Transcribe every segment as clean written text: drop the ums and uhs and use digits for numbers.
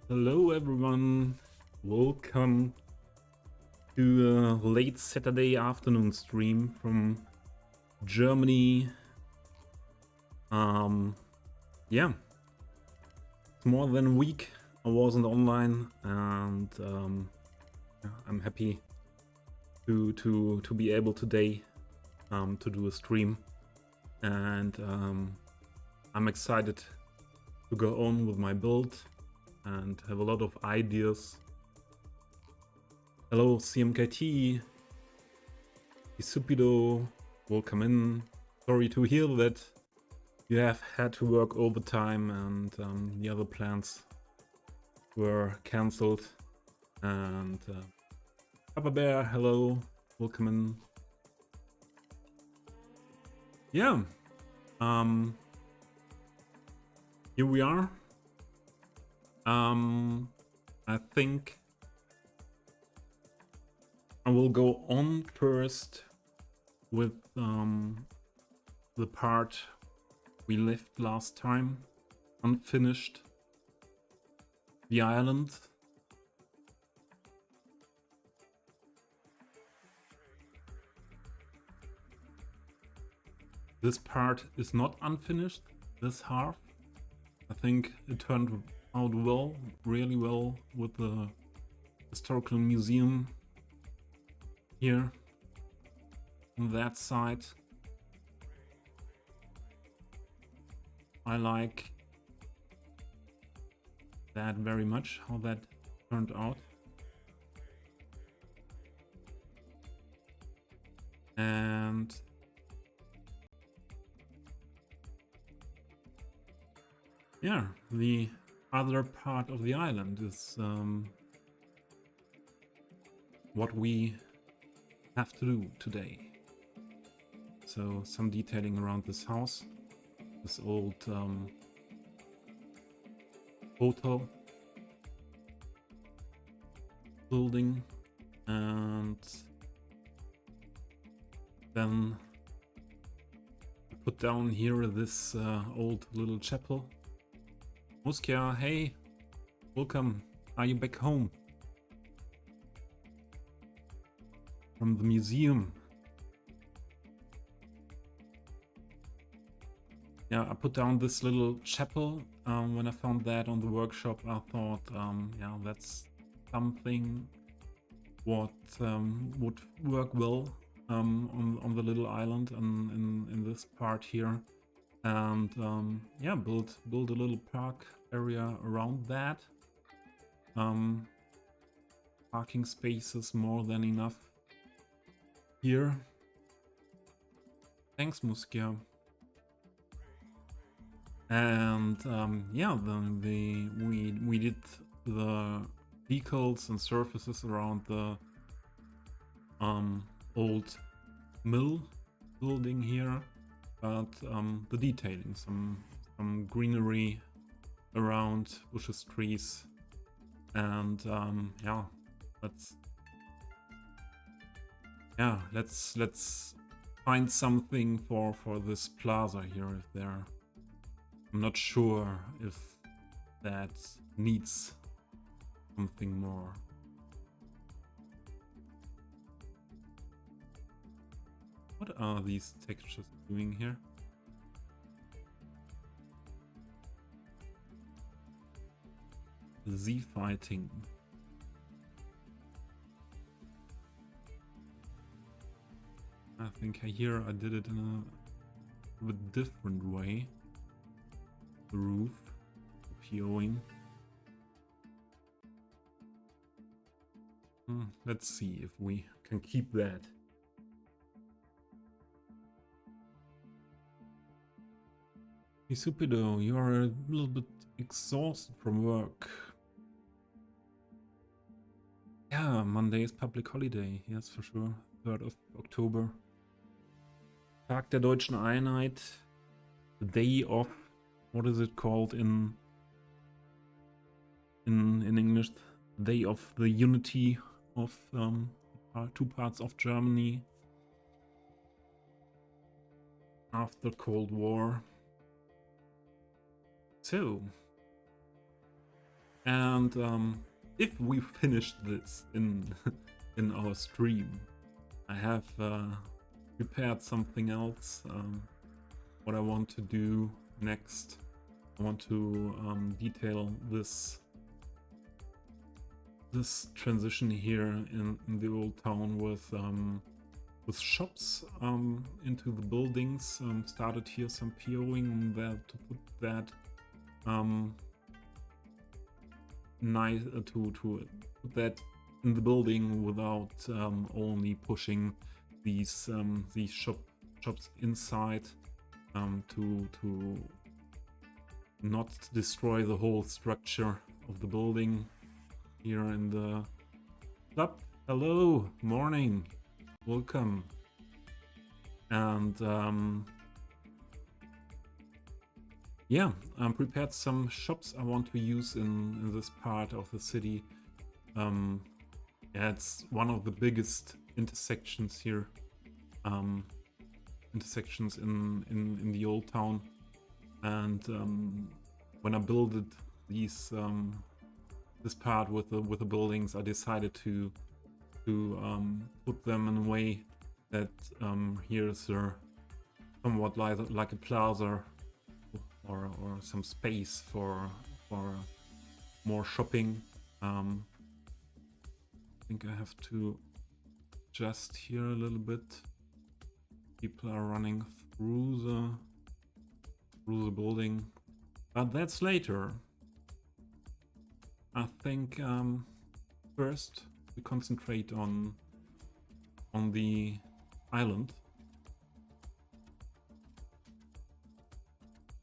Hello everyone, welcome to a late Saturday afternoon stream from Germany. Yeah, it's more than a week I wasn't online, and yeah, I'm happy to be able today to do a stream, and I'm excited to go on with my build and have a lot of ideas. Hello CMKT, Isupido, welcome in. Sorry to hear that you have had to work overtime and the other plans were cancelled. And Papa Bear, hello, welcome in. Yeah, here we are. I think I will go on first with the part we left last time, unfinished, the island. This part is not unfinished, this half. I think it turned out well, really well, with the historical museum here on that side. I like that very much, how that turned out. And yeah, the other part of the island is what we have to do today. So some detailing around this house, this old hotel building, and then put down here this old little chapel. Muskia, hey, welcome. Are you back home from the museum? Yeah, I put down this little chapel. When I found that on the workshop, I thought, yeah, that's something what would work well on the little island and in this part here. And yeah, build a little park area around that. Parking spaces more than enough here. Thanks, Muskia. And yeah, we did the decals and surfaces around the old mill building here, but the detailing, some greenery around, bushes, trees, and yeah, let's find something for this plaza here. If there, I'm not sure if that needs something more. What are these textures doing here? Z fighting. I think here I did it in a bit different way. The roof, the POing. Let's see if we can keep that. Isupido, you are a little bit exhausted from work. Yeah, Monday is public holiday, yes, for sure. 3rd of October. Tag der Deutschen Einheit. The day of, what is it called in English? Day of the unity of two parts of Germany after Cold War. So, And if we finish this in in our stream, I have prepared something else. What I want to do next, I want to detail this transition here in the old town with shops into the buildings. Started here some POing on that to put that nice to put that in the building without only pushing these shops inside to not destroy the whole structure of the building here in the club. Hello, morning, welcome. And yeah, I prepared some shops I want to use in this part of the city. Yeah, it's one of the biggest intersections here. Intersections in the old town. And when I built these this part with the buildings, I decided to put them in a way that here's somewhat like a plaza or some space for more shopping. I think I have to adjust here a little bit. People are running through the building, but that's later. I think first we concentrate on the island.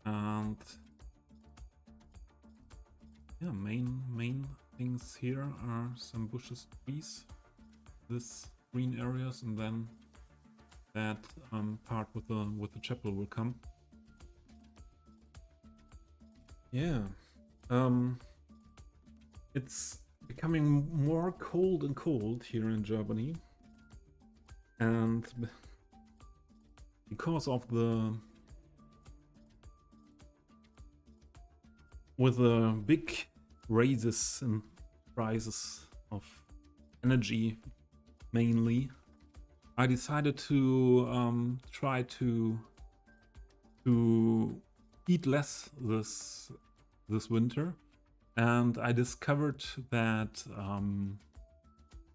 And yeah, main things here are some bushes, trees, this green areas, and then that part with the chapel will come. Yeah, it's becoming more cold and cold here in Germany, and because of with the big raises in prices of energy mainly, I decided to try to eat less this winter, and I discovered that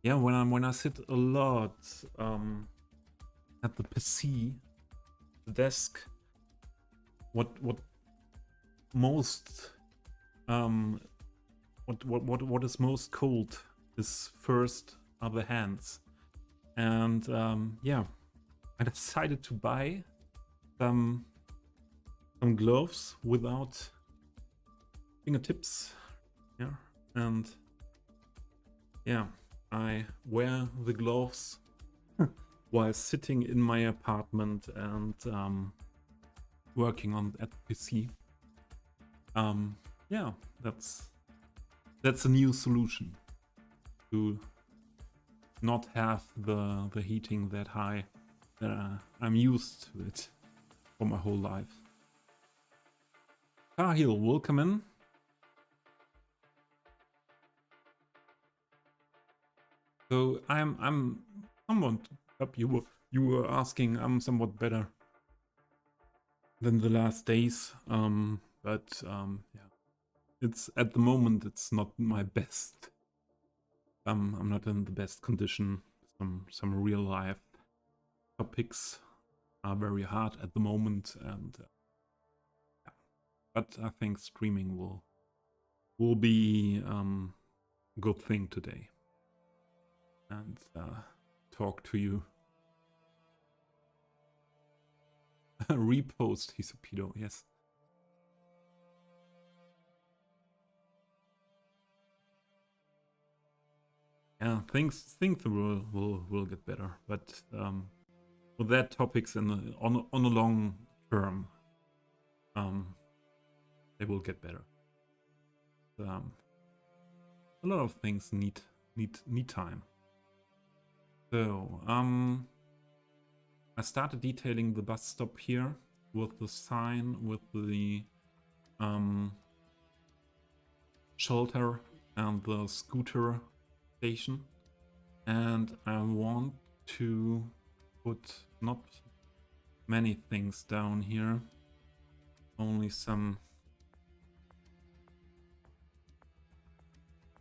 yeah, when I sit a lot at the PC, the desk, what most what is most cold is first are the hands. And yeah, I decided to buy some gloves without fingertips. Yeah, and yeah, I wear the gloves while sitting in my apartment and working at the PC. Yeah, that's a new solution to not have the heating that high that I'm used to it for my whole life. Kahil, welcome in. So I'm somewhat up. You were asking. I'm somewhat better than the last days. But yeah, it's at the moment it's not my best. I'm not in the best condition. Some real life topics are very hard at the moment, and yeah. But I think streaming will be a good thing today, and talk to you. Repost Hisopido, yes. Yeah, things will get better, but with that topics on a long term, they will get better. A lot of things need time. So I started detailing the bus stop here with the sign with the shelter and the scooter station. And I want to put not many things down here, only some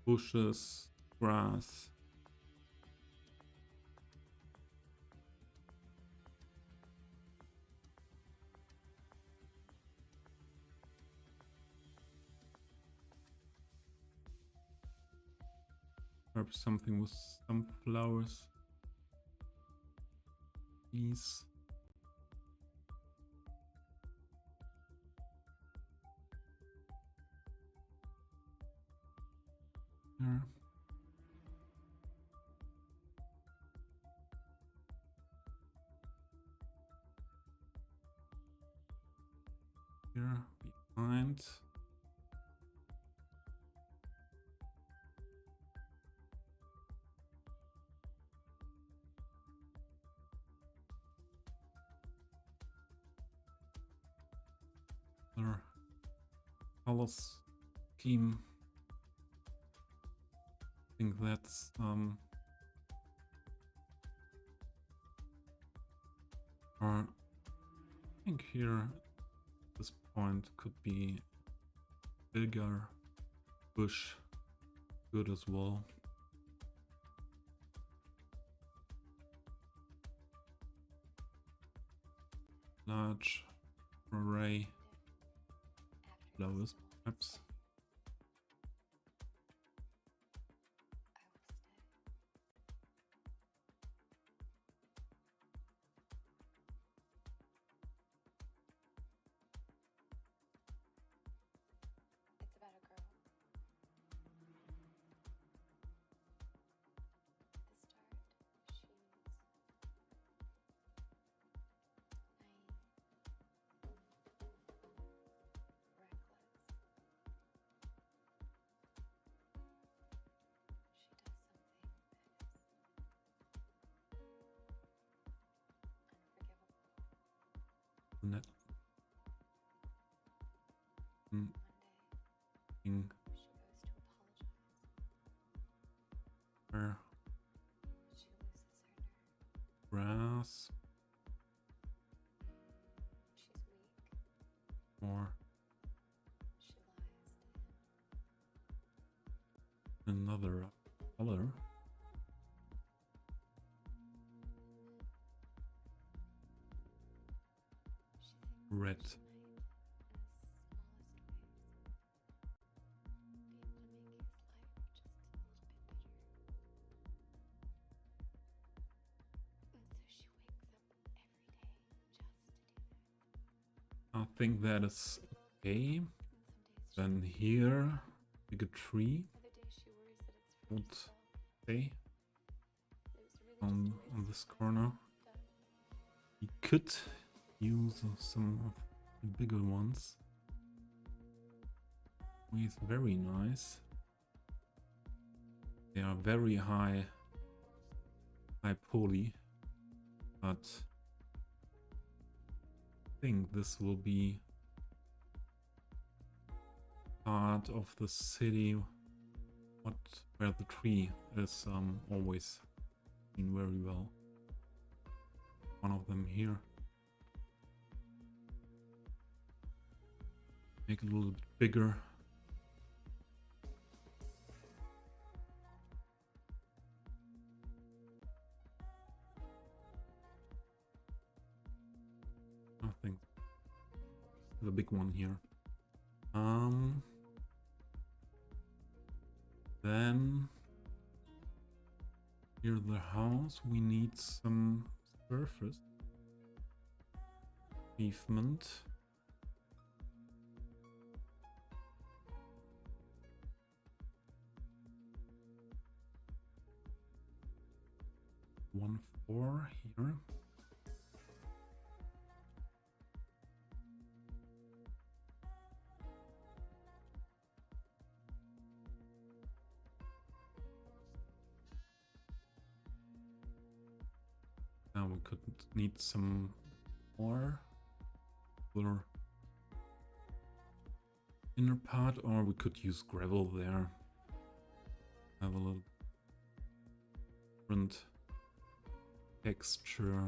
bushes, grass. Perhaps something with some flowers. These. Here. Here behind. Other color scheme. I think that's or I think here this point could be bigger bush, good as well. Large array flowers, perhaps. Net. Grass. Or another color. Red. I think that is okay. Then here, big a tree. Would stay on this corner. We could use some of the bigger ones. It's very nice. They are very high poly, but I think this will be part of the city where the tree is always seen very well. One of them here. Make it a little bit bigger. I think the big one here. Then here the house, we need some surface pavement. One floor here. Now we could need some more. inner part, or we could use gravel there. Have a little different texture.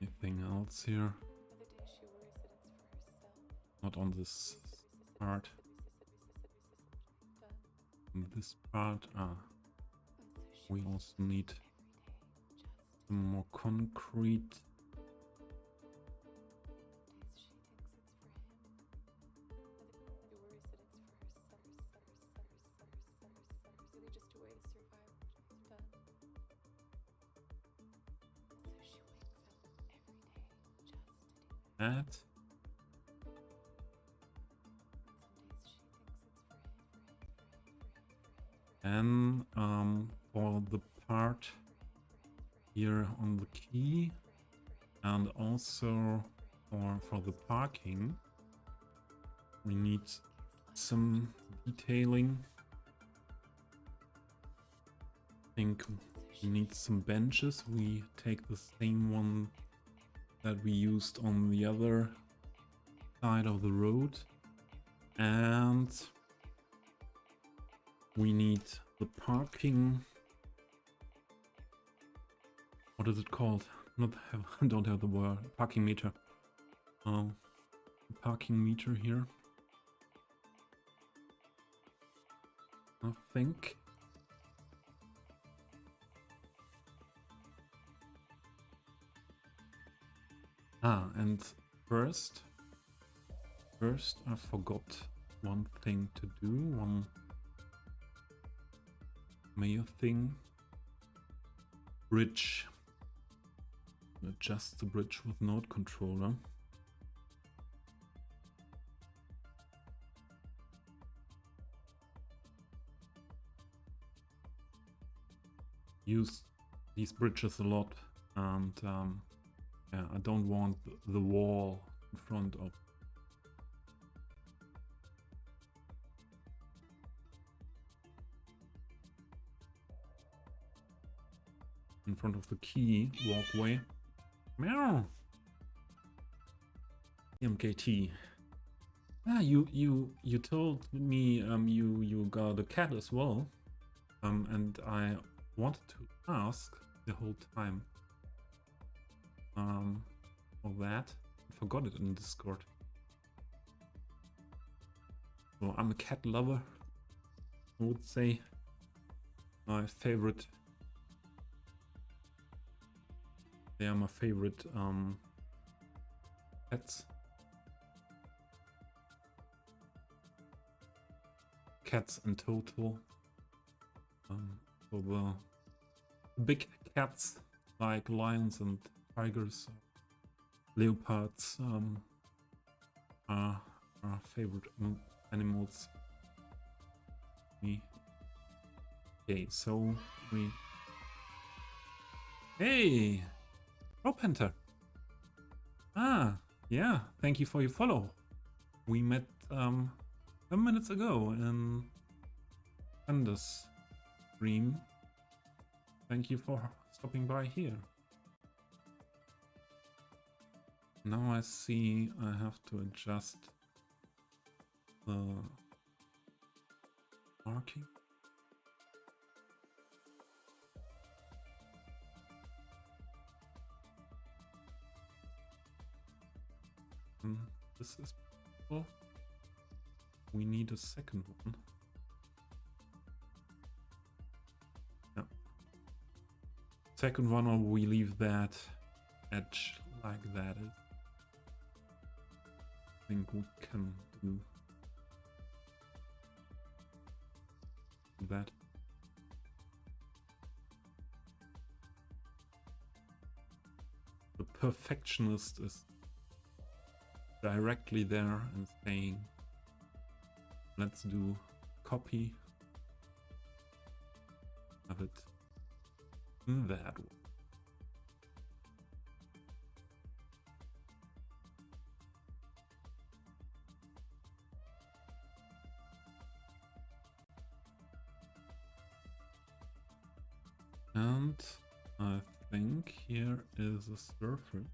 Anything else here? Not on this part. On this part, we also need some more concrete. That. And for the part here on the key, and also for the parking, we need some detailing. I think we need some benches. We take the same one that we used on the other side of the road, and we need the parking. What is it called? Don't have the word. Parking meter. Parking meter here. I think. And first I forgot one thing to do. One major thing. Bridge. Adjust the bridge with node controller. Use these bridges a lot, and yeah, I don't want the wall in front of. In front of the key walkway. Meow. MKT. Ah, you told me you got a cat as well. And I wanted to ask the whole time. For that. I forgot it in Discord. So I'm a cat lover. I would say my favorite. They are my favorite pets. Cats in total. So the big cats like lions and tigers, leopards are our favorite animals. Me. Okay, so we. Hey! Panther. Ah, yeah, thank you for your follow. We met 10 minutes ago in Anders stream. Thank you for stopping by here. Now I see I have to adjust the marking. This is possible. We need a second one. Yeah. Second one, or we leave that edge like that. I think we can do. that. The perfectionist is directly there and saying, let's do copy, have it in that way. And I think here is a surface.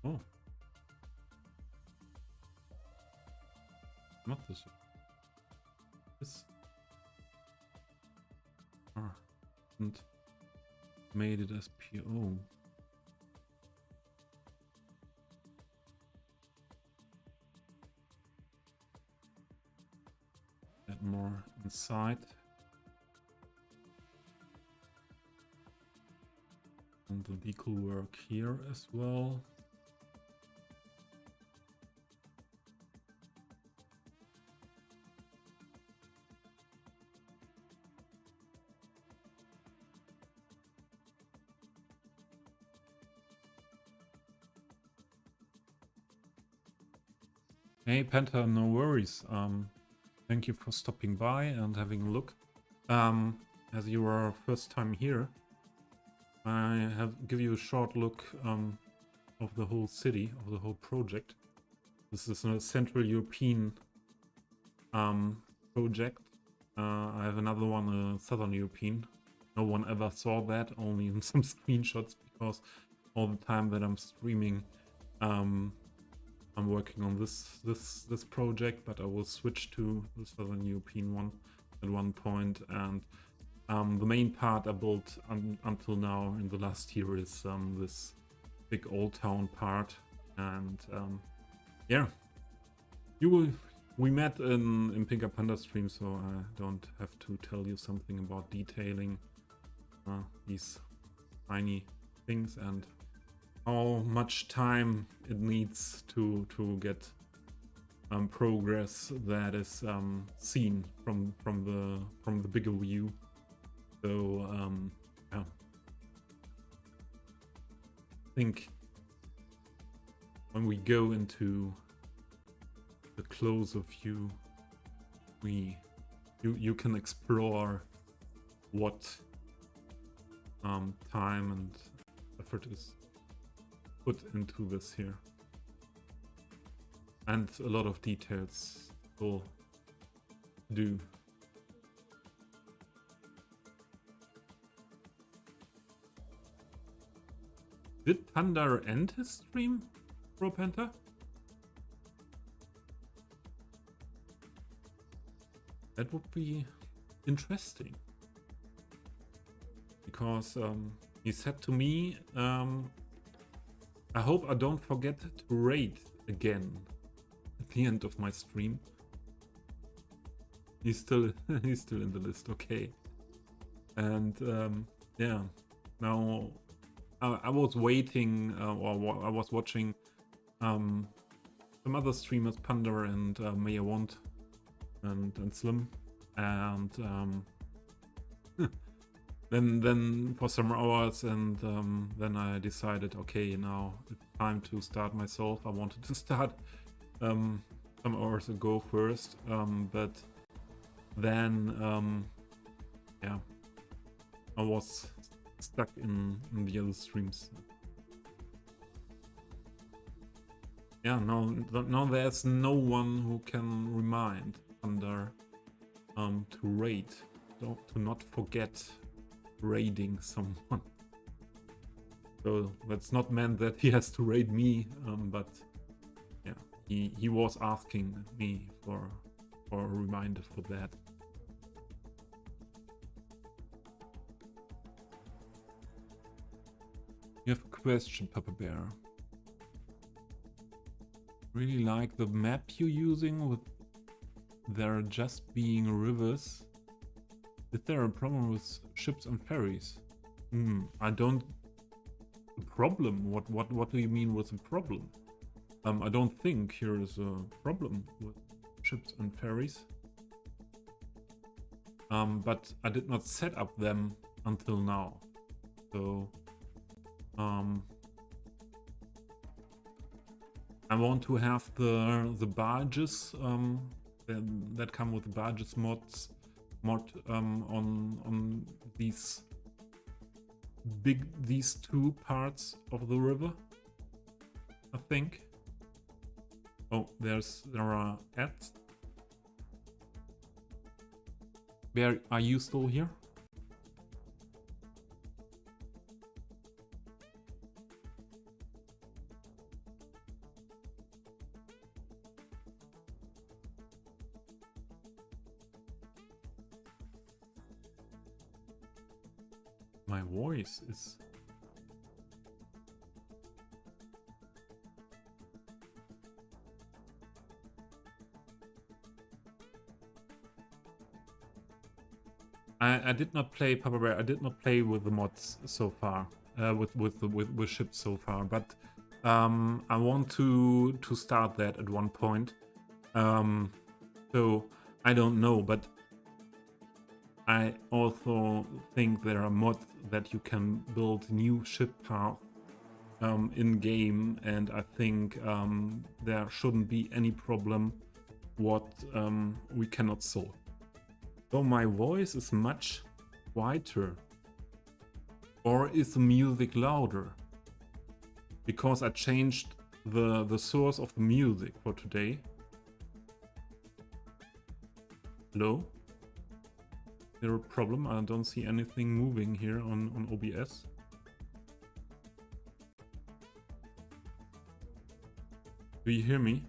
Oh. Not this. This. Ah. And made it as PO. Get more inside. And the decal work here as well. Hey Penta, no worries. Thank you for stopping by and having a look. As you are first time here, I have give you a short look of the whole city, of the whole project. This is a Central European project. I have another one, Southern European. No one ever saw that, only in some screenshots, because all the time that I'm streaming, I'm working on this project, but I will switch to the Southern European one at one point. And the main part I built until now in the last year is this big old town part. And yeah, we met in Pinker Panda stream, so I don't have to tell you something about detailing these tiny things and how much time it needs to get progress that is seen from the bigger view. So yeah, I think when we go into the closer view, you can explore what time and effort is put into this here, and a lot of details will do. Did Panda end his stream, Bro Penta? That would be interesting, because he said to me, I hope I don't forget to raid again at the end of my stream. He's still he's still in the list, okay. And yeah, now I was waiting, or I was watching some other streamers, Panda and Maya Want and Slim, and then for some hours, and then I decided, okay, now it's time to start myself. I wanted to start some hours ago first, but then yeah, I was stuck in the other streams. Yeah, now there's no one who can remind Thunder to raid, to not forget raiding someone. So that's not meant that he has to raid me, but yeah, he was asking me for a reminder for that. You have a question, Papa Bear. Really like the map you're using with there just being rivers. Is there a problem with ships and ferries? I don't... A problem? What do you mean with a problem? I don't think here is a problem with ships and ferries. But I did not set up them until now. So I want to have the barges that come with the barges mod on these two parts of the river, I think. Oh, there are ads. Where are you still here? My voice is... I did not play Papa Bear. I did not play with the mods so far, with ships so far. But I want to start that at one point. So I don't know, but I also think there are mods that you can build new ship paths in game, and I think there shouldn't be any problem what we cannot solve. So my voice is much quieter, or is the music louder? Because I changed the source of the music for today. Hello? Is there a problem? I don't see anything moving here on OBS. Do you hear me?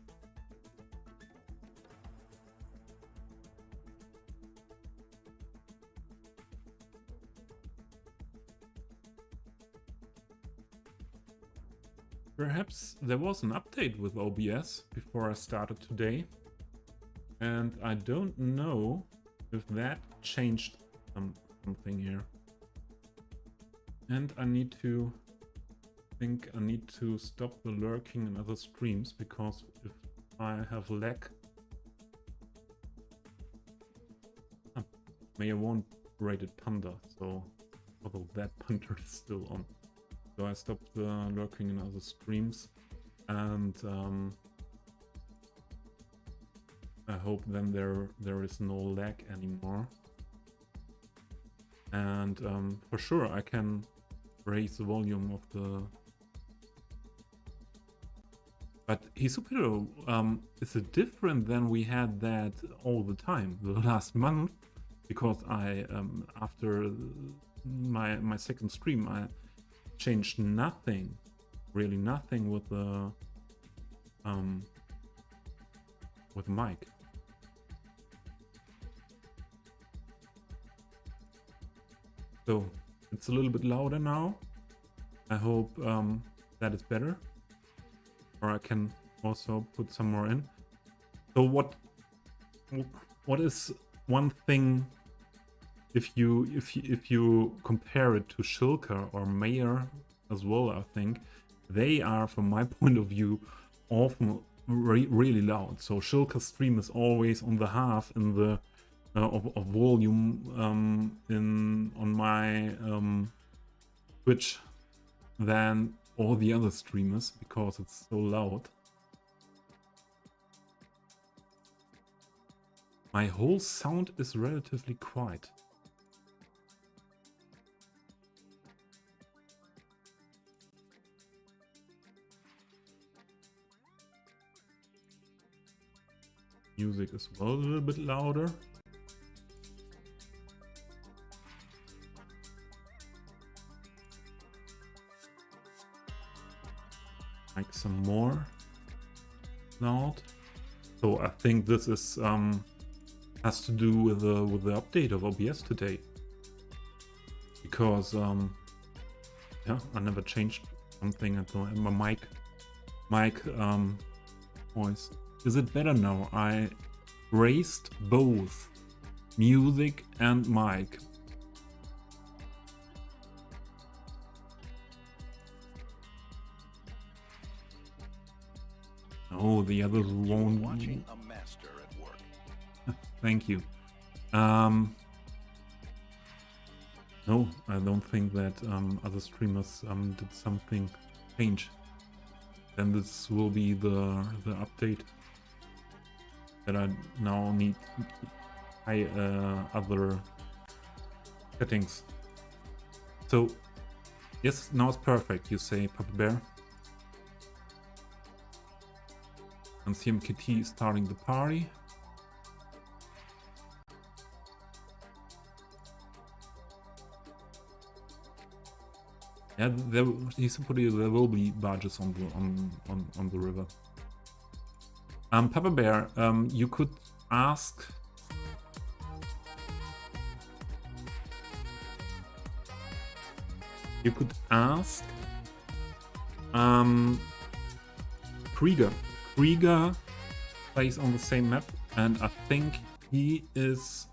Perhaps there was an update with OBS before I started today, and I don't know if that changed something here. And I need to stop the lurking in other streams, because if I have lag, may I won't rated panda, so although that panda is still on. So I stopped lurking in other streams, and I hope then there is no lag anymore. And for sure I can raise the volume of the... But Hisupiro, is it different than we had that all the time, the last month? Because I, after my second stream, I changed nothing, really nothing with the mic. So it's a little bit louder now. I hope that is better, or I can also put some more in. So what is one thing? If you compare it to Shilka or Mayor as well, I think they are, from my point of view, often really loud. So Shilka's stream is always on the half in the of volume on my Twitch than all the other streamers, because it's so loud. My whole sound is relatively quiet. Music as well a little bit louder. Like some more loud. So I think this is has to do with the update of OBS today, because yeah, I never changed something at my mic voice. Is it better now? I raised both music and mic. Oh, the others won't. Watching a master at work. Thank you. No, I don't think that other streamers did something change. Then this will be the update that I now need other settings. So yes, now it's perfect. You say, Papa Bear. And CMKT is starting the party. Yeah, there will be barges on the river. Papa Bear, you could ask. You could ask Krieger. Krieger plays on the same map, and I think he is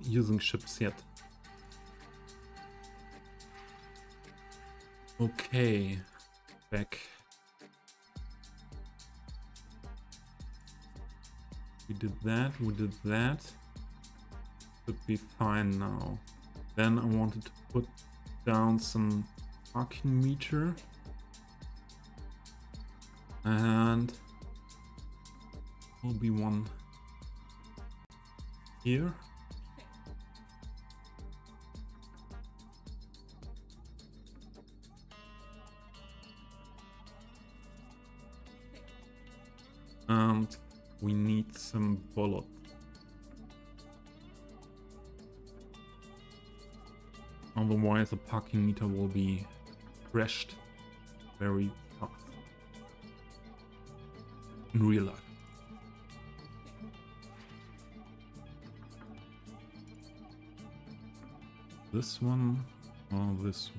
using ships yet. Okay, back. We did that, Should be fine now. Then I wanted to put down some parking meter. And will be one here. And we need some bullet. Otherwise the parking meter will be crashed very fast in real life. This one or this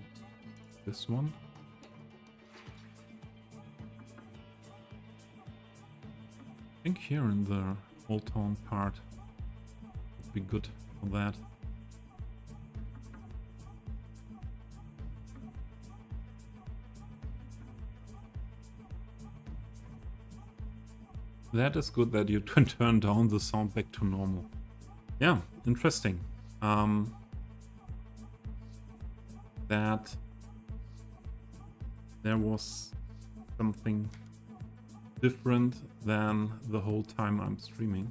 one. I think here in the Old Town part would be good for that. That is good that you turn down the sound back to normal. Yeah, interesting. That there was something different than the whole time I'm streaming.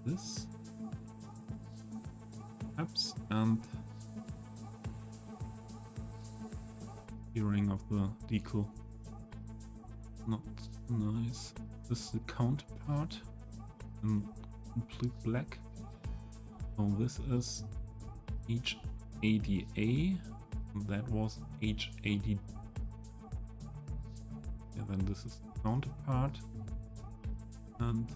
This apps and hearing of the decal. Not nice. This is the counterpart in complete black. So this is H80A. That was H80. Yeah, then this is the counterpart. And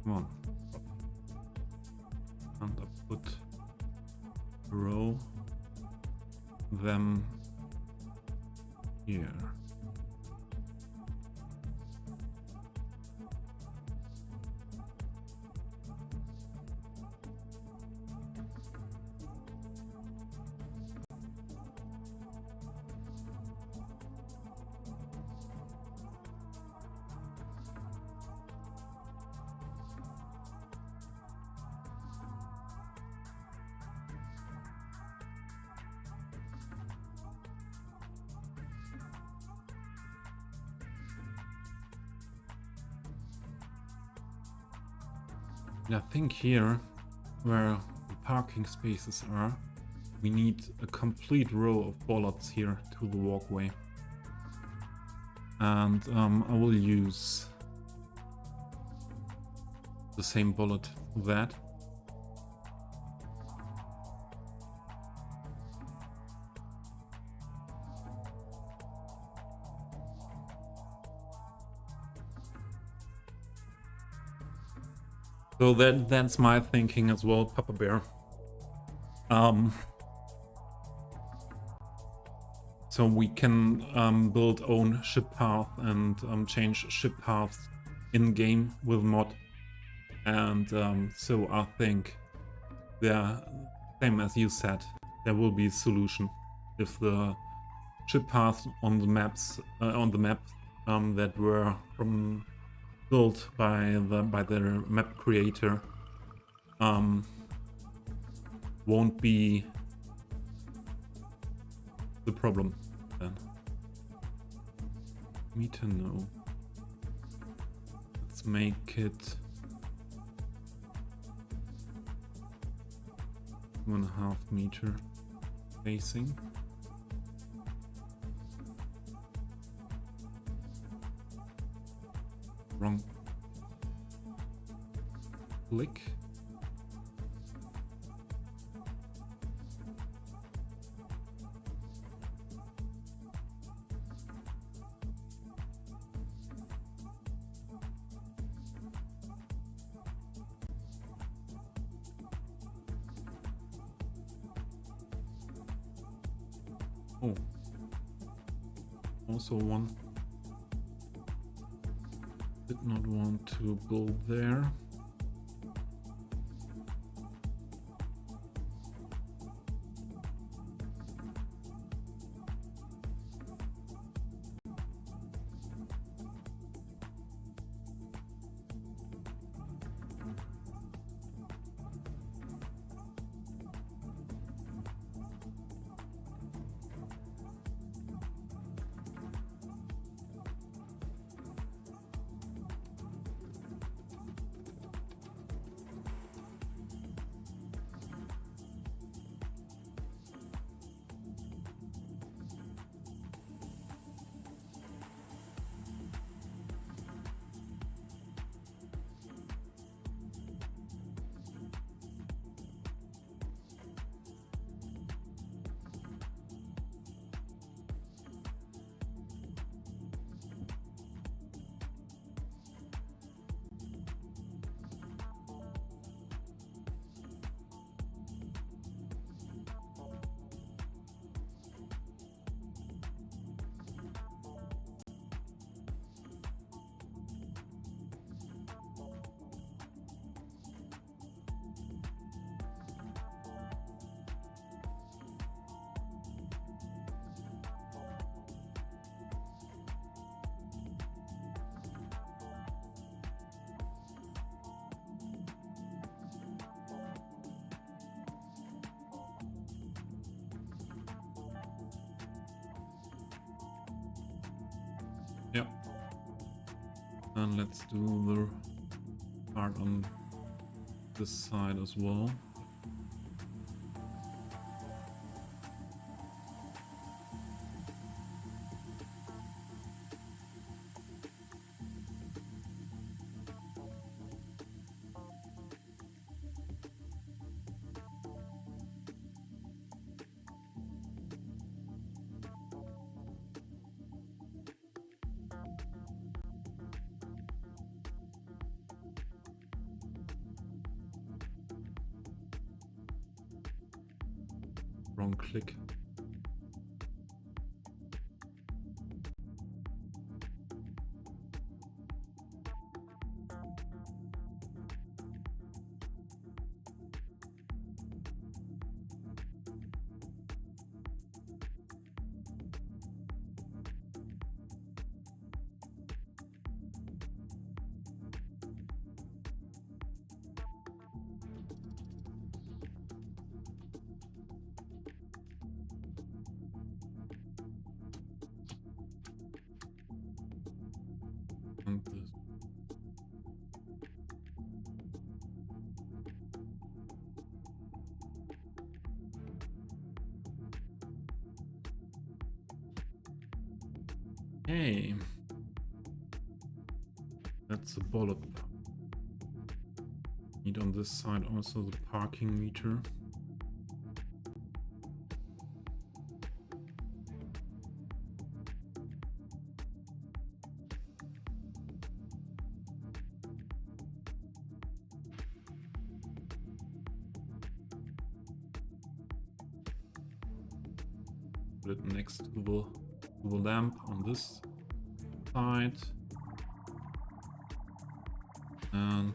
come on. And I put row them here. I think here, where the parking spaces are, we need a complete row of bollards here to the walkway. And I will use the same bullet for that. So that's my thinking as well, Papa Bear. So we can build own ship path and change ship paths in game with mod, and so I think there, same as you said, there will be a solution if the ship paths on the maps that were built by the map creator won't be the problem then. Me to know. Let's make it 1.5 meter spacing. Wrong click. Oh, also one. Did not want to go there. Yep. And let's do the part on this side as well. Wrong click. And this. Hey, that's a bullet. Need on this side also the parking meter. put it next to the lamp on this side. And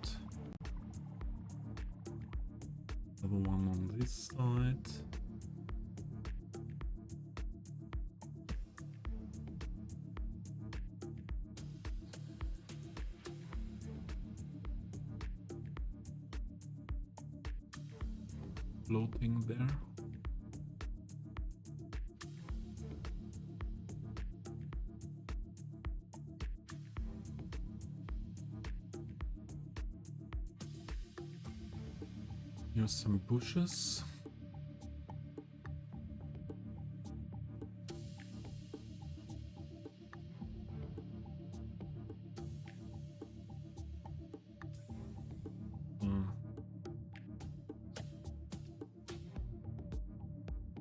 the other one on this side. Floating there. Here's some bushes.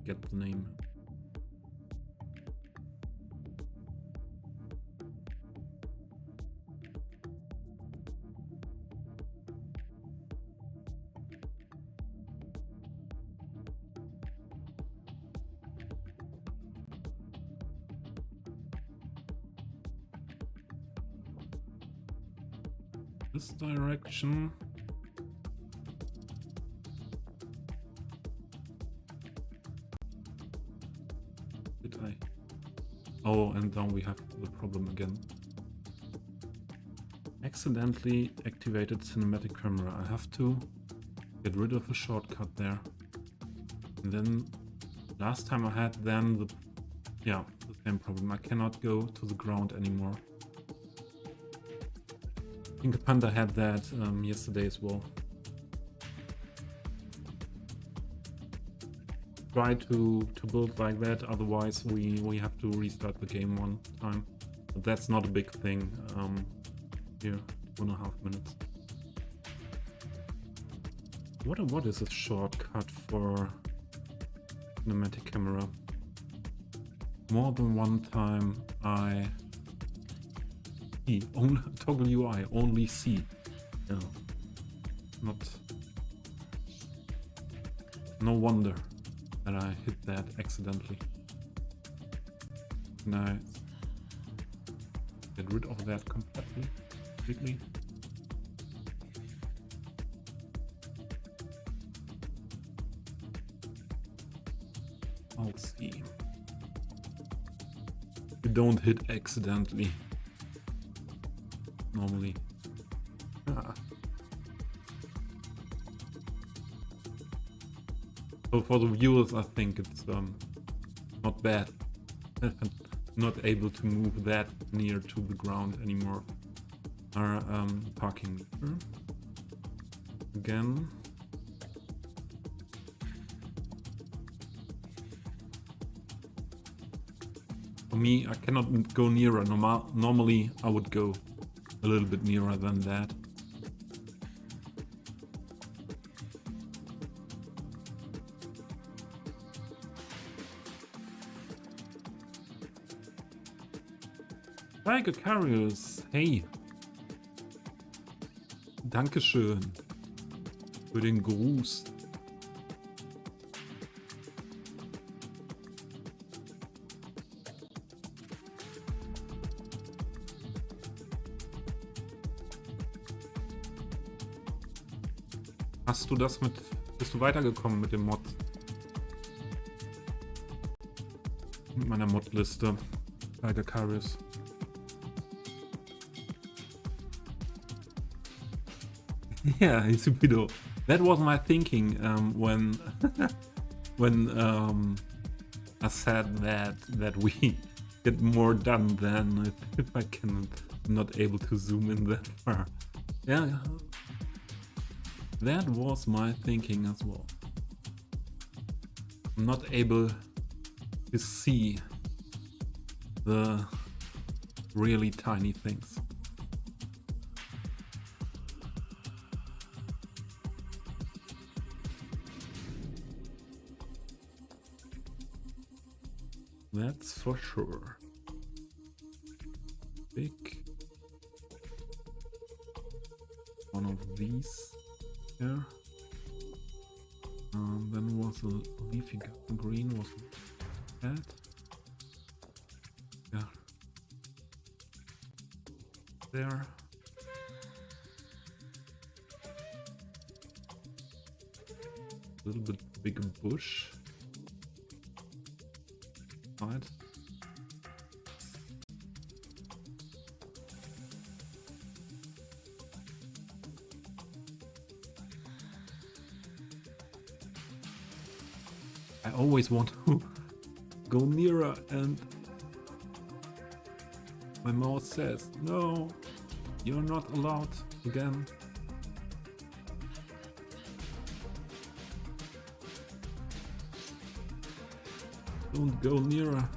Get the name. This direction. Did I? Oh, and now we have the problem again. Accidentally activated cinematic camera. I have to get rid of a shortcut there. And then last time I had then the same problem. I cannot go to the ground anymore. I think Panda had that yesterday as well. Try to build like that, otherwise we have to restart the game one time. But that's not a big thing. Here, 2.5 minutes. What is a shortcut for cinematic camera? More than one time I see. Only toggle UI, only see. Yeah. No wonder that I hit that accidentally. Can I get rid of that completely? I'll see. You don't hit accidentally. Normally. So for the viewers, I think it's not bad. Not able to move that near to the ground anymore. Our parking meter. Again. For me, I cannot go nearer. Normally, I would go a little bit nearer than that. Gecarius, hey. Dankeschön für den Gruß. Hast du das bist du weitergekommen mit dem Mod? Mit meiner Modliste bei Gecarius. Yeah, Isupido. That was my thinking when I said that we get more done than if I can not able to zoom in that far. Yeah, that was my thinking as well. I'm not able to see the really tiny things. That's for sure. Big one of these here. Then was a leafy green was that. there. A little bit bigger bush. Right. I always want to go nearer and my mouse says, no, you're not allowed again. Don't go nearer.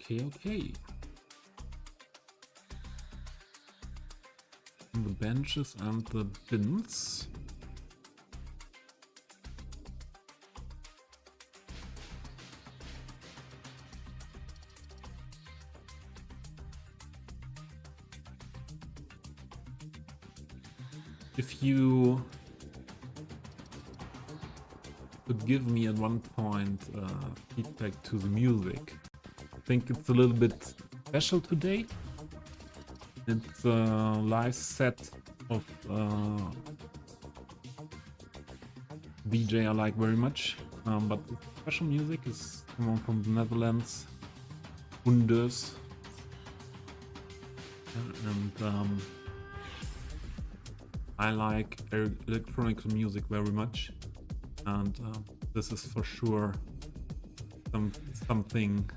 Okay. And the benches and the bins. If you could give me at one point feedback to the music. I think it's a little bit special today. It's a live set of DJ I like very much, but the special music is someone from the Netherlands, Wunders, and I like electronic music very much, and this is for sure something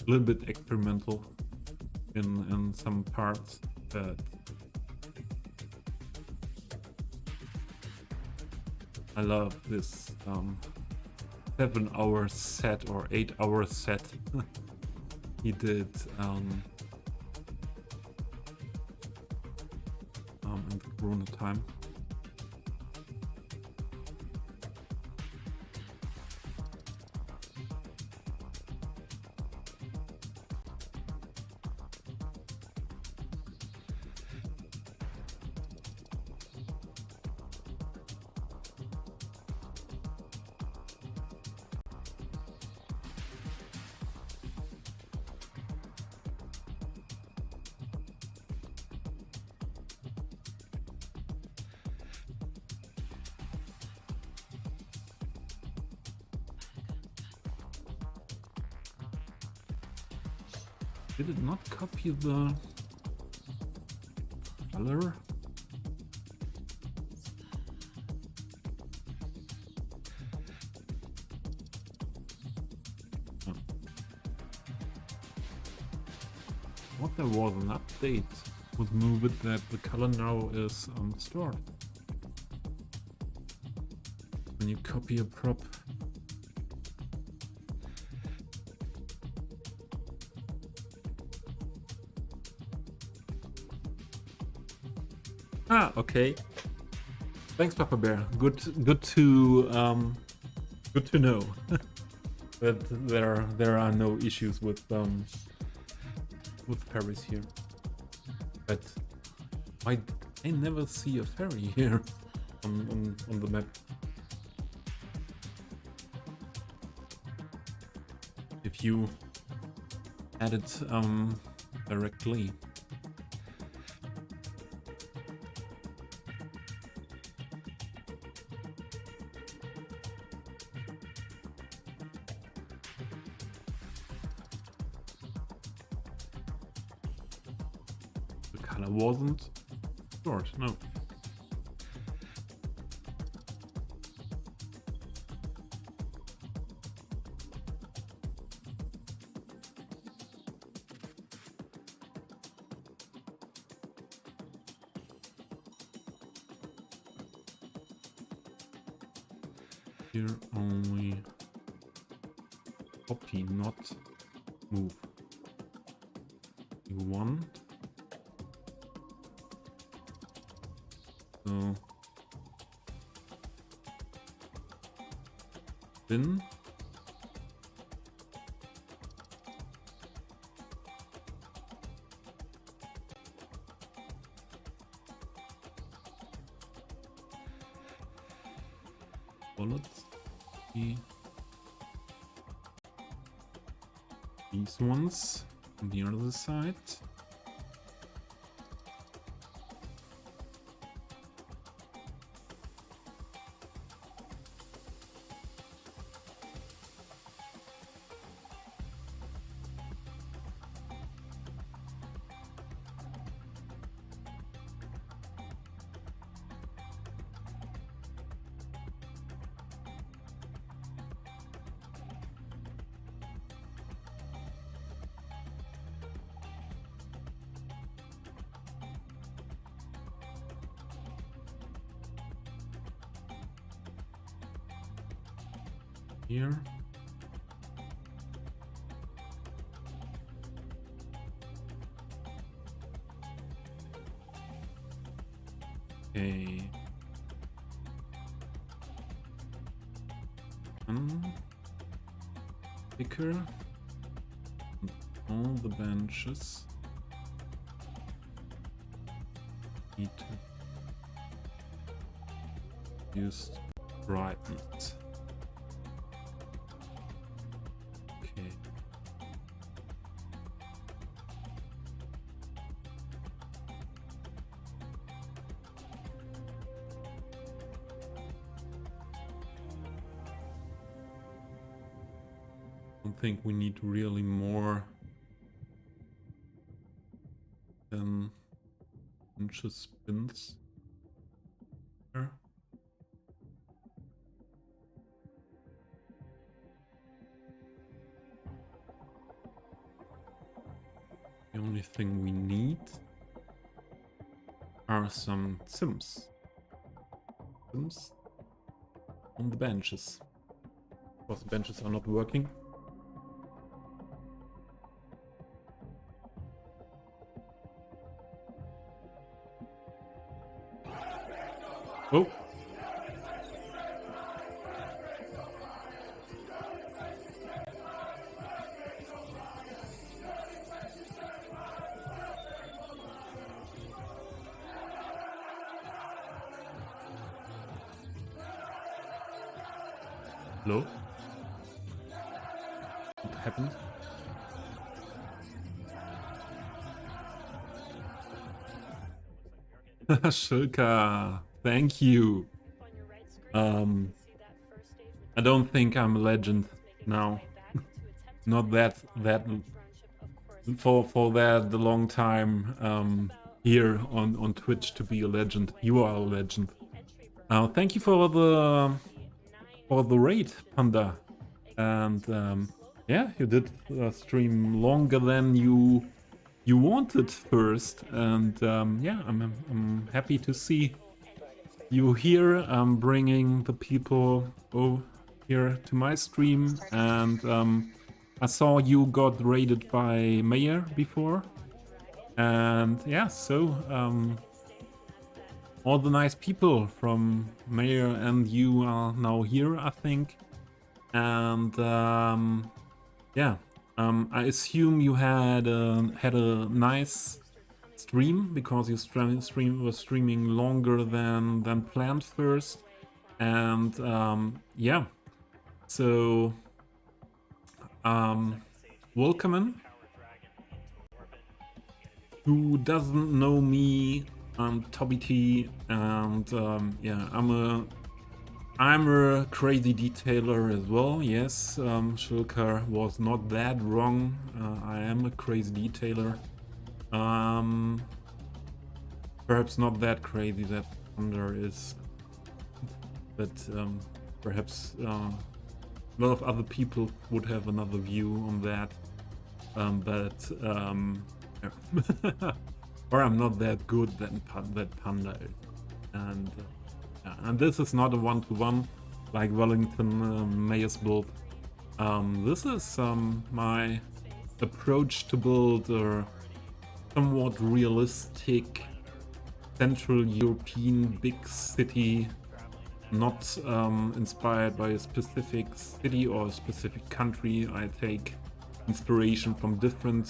a little bit experimental in some parts that I love. This 7-hour set or 8-hour set he did in the Corona time. Did it not copy the color? Oh. What, there was an update with Move It that the color now is stored. When you copy a prop. Ah, okay. Thanks, Papa Bear. Good to know that there are no issues with ferries here. But I never see a ferry here on the map. If you add it directly. Wasn't stored, no. Here only copy, not move. You want So bin. Bullets. These ones on the other side. Here. Okay. Picker. And all the benches need to use brightness. Okay. I don't think we need really more than inches spins here. The only thing we need are some sims. Sims on the benches. Because the benches are not working. Oh! Hello? What happened? Shilka, thank you. I don't think I'm a legend now. Not that for that the long time here on Twitch to be a legend. You are a legend. Thank you for the raid, Panda. And yeah, you did stream longer than you wanted first, and yeah, I'm happy to see you here, bringing the people here to my stream. And I saw you got raided by Mayor before, and yeah, so all the nice people from Mayor and you are now here, I think. And yeah, I assume you had a nice stream, because you was streaming longer than planned first. And yeah, so welcome in. Who doesn't know me? I'm Toby T, and yeah, I'm a crazy detailer as well. Yes, Shilka was not that wrong. I am a crazy detailer. Perhaps not that crazy that Thunder is, but perhaps a lot of other people would have another view on that. But yeah. Or I'm not that good that Panda is. And yeah, and this is not a one-to-one like Wellington Mayor's build. This is my approach to build a somewhat realistic Central European big city, not inspired by a specific city or a specific country. I take inspiration from different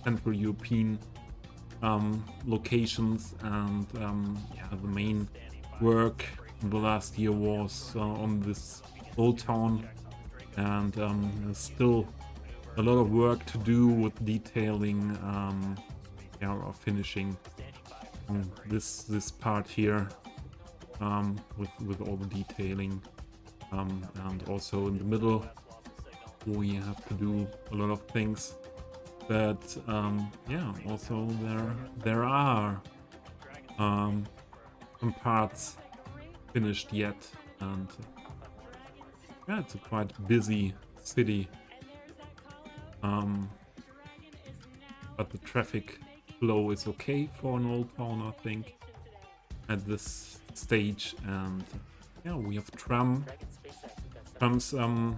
Central European locations, and yeah, the main work in the last year was on this old town, and there's still a lot of work to do with detailing, yeah, or finishing this part here, with all the detailing, and also in the middle we have to do a lot of things. But yeah, also there are some parts finished yet, and yeah, it's a quite busy city. But the traffic flow is okay for an old town, I think, at this stage. And yeah, we have trams in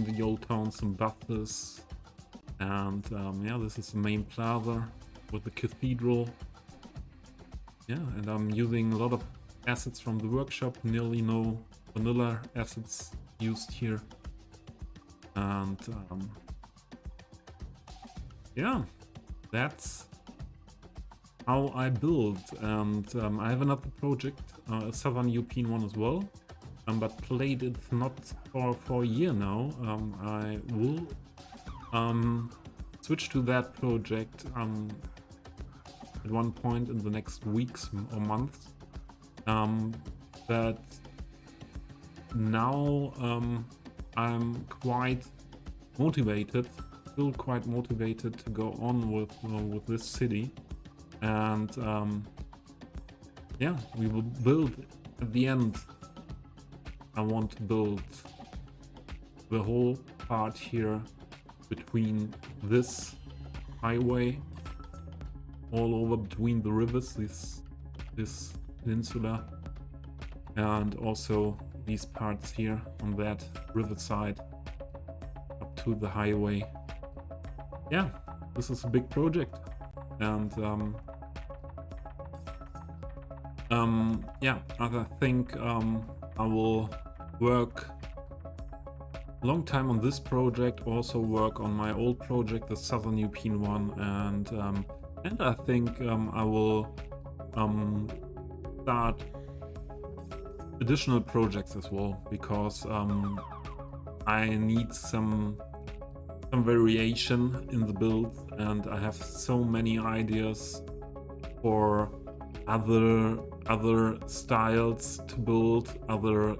the old town, some buses, and yeah, this is the main plaza with the cathedral. Yeah, and I'm using a lot of assets from the workshop, nearly no vanilla assets used here. And yeah, that's how I build. And I have another project, a Southern European one as well, but played it not for a year now. I will switch to that project at one point in the next weeks or months. But now I'm quite motivated, still quite motivated to go on with this city, and yeah, we will build at the end. I want to build the whole part here between this highway, all over between the rivers, this peninsula, and also these parts here on that riverside up to the highway. Yeah, this is a big project, and yeah, I think I will work a long time on this project, also work on my old project, the Southern European one, and I think I will start additional projects as well, because I need some variation in the build, and I have so many ideas for other styles to build, other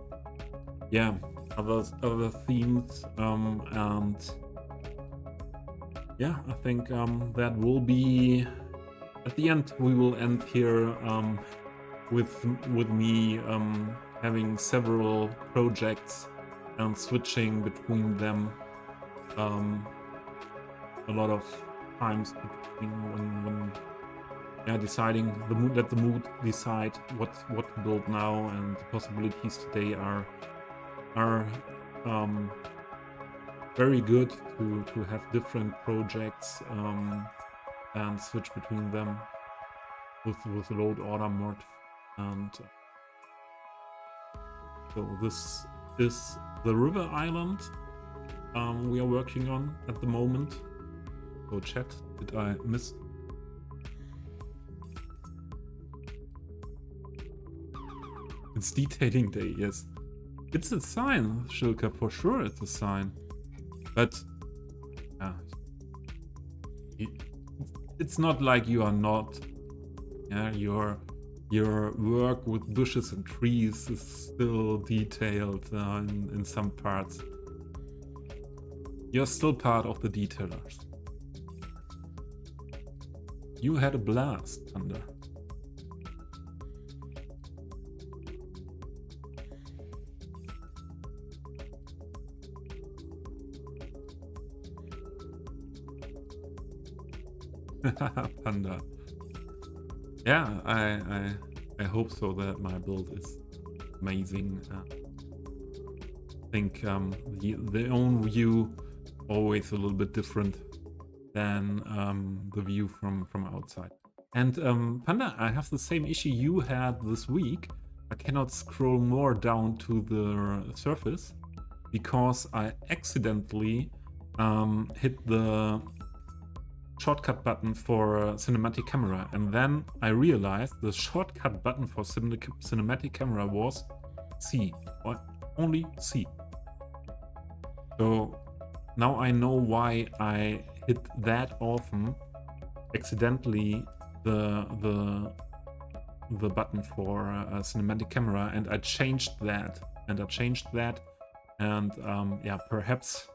themes, and yeah, I think that will be at the end. We will end here with me having several projects and switching between them a lot of times, between when deciding let the mood decide what to build now, and the possibilities today are very good to have different projects and switch between them with load order mod. And so this is the river island we are working on at the moment. So chat, did I miss? It's detailing day, yes. It's a sign, Shilka, for sure it's a sign. But it's not like you are not. Yeah, your work with bushes and trees is still detailed in some parts. You're still part of the detailers. You had a blast, Thunder. Panda. Yeah, I hope so, that my build is amazing. I think the own view always a little bit different than the view from outside. And Panda, I have the same issue you had this week. I cannot scroll more down to the surface because I accidentally hit the shortcut button for cinematic camera, and then I realized the shortcut button for cinematic camera was C, or only C. So now I know why I hit that often accidentally the button for cinematic camera, and I changed that, and yeah, perhaps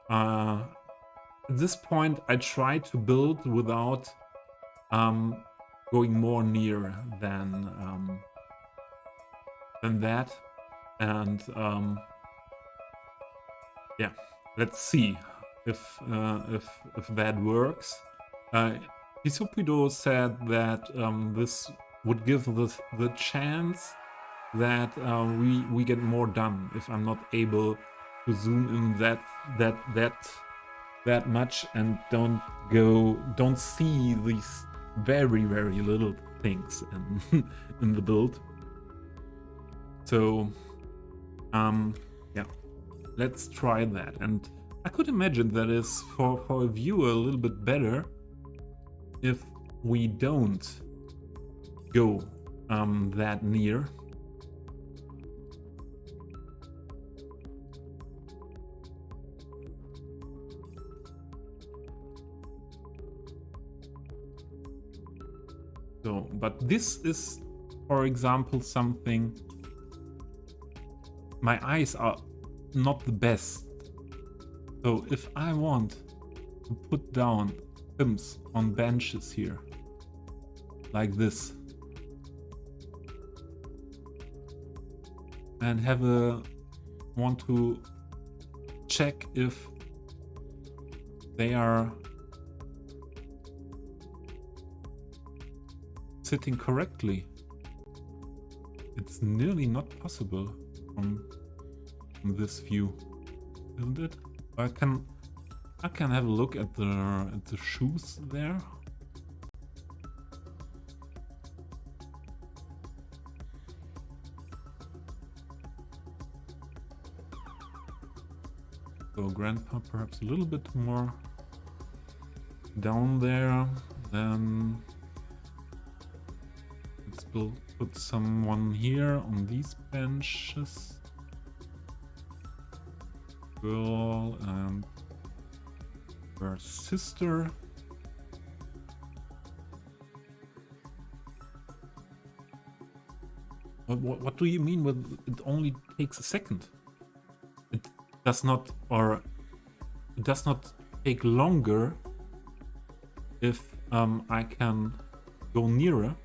at this point I try to build without going more near than that, and yeah, let's see if that works. Hisupido said that this would give the chance that we get more done if I'm not able to zoom in that much and don't see these very little things in the build. So yeah, let's try that. And I could imagine that is for a viewer a little bit better if we don't go that near. So, but this is, for example, something. My eyes are not the best. So if I want to put down pimps on benches here, like this, and want to check if they are sitting correctly, it's nearly not possible from this view, isn't it? I can have a look at the shoes there. So grandpa perhaps a little bit more down there. Then let's put someone here on these benches. Girl and her sister. What do you mean with it only takes a second? It does not take longer if I can go nearer.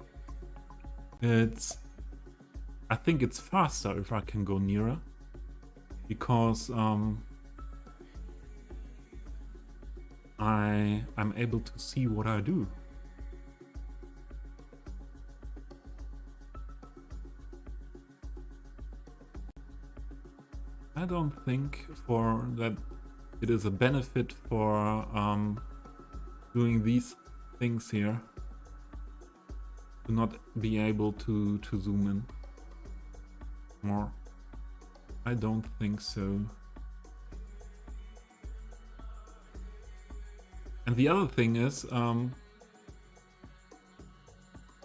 I think it's faster if I can go nearer, because I'm able to see what I do. I don't think for that it is a benefit for doing these things here to not be able to zoom in more. I don't think so. And the other thing is,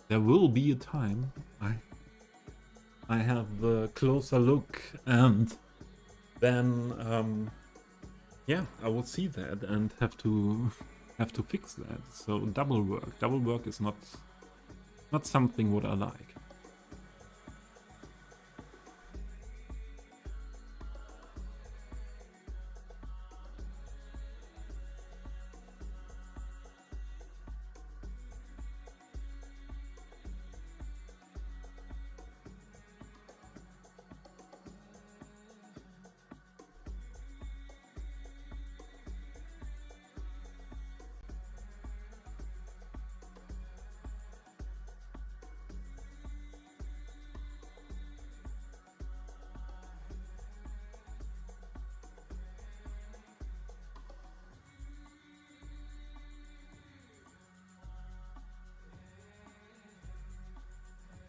there will be a time I have the closer look, and then yeah, I will see that and have to fix that. So double work is not something what I like.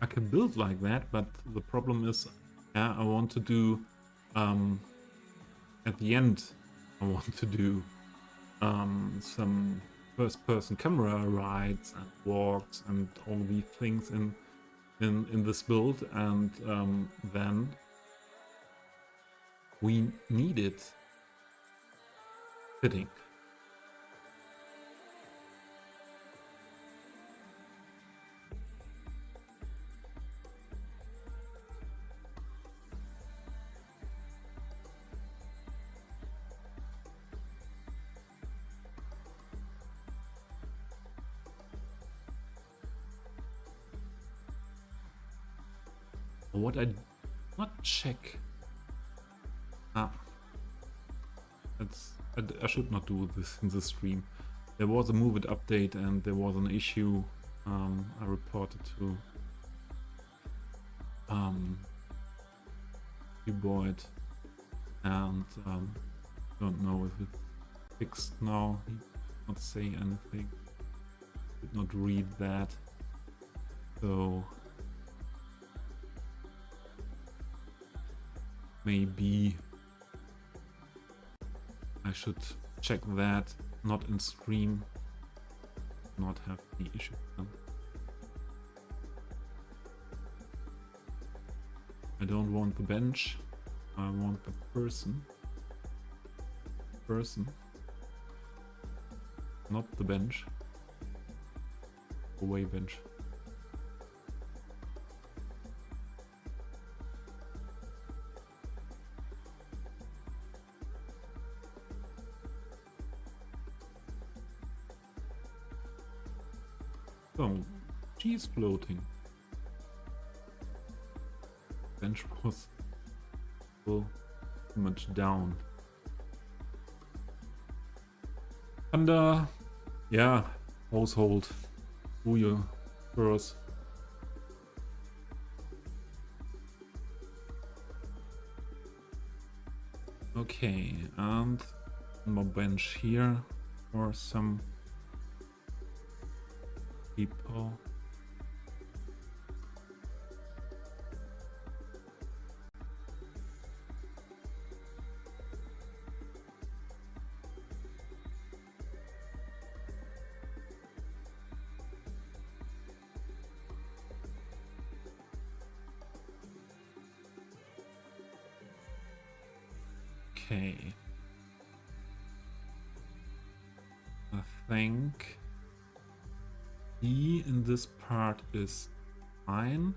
I can build like that, but the problem is, yeah, I want to do at the end. I want to do some first-person camera rides and walks and all these things in this build, and then we need it fitting. What I not check. I should not do this in the stream. There was a Move It update and there was an issue I reported to Boyd, and don't know if it's fixed now. He did not say anything. Did not read that. So maybe I should check that, not in stream, not have the issue then. I don't want the bench, I want the person. Not the bench. Away bench. So, she's floating. Bench was too much down. And yeah, household. Do your first. Okay, and more bench here for some people. Okay. I think E in this part is fine.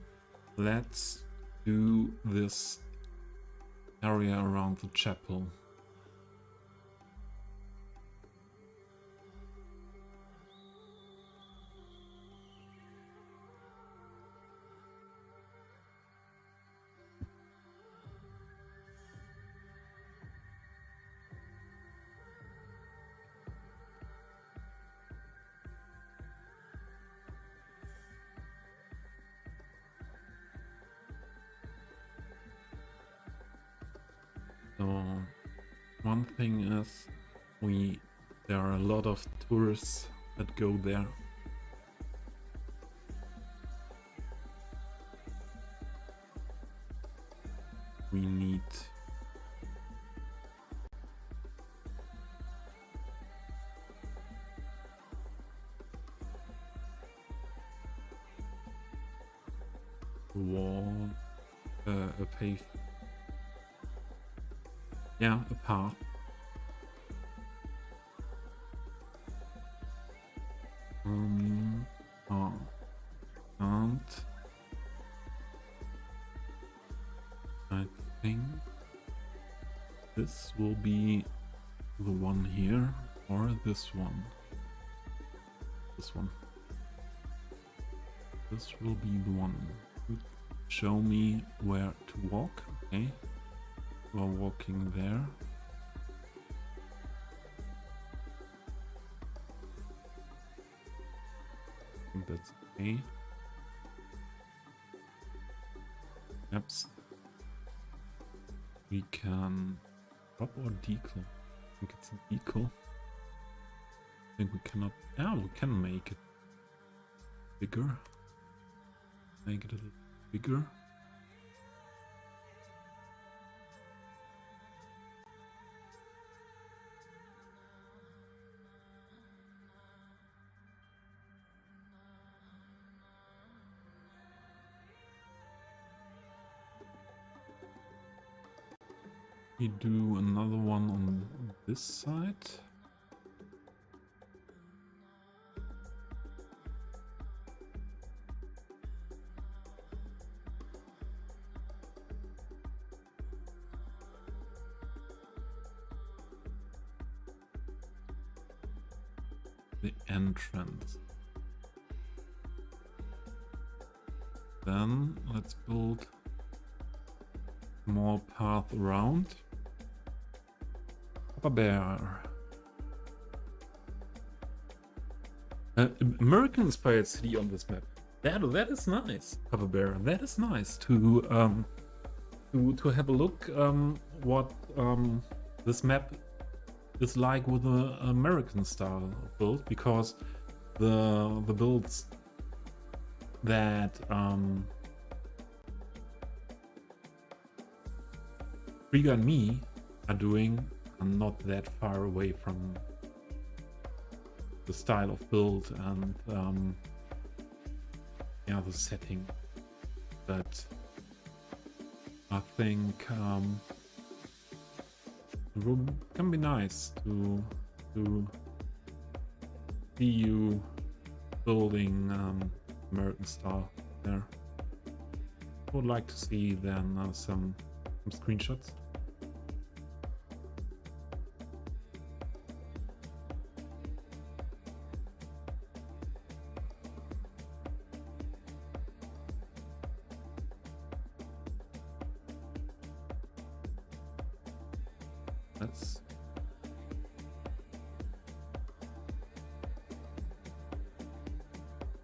Let's do this area around the chapel. So one thing is there are a lot of tourists that go there. We need a wall, a pave. Yeah, a path. And I think this will be the one here, or this one. This one. This will be the one. Show me where to walk. Okay. We're walking there. I think that's okay. Yep. We can drop or decal. I think it's a decal. I think we cannot. Yeah, we can make it bigger. Make it a little bigger. We do another one on this side. The entrance. Then let's build a small path around. Papa Bear. American inspired city on this map. That is nice, Papa Bear. That is nice to have a look what this map is like with the American style of build, because the builds that Trigger and me are doing are not that far away from the style of build and yeah, the setting. But I think it can be nice to see you building American style there. I would like to see then some screenshots.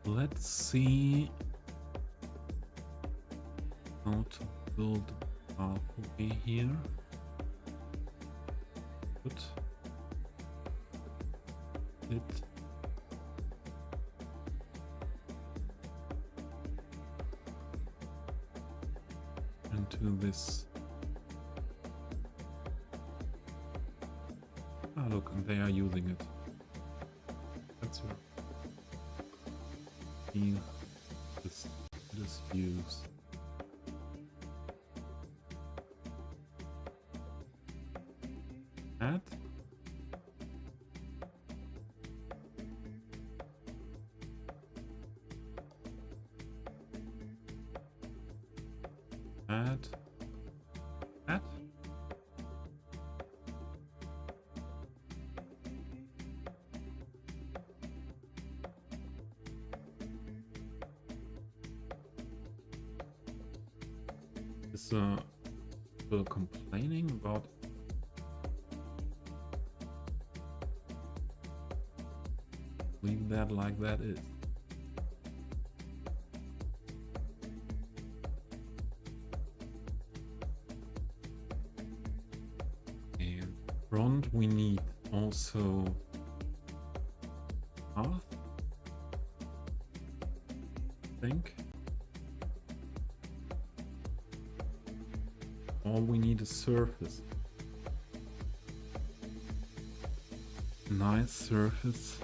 Let's see how to build a pathway here. Put it into this. Ah, look, and they are using it. That's right. This use. Add. Add. Add. Is still complaining about leave that like that is. And front we need also path, I think. All we need is surface. Nice surface.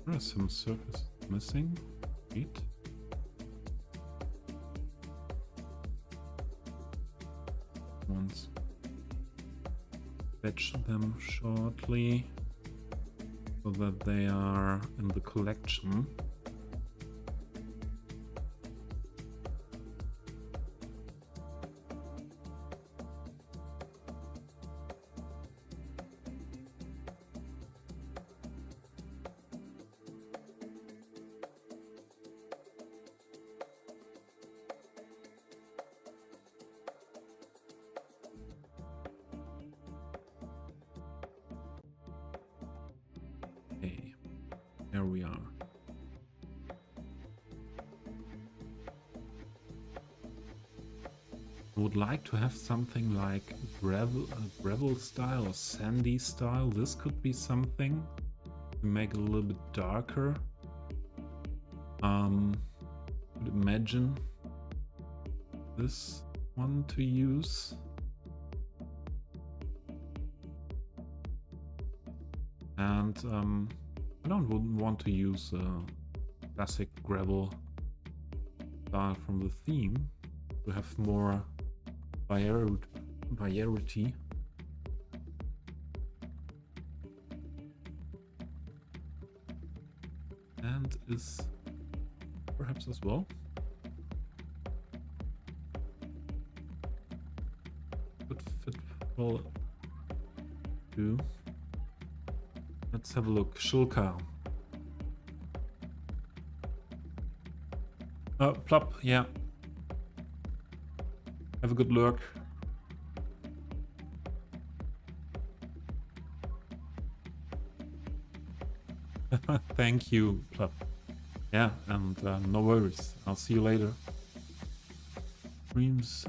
There are some surface missing. Wait. Once. Fetch them shortly so that they are in the collection. Okay, there we are. I would like to have something like gravel style or sandy style. This could be something to make it a little bit darker. Could imagine this one to use. And I don't want to use classic gravel style from the theme to have more variety. And is perhaps as well. Could fit well too. Let's have a look. Shulka. Plop, yeah. Have a good lurk. Thank you, Plop. Yeah, and no worries. I'll see you later. Dreams.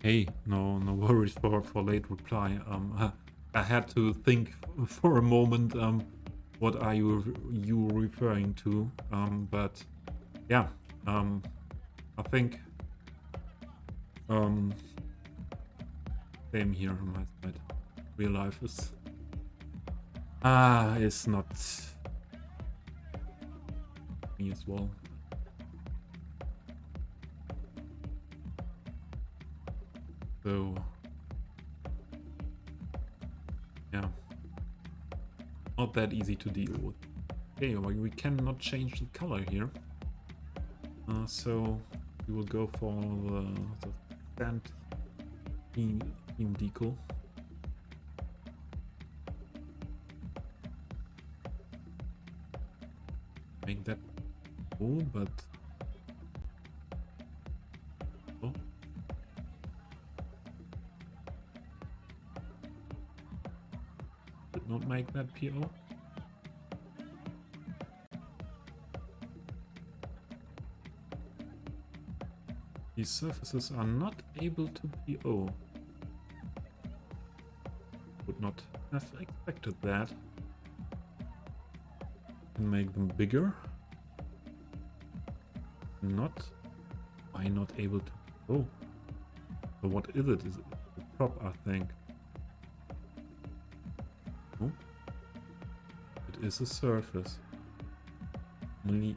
Hey, no worries for late reply. I had to think for a moment. What are you referring to? But yeah, I think same here on my side. Real life is not me as well. So yeah, not that easy to deal with. Okay, well, we cannot change the color here. So we will go for the sand theme decal. Make that cool, but oh. Did not make that PO. These surfaces are not able to PO. Would not have expected that. Can make them bigger. Why not able to PO? So what is it? Is it a prop, I think? Oh. It is a surface. Only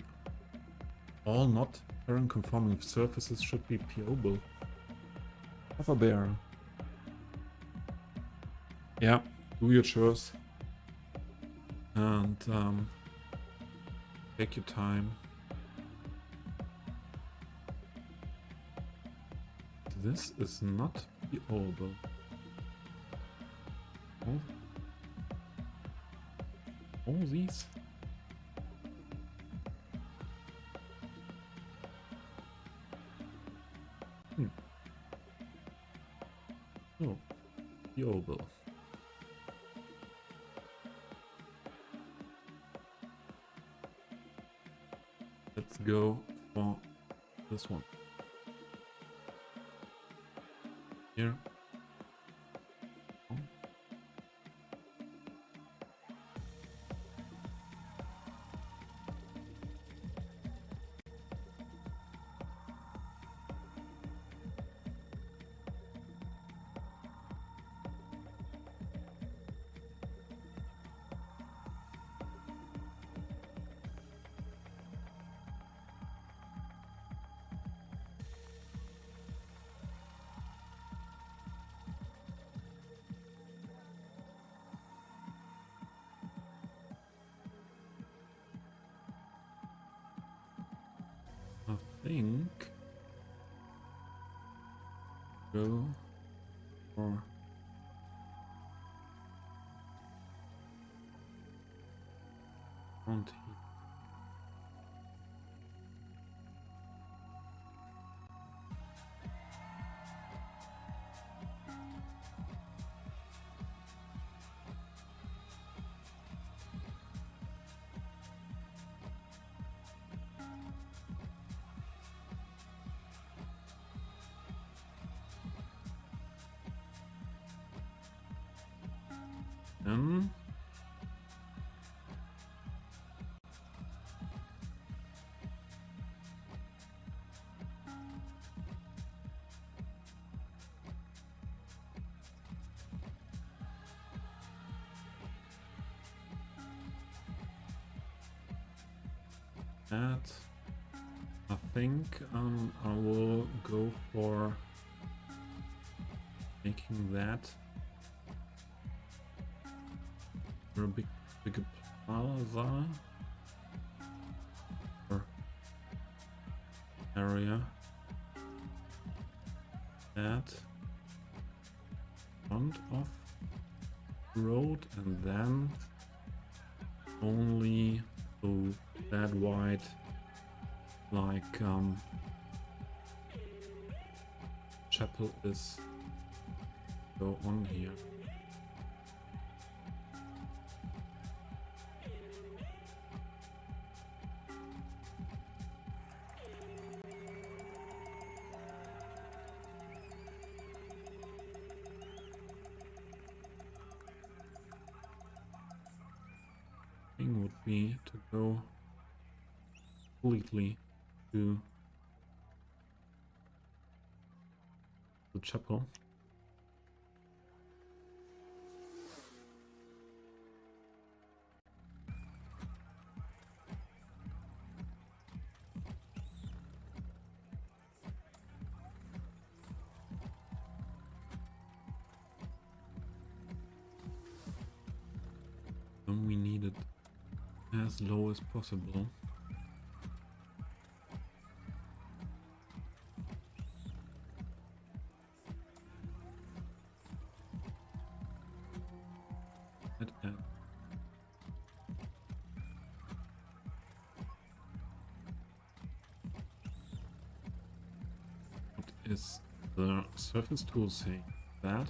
all not parent conforming surfaces should be PO'able. Cover bear. Yeah, do your chores. And take your time. This is not PO'able. All these. Oh, PO'able. Let's go for this one. Here. I think go for front heat. Then that, I think I will go for making that for a bigger plaza or area. That front of road, and then only that wide, like chapel is go on here. Thing would be to go completely to the chapel. Then we need it as low as possible. What is the surface tool saying? That?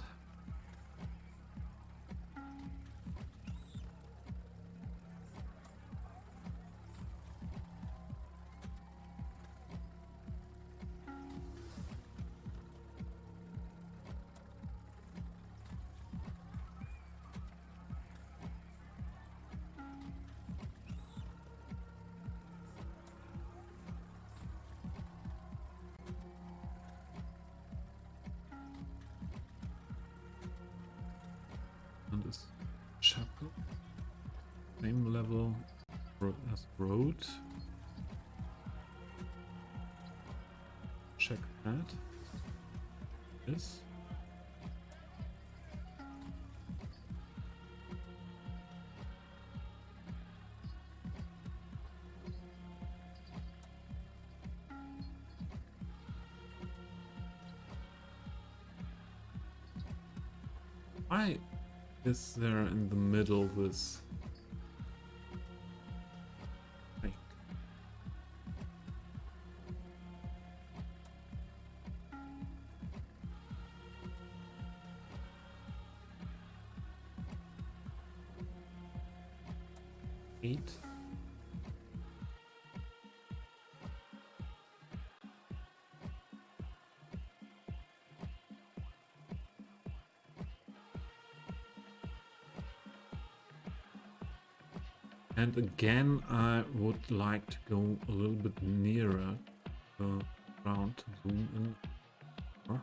And this chapel, same level as road. Check that. This. Why is there in the middle this thing? Eight. And again, I would like to go a little bit nearer the ground to zoom in.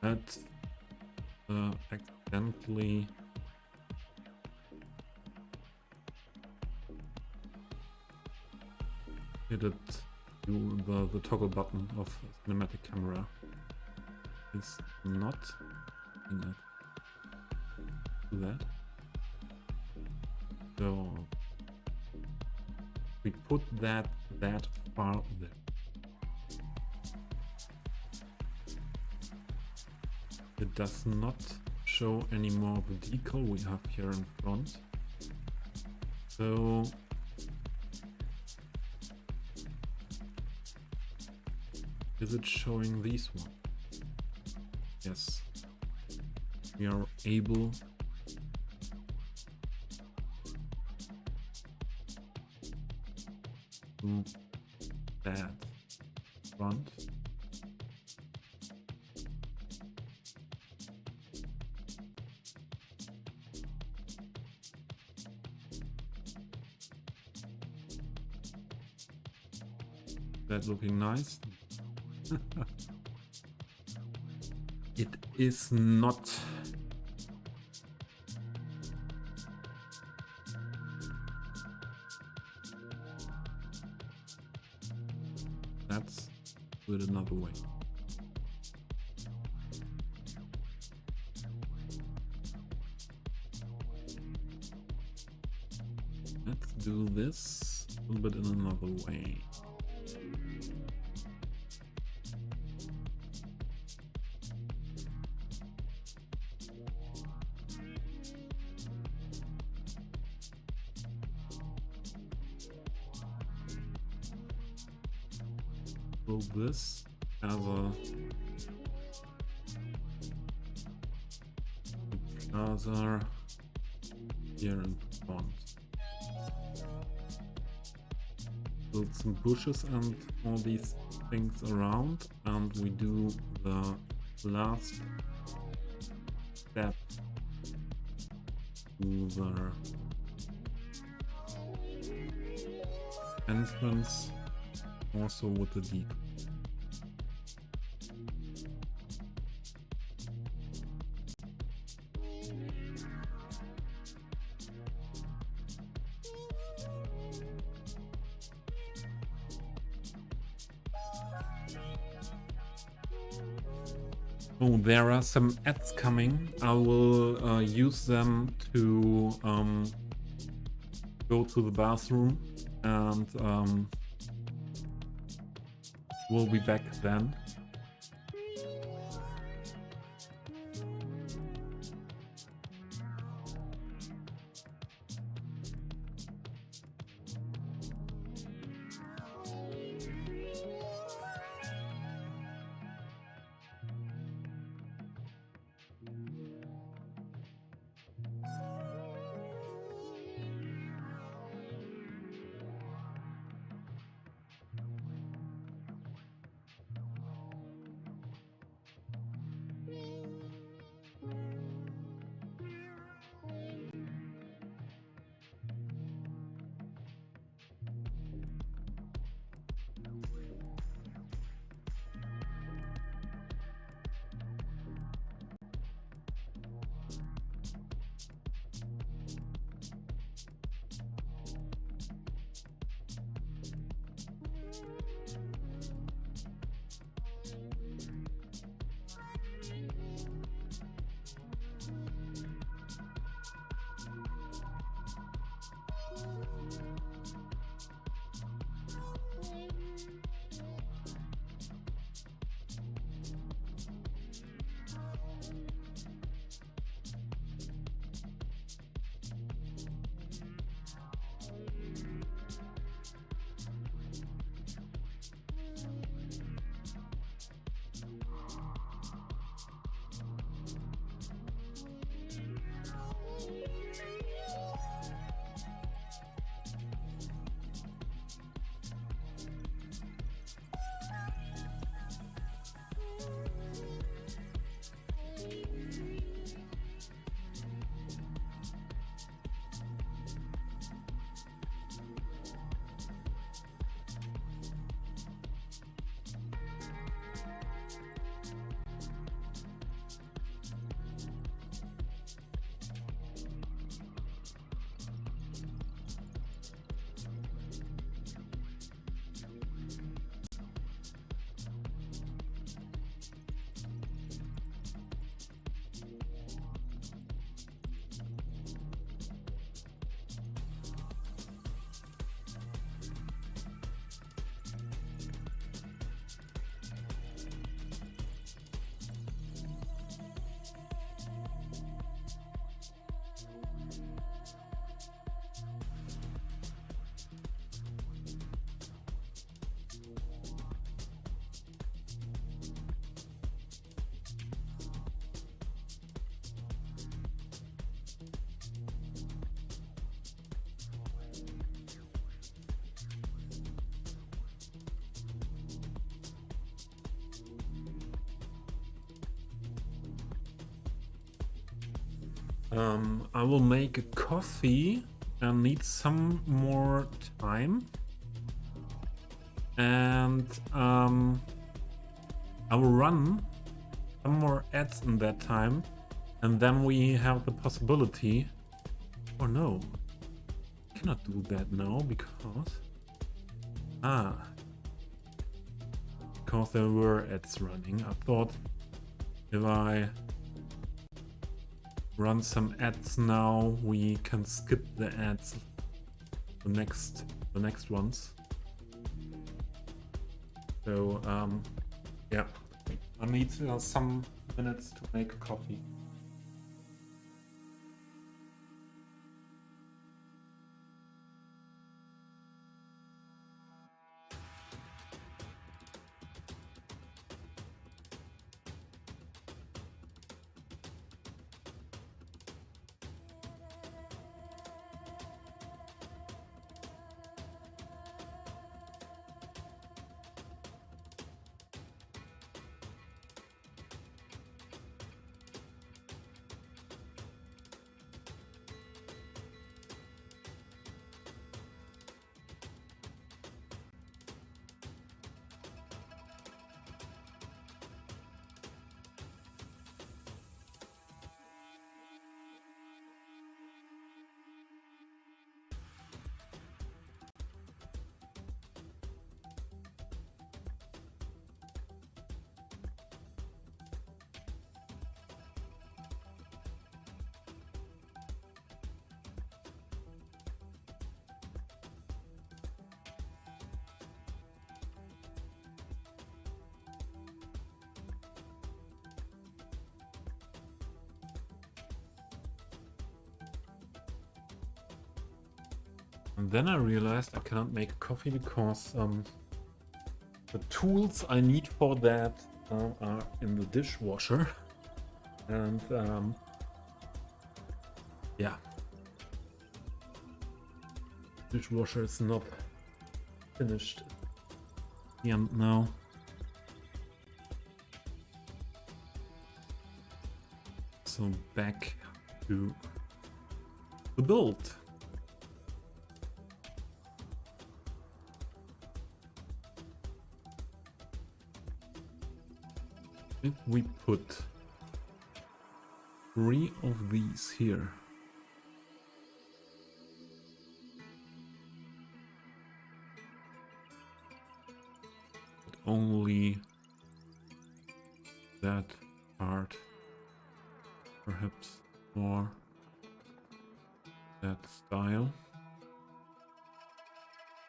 That accidentally hit it to the toggle button of cinematic camera. Is not in it. Do that. So we put that far there. It does not show any more the decal we have here in front. So is it showing these ones? Yes. We are able to that front. That looking nice. It is not. Let's do it another way. Let's do this a little bit in another way. Build this as a plaza here in front. Build some bushes and all these things around, and we do the last step to the entrance, also with the deep. Oh, there are some ads coming. I will use them to go to the bathroom, and we'll be back then. I will make a coffee and need some more time. and I will run some more ads in that time, and then we have the possibility. Oh no, I cannot do that now because because there were ads running. I thought if I run some ads now, we can skip the ads, the next ones. So yeah, I need some minutes to make a coffee. And then I realized I cannot make coffee because the tools I need for that are in the dishwasher. And yeah, dishwasher is not finished yet now. So back to the build. If we put 3 of these here, but only that part, perhaps more that style,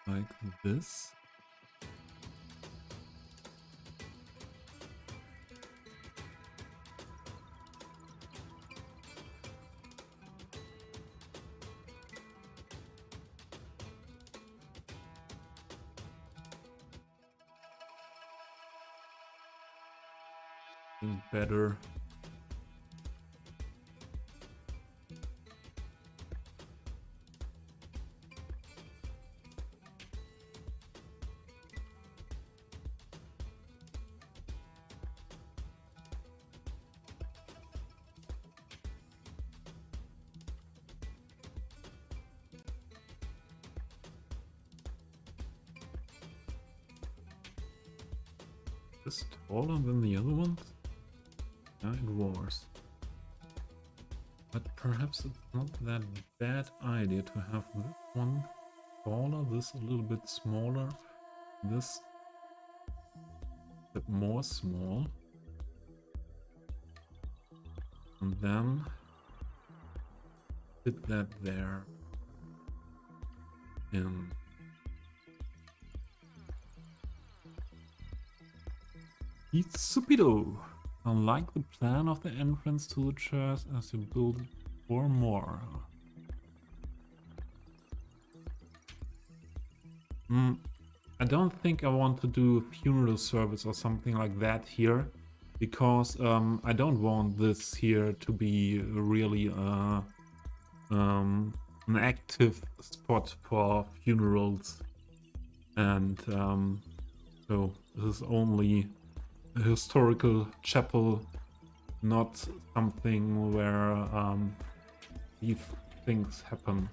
like this. Better. Is taller than the other ones? Yeah, it was. But perhaps it's not that bad idea to have this one taller, this a little bit smaller, this a bit more small. And then fit that there in. It's stupido! I like the plan of the entrance to the church as you build it 4 more. I don't think I want to do funeral service or something like that here, because I don't want this here to be really an active spot for funerals, and so this is only a historical chapel, not something where these things happen.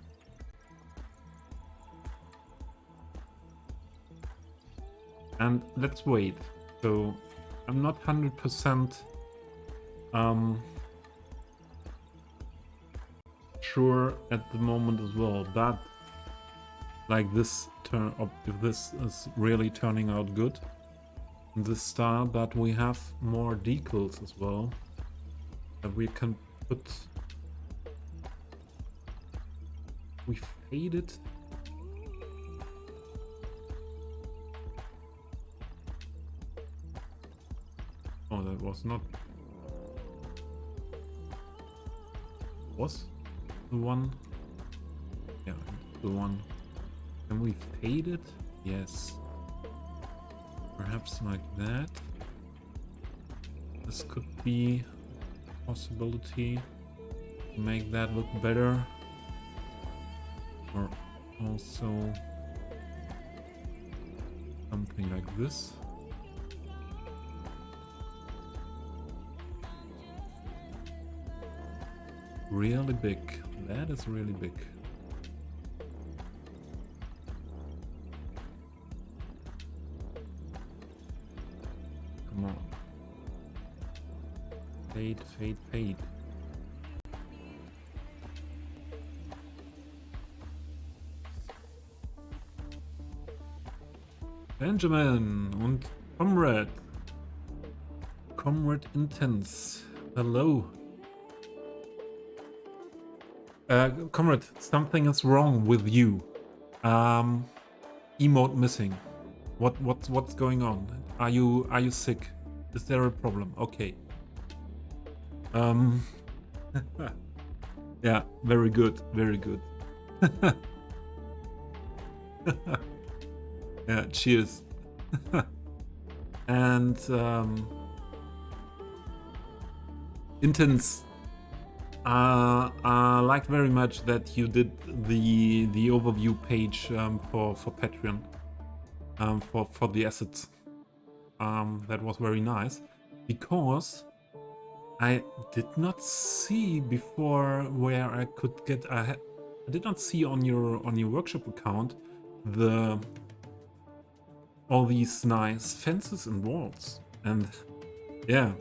And let's wait. So I'm not 100% sure at the moment as well, but like this turn up, if this is really turning out good in this style, but we have more decals as well that we can put. We fade it. Oh, that was not. Was the one? Yeah, the one. Can we fade it? Yes. Perhaps like that. This could be a possibility to make that look better. Or also something like this. Really big. That is really big. Come on. Fade, fade, fade. Benjamin und Comrade. Comrade Intense. Hello. Comrade, something is wrong with you. Emote missing. What's going on? Are you sick? Is there a problem? Okay. Yeah, very good, very good. Yeah, cheers. And Intense. I like very much that you did the overview page for Patreon for the assets. That was very nice because I did not see before where I could get. I did not see on your workshop account all these nice fences and walls, and yeah.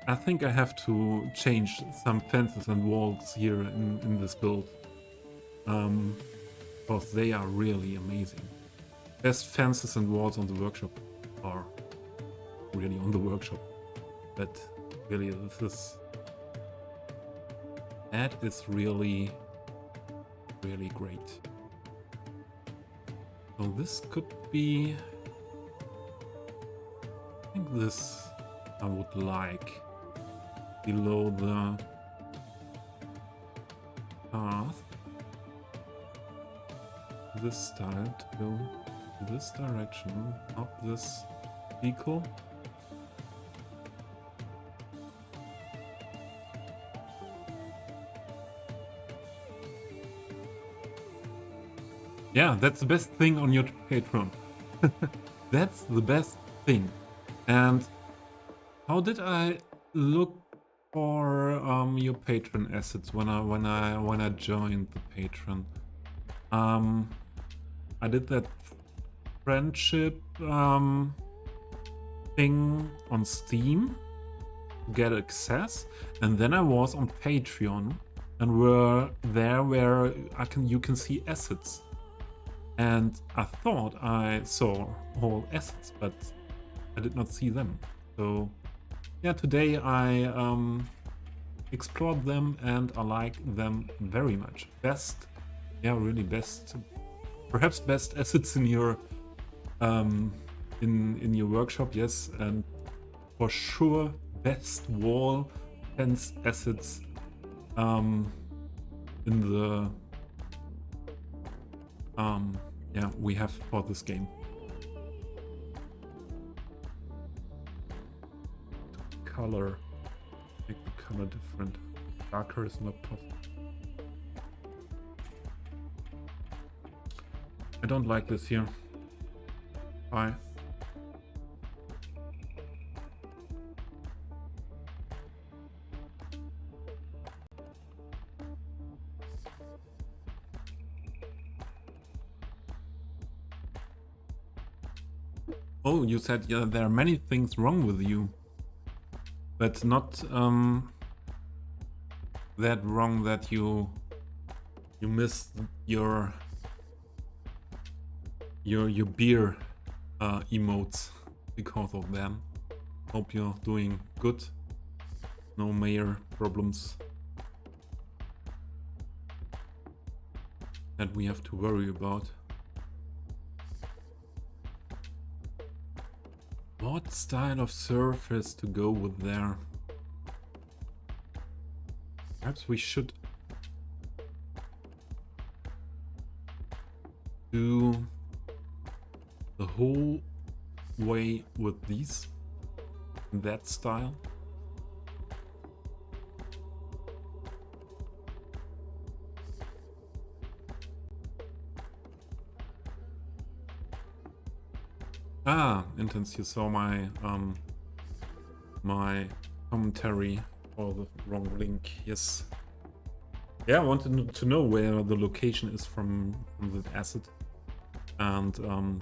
I think I have to change some fences and walls here in this build. Because they are really amazing. Best fences and walls on the workshop are really on the workshop. But really, that is really, really great. So this could be, I think this I would like. Below the path, this style to go this direction, not this vehicle. Yeah, that's the best thing on your Patreon. That's the best thing. And how did I look for your patron assets when I joined the patron? I did that friendship thing on Steam to get access, and then I was on Patreon and were there where you can see assets. And I thought I saw all assets, but I did not see them. So yeah, today I explored them and I like them very much. Best, yeah, really best, perhaps best assets in your in your workshop, yes, and for sure best wall fence assets in the yeah, we have for this game. Color, make the color different. Darker is not possible. I don't like this here. Bye. Oh, you said yeah, there are many things wrong with you, but not that wrong that you missed your beer emotes because of them. Hope you're doing good. No major problems that we have to worry about. What style of surface to go with there? Perhaps we should do the whole way with these in that style. Ah, Intense, you saw my my commentary for the wrong link. Yes. Yeah, I wanted to know where the location is from that asset, and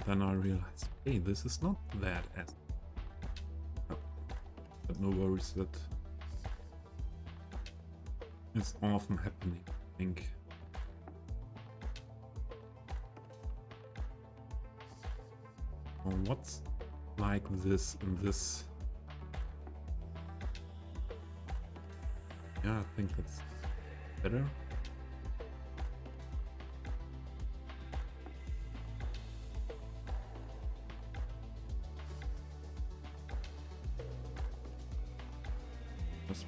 then I realized, hey, this is not that asset. Oh, but no worries, that is often happening, I think. What's like this and this? Yeah, I think that's better. Just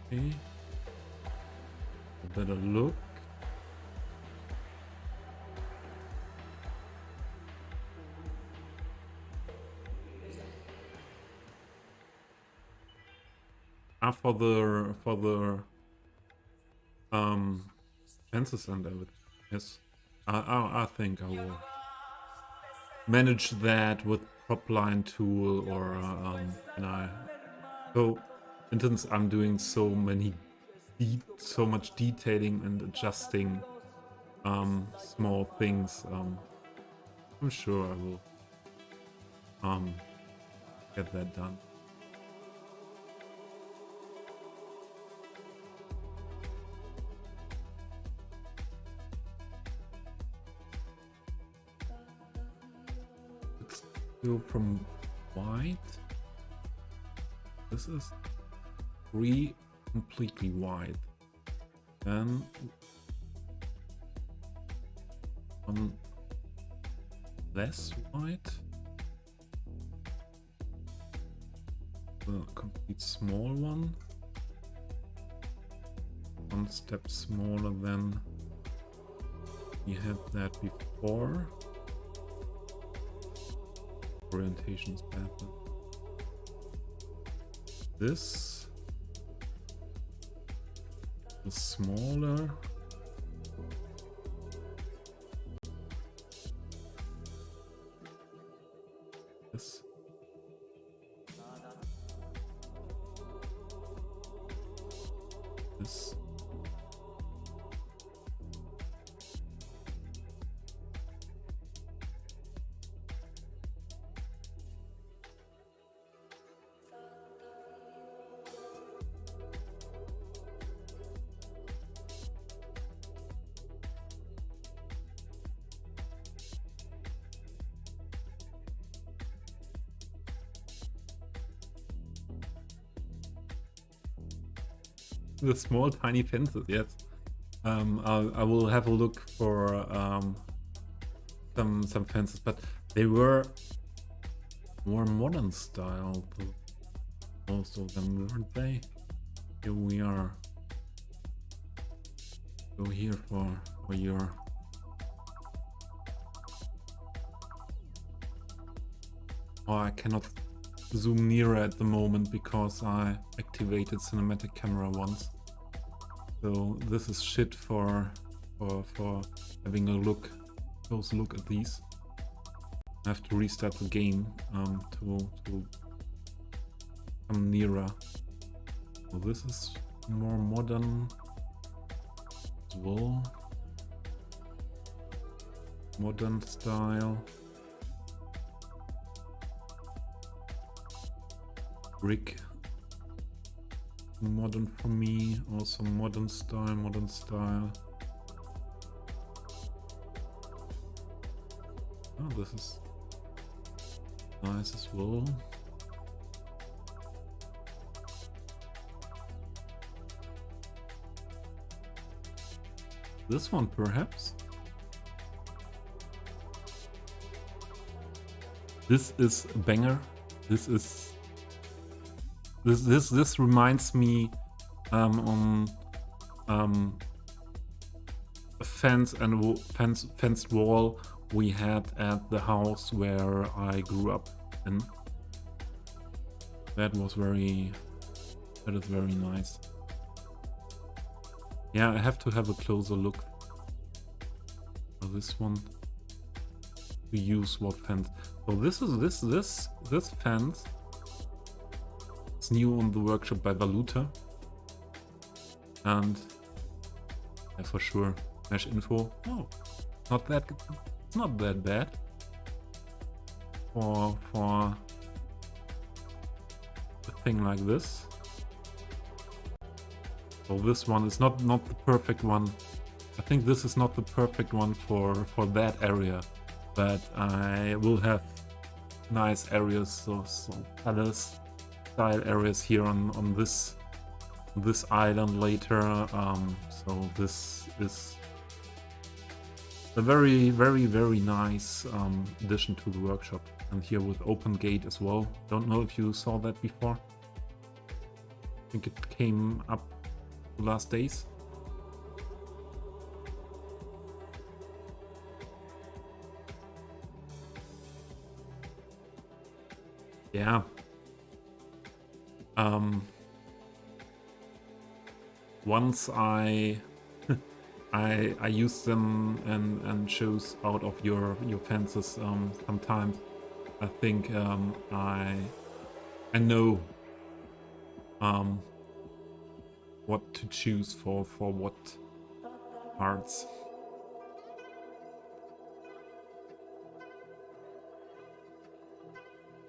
okay. A better look. For the fences and everything. Yes, I think I will manage that with Propline tool or and I. So, since I'm doing so much detailing and adjusting small things, I'm sure I will get that done. Let's go from white. This is completely white. Then one less white. A complete small one. One step smaller than we had that before. Orientations pattern. This is smaller. This. This. The small tiny fences, yes. I will have a look for some fences, but they were more modern style. Most of them, weren't they? Here we are. Go here for your. Oh, I cannot zoom nearer at the moment because I activated cinematic camera once. So this is shit for having a close look at these. I have to restart the game to come nearer. So this is more modern as well. Modern style. brick. Modern for me, also modern style, modern style. Oh, this is nice as well. This one perhaps. This is a banger. This reminds me on a fenced wall we had at the house where I grew up in. That is very nice. Yeah, I have to have a closer look for this one. To use what fence? So this fence. It's new on the workshop by Valuta, and yeah, for sure mesh info. Oh, it's not that bad for a thing like this. So this one is not the perfect one. I think this is not the perfect one for that area, but I will have nice areas, so palace style areas here on this island later. So this is a very nice addition to the workshop, and here with open gate as well. Don't know if you saw that before. I think it came up the last days. Yeah. Once I use them and chose out of your fences sometimes. I think I know what to choose for what parts.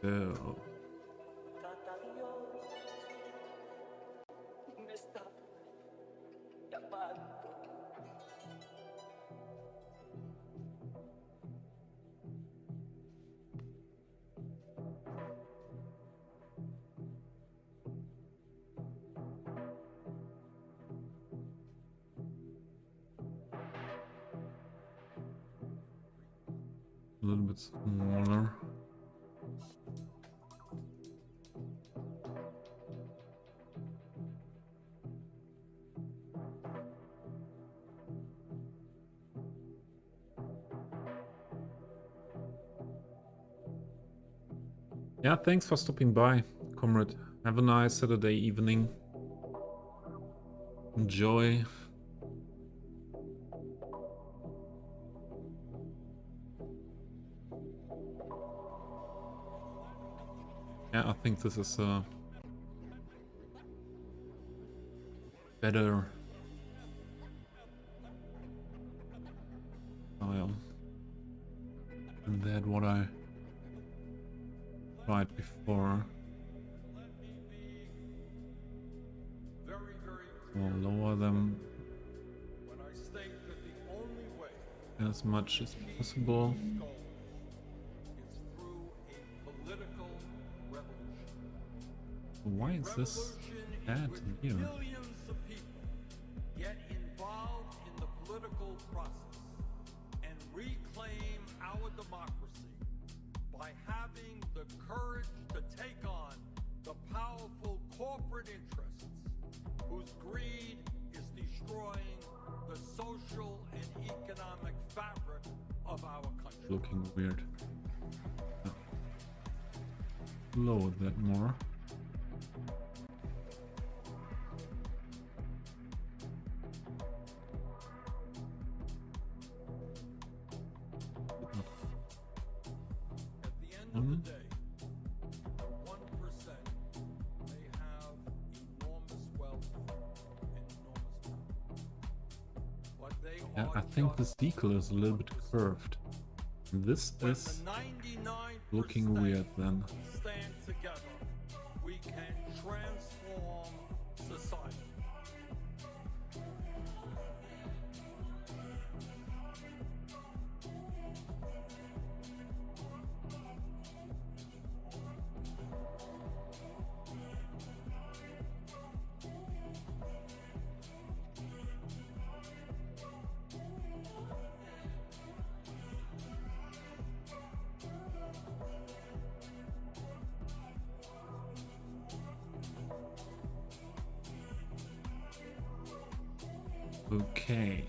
So a little bit smaller. Yeah, thanks for stopping by, comrade. Have a nice Saturday evening. Enjoy. Yeah, I think this is a better style than that what I tried before. I'll lower them as much as possible. Why is this bad here? Millions of people get involved in the political process and reclaim our democracy by having the courage to take on the powerful corporate interests whose greed is destroying the social and economic fabric of our country. Looking weird. Lower that more. At the end of the day, 1% may have enormous wealth and enormous power. But they Yeah, are I think just the decal is a little bit curved. This when is the 99% looking weird then. stand together, we can Okay.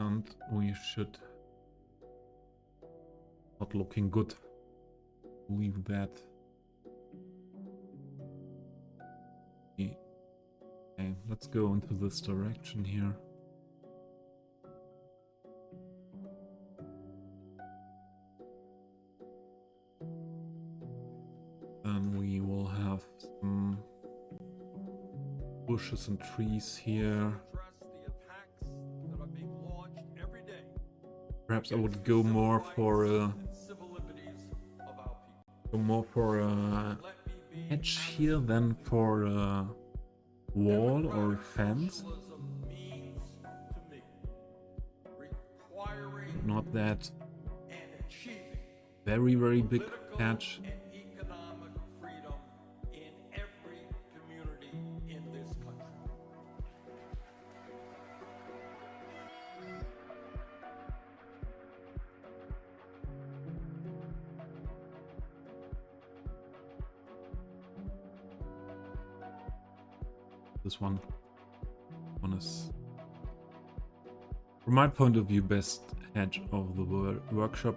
And we should not looking good. Leave that. Okay, let's go into this direction here. Then we will have some bushes and trees here. Perhaps I would go more for a hedge here than for a wall or a fence. Not that very big patch. This one is, from my point of view, best hedge of the workshop.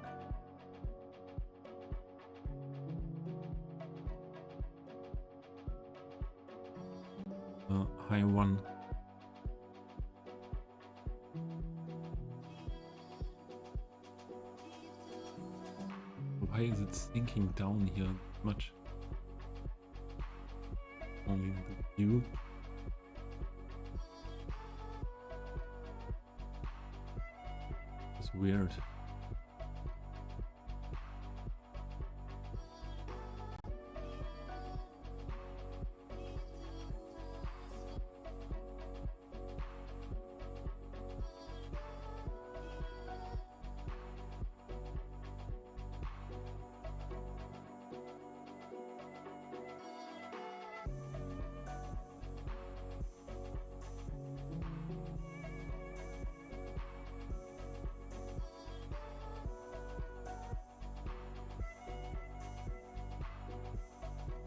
High one. Why is it sinking down here much? Only the view. It's weird.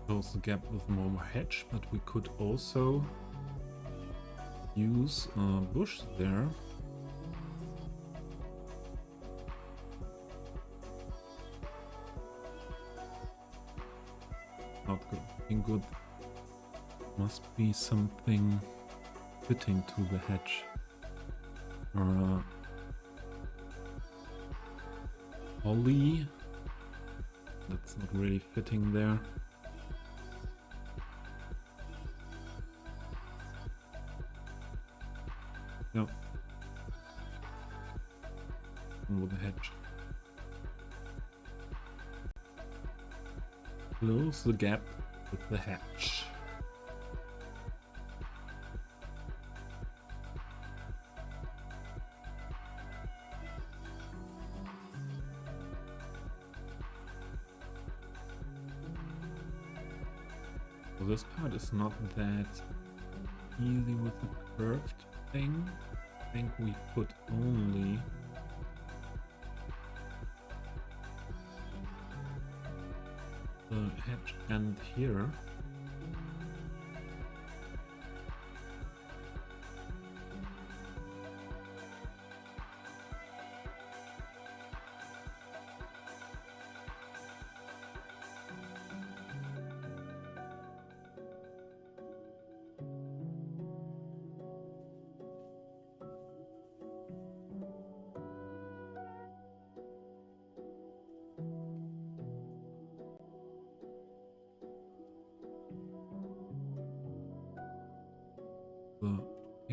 Close the gap with more hedge, but we could also use a bush there. Not looking good. Must be something fitting to the hedge. Or holly. That's not really fitting there. No. With the hedge. Close the gap with the hedge. So this part is not that easy with the curved thing. I think we put only the hedge end here.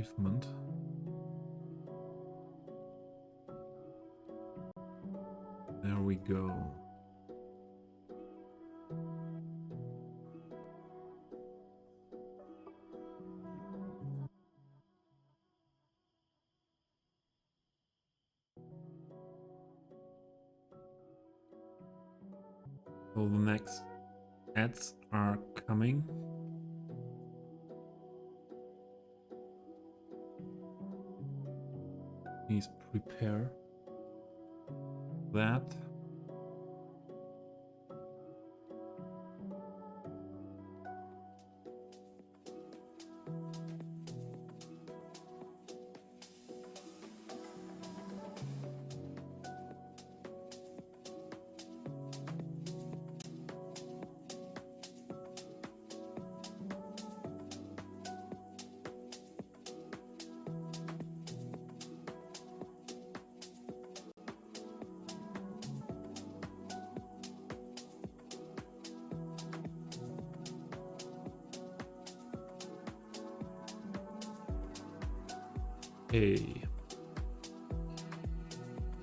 achievement. There we go. So the next ads are coming. Please prepare that. Okay.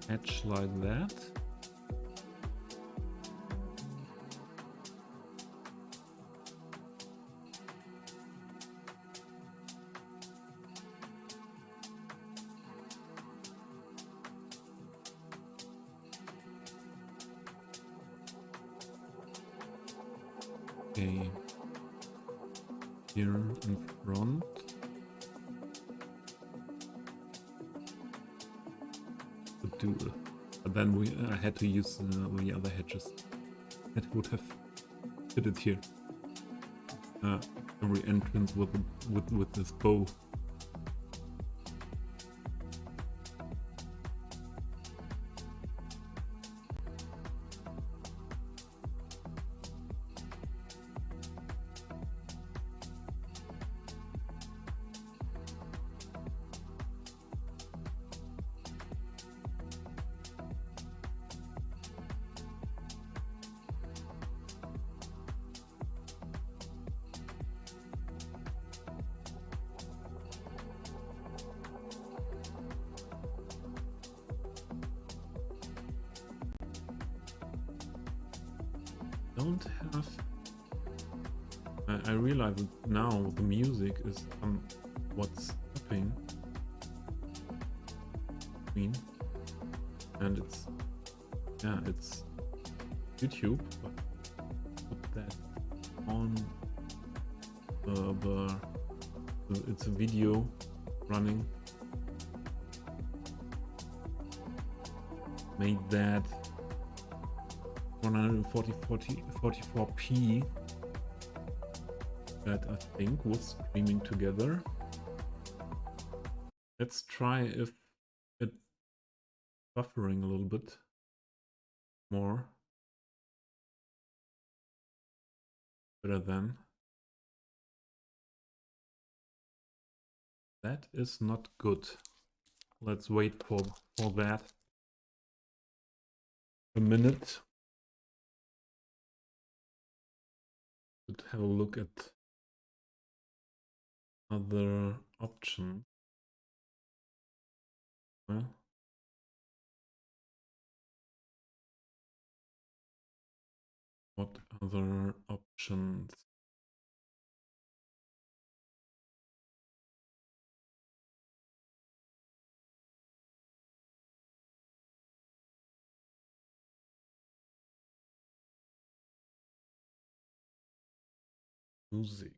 Hatch like that. Okay. Here in front. Could do, but then I had to use the other hatches. That would have fitted here. Every entrance with this bow. Don't have. I realize that now the music is what's stopping. And it's YouTube, but put that on it's a video running. Made that 144p that I think was streaming together. Let's try if it's buffering a little bit more. Better than. That is not good. Let's wait for that. A minute. Could have a look at other options. Well, what other options? Music.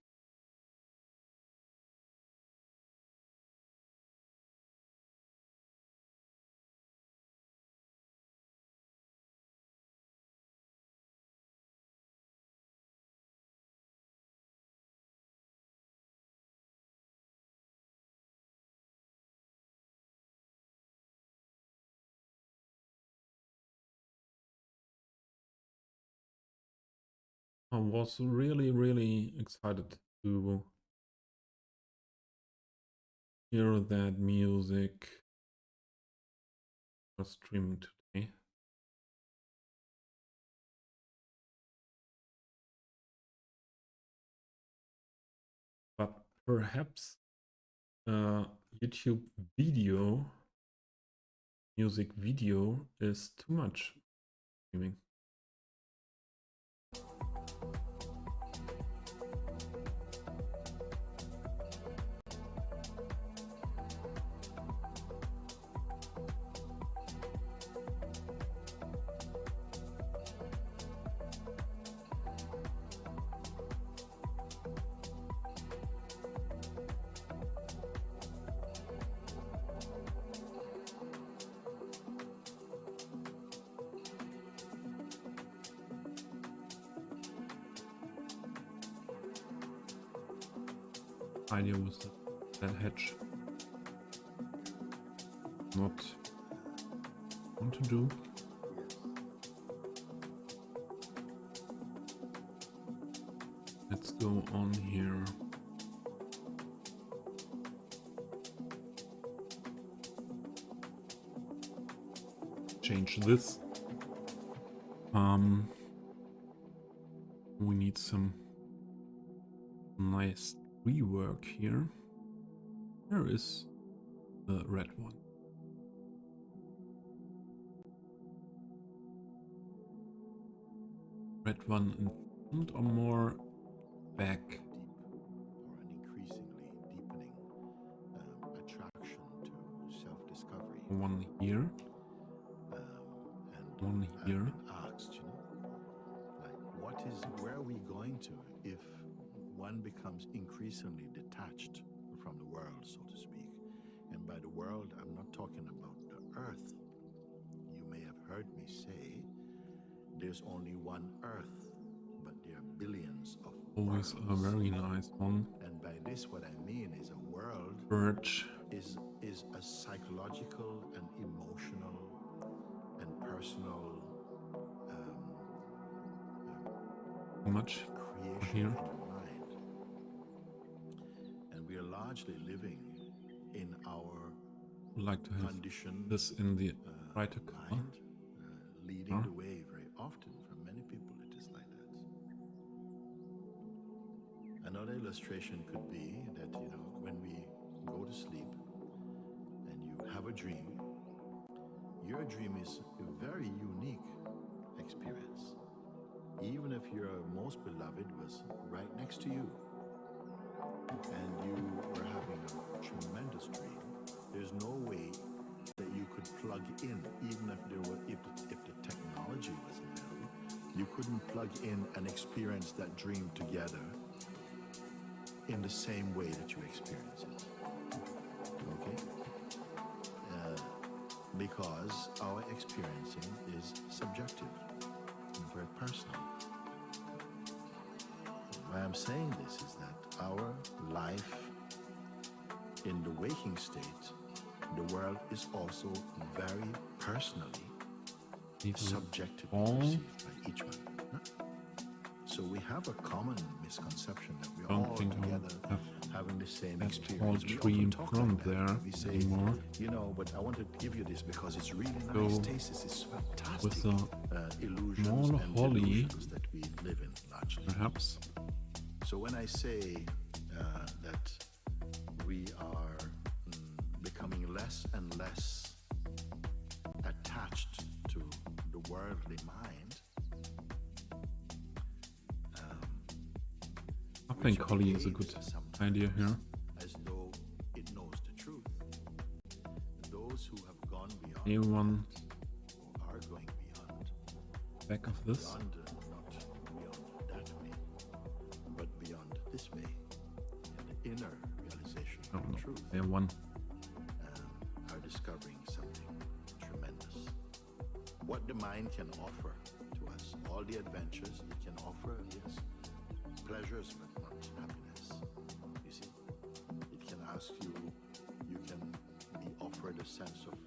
I was really excited to hear that music for streaming today. But perhaps YouTube video, music video is too much. Streaming. Idea was that hedge not want to do. Let's go on here. Change this. We need some nice rework here. Where is the red one? Red one in front or more back? Deep or an increasingly deepening attraction to self-discovery. One here. And One I've here. been asked, like, where are we going to if one becomes increasingly detached from the world, so to speak? And by the world, I'm not talking about the earth. You may have heard me say there's only one earth, but there are billions of Always a worlds. very nice one. And by this, what I mean is a world Birch. is a psychological and emotional and personal Much creation here. in the mind. And we are largely living in our Would like to have conditioned this in the brighter color. mind, leading the way very often. For many people, it is like that. Another illustration could be that, when we go to sleep and you have a dream, your dream is a very unique experience. Even if your most beloved was right next to you and you were having a tremendous dream, there's no way that you could plug in, even if the technology was available, you couldn't plug in and experience that dream together in the same way that you experience it. Okay? Because our experiencing is subjective and very personal. Why I'm saying this is that our life in the waking state, the world is also very personally subjectively perceived by each one. So we have a common misconception that we're all together having the same experience. We tree often in talk front like that. there We say, anymore. but I want to give you this because it's really So, nice. Taste is fantastic. with the Illusions small and holly, delusions that we live in largely. perhaps. So when I say that we are becoming less and less attached to the worldly mind, I think holly is a good idea here. as though it knows the truth. Those who have gone beyond A1 or are going beyond, back of this. beyond not beyond that way, but beyond this way, and the inner realization I of don't the know. truth, A1. are discovering something tremendous. What the mind can offer to us, all the adventures it can offer, yes, pleasures but not happiness. You see, it can ask you, you can be offered a sense of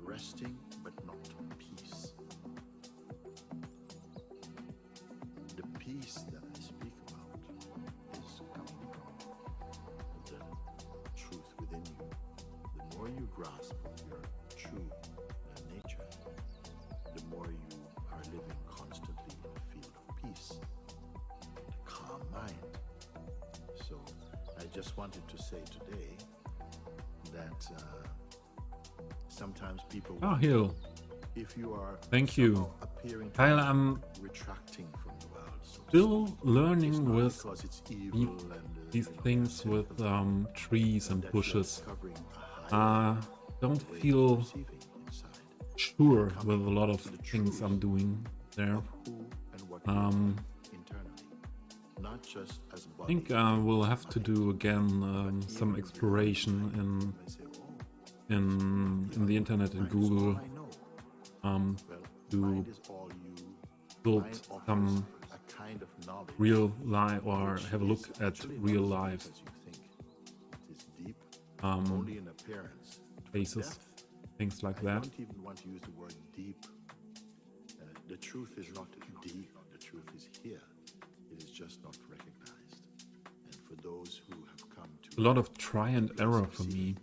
resting but not peace. The peace that I speak about is coming from the truth within you. The more you grasp your true nature, the more you are living constantly in a field of peace, a calm mind. So I just wanted to say today that sometimes people Ah, wonder Hill. if you are Thank you. somehow appearing to Kyle, be I'm retracting from the world. So to still speak. It's learning not with because it's evil and these you know, things with cynical, trees and that you're bushes. discovering a higher Don't way of feel perceiving inside, sure with coming a lot of to the things I'm truth doing there. of who and what you are internally, not just as I body. think we'll have to do again some exploration They say, oh, in the internet and mind is Google all I know. um, Well, to mind is all you. build Mind offers some a kind of knowledge real life or which have a look is at actually real not as life deep as you think. It is deep only in appearance. For cases, depth, things like I that. don't even want to use the word deep. The truth is not deep. The truth is here. It is just not recognized. And for those who have come to A lot of try and error for me.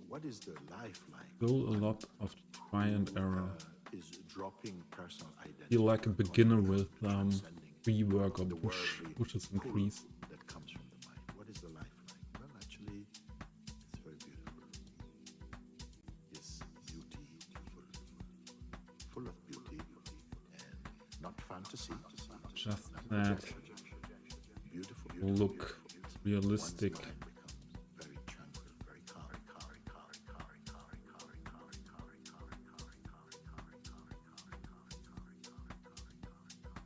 what is the life like? Still a lot of try and error. Is dropping personal identity. Feel like a beginner with transcending tree work or the worldly bushes and pull trees. that comes from the mind. What is the life like? Well, actually, it's very beautiful. It's beautiful, full of beauty, and not fantasy. Just not that projection. Beautiful, look realistic. One's mind becomes very tranquil, very calm.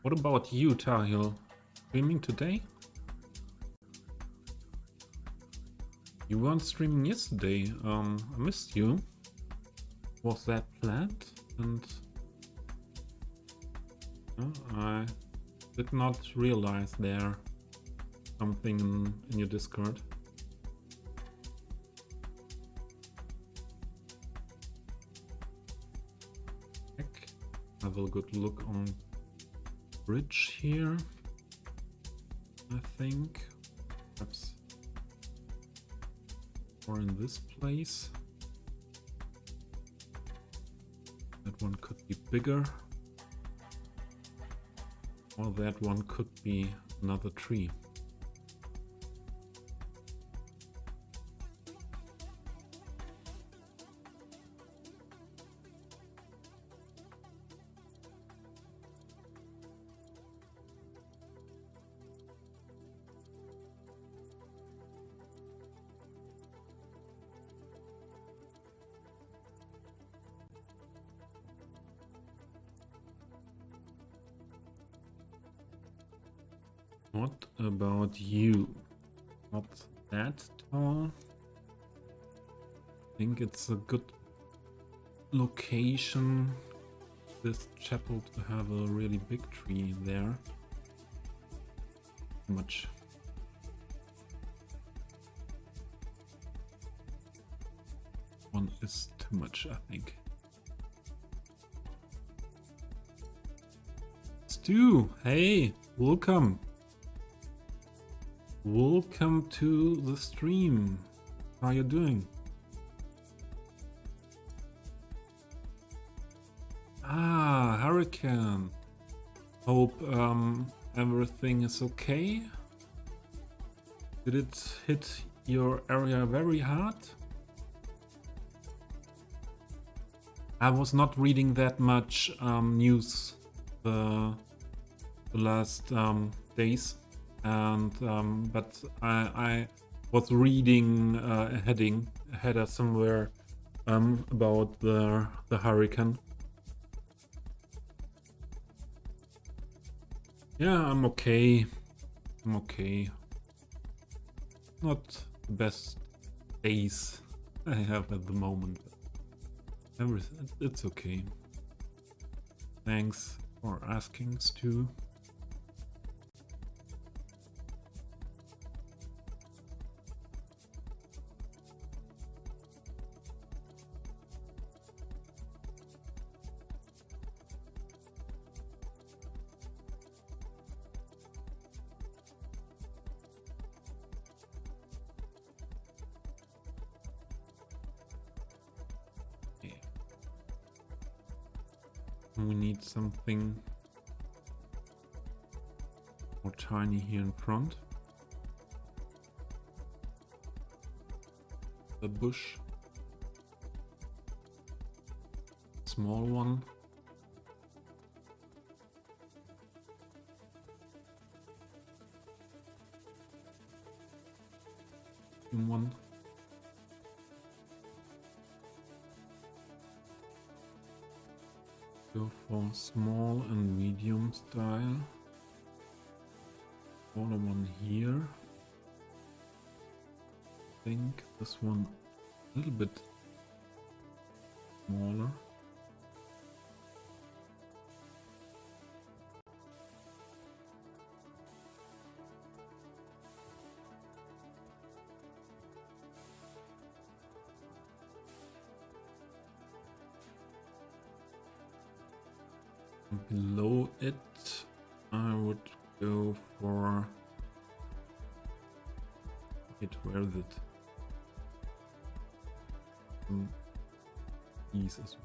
What about you, Tahil? Streaming today? You weren't streaming yesterday. I missed you. Was that planned? And I did not realize there something in your Discord. Heck, have a good look on bridge here. I think perhaps, or in this place. That one could be bigger. Or that one could be another tree. What about you? Not that tall. I think it's a good location, this chapel, to have a really big tree there. Too much. One is too much, I think. Stu, hey, welcome. Welcome to the stream. How are you doing? Ah, Hurricane. Hope everything is okay. Did it hit your area very hard? I was not reading that much news the last days. And but I was reading a header somewhere about the hurricane. Yeah, I'm okay. I'm okay. Not the best days I have at the moment. Everything, it's okay. Thanks for asking, Stu. We need something more tiny here in front. a bush. Small one. One. Go for small and medium style. Smaller one here. I think this one a little bit smaller. Below it, I would go for it. Where is it? These as well.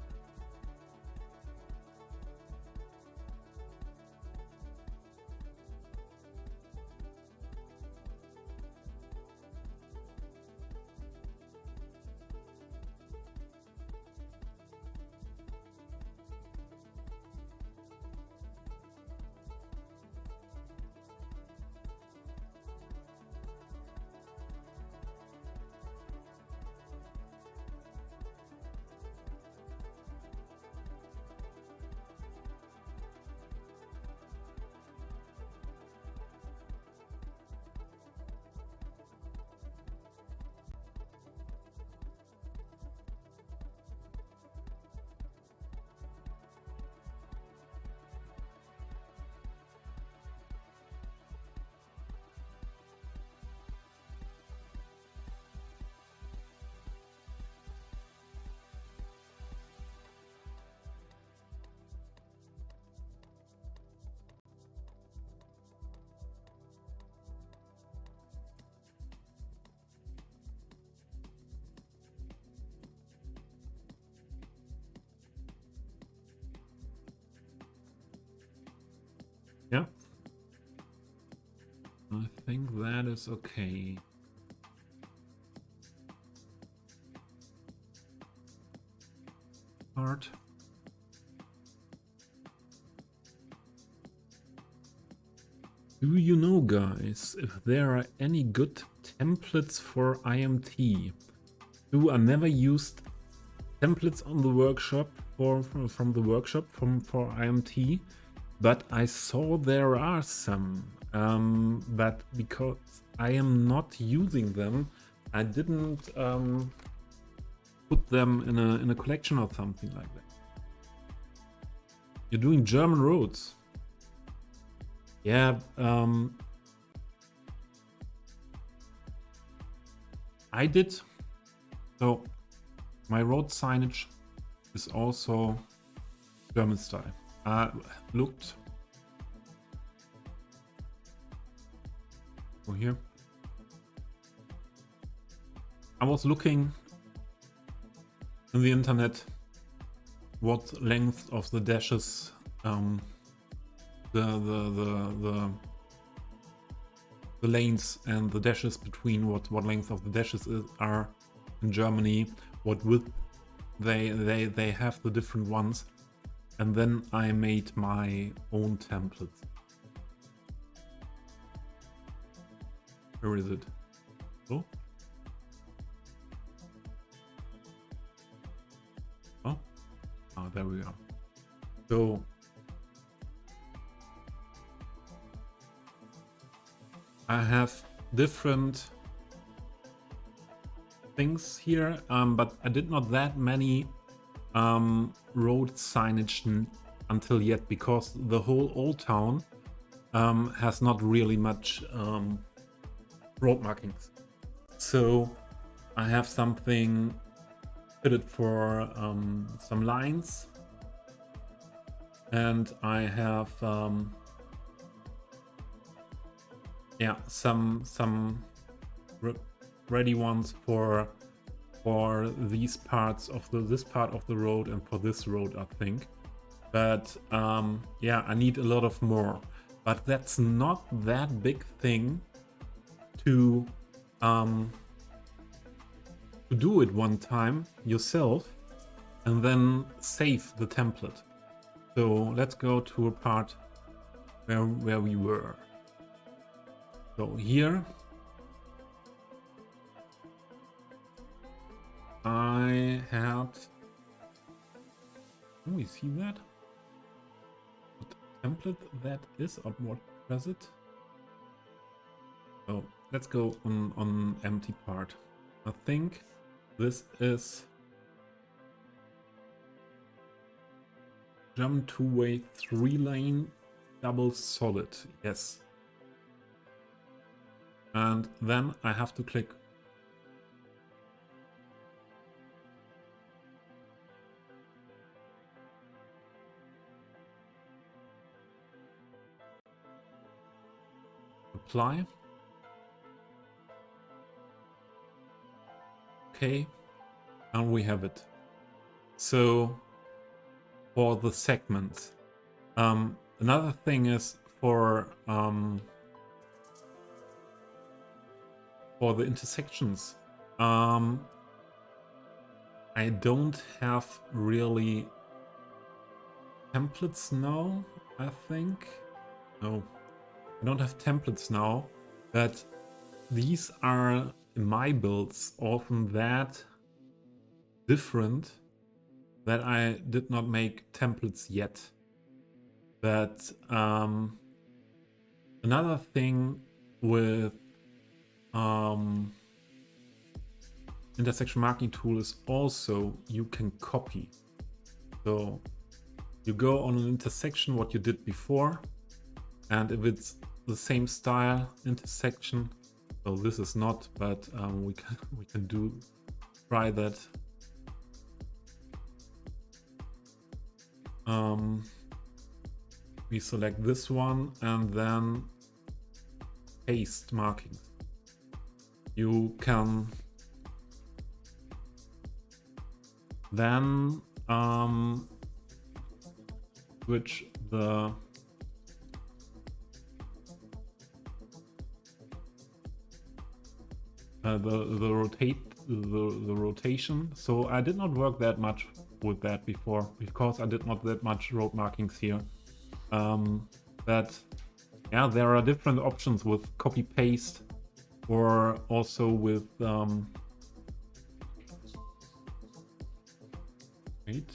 Yeah. I think that is okay. Part. Do you know, guys, if there are any good templates for IMT? I never used templates on the workshop from the workshop for IMT, but I saw there are some. But because I am not using them, I didn't put them in a collection or something like that. You're doing German roads. Yeah, I did. So my road signage is also German style. Looked over here. I was looking in the internet what length of the dashes the lanes and the dashes between what length of the dashes are in Germany, what width they have, the different ones, and then I made my own template. Where is it? Oh, there we are. So I have different things here, but I did not that many road signage until yet, because the whole old town has not really much road markings. So I have something fitted for some lines, and I have some ready ones for these parts of this part of the road and for this road, I think. But yeah, I need a lot of more, but that's not that big thing to to do it one time yourself and then save the template. So let's go to a part where we were. So here I had, can we see that? What template that is, or what does it? So let's go on empty part. I think this is German two-way 3-lane double solid, yes. And then I have to click apply. Okay, and we have it. So for the segments, another thing is for the intersections. I don't have really templates now, I think. No, I don't have templates now, but these are in my builds often that different that I did not make templates yet. But another thing with intersection marking tool is also you can copy. So you go on an intersection what you did before, and if it's the same style intersection, so this is not, but we can try that. We select this one and then paste markings. You can then switch the rotation. So I did not work that much with that before because I did not that much road markings here. But yeah, there are different options with copy paste or also with wait.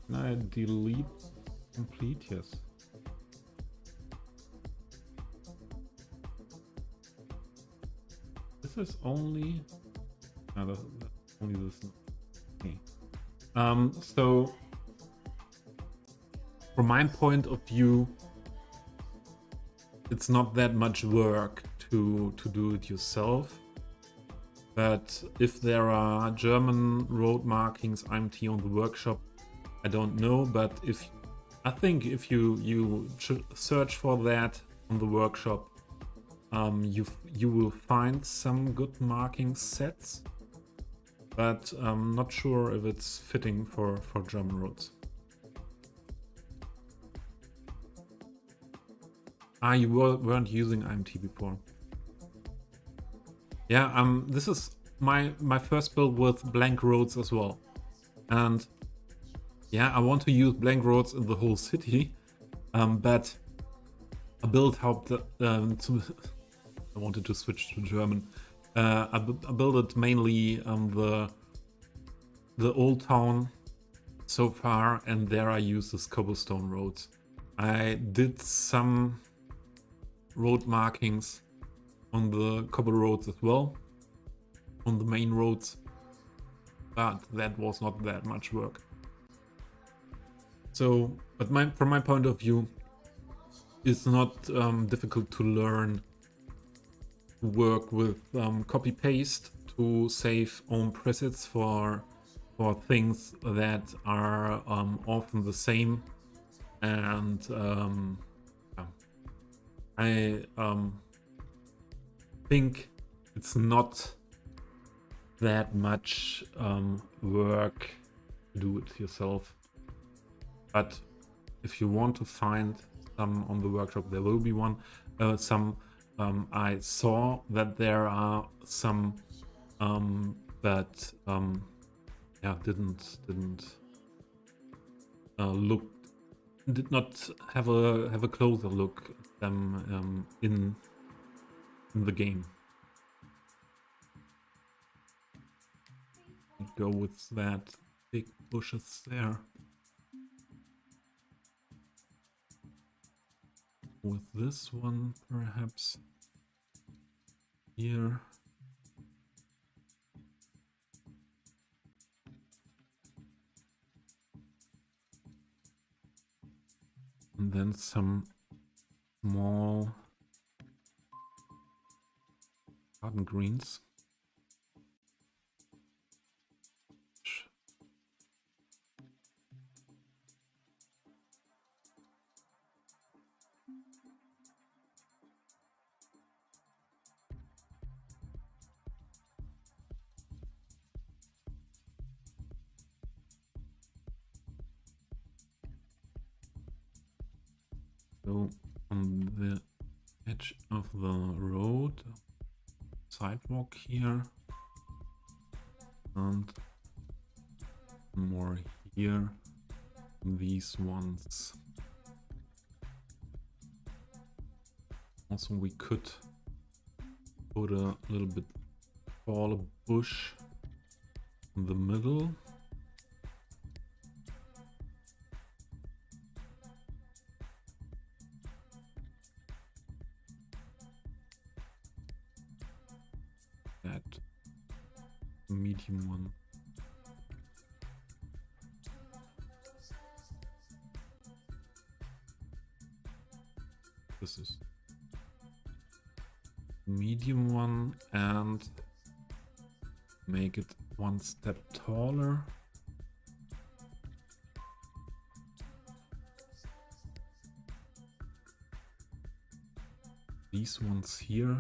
Can I delete complete? Yes. This is only only this. Okay. So from my point of view, it's not that much work to do it yourself. But if there are German road markings IMT on the workshop, I don't know. But I think if you should search for that on the workshop, you will find some good marking sets. But I'm not sure if it's fitting for German roads. You weren't using IMT before. Yeah, this is my first build with blank roads as well. And yeah, I want to use blank roads in the whole city. But a build helped I wanted to switch to German. I built it mainly the old town so far, and there I use this cobblestone roads. I did some road markings on the cobble roads as well, on the main roads, but that was not that much work. So, but from my point of view, it's not difficult to learn to work with copy paste to save own presets for things that are often the same. And I think it's not that much work to do it yourself. But if you want to find some on the workshop, there will be some I saw that there are some that yeah didn't look did not have a closer look at them in the game. Go with that big bushes there. With this one perhaps here. And then some small garden greens. So on the edge of the road, sidewalk here, and more here, these ones. Also we could put a little bit taller bush in the middle. That medium one. This is medium one, and make it one step taller. These ones here.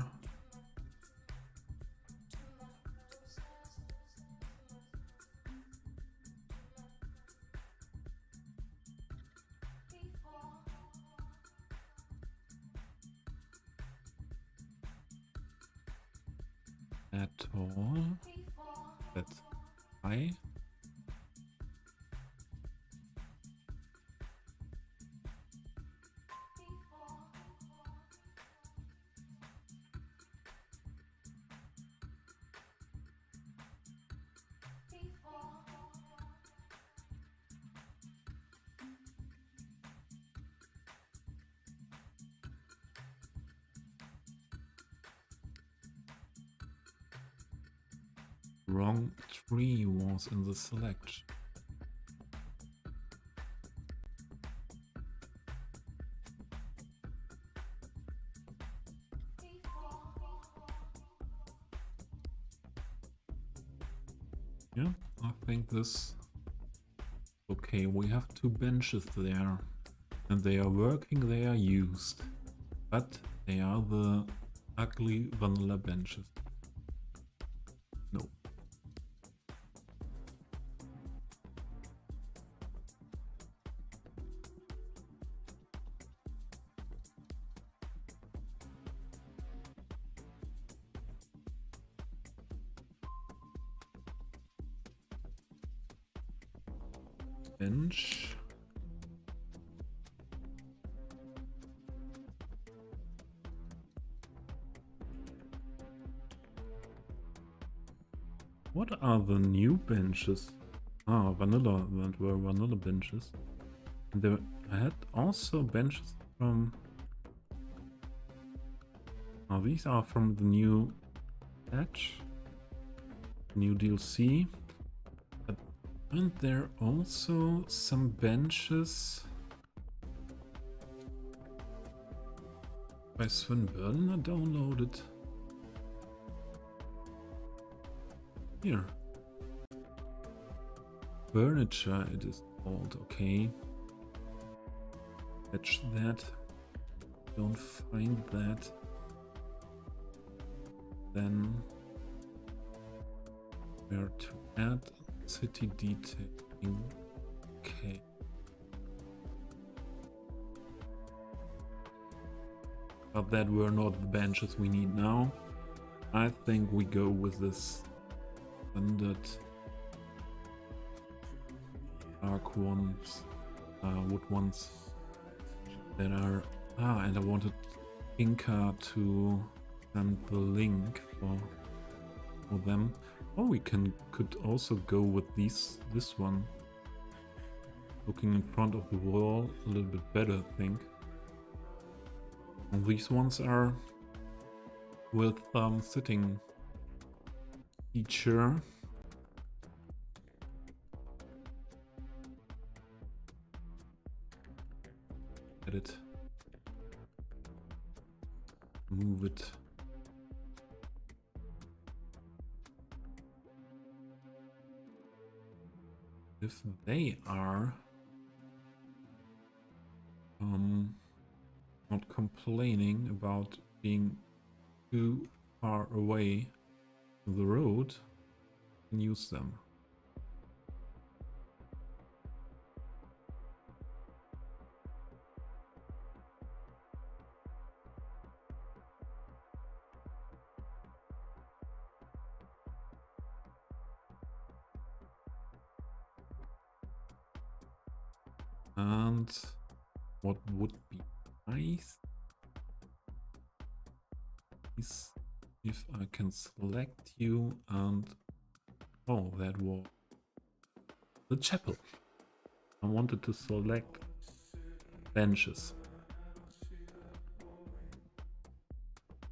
At all. That's high. Wrong tree was in the selection. Yeah, I think this... Okay, we have two benches there. And they are working, they are used. But they are the ugly vanilla benches. No. Bench. What are the new benches? Ah, vanilla, that were vanilla benches. And there I had also benches from... Oh, these are from the new patch. New DLC. But aren't there also some benches by Swinburne I downloaded? Here. Furniture it is called, okay. Fetch that. Don't find that. Then where to add city detailing. Okay. but that were not the benches we need now. I think we go with this standard dark ones, wood ones that are... and I wanted Inca to send the link for them. Or we could also go with this one. Looking in front of the wall a little bit better, I think. And these ones are with sitting feature. Get it. Move it. If they are not complaining about being too far away from the road, you can use them. And what would be nice is if I can select you and... Oh, that was the chapel. I wanted to select benches.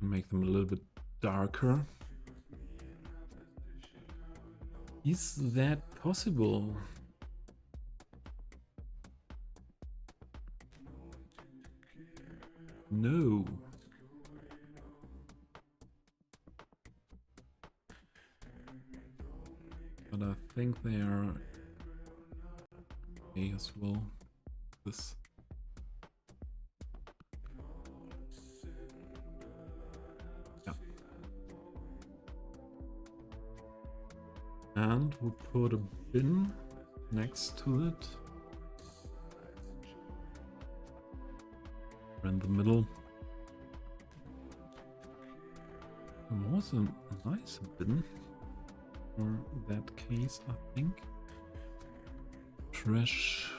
Make them a little bit darker. Is that possible? No. But I think they are okay as well. This. Yeah. And we put a bin next to it. In the middle. There was a nice bin for that case, I think. Trash.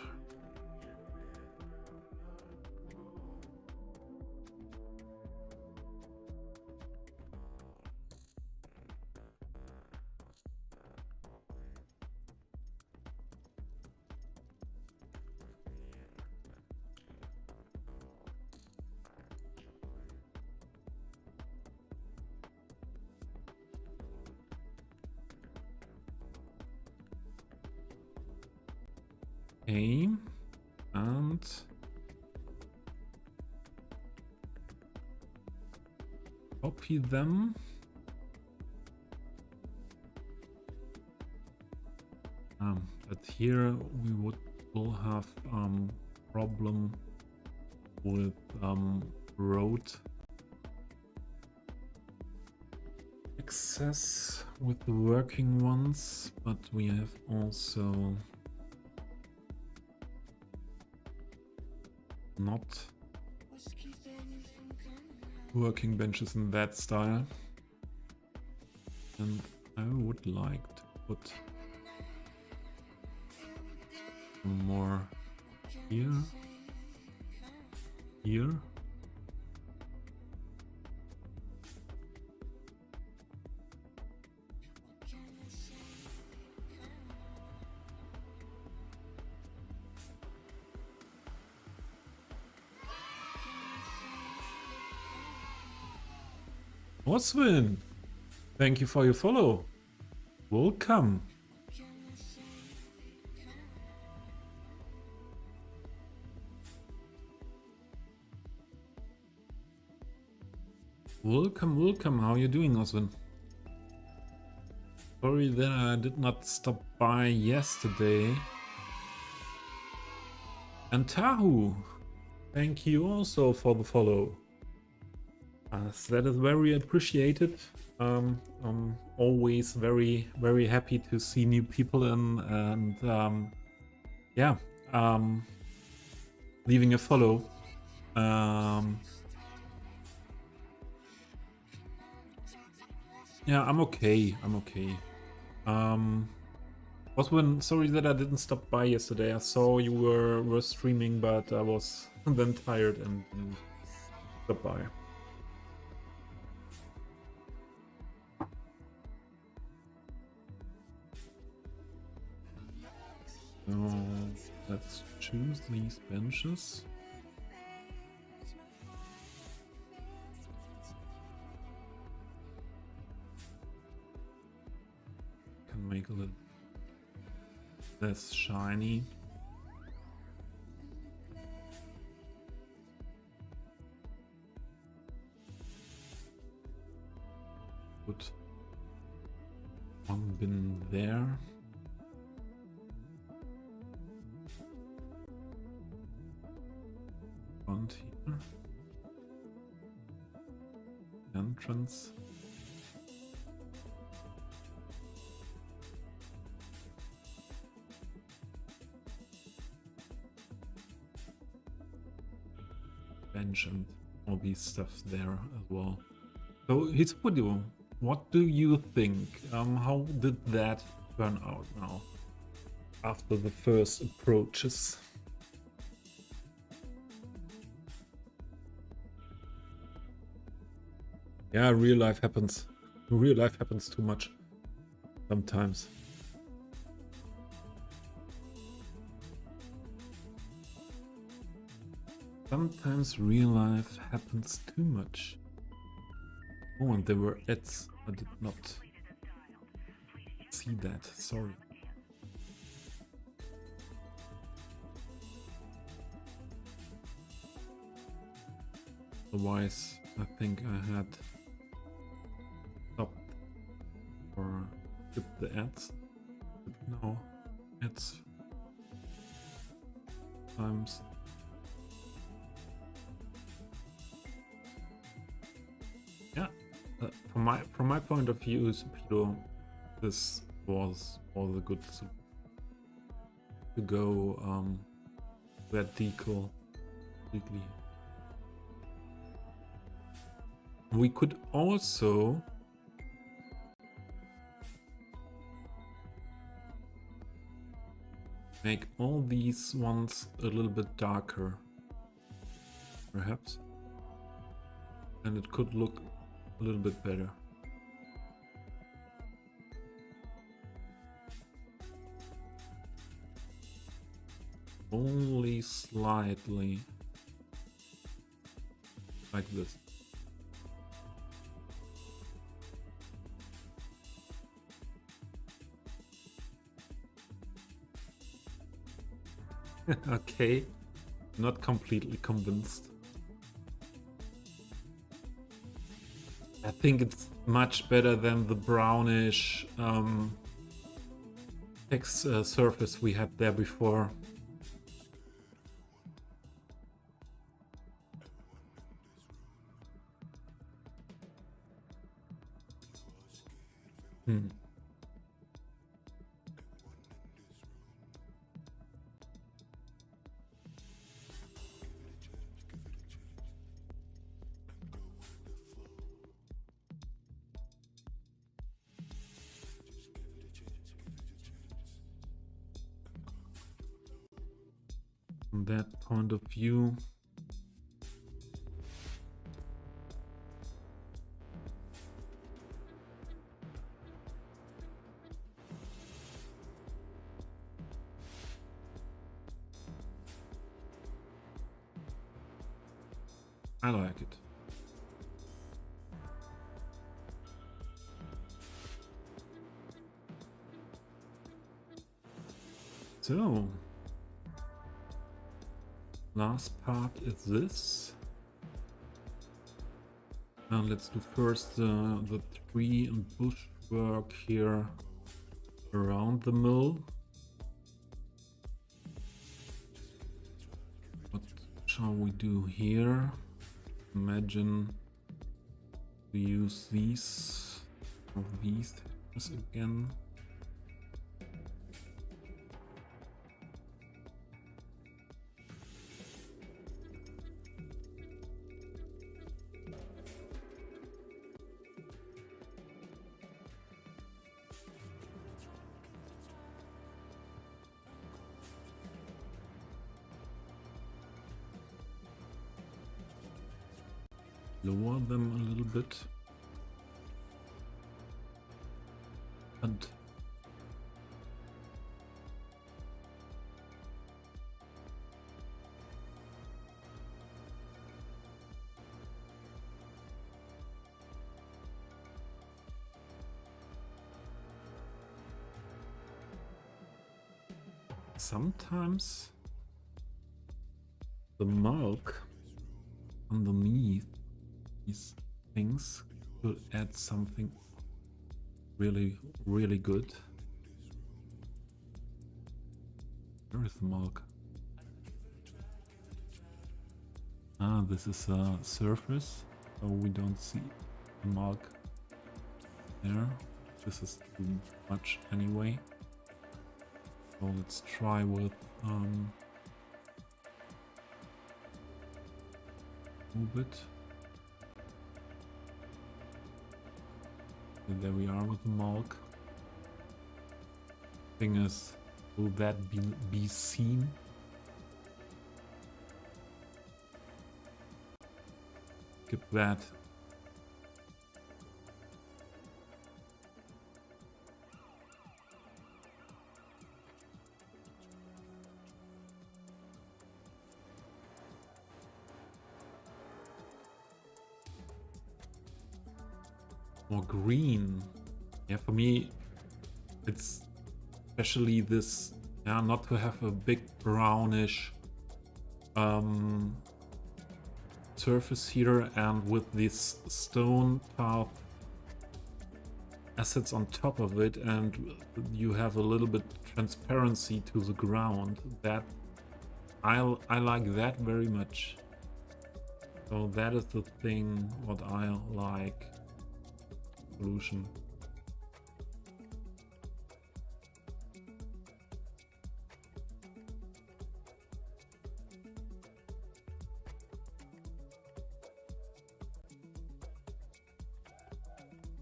Okay, and copy them. But here we will have problem with road access with the working ones, but we have also not working benches in that style, and I would like to put some more here, here. Oswin, thank you for your follow. Welcome. Welcome, welcome. How are you doing, Oswin? Sorry that I did not stop by yesterday. And Tahu, thank you also for the follow. That is very appreciated. I'm always very, very happy to see new people and yeah, leaving a follow. Yeah, I'm okay. I'm okay. Was when sorry that I didn't stop by yesterday. I saw you were streaming, but I was then tired and didn't stop by. So let's choose these benches. Can make a little less shiny. Put one bin there. Front here. Entrance. Bench and all these stuffs there as well. So his video, what do you think? How did that turn out now after the first approaches? Yeah, real life happens. Real life happens too much sometimes. Sometimes real life happens too much. Oh, and there were ads. I did not see that. Sorry. Otherwise, I think I had stopped or skipped the ads. But no, ads times. Yeah, from my point of view, Supido, this was a good to go that decal completely. We could also make all these ones a little bit darker, perhaps, and it could look a little bit better. Only slightly, like this. Okay, not completely convinced. I think it's much better than the brownish text surface we had there before. From that point of view, I like it. So, last part is this. Now let's do first the tree and bush work here around the mill. What shall we do here? Imagine we use these things again. lower them a little bit. And sometimes the milk underneath these things could add something really, really good. Where is the milk? Ah, this is a surface, so we don't see the milk there. This is too much anyway. So let's try with move it. And there we are with the milk. Thing is, will that be seen? Skip that. More green. Yeah, for me, it's especially this, yeah, not to have a big brownish surface here, and with this stone path assets on top of it, and you have a little bit transparency to the ground. That I like that very much. So that is the thing what I like. Solution.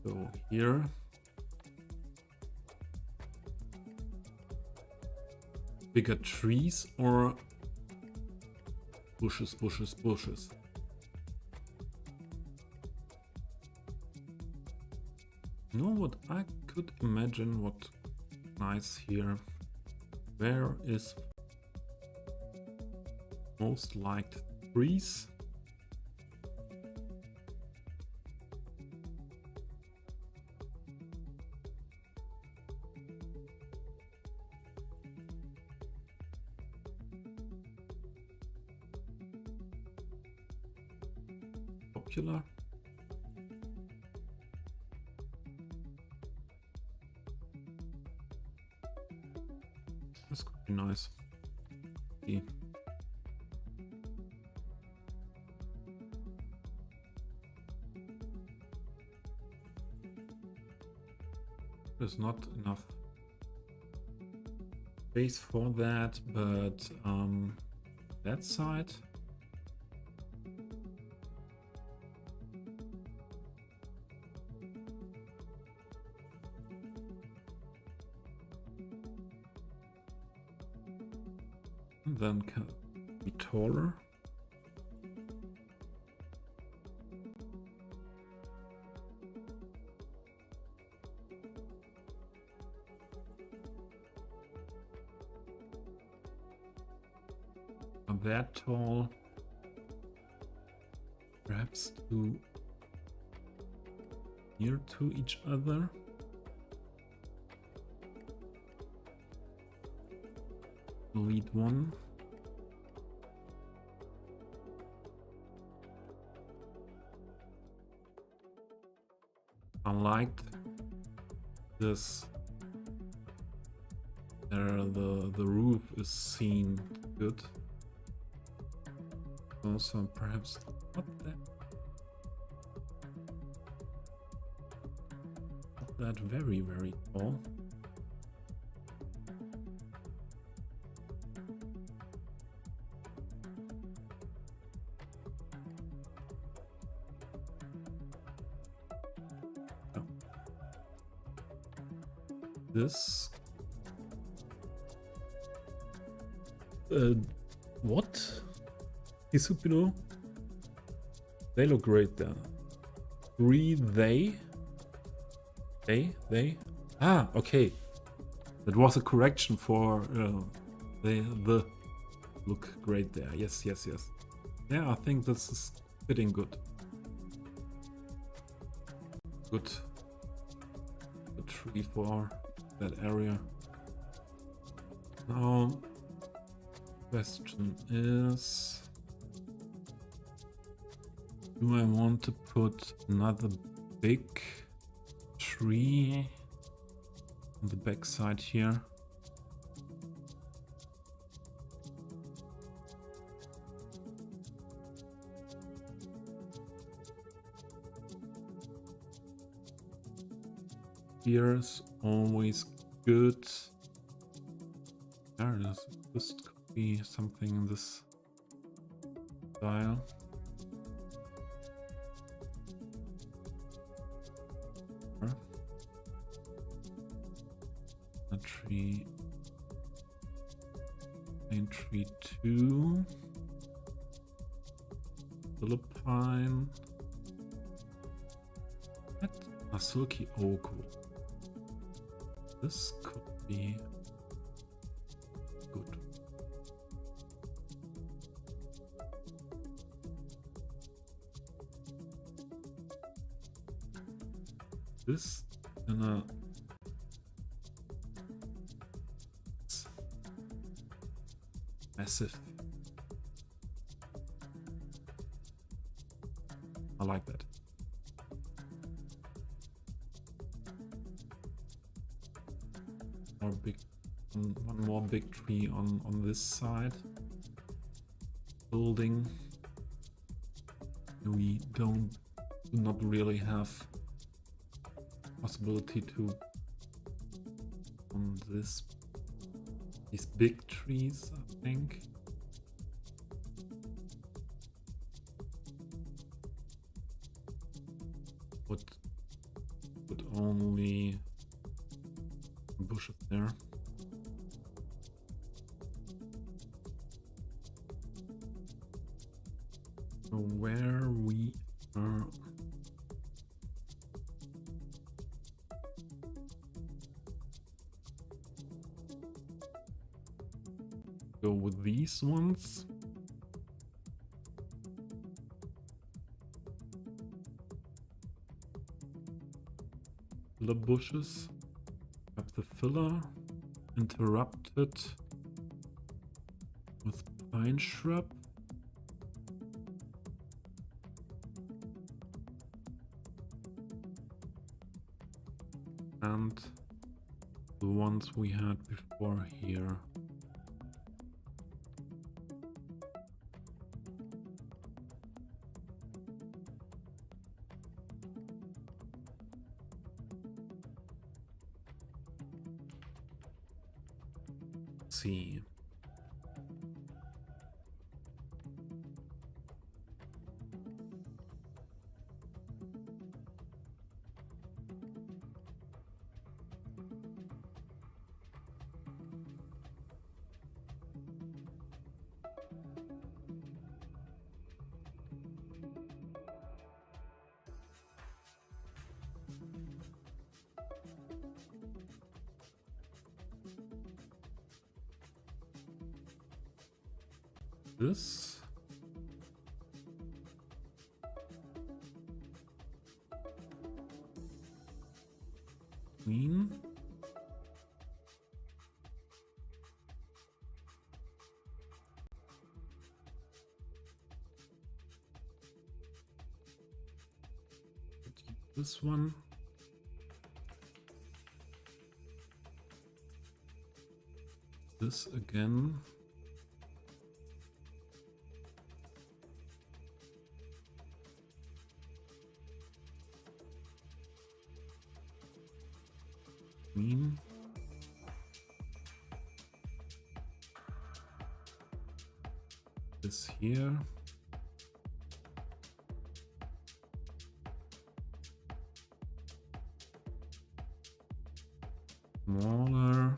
So here bigger trees or bushes. You know what I could imagine? What nice here. Where is most liked trees? Popular. This could be nice. Okay. There's not enough space for that, but that side. Then can be taller. Not that tall. Perhaps too near to each other. Lead one. I liked this. There, the roof is seen good. Also, perhaps not that very tall. This what? Isupino? They look great there. 3 they? They? Ah, okay. That was a correction for the look great there. Yes. Yeah, I think this is fitting good. Good tree for that area. Now, question is, do I want to put another big tree on the back side here? Here's always good. There it is. This could be something in this style. A tree. Main tree 2. Philippine. What? A silky oak. This could be good. This gonna massive. I like that. More big, one more big tree on this side. Building. We do not really have possibility to on these big trees, I think. Put only bushes there. So where we are. Go with these ones. Filler bushes. Grab the filler. Interrupt it with pine shrub. And the ones we had before here. See. This queen. This one. This again. Queen. This here. Smaller.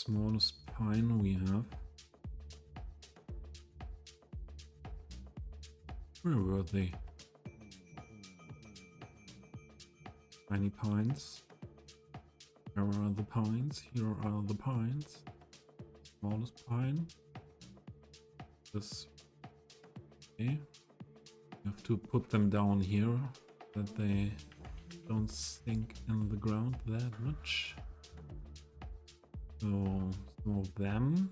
smallest pine we have. Where were they? Tiny pines. Where are the pines? Here are the pines. Smallest pine. This. Okay. You have to put them down here that they don't sink in the ground that much. So some of them.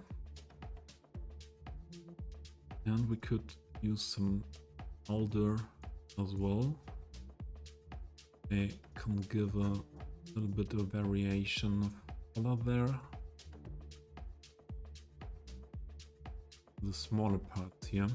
And we could use some alder as well. They can give a little bit of variation of color there. The smaller parts here.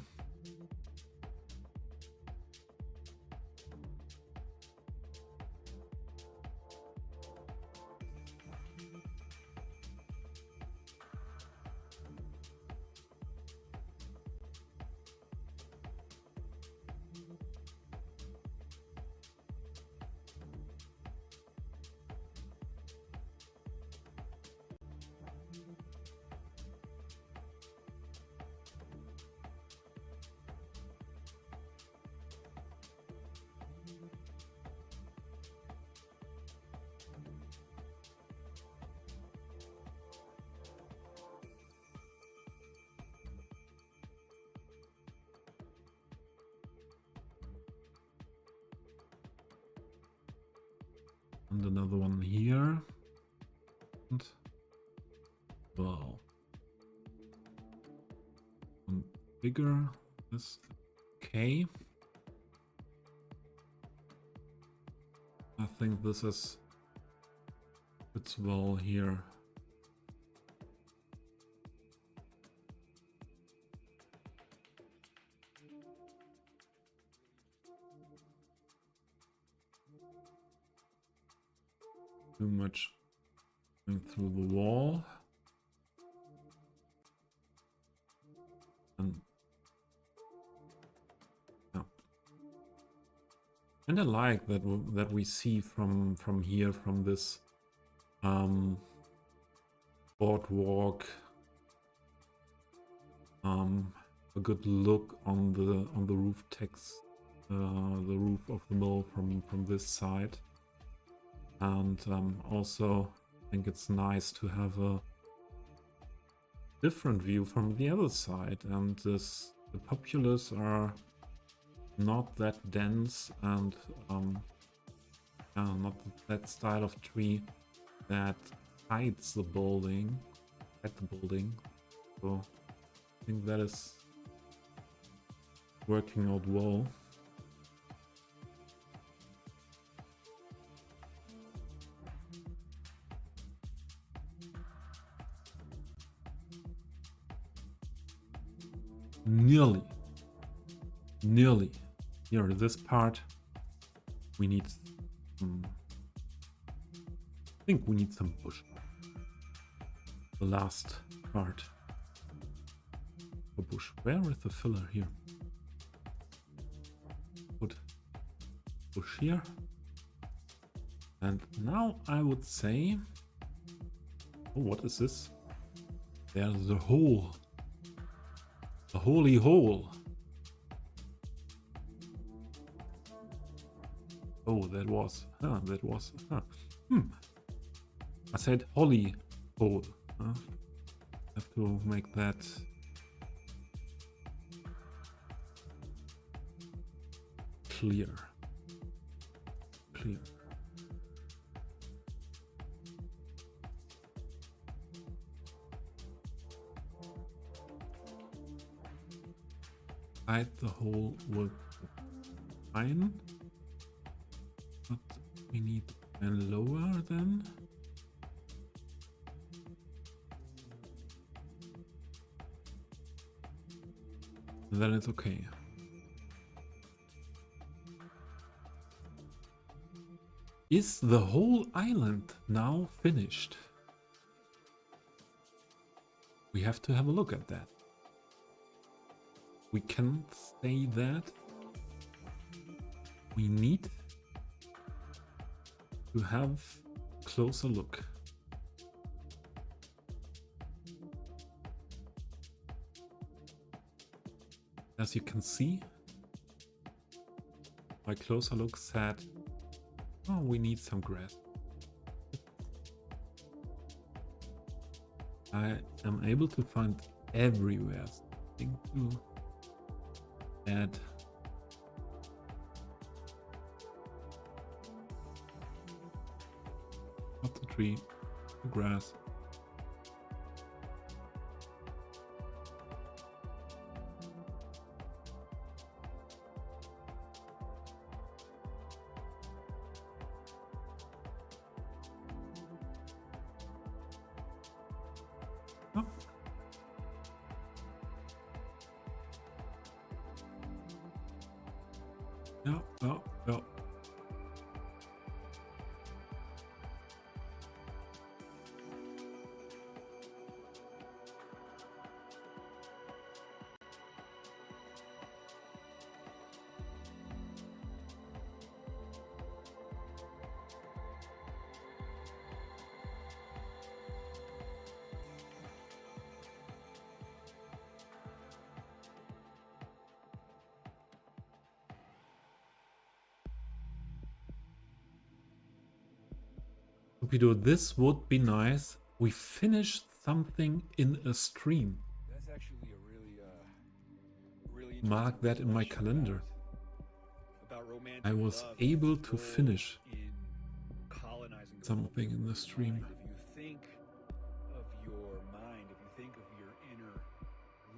And another one here. And wow. One bigger. This okay. I think this is fits well here. Too much going through the wall. And yeah. And I like that we see from here, from this boardwalk, a good look on the roof text, the roof of the mill from this side. And also I think it's nice to have a different view from the other side, and the populace are not that dense, and not that style of tree that hides the building at the building. So I think that is working out well. Nearly. Here, this part, we need some, I think we need some bush. The last part. The bush. Where is the filler here? Put bush here. And now I would say, oh, what is this? There's a hole. A holy hole. Oh, that was. I said holy hole. Have to make that clear. Hide the hole with fine, but we need a lower then. Then it's okay. Is the whole island now finished? We have to have a look at that. We can't say that. We need to have a closer look. As you can see, my closer look said, oh, we need some grass. I am able to find everywhere something to add. Not the tree, the grass. Oh. No, no, no. This would be nice. We finished something in a stream. That's actually a really Mark that in my calendar. about romantic I was love, able its to role finish in colonizing the something in the human stream. mind. If you think of your mind, if you think of your inner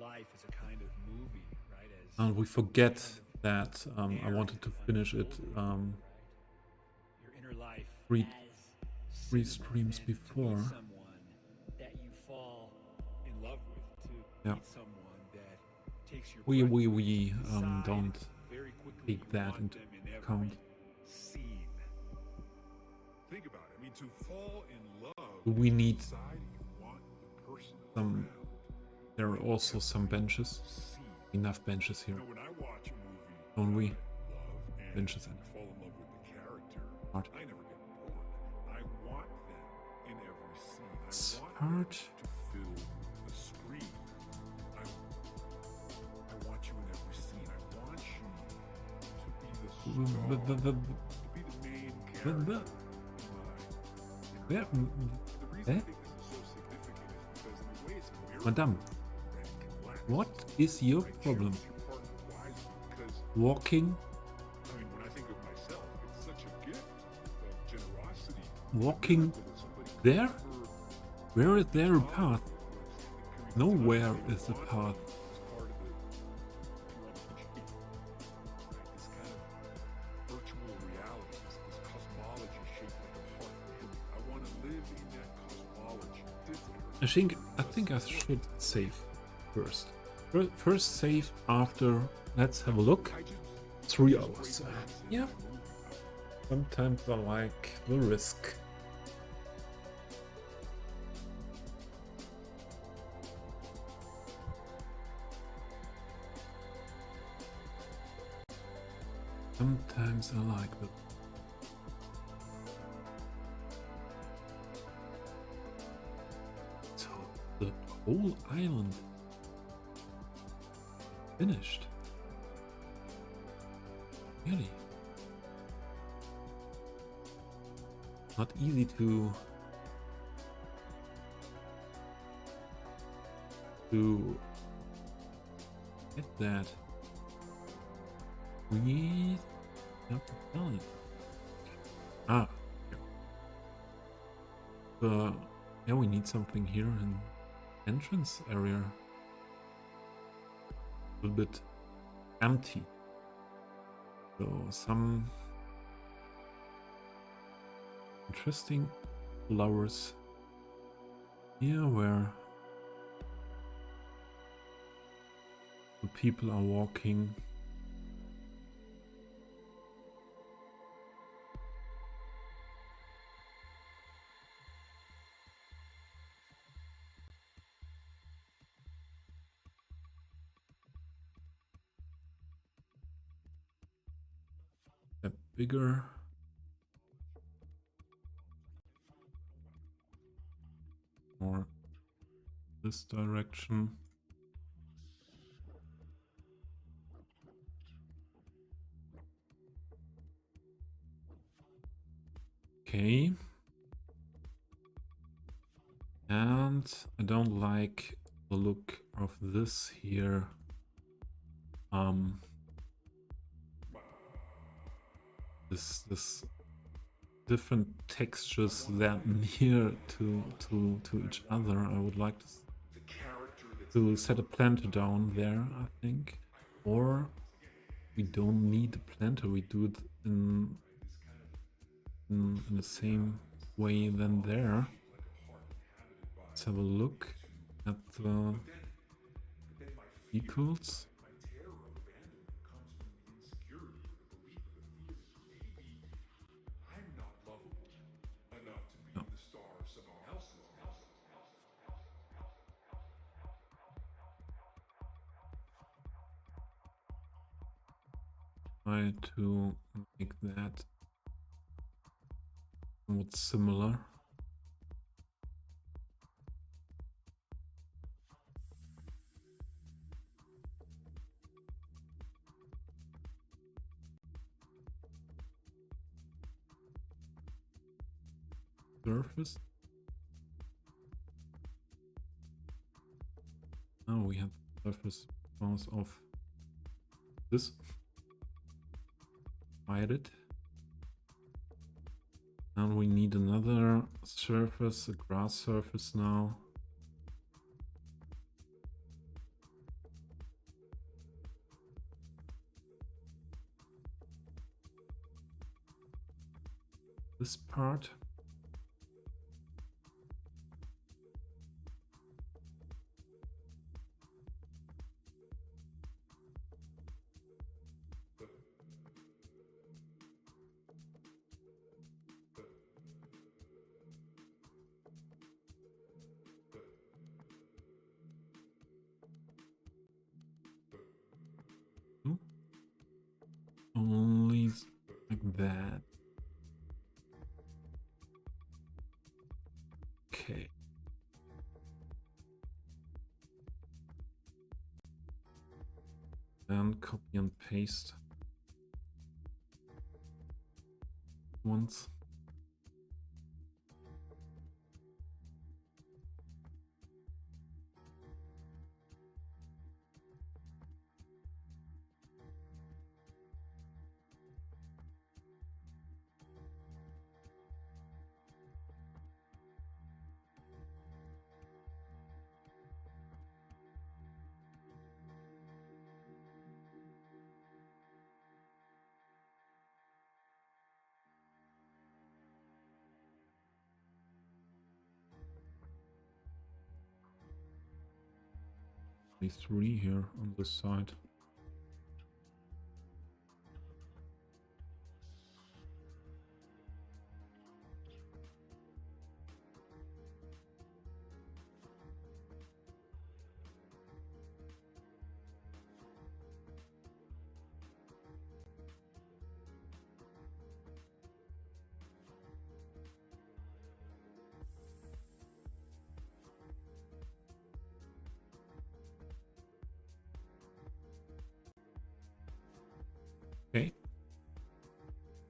life as a kind of movie, right? As And we forget that I wanted to finish it your inner life three as streams cinema, and before. to meet someone that you fall in love with, to Yeah. meet someone that takes your We breath away, don't decide very quickly take you that want into them in every account. scene. Think about it. I mean, to fall in love, We need decide you want the person some. around. There are also some benches. Scene. Enough benches here. You know, when I watch a movie, Don't we? love and Benches and fall in love with the character, Hard. I never get bored. I want them in every scene. It's I want hard. them to fill the screen. I want you in every scene. I want you to be the star, to be the main character. Yeah. The reason I think this is so significant is because in the way it's mirrored Madame, and collapsed, what is your I choose problem? to partner wisely because, Walking, I mean, when I think of myself, it's such a gift of generosity. walking That somebody could there? never Where is there a follow path? for extended periods of Nowhere time. is a They path. want it as part of the, if you want to right? This kind of virtual reality, this cosmology shaped like a heart. And I want to live in that cosmology. I think I should save first. First save after. Let's have a look. 3 hours. Yeah. Sometimes I like the risk. Sometimes I like the. So the whole island finished. Really? Not easy to get that. We have to tell it. Ah. Yeah, we need something here in entrance area. A little bit empty. So some interesting flowers here where the people are walking. A bigger or this direction. Okay. And I don't like the look of this here. This different textures that near to each other. I would like to set a planter down there, I think. Or we don't need a planter, we do it in the same way than there. Let's have a look at the equals. No. Try to make that somewhat similar. Surface. Now we have surface because of this. Hide it. And we need another surface, a grass surface now. This part. Only like that. Okay. And copy and paste once. These three here on this side. Okay.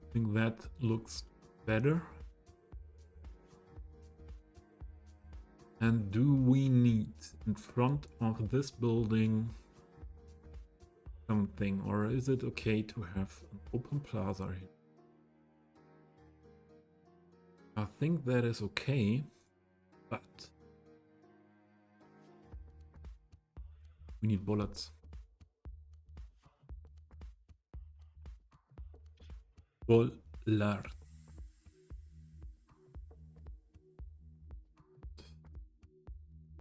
I think that looks better. And do we need in front of this building something, or is it okay to have an open plaza here? I think that is okay, but we need bullets. Bullard.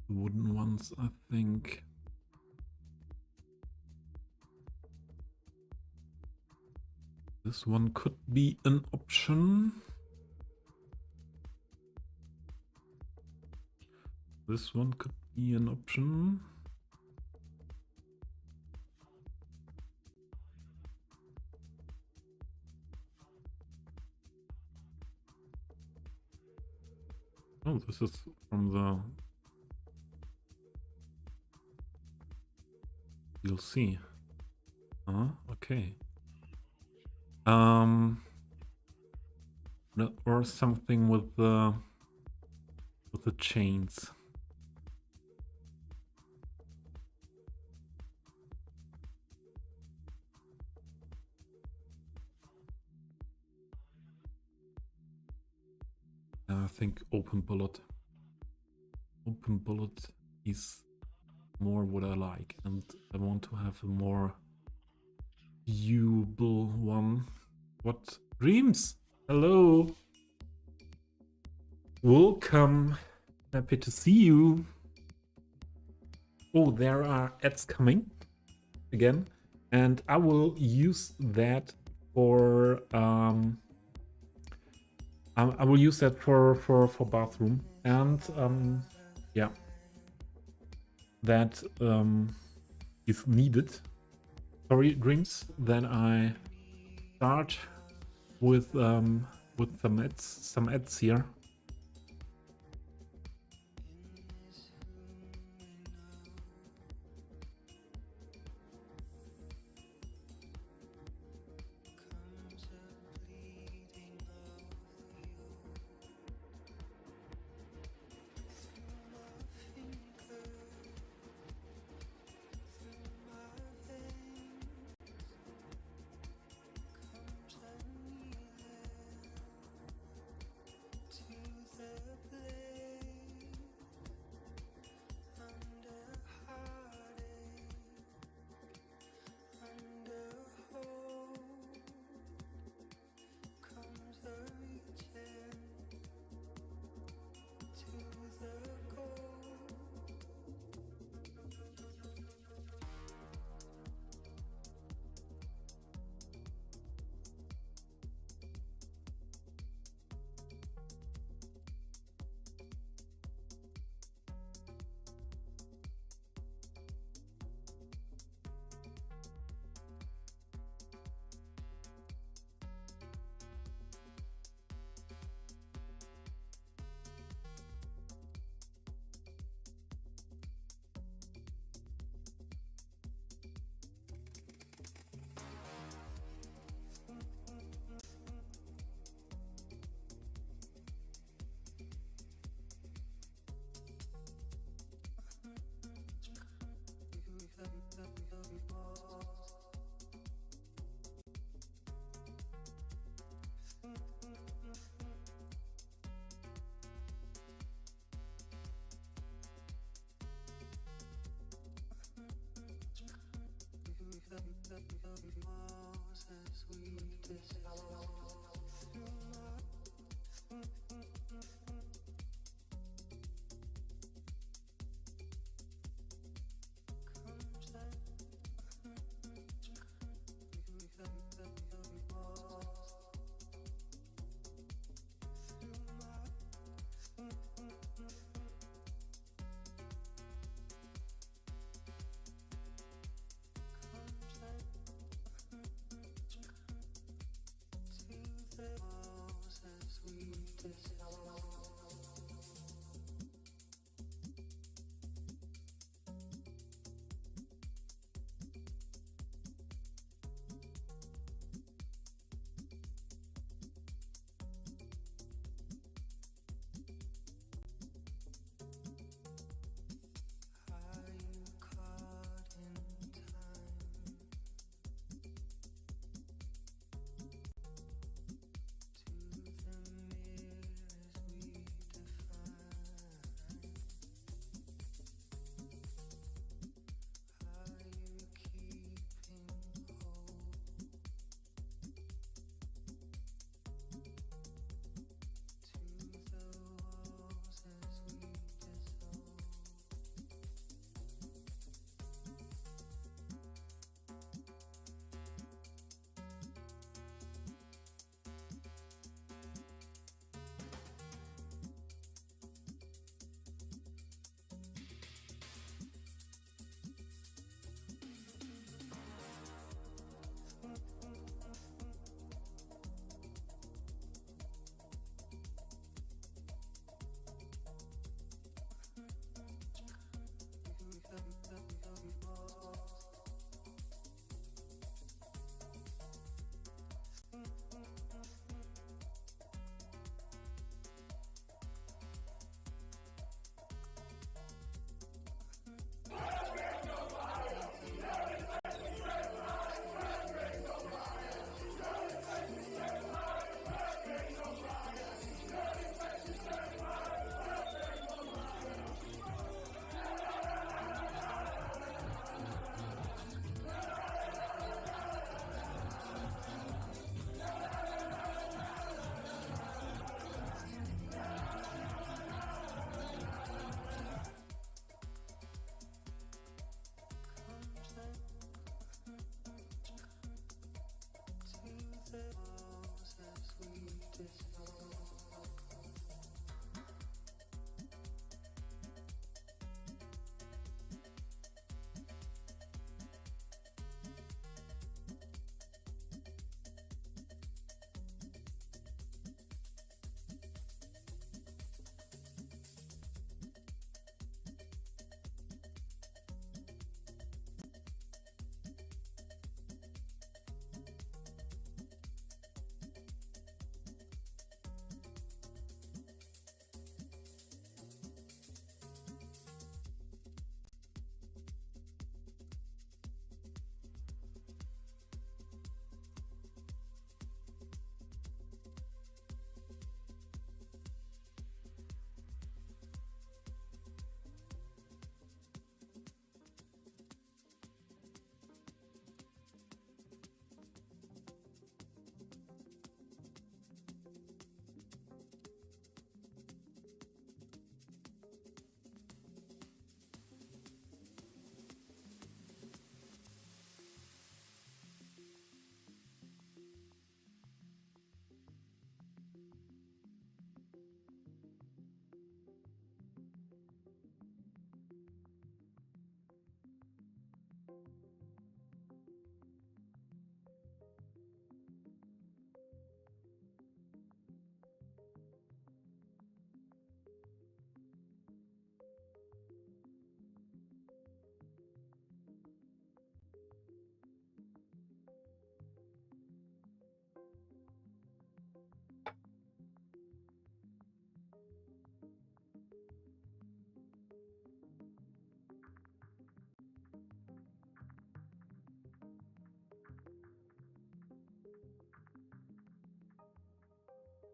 Wooden ones, I think. This one could be an option. This one could be an option. Oh, this is from the... You'll see. Okay. or something with the chains. I think open bullet. Open bullet is more what I like, and I want to have a more viewable one. What dreams? Hello. Welcome. Happy to see you. Oh, there are ads coming again, and I will use that for I will use that for bathroom, and yeah, that is needed. Sorry, dreams. Then I start with some ads here.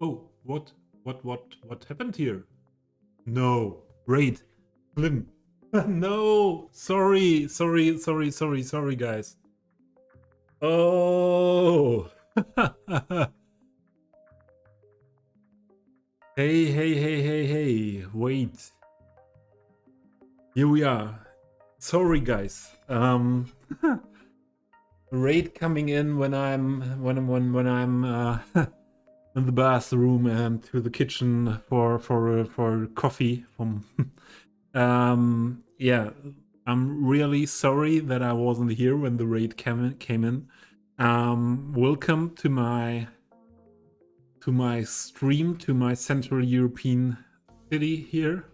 Oh, what happened here? No, raid, Slim. No, sorry, guys. Oh. Hey, wait. Here we are. Sorry, guys. Raid coming in when I'm in the bathroom and to the kitchen for coffee from yeah, I'm really sorry that I wasn't here when the raid came in. Welcome to my stream, to my Central European city here.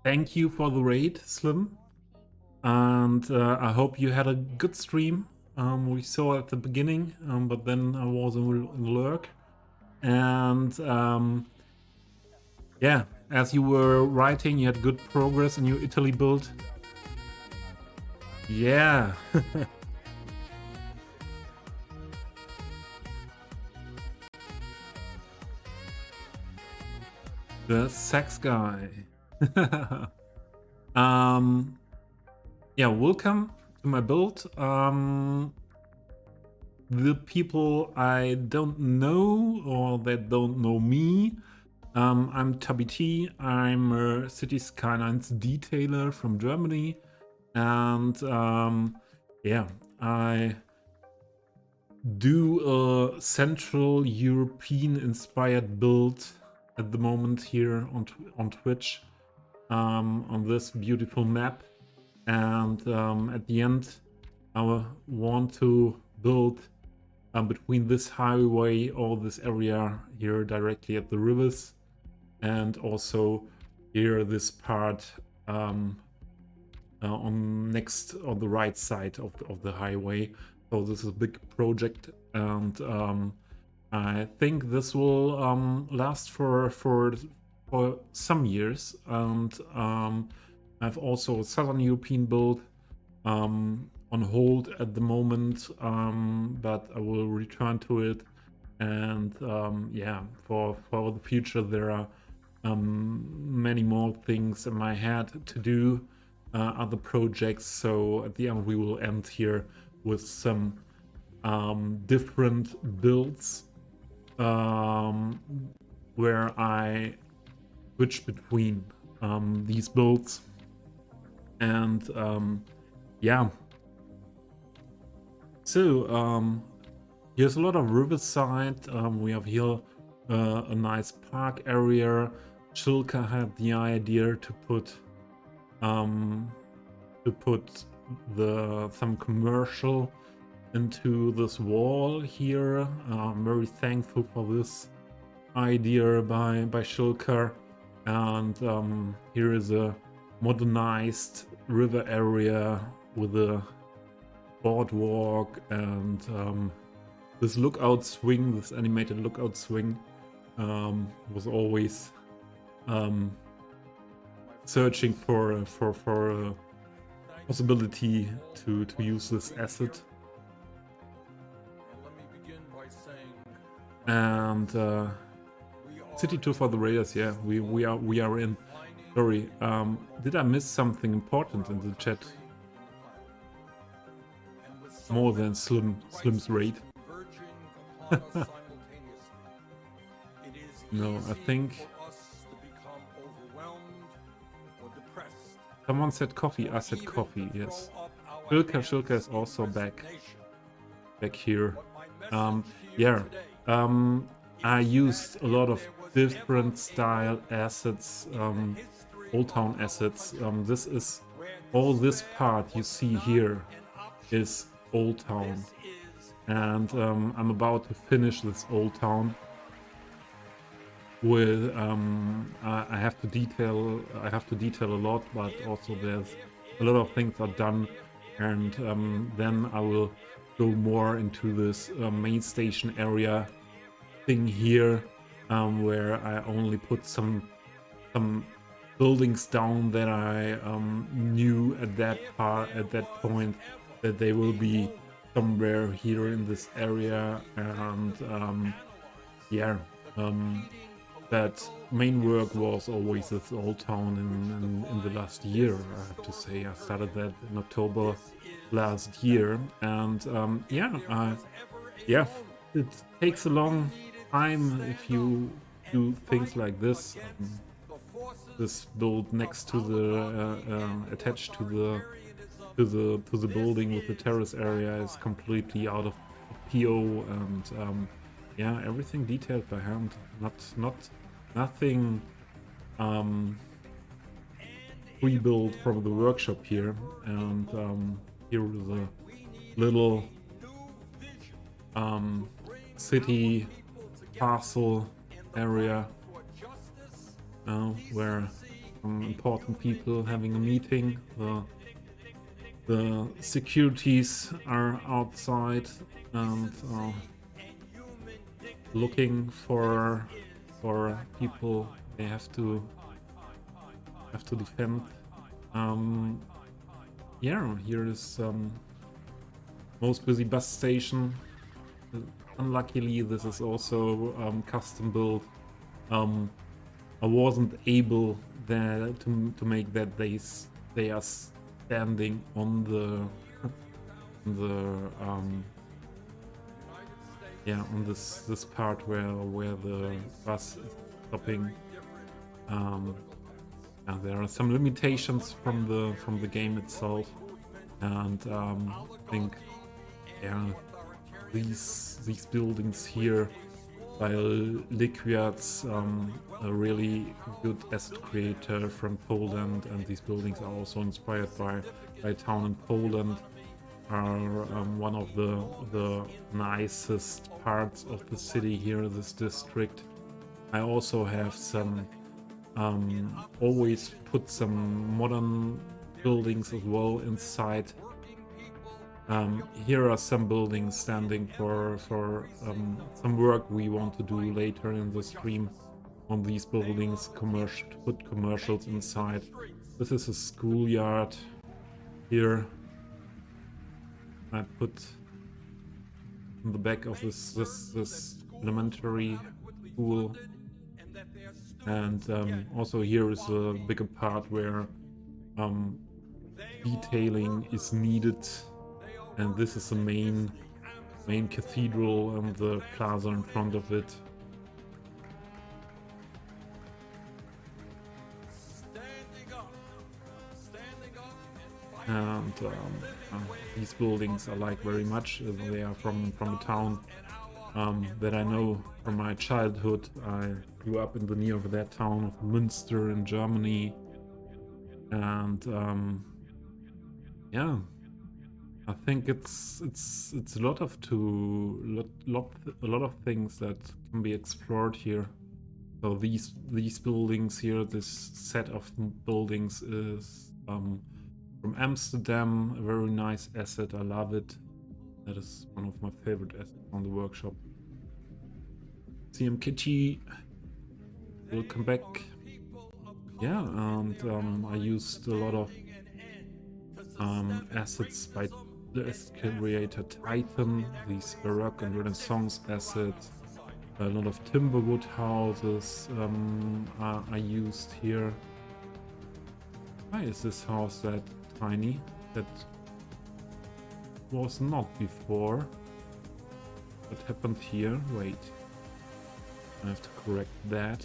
Thank you for the raid, Slim, and I hope you had a good stream. We saw at the beginning, but then I was in lurk, and yeah, as you were writing, you had good progress in your Italy build. Yeah. The sex guy. Yeah, welcome to my build. The people I don't know or that don't know me, I'm Tabby T. I'm a Cities Skylines detailer from Germany, and yeah, I do a Central European inspired build at the moment here on Twitch, on this beautiful map, and at the end I want to build between this highway or this area here directly at the rivers, and also here this part on the right side of the highway. So this is a big project, and I think this will last for some years. And I've also a Southern European build on hold at the moment, but I will return to it. And yeah, for the future there are many more things in my head to do, other projects. So at the end we will end here with some different builds where I switch between these builds, and yeah. So here's a lot of riverside. We have here a nice park area. Chilka had the idea to put some commercial into this wall here. I'm very thankful for this idea by Shilka. And here is a modernized river area with a boardwalk and this lookout swing, this animated lookout swing. Was always searching for a possibility to use this asset. And City Tour for the Raiders, yeah, we are in. Sorry, did I miss something important in the chat? More than Slim's raid? No, I think someone said coffee. I said coffee. Yes, Shilka is also back here. Yeah. I used a lot of different style assets, Old Town assets. This is all this part you see here is Old Town, and I'm about to finish this Old Town with I have to detail a lot, but also there's a lot of things are done, and then I will go more into this main station area thing here, where I only put some buildings down that I knew at that point that they will be somewhere here in this area, and yeah, that main work was always this old town in the last year. I have to say, I started that in October last year, and yeah, it takes a long time if you do things like this. This build next to the attached to the building with the terrace area is completely out of PO, and yeah, everything detailed by hand. Nothing pre-built from the workshop here, and here is a little city castle area where some important people having a meeting. The securities are outside and looking for people they have to defend. Yeah, here is most busy bus station. Unluckily, this is also custom built. I wasn't able there to make that they are standing on the on this part where the bus is stopping. There are some limitations from the game itself, and I think these buildings here by Liquids, a really good asset creator from Poland, and these buildings are also inspired by a town in Poland, are one of the nicest parts of the city here, this district. I also have some always put some modern buildings as well inside. Here are some buildings standing for some work we want to do later in the stream on these buildings, put commercials inside. This is a schoolyard here. I put in the back of this elementary school, and also here is a bigger part where detailing is needed. And this is the main cathedral and the plaza in front of it. And these buildings I like very much. They are from a town that I know from my childhood. I grew up in the near of that town of Münster in Germany, and yeah. I think it's a lot of things that can be explored here. So these buildings here, this set of buildings is from Amsterdam, a very nice asset. I love it. That is one of my favorite assets on the workshop. CM Kitty, welcome back. Yeah, and I used a lot of assets by the creator Titan, these Baroque and Renaissance assets, a lot of timberwood houses are used here. Why is this house that tiny? That was not before. What happened here? Wait, I have to correct that.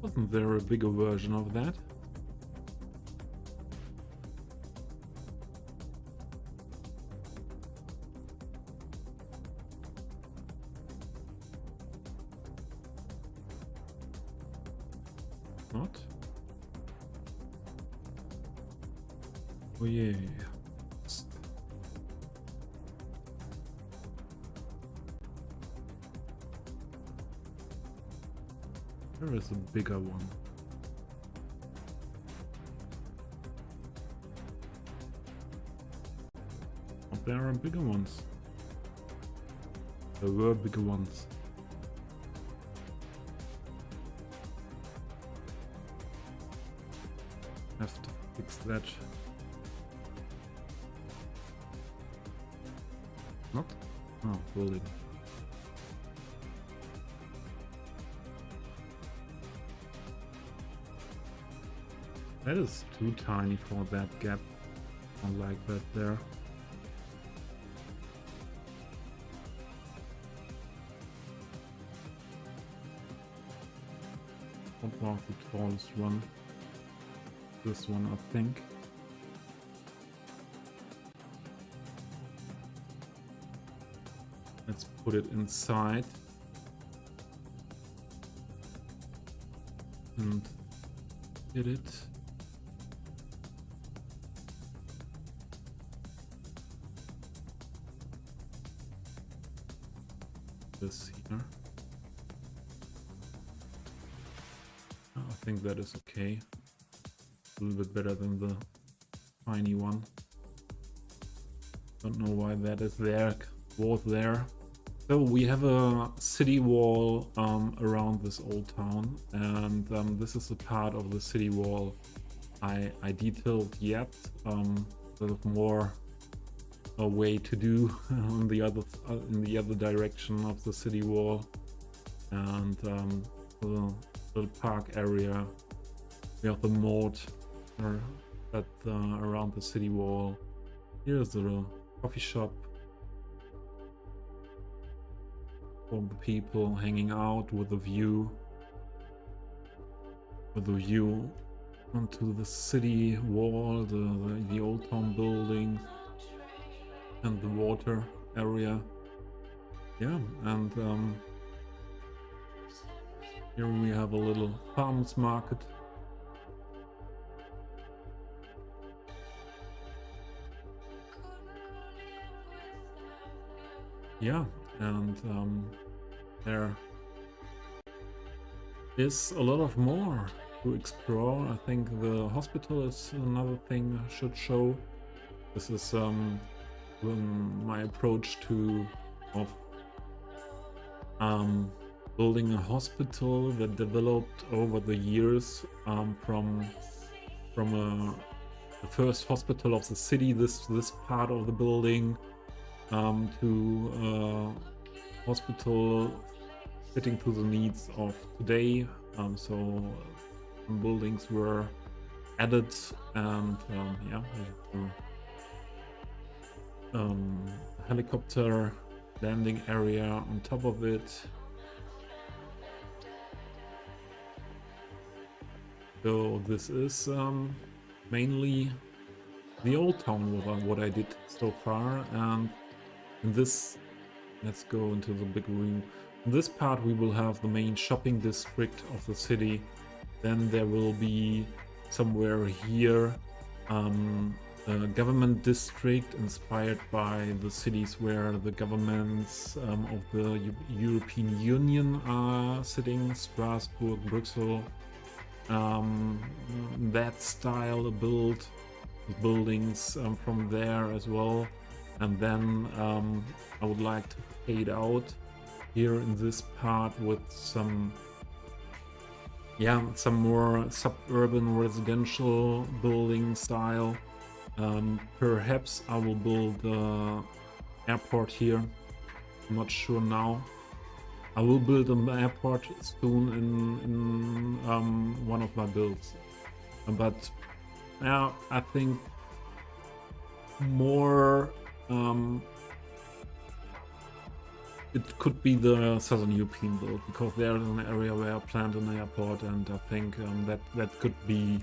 Wasn't there a bigger version of that? Not? Oh yeah. There is a bigger one. there are bigger ones. There were bigger ones. Have to fix that. Not? Oh, building. That is too tiny for that gap. I like that there. What was the tallest one? This one, I think. Let's put it inside. And hit it. This here. I think that is okay. A little bit better than the tiny one. Don't know why that is there, was there. So we have a city wall around this old town, and this is a part of the city wall I detailed yet. There's more a way to do on the other in the other direction of the city wall, and the little park area. We have the moat around the city wall. Here's the coffee shop for the people hanging out with a view. Onto the city wall, the old town buildings, and the water area. Yeah, and here we have a little farmers market. Yeah, and there is a lot of more to explore. I think the hospital is another thing I should show. This is my approach of building a hospital that developed over the years from the first hospital of the city, this part of the building, to hospital fitting to the needs of today. So some buildings were added, and yeah, helicopter landing area on top of it. So this is mainly the old town, what I did so far, and in this, let's go into the big room. In this part we will have the main shopping district of the city. Then there will be somewhere here a government district inspired by the cities where the governments of the European Union are sitting, Strasbourg, Brussels. That style buildings from there as well. And then I would like to fade out here in this part with some more suburban residential building style. Perhaps I will build the airport here. I'm not sure now. I will build an airport soon in one of my builds. But yeah, I think more it could be the Southern European build, because there is an area where I planned an airport, and I think that could be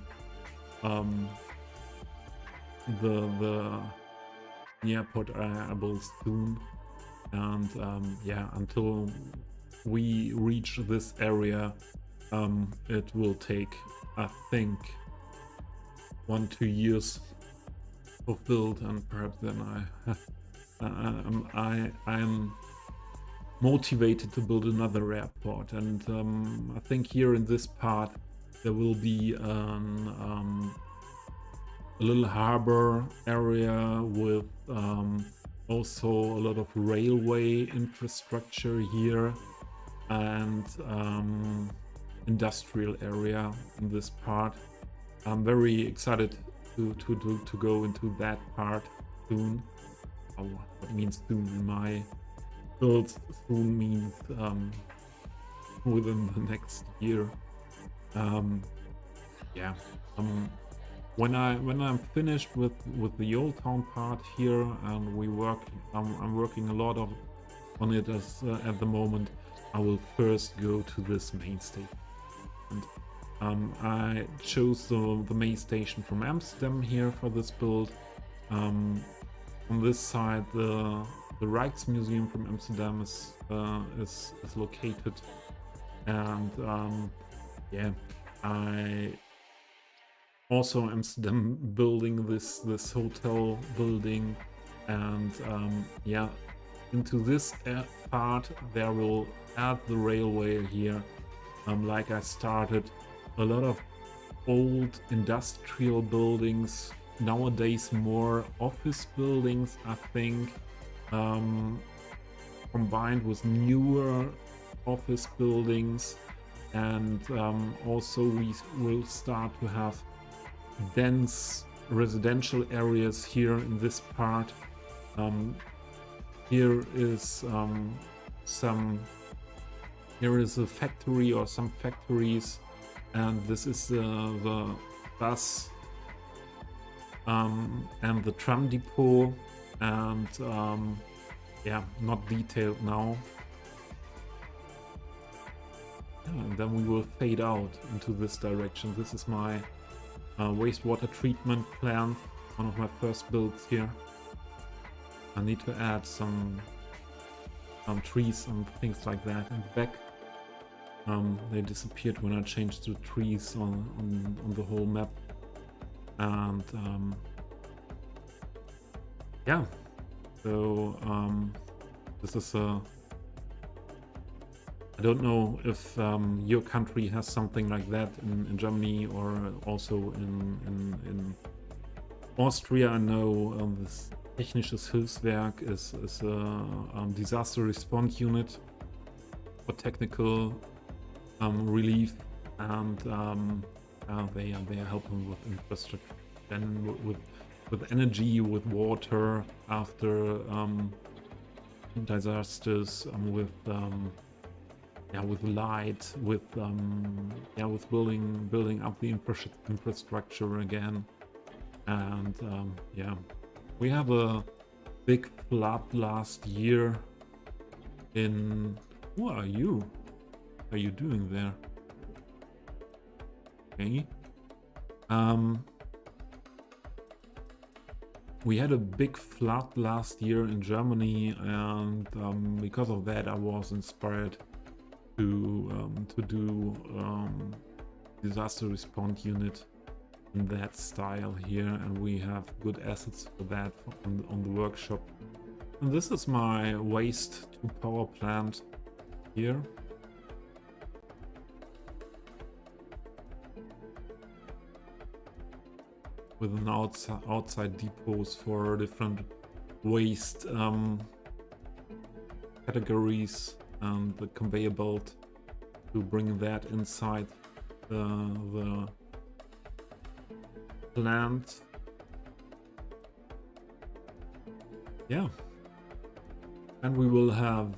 the airport I build soon. And yeah, until we reach this area, it will take, I think, 1-2 years of build, and perhaps then I'm motivated to build another airport. And I think here in this part there will be a little harbor area with also a lot of railway infrastructure here, and industrial area in this part. I'm very excited to go into that part soon. What means soon in my world? Soon means within the next year. Yeah. When I'm finished with the old town part here, and I'm working a lot on it at the moment. I will first go to this main station. And I chose the main station from Amsterdam here for this build. On this side, the Rijksmuseum from Amsterdam is located, and yeah, I also Amsterdam building this hotel building, and yeah, into this part there will add the railway here. Like I started, a lot of old industrial buildings, nowadays more office buildings, I think, combined with newer office buildings, and also we will start to have dense residential areas here in this part. Here is here is a factory or some factories, and this is the bus and the tram depot, and yeah, not detailed now. Yeah, and then we will fade out into this direction. This is my wastewater treatment plant, one of my first builds here. I need to add some trees and things like that in the back. They disappeared when I changed the trees on the whole map. And yeah, so this is I don't know if your country has something like that in Germany, or also in Austria. I know this Technisches Hilfswerk is a disaster response unit for technical relief, and they are helping with infrastructure, then with energy, with water after disasters, with light, with building up the infrastructure again, and yeah. We have a big flood last year in... Who are you? What are you doing there? Okay. We had a big flood last year in Germany, and because of that I was inspired to do disaster response unit in that style here, and we have good assets for that on the workshop. And this is my waste to power plant here. With an outside depots for different waste categories, and the conveyor belt to bring that inside the plant. Yeah, and we will have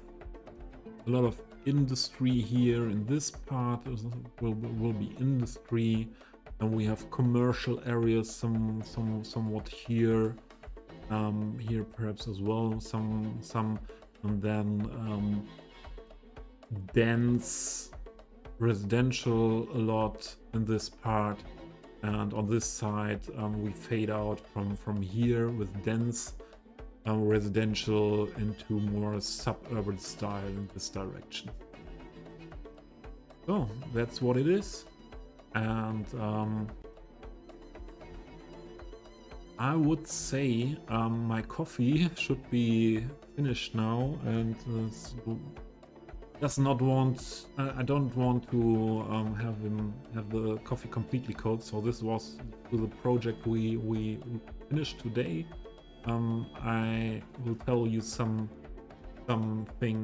a lot of industry here in this part. Will be industry, and we have commercial areas somewhat here, here perhaps as well, some, and then dense residential a lot in this part. And on this side, we fade out from here with dense residential into more suburban style in this direction. So that's what it is. And I would say my coffee should be finished now, and does not want. I don't want to have the coffee completely cold. So this was the project we finished today, I will tell you something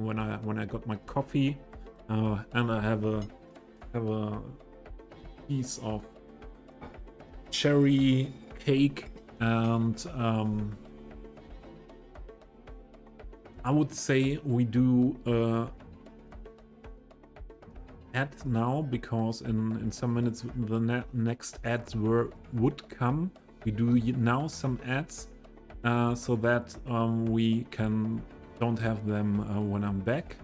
when I got my coffee, and I have a piece of cherry cake, and I would say we do ad now, because in some minutes the next ads would come. We do now some ads, so that we don't have them when I'm back.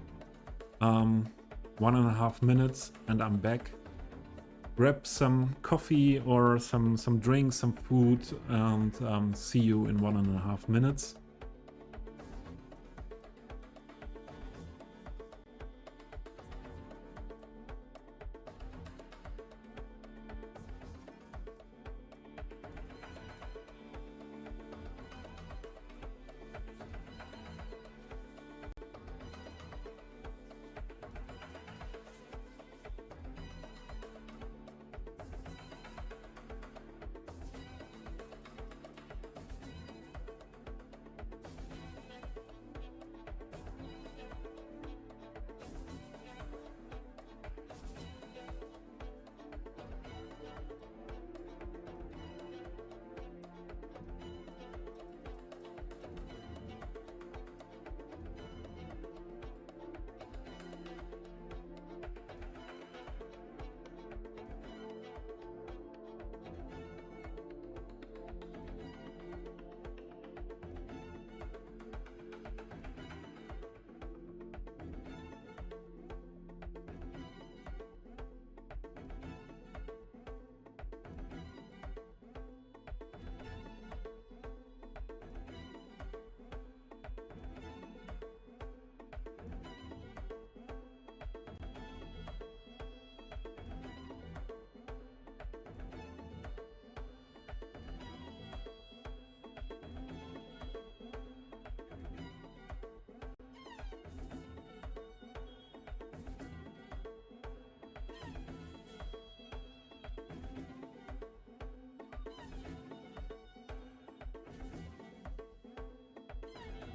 1.5 minutes and I'm back. Grab some coffee or some drinks, some food, and see you in 1.5 minutes.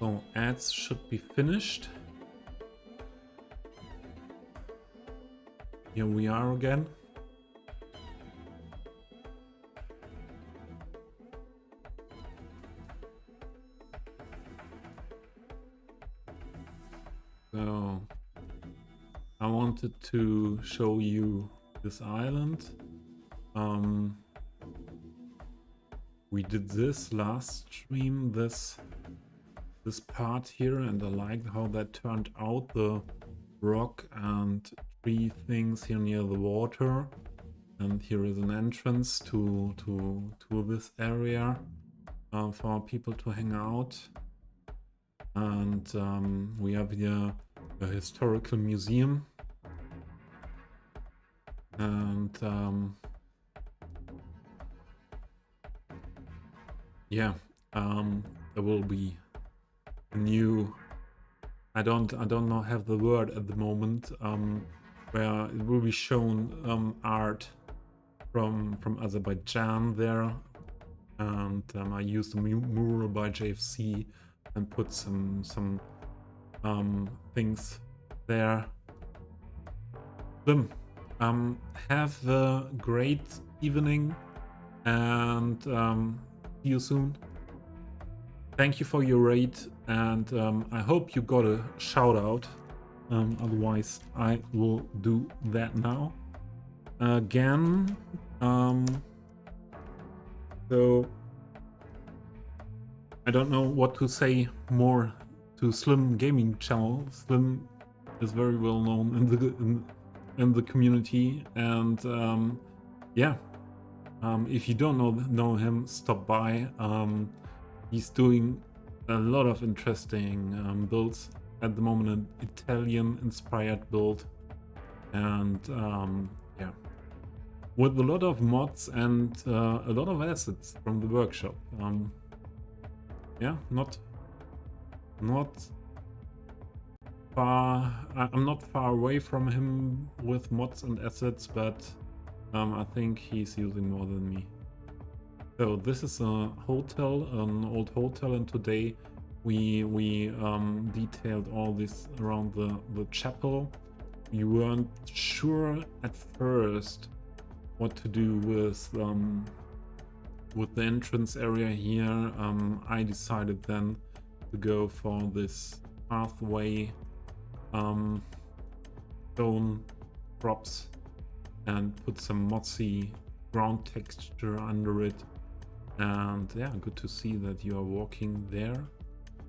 So ads should be finished. Here we are again. So I wanted to show you this island. We did this last stream, this part here, and I liked how that turned out, the rock and tree things here near the water. And here is an entrance to this area for people to hang out. And we have here a historical museum. And yeah, there will be a new, I don't know, have the word at the moment, where it will be shown art from Azerbaijan there, and I used a mural by JFC and put some things there. Have a great evening, and see you soon. Thank you for your raid, and I hope you got a shout out. Otherwise, I will do that now again. So I don't know what to say more to Slim Gaming Channel. Slim is very well known in the community, and yeah, if you don't know him, stop by. He's doing a lot of interesting builds at the moment, an Italian-inspired build, and yeah, with a lot of mods and a lot of assets from the workshop. Yeah, not far. I'm not far away from him with mods and assets, but I think he's using more than me. So this is a hotel, an old hotel, and today we detailed all this around the chapel. We weren't sure at first what to do with the entrance area here. I decided then to go for this pathway, stone props, and put some mossy ground texture under it. And yeah, good to see that you are walking there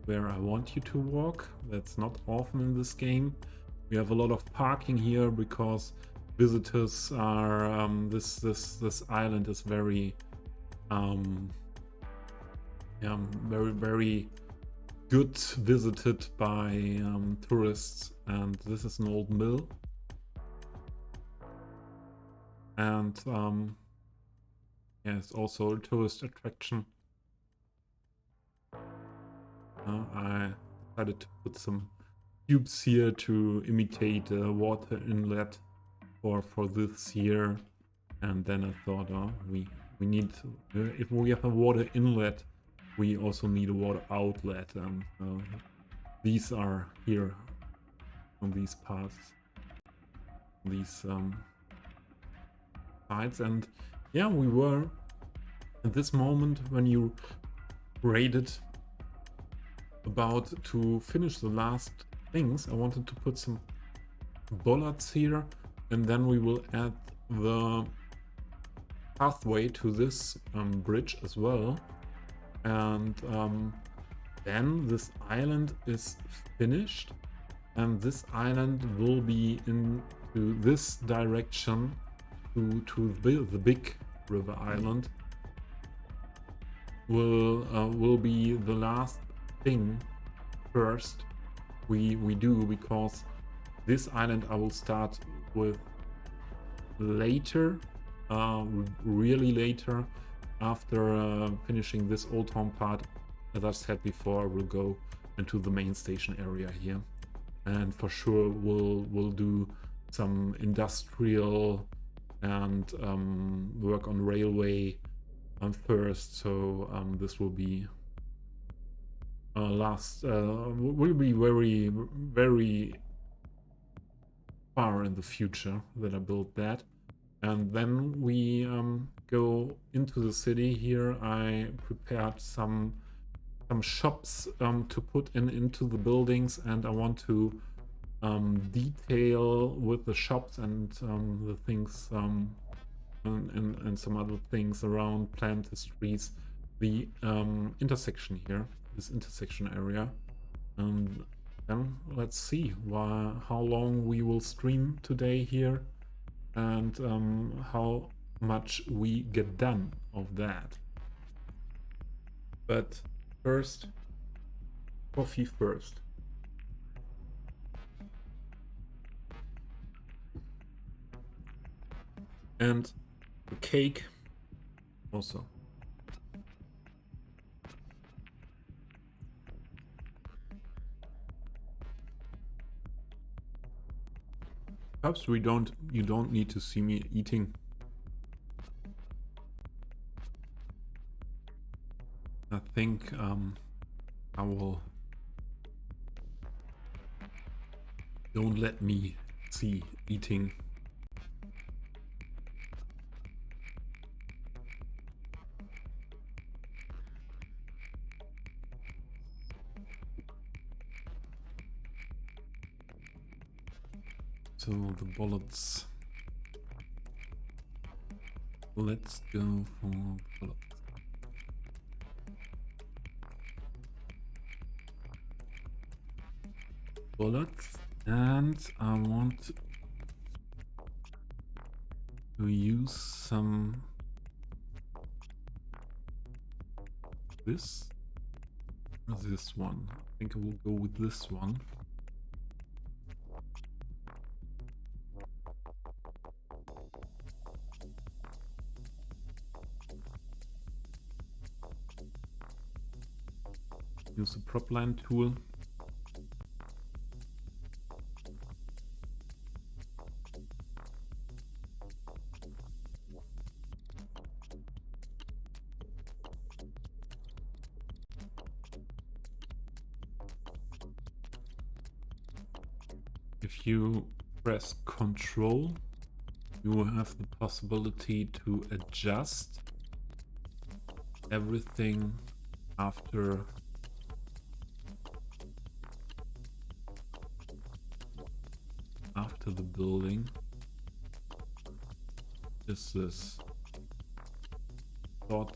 where I want you to walk. That's not often in this game. We have a lot of parking here because visitors are this island is very very good visited by tourists, and this is an old mill, and yeah, it's also a tourist attraction. I decided to put some tubes here to imitate a water inlet for this here, and then I thought, oh, we need if we have a water inlet, we also need a water outlet, and these are here on these paths, these sides. And yeah, we were at this moment when you raided about to finish the last things. I wanted to put some bollards here, and then we will add the pathway to this bridge as well, and then this island is finished, and this island will be into this direction to the big river island. Will be the last thing first we do, because this island I will start with later, really later, after finishing this old town part. As I said before, I will go into the main station area here, and for sure we'll do some industrial and work on railway first. So this will be will be very very far in the future that I build that. And then we go into the city here. I prepared some shops to put into the buildings, and I want to detail with the shops and the things and some other things around, plant the streets, the intersection here, this intersection area. And then let's see how long we will stream today here, and how much we get done of that. But first, coffee first. And the cake also. Perhaps you don't need to see me eating. I think I will. Don't let me see eating. So the bullets. Let's go for bullets. Bullets, and I want to use some this or this one. I think I will go with this one. Use the prop line tool. if you press Control, you will have the possibility to adjust everything after the building. This thought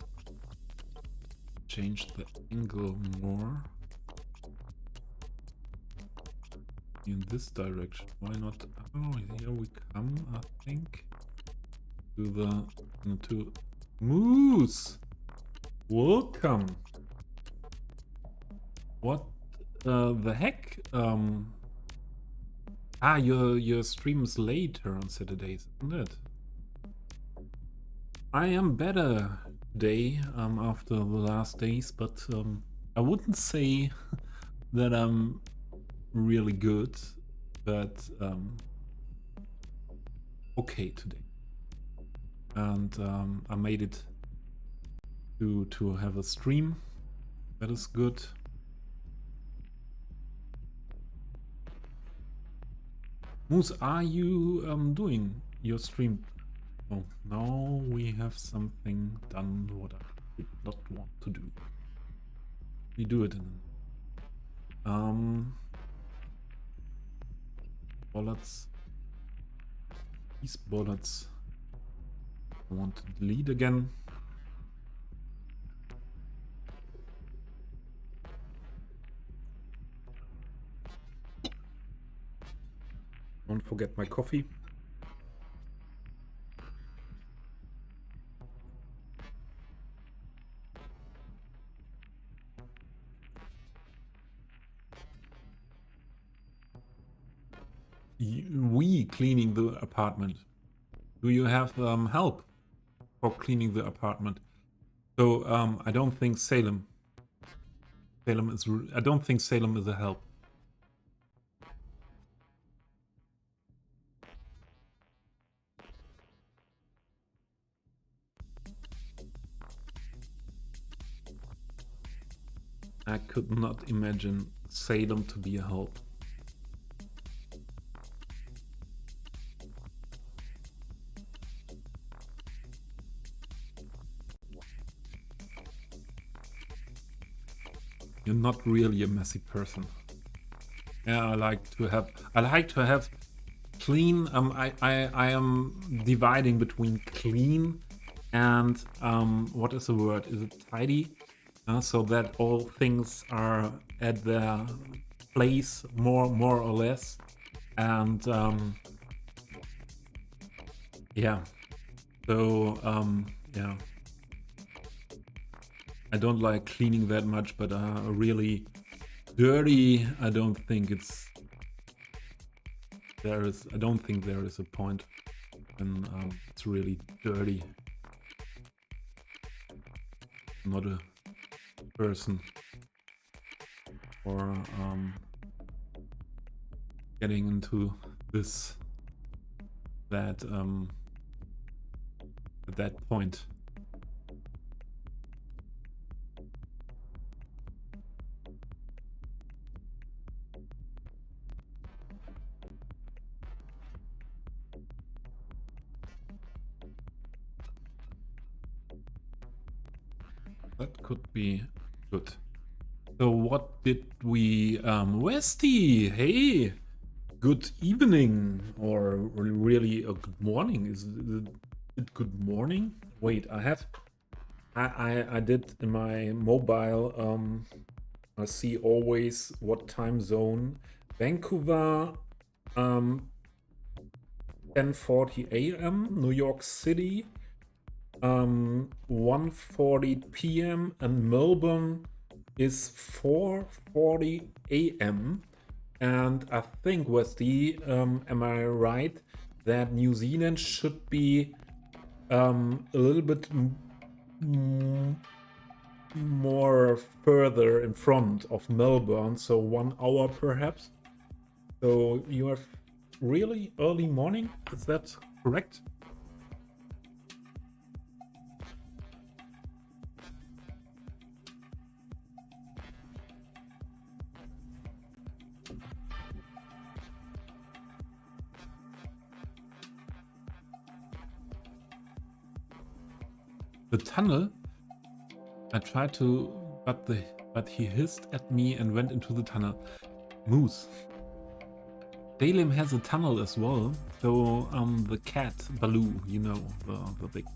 change the angle more in this direction. Why not? Oh, here we come, I think, to Moose. Welcome. What the heck? Your stream is later on Saturdays, isn't it? I am better today after the last days, but I wouldn't say that I'm really good, but okay today. And I made it to have a stream. That is good. Moose, are you doing your stream? Oh, now we have something done what I did not want to do. We do it in bullets. These bullets I want to delete again. Don't forget my coffee. We cleaning the apartment. Do you have help for cleaning the apartment? So I don't think Salem. I don't think Salem is a help. I could not imagine Salem to be a help. You're not really a messy person. Yeah, I like to have clean. I am dividing between clean and what is the word? Is it tidy? So that all things are at their place, more or less, and yeah. So yeah. I don't like cleaning that much, but really dirty, I don't think I don't think there is a point when it's really dirty. I'm not a person for getting into this at that point. That could be good. So what did we... Westy! Hey! Good evening! Or really a good morning. Is it good morning? Wait, I did in my mobile... I see always what time zone. Vancouver... 10:40 a.m. New York City... 1:40 p.m. and Melbourne is 4:40 a.m. and I think, Westy, am I right that New Zealand should be a little bit more further in front of Melbourne, so 1 hour perhaps? So you have really early morning, is that correct? The tunnel. I tried to, but he hissed at me and went into the tunnel. Moose. Salem has a tunnel as well. So the cat Baloo, you know, the big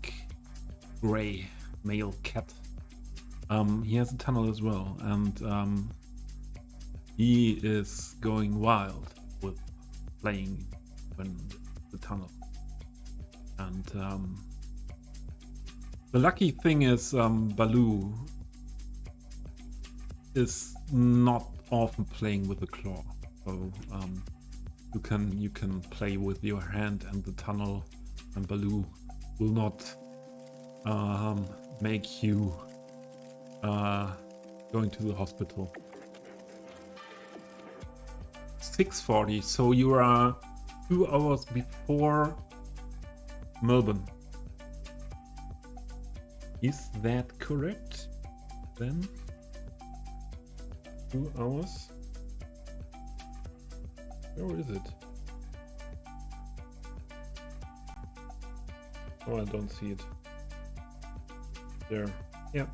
gray male cat. He has a tunnel as well, and he is going wild with playing in the tunnel. And the lucky thing is Baloo is not often playing with the claw, so you can play with your hand and the tunnel, and Baloo will not make you going to the hospital. 6:40, so you are 2 hours before Melbourne. Is that correct? Then 2 hours. Where is it? Oh, I don't see it. There. Yeah.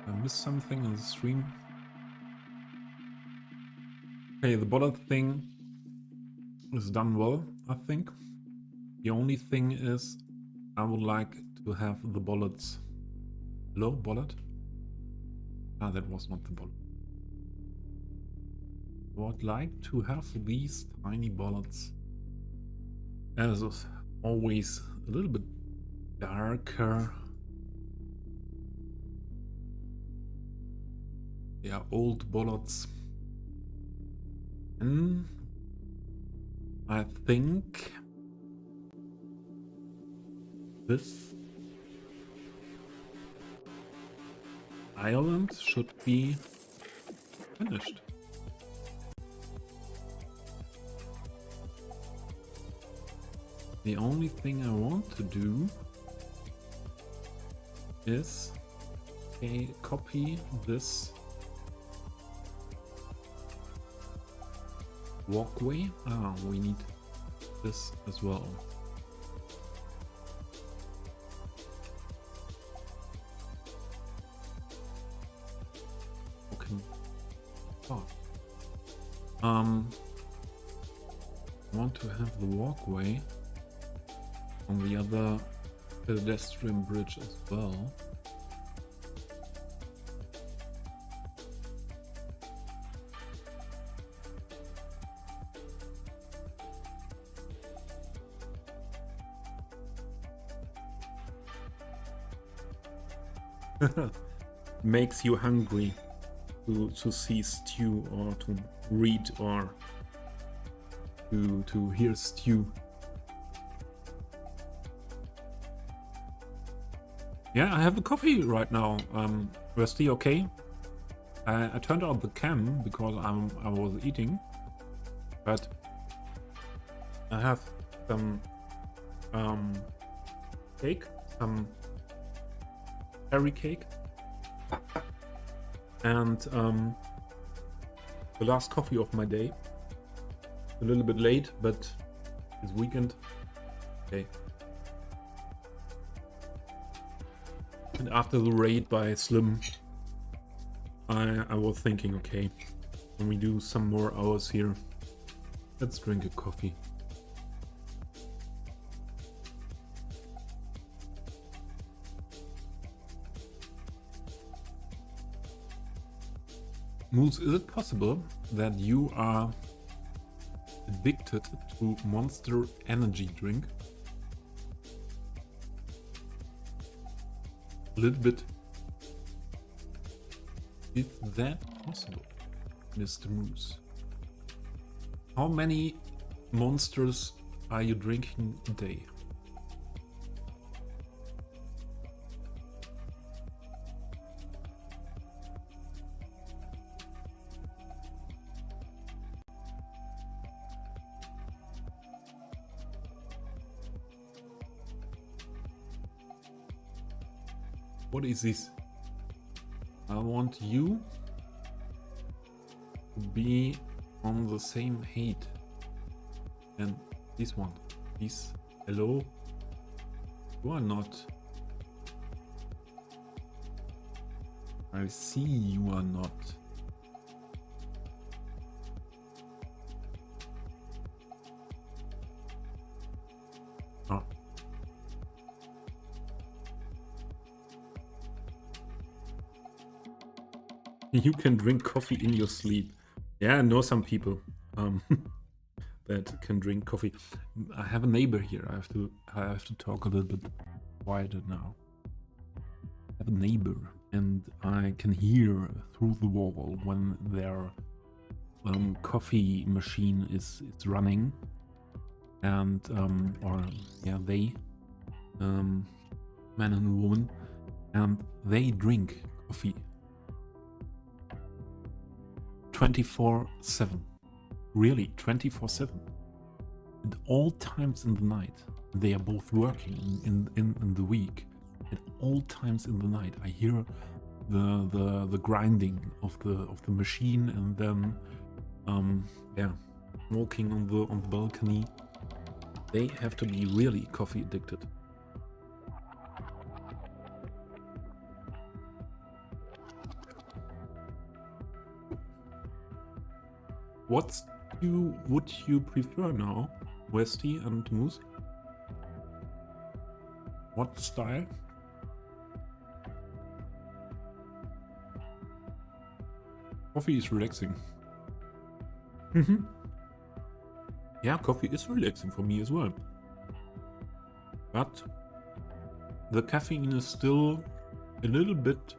I missed something on the stream. Okay, the bullet thing is done well, I think. The only thing is I would like to have the bullets. Hello, bullet? Ah, that was not the bullet. I would like to have these tiny bullets. As always, a little bit darker. They are old bullets. And I think this island should be finished. The only thing I want to do is copy this walkway. Ah, we need this as well. Okay. Oh. I want to have the walkway on the other pedestrian bridge as well. Makes you hungry to see stew or to read or to hear stew. Yeah, I have the coffee right now. Rusty, okay? I turned out the cam because I was eating, but I have some cake, some cherry cake, and the last coffee of my day. A little bit late, but it's weekend. Okay. And after the raid by Slim, I was thinking, okay, when we do some more hours here, let's drink a coffee. Moose, is it possible that you are addicted to Monster Energy drink? A little bit. Is that possible, Mr. Moose? How many monsters are you drinking a day? What is this? I want you to be on the same height. And this one. This. Hello? You are not. I see you are not. Oh. You can drink coffee in your sleep. Yeah, I know some people that can drink coffee. I have a neighbor here. I have to talk a little bit quieter now. I have a neighbor, and I can hear through the wall when their coffee machine is running, and they, man and woman, and they drink coffee 24/7. Really, 24/7. At all times in the night. They are both working in the week. At all times in the night, I hear the grinding of the machine, and then walking on the balcony. They have to be really coffee addicted. What would you prefer now, Westy and Moose? What style? Coffee is relaxing. Yeah, coffee is relaxing for me as well. But the caffeine is still a little bit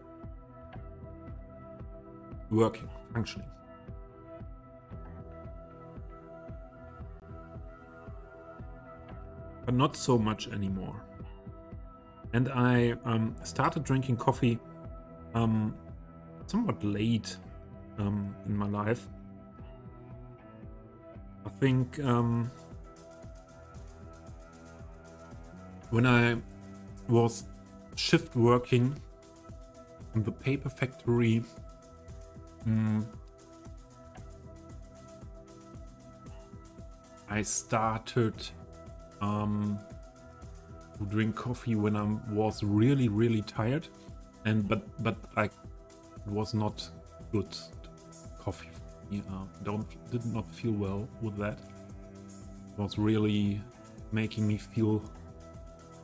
working, functioning. But not so much anymore. And I started drinking coffee somewhat late in my life. I think when I was shift working in the paper factory, I started to drink coffee when I was really tired, and but I was not good coffee. Did not feel well with that. It was really making me feel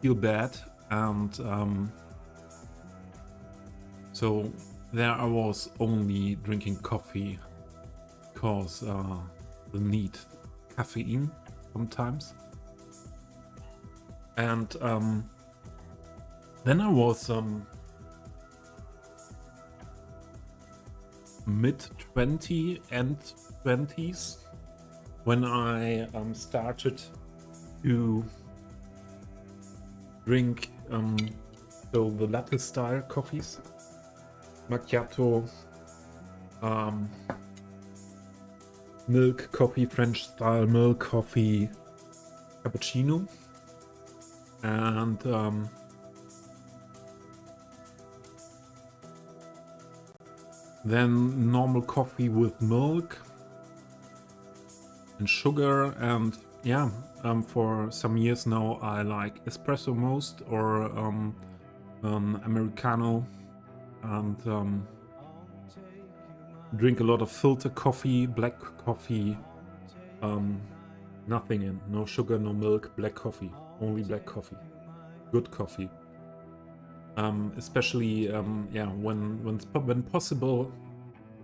bad, and so there I was only drinking coffee because the need caffeine sometimes. And then I was mid-20 and 20s when I started to drink so the latte style coffees, macchiato, milk coffee, French style milk coffee, cappuccino, and then normal coffee with milk and sugar, and yeah, for some years now I like espresso most, or Americano, and drink a lot of filter coffee, black coffee, nothing in, no sugar, no milk, black coffee, only black coffee, good coffee. Especially when possible,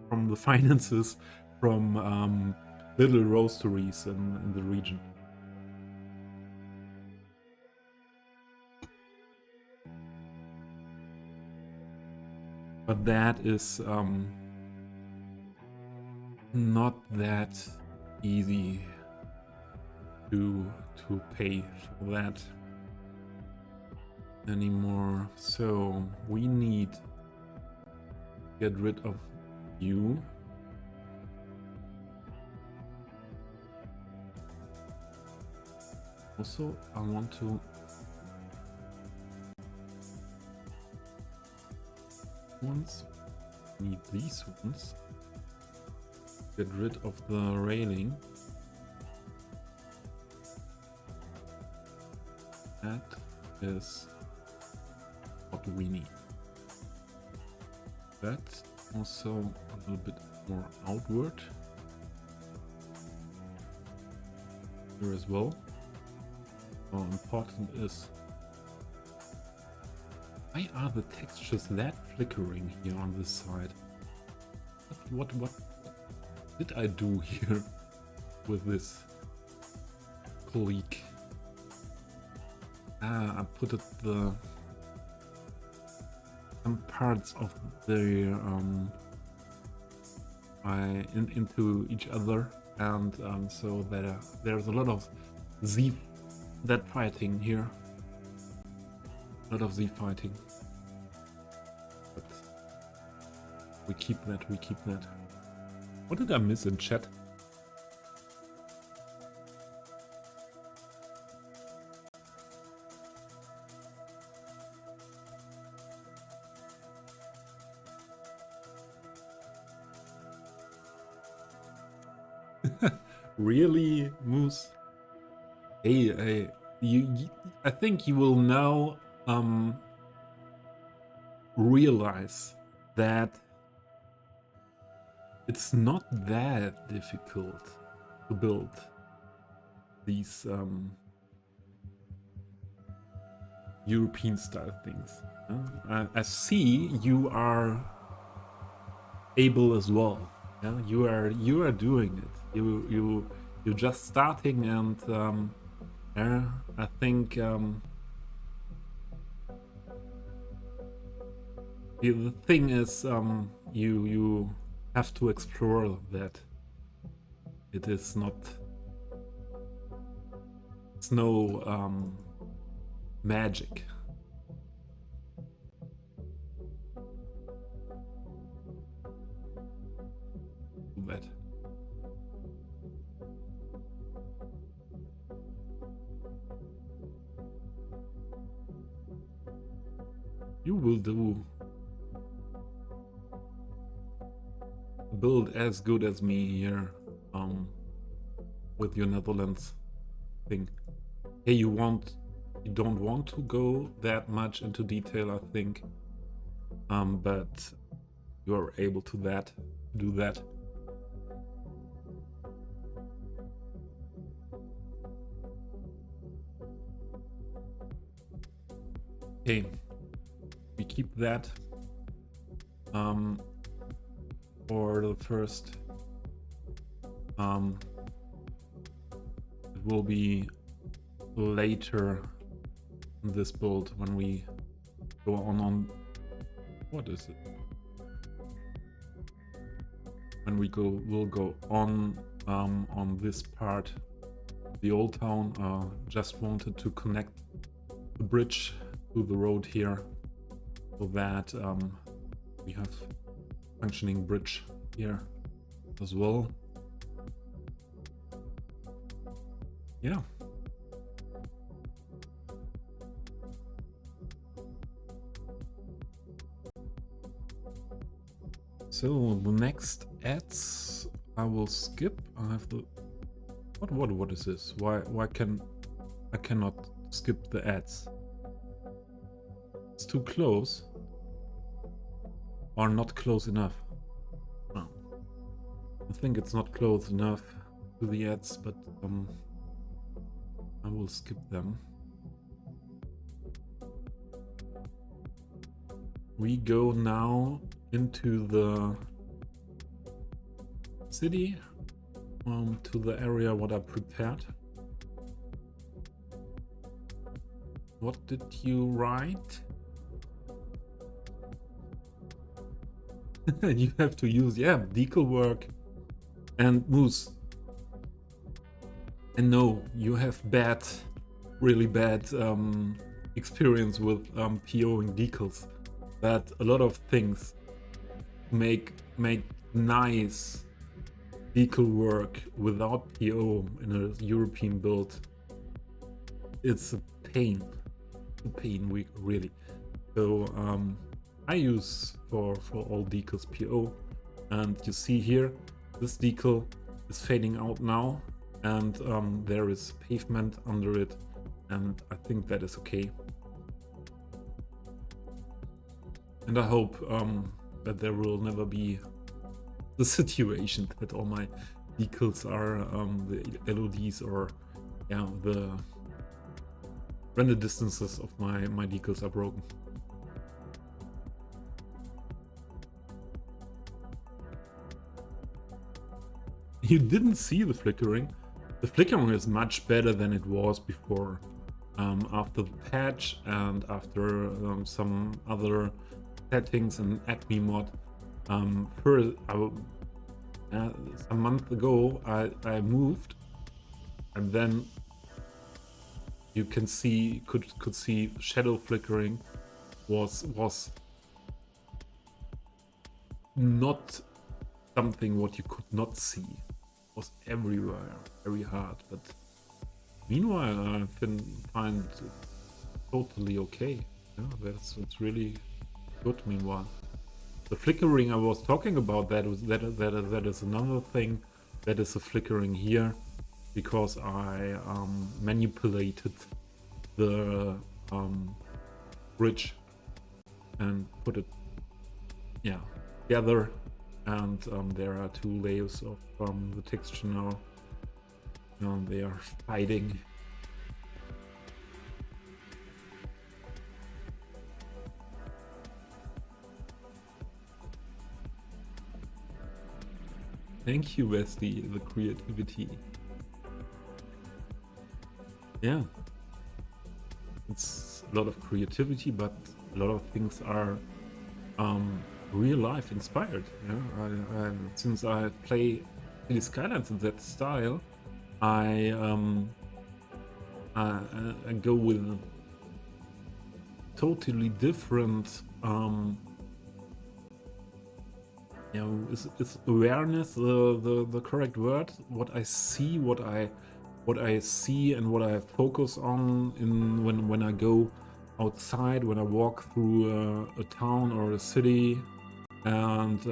from the finances, from little roasteries in the region. But that is not that easy to pay for that anymore, so we need to get rid of you. Also, I want to ones. Need these ones. Get rid of the railing. That is what we need. That also a little bit more outward. Here as well. How important is... Why are the textures that flickering here on this side? What did I do here with this clique? I put it some parts of the into each other, and so that there's a lot of Z that fighting here. A lot of Z fighting. But we keep that, we keep that. What did I miss in chat? Really, Moose? Hey, I think you will now realize that it's not that difficult to build these European style things. I see you are able as well. Yeah, you are doing it. You're just starting, and I think the thing is you have to explore that. It is not. It's no magic. That. You will build as good as me here with your Netherlands thing. Hey, you don't want to go that much into detail, I think, but you are able to do that. Okay, we keep that for the first. It will be later in this build when we go on. What is it? When we'll go on this part, the old town. Just wanted to connect the bridge to the road here, so that we have functioning bridge here as well. Yeah. So the next ads I will skip. I have the what is this? Why I cannot skip the ads? It's too close, or not close enough. No. I think it's not close enough to the ads, but I will skip them. We go now into the city, to the area what I prepared. What did you write? You have to use, decal work and Moose. And no, you have really bad experience with POing decals. But a lot of things make nice decal work without PO in a European build. It's a pain. Really. So I use for all decals PO. And you see here, this decal is fading out now, and there is pavement under it, and I think that is okay. And I hope that there will never be the situation that all my decals are the LODs, or yeah, the render distances of my decals are broken. You didn't see the flickering. The flickering is much better than it was before. After the patch and after some other settings in Acme mod. A month ago I moved, and then you could see shadow flickering was not something what you could not see. It was everywhere, very hard. But meanwhile, I find it totally okay. Yeah, that's really good. Meanwhile, the flickering I was talking about, that is another thing. That is a flickering here because I manipulated the bridge and put it together, and there are two layers of the texture now. They are fighting. Thank you, Westy, the creativity. Yeah. It's a lot of creativity, but a lot of things are real life inspired. Yeah? Since I play Cities Skylines in that style, I go with totally different is awareness the correct word? What I see, what I see and what I focus on when I go outside, when I walk through a town or a city, and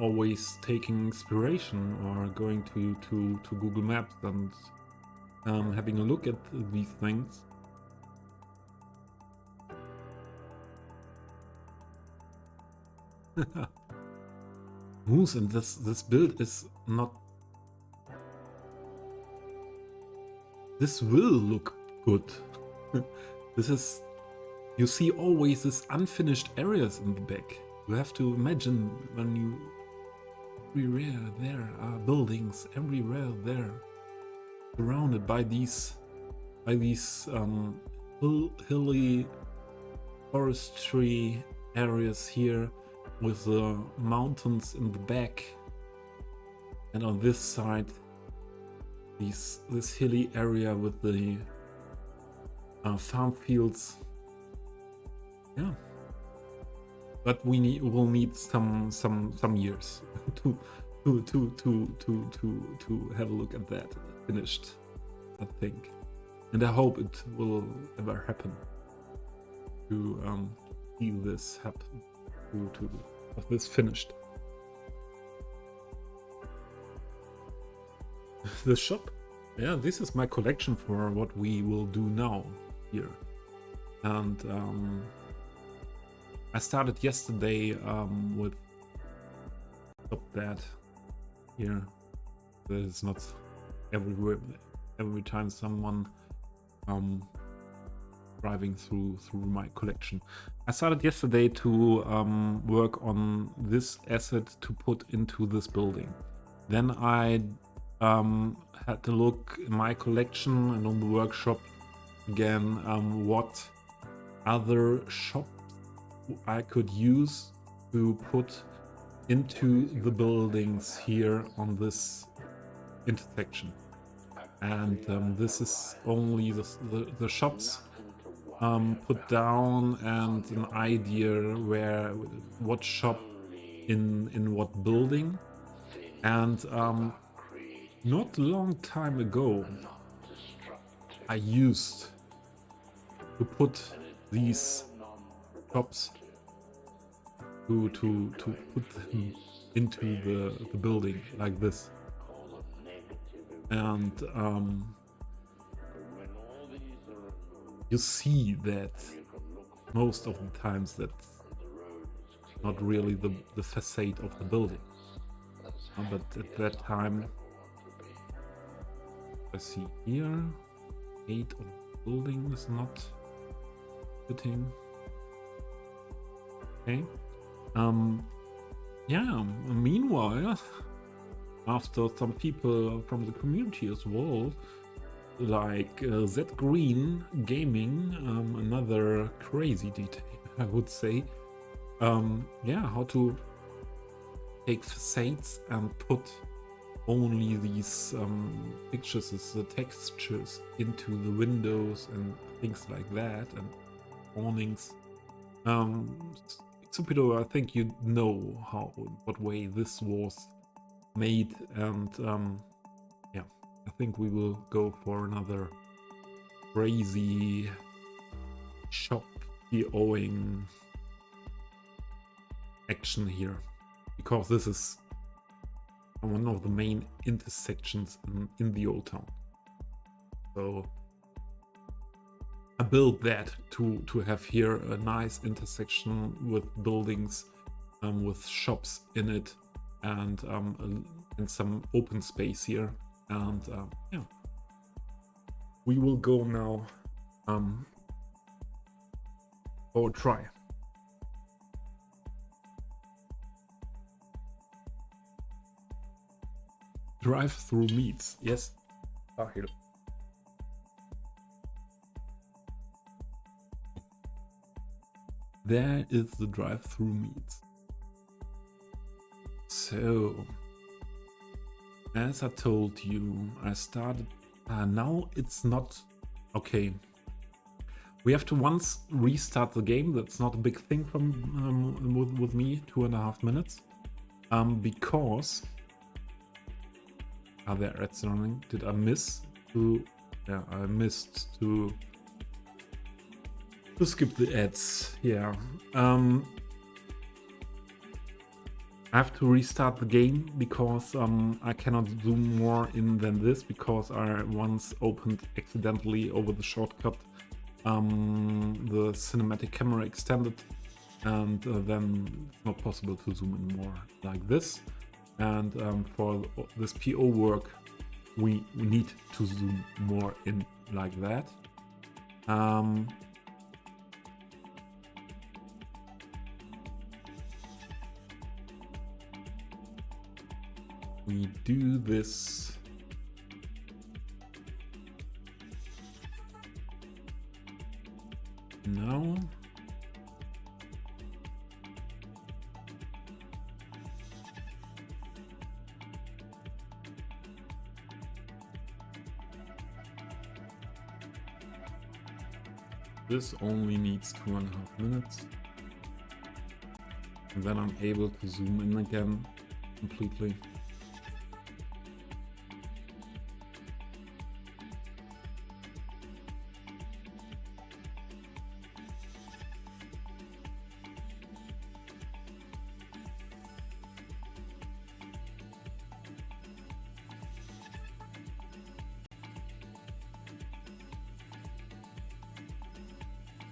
always taking inspiration or going to Google Maps and having a look at these things. Moose, and this build is not. This will look good. This is. You see always these unfinished areas in the back. You have to imagine when you. Everywhere there are buildings. Everywhere there, surrounded by these hilly forestry areas here, with the mountains in the back, and on this side this hilly area with the farm fields. Yeah, but will need some years to have a look at that finished, I think, and I hope it will ever happen to see this happen, to have this finished. The shop, yeah, this is my collection for what we will do now here, and I started yesterday with that here. That is not every time someone driving through my collection. I started yesterday to work on this asset to put into this building. Then I had to look in my collection and on the workshop again what other shops I could use to put into the buildings here on this intersection. And this is only the shops put down and an idea what shop in what building. And not a long time ago I used to put these shops to put them into the building like this. And you see that most of the times that's not really the facade of the building. But at that time, I see here, gate of the building is not fitting. Okay. Yeah, meanwhile, after some people from the community as well, like Z Green Gaming, another crazy detail, I would say. Yeah, how to take facades and put only these pictures, the textures into the windows and things like that, and awnings. Stupido, I think you know what way this was made, and yeah, I think we will go for another crazy shop POing action here, because this is one of the main intersections in the old town. So I built that to have here a nice intersection with buildings, with shops in it, and some open space here. And yeah, we will go now for a try. Drive-through meets, yes. Here. There is the drive-through meets. So, as I told you, I started. Now it's not okay. We have to once restart the game. That's not a big thing from with me. 2.5 minutes. Because are there ads running? Did I miss to? Yeah, I missed to skip the ads. Yeah. I have to restart the game because I cannot zoom more in than this, because I once opened accidentally over the shortcut the cinematic camera extended, and then it's not possible to zoom in more like this. And for this PO work, we need to zoom more in like that. We do this now. This only needs 2.5 minutes. And then I'm able to zoom in again completely.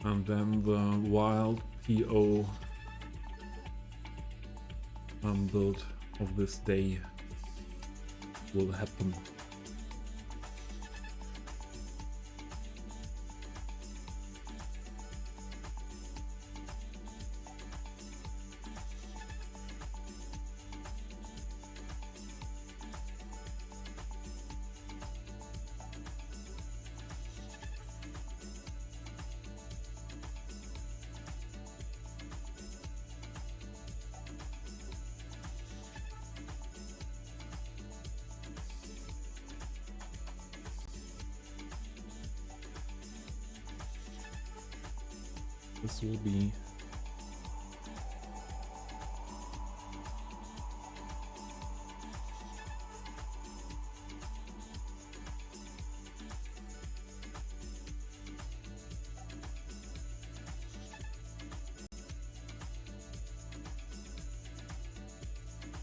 And then the wild PO build of this day will happen. This will be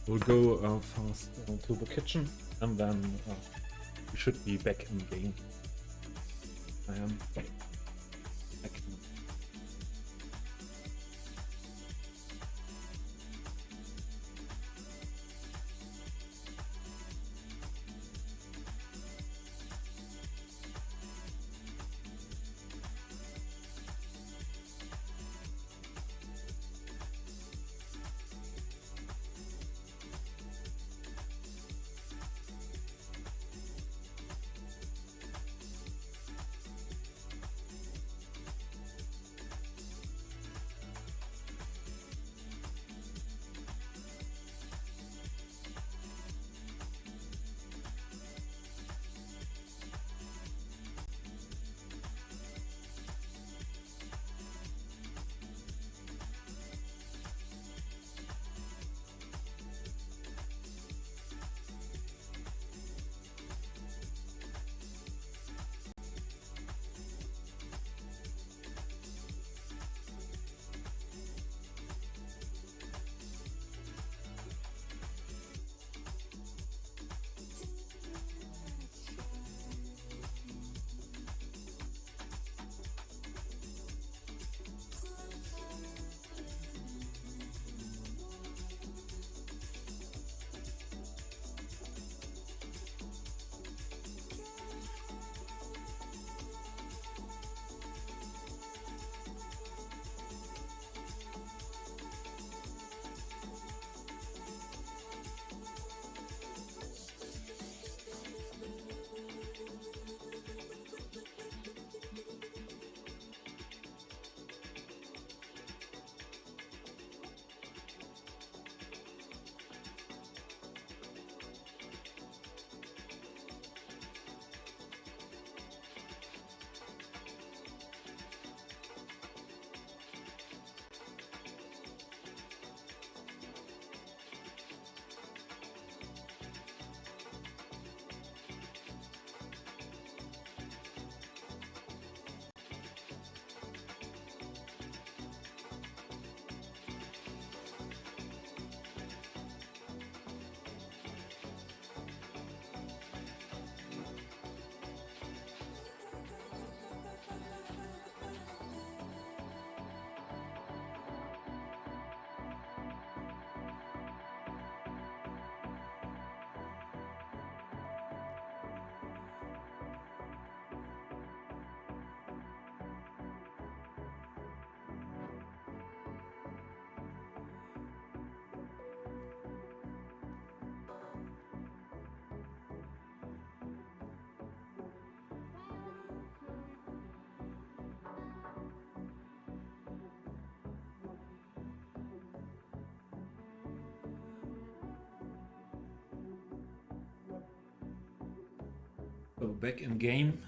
We'll go fast to the kitchen, and then we should be back in game. I am back. So back in game.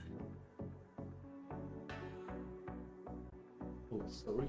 Oh, sorry.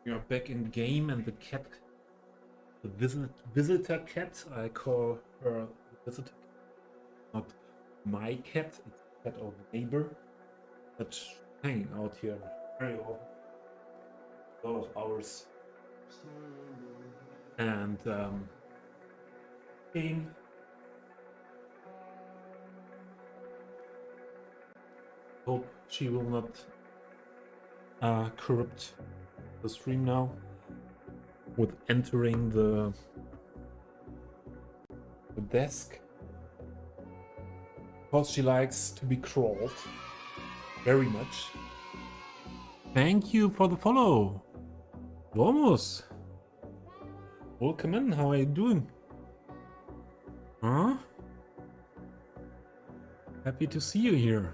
We are back in game, and the cat, the visitor cat, I call her the visitor cat, not my cat, it's the cat of the neighbor that's hanging out here very often, a lot of hours. And game. Hope she will not corrupt the stream now with entering the desk, because she likes to be crawled very much. Thank you for the follow, Vamos. Welcome in. How are you doing? Huh? Happy to see you here.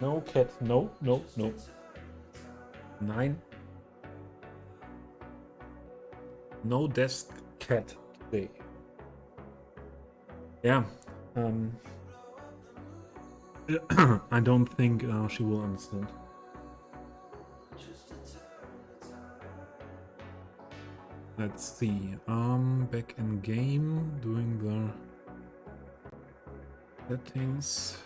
No cat. No, no, no. 9. No desk cat today. Yeah. I don't think she will understand. Let's see. Back in game, doing the settings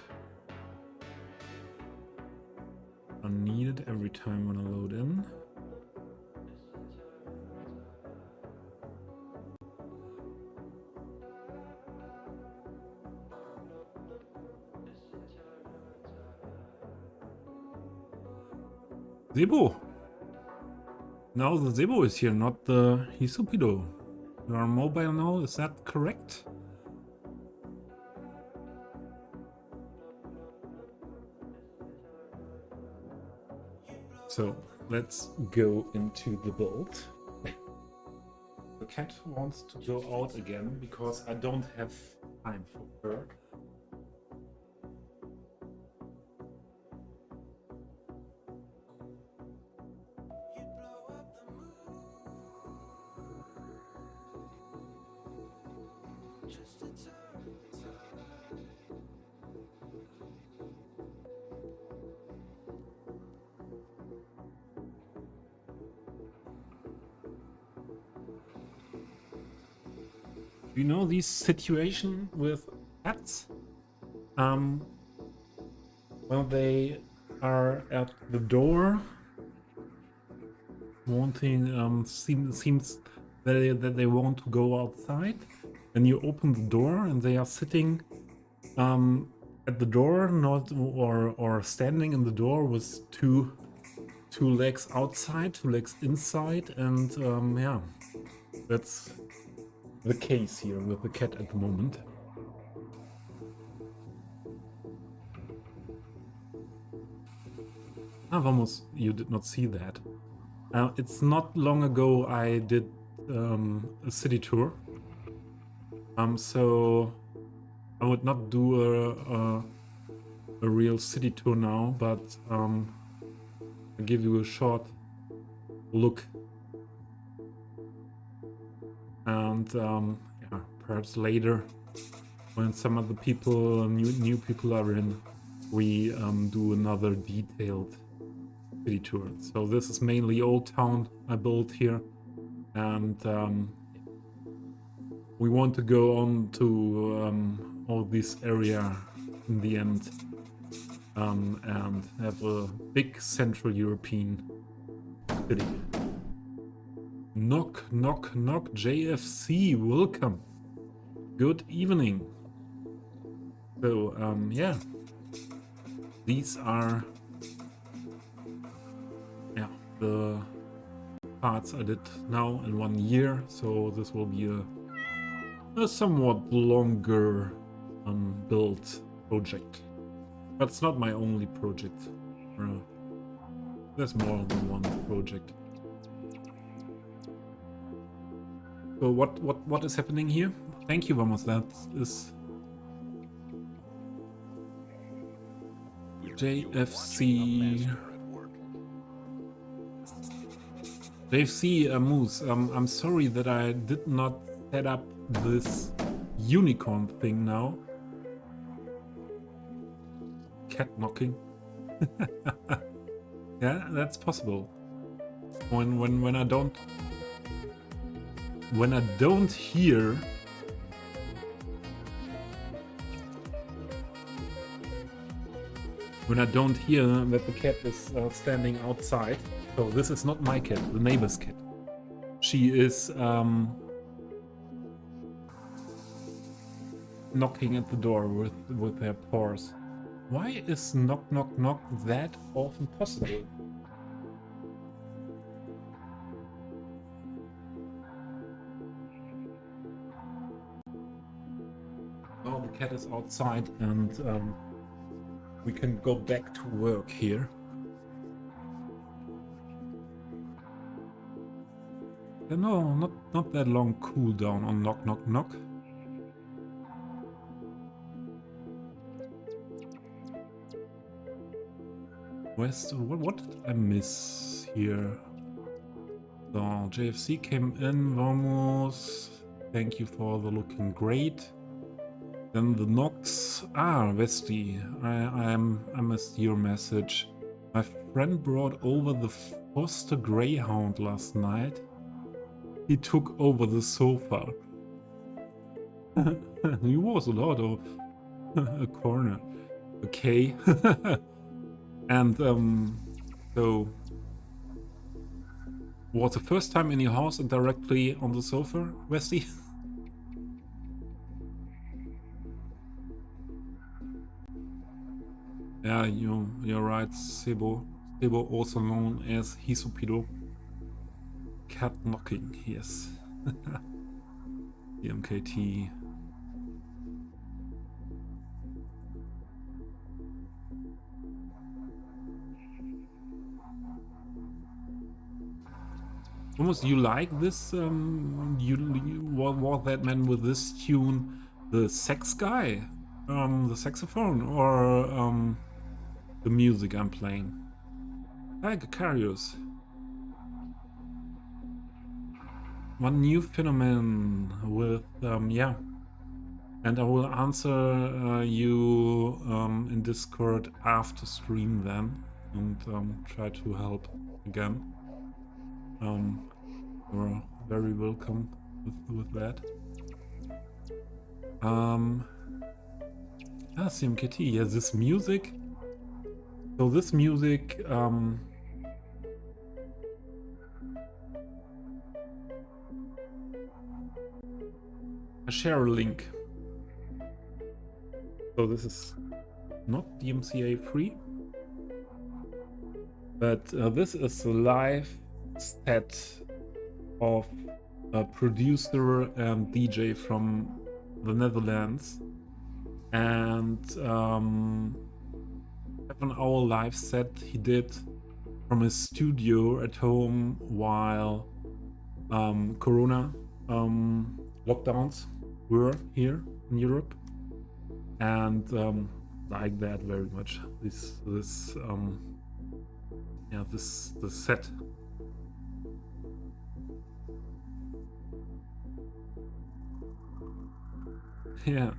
are needed every time when I load in. Zebo! Now the Zebo is here, not the Hisupido. You are mobile now, is that correct? So let's go into the build. The cat wants to go out again because I don't have time for her. You know this situation with cats? When they are at the door, wanting, seems that they want to go outside, and you open the door and they are sitting at the door, not or standing in the door with two legs outside, 2 legs inside, and yeah, that's the case here with the cat at the moment. Ah, Vamos, you did not see that. It's not long ago I did a city tour. So I would not do a real city tour now, but I'll give you a short look. And yeah, perhaps later, when some other people, new people are in, we do another detailed city tour. So this is mainly Old Town I built here, and we want to go on to all this area in the end, and have a big Central European city. Knock, knock, knock, JFC, welcome. Good evening. So, yeah. These are, yeah, the parts I did now in 1 year. So this will be a somewhat longer build project. But it's not my only project. There's more than one project. So what is happening here? Thank you, Vamos. That is JFC. JFC Moose. I'm sorry that I did not set up this unicorn thing now. Cat knocking. Yeah, that's possible. When I don't. When I don't hear that the cat is standing outside, so this is not my cat, the neighbor's cat. She is knocking at the door with her paws. Why is knock knock knock that often possible? Now the cat is outside, and we can go back to work here. No, not that long cooldown on knock knock knock. West, what did I miss here? So JFC came in, Vamos. Thank you for the looking great. Then the Nox. Ah, Vesti, I missed your message. My friend brought over the Foster Greyhound last night. He took over the sofa. He was a lot of a corner. Okay. And so was the first time in your house and directly on the sofa, Westy? Yeah, you're right, Sebo. Sebo, also known as Hisupido. Cat knocking, yes. MKT. Almost, you like this? What that man with this tune, the sex guy, the saxophone, or the music I'm playing? Hi, Gacarius. One new phenomenon with yeah, and I will answer you in Discord after stream then, and try to help again. You're very welcome with that. Yeah, CMKT. Yeah, this music. So this music. I share a link. So this is not DMCA free, but this is a live set of a producer and DJ from the Netherlands, and 7-hour live set he did from his studio at home while Corona lockdowns were here in Europe, and like that very much. This yeah, this set. Yeah.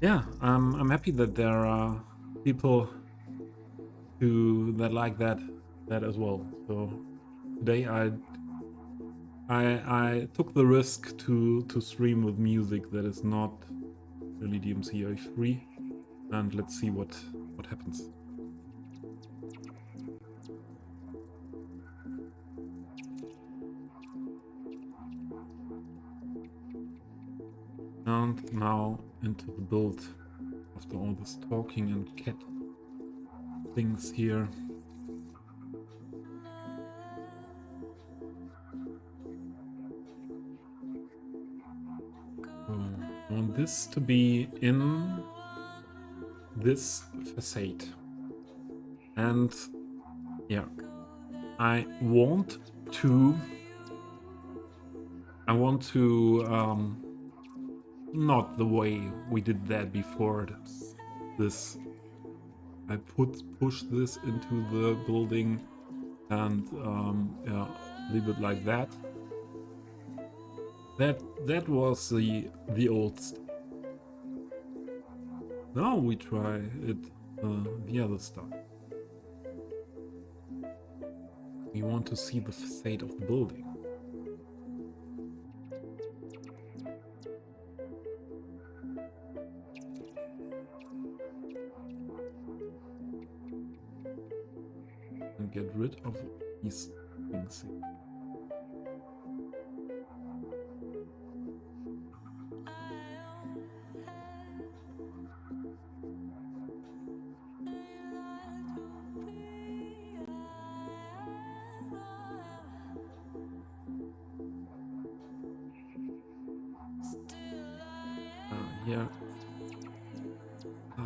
Yeah, I'm happy that there are people that like that as well. So today I took the risk to stream with music that is not really DMCA free, and let's see what happens. And now into the build after all this talking and cat things here. So I want this to be in this facade. And yeah, I want to not the way we did that before. This I push this into the building and yeah, leave it like that. That was the old stuff. Now we try it the other stuff. We want to see the facade of the building. And get rid of these things.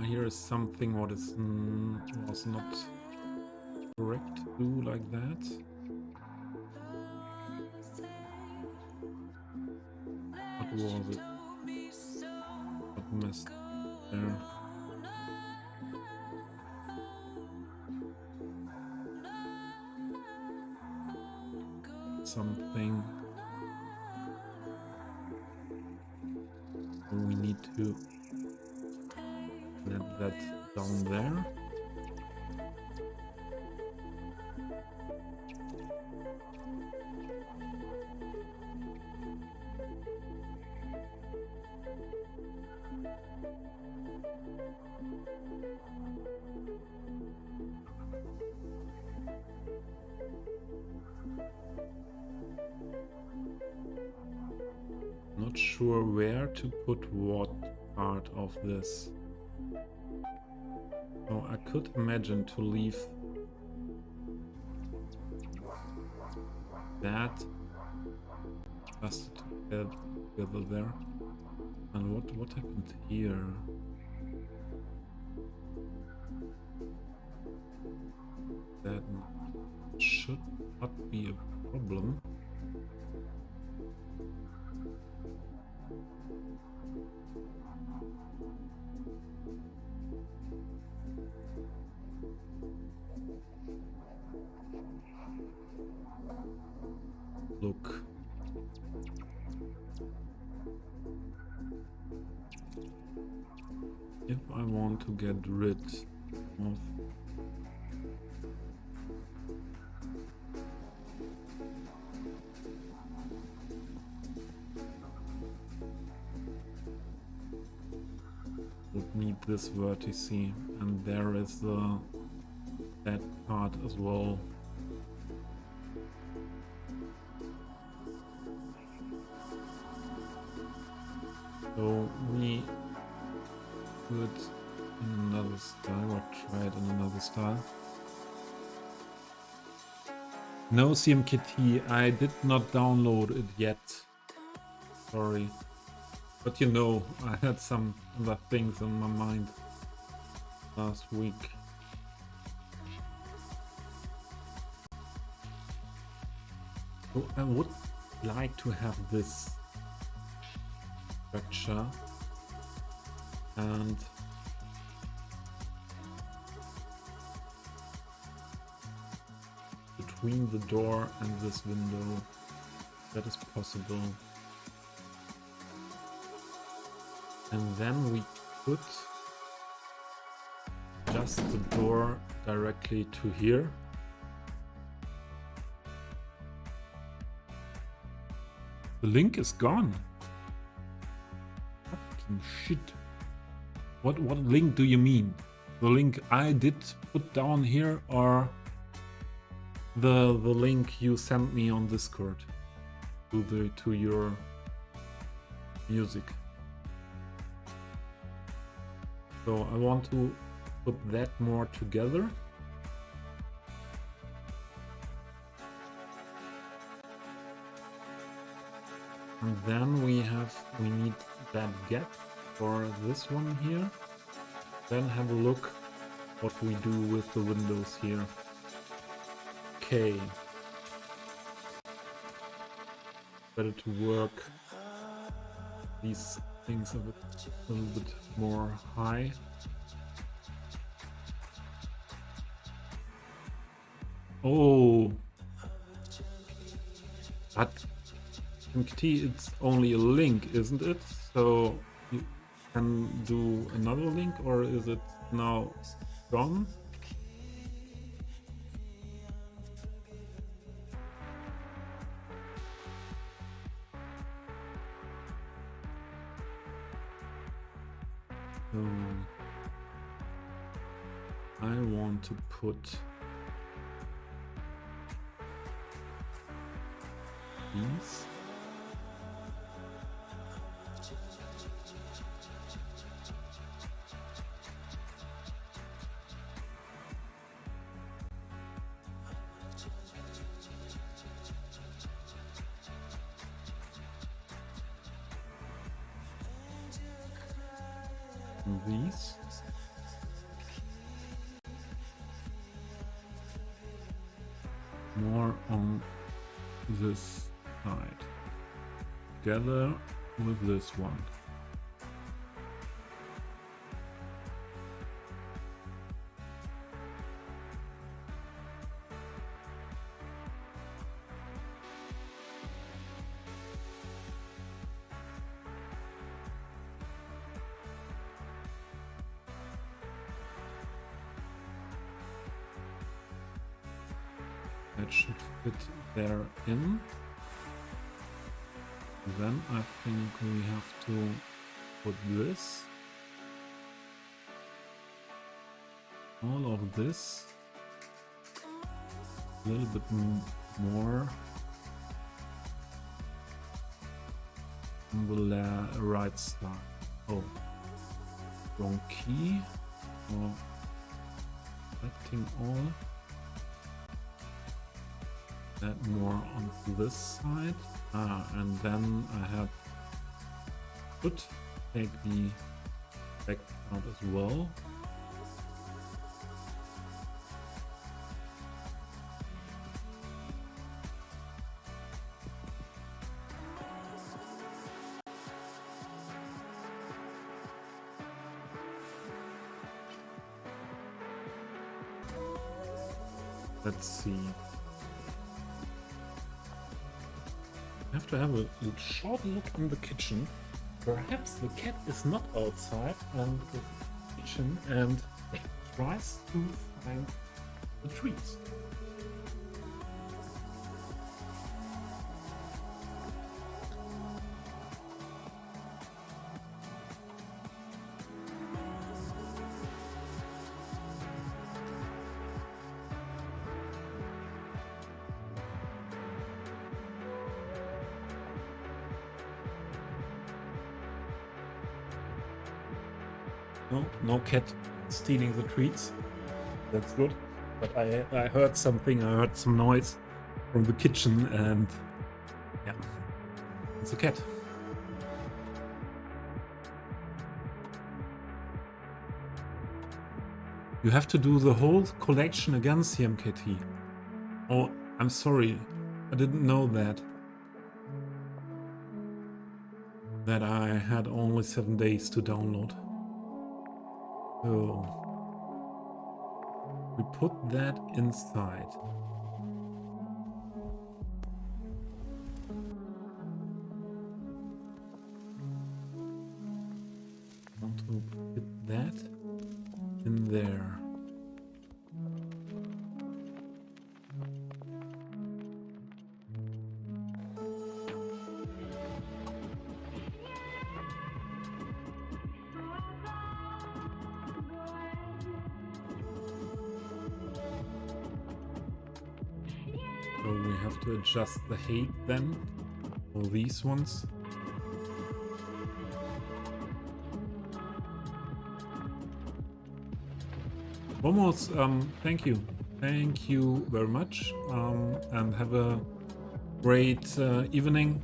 Here is something what is was not correct to do like that. What was it? What messed there? something. We need to let that down there. Not sure where to put what part of this. So I could imagine to leave that just together there. And what happened here? That should not be a problem. Look. If I want to get rid of would need this vertex, and there is that part as well. So we do it in another style, or try it in another style. No CMKT, I did not download it yet. Sorry. But you know, I had some other things in my mind last week. So I would like to have this structure, and between the door and this window, that is possible. And then we put just the door directly to here. The link is gone. Fucking shit. What link do you mean? The link I did put down here, or the link you sent me on Discord to your music? So I want to put that more together. And then we need that gap for this one here. Then have a look what we do with the windows here. Okay. Better to work these things a little bit more high. Oh, but MKT, it's only a link, isn't it? So you can do another link, or is it now gone? So I want to put these. These. More on this side, together with this one. that should fit there in. Then I think we have to put this, all of this, a little bit more on the right side. Oh, wrong key. Oh, selecting all. That more onto this side. And then I have could take the back out as well. Let's see. I have to have a short look in the kitchen. Perhaps the cat is not outside and is in the kitchen and tries to find the treats. No cat stealing the treats. That's good. But I heard something, I heard some noise from the kitchen and yeah, it's a cat. You have to do the whole collection again, CMKT. Oh, I'm sorry. I didn't know that. That I had only 7 days to download. So we put that inside. Want to put that in there. So we have to adjust the height then for these ones. Almost, thank you. Thank you very much. And have a great evening.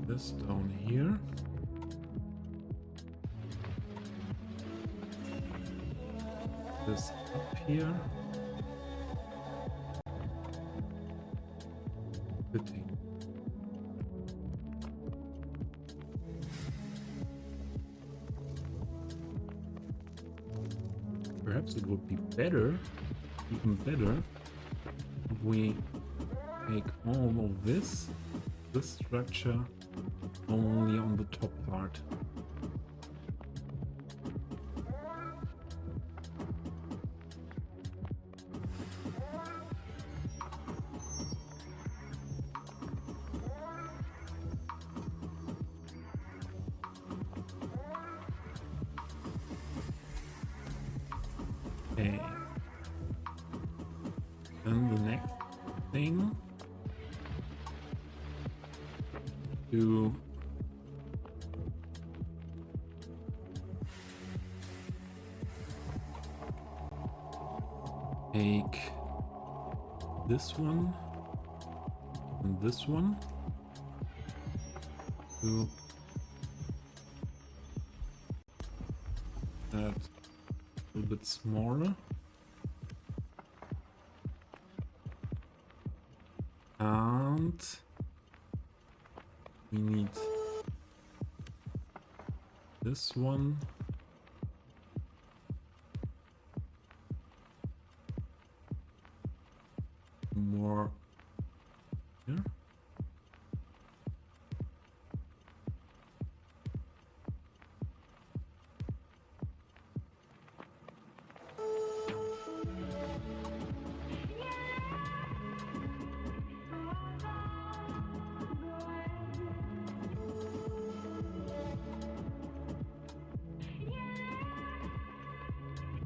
This down here. This up here. Fitting. Perhaps it would be better, even better, if we make all of this structure only on the top part. Okay. Then the next thing to take this one and this one to that a little bit smaller and we need this one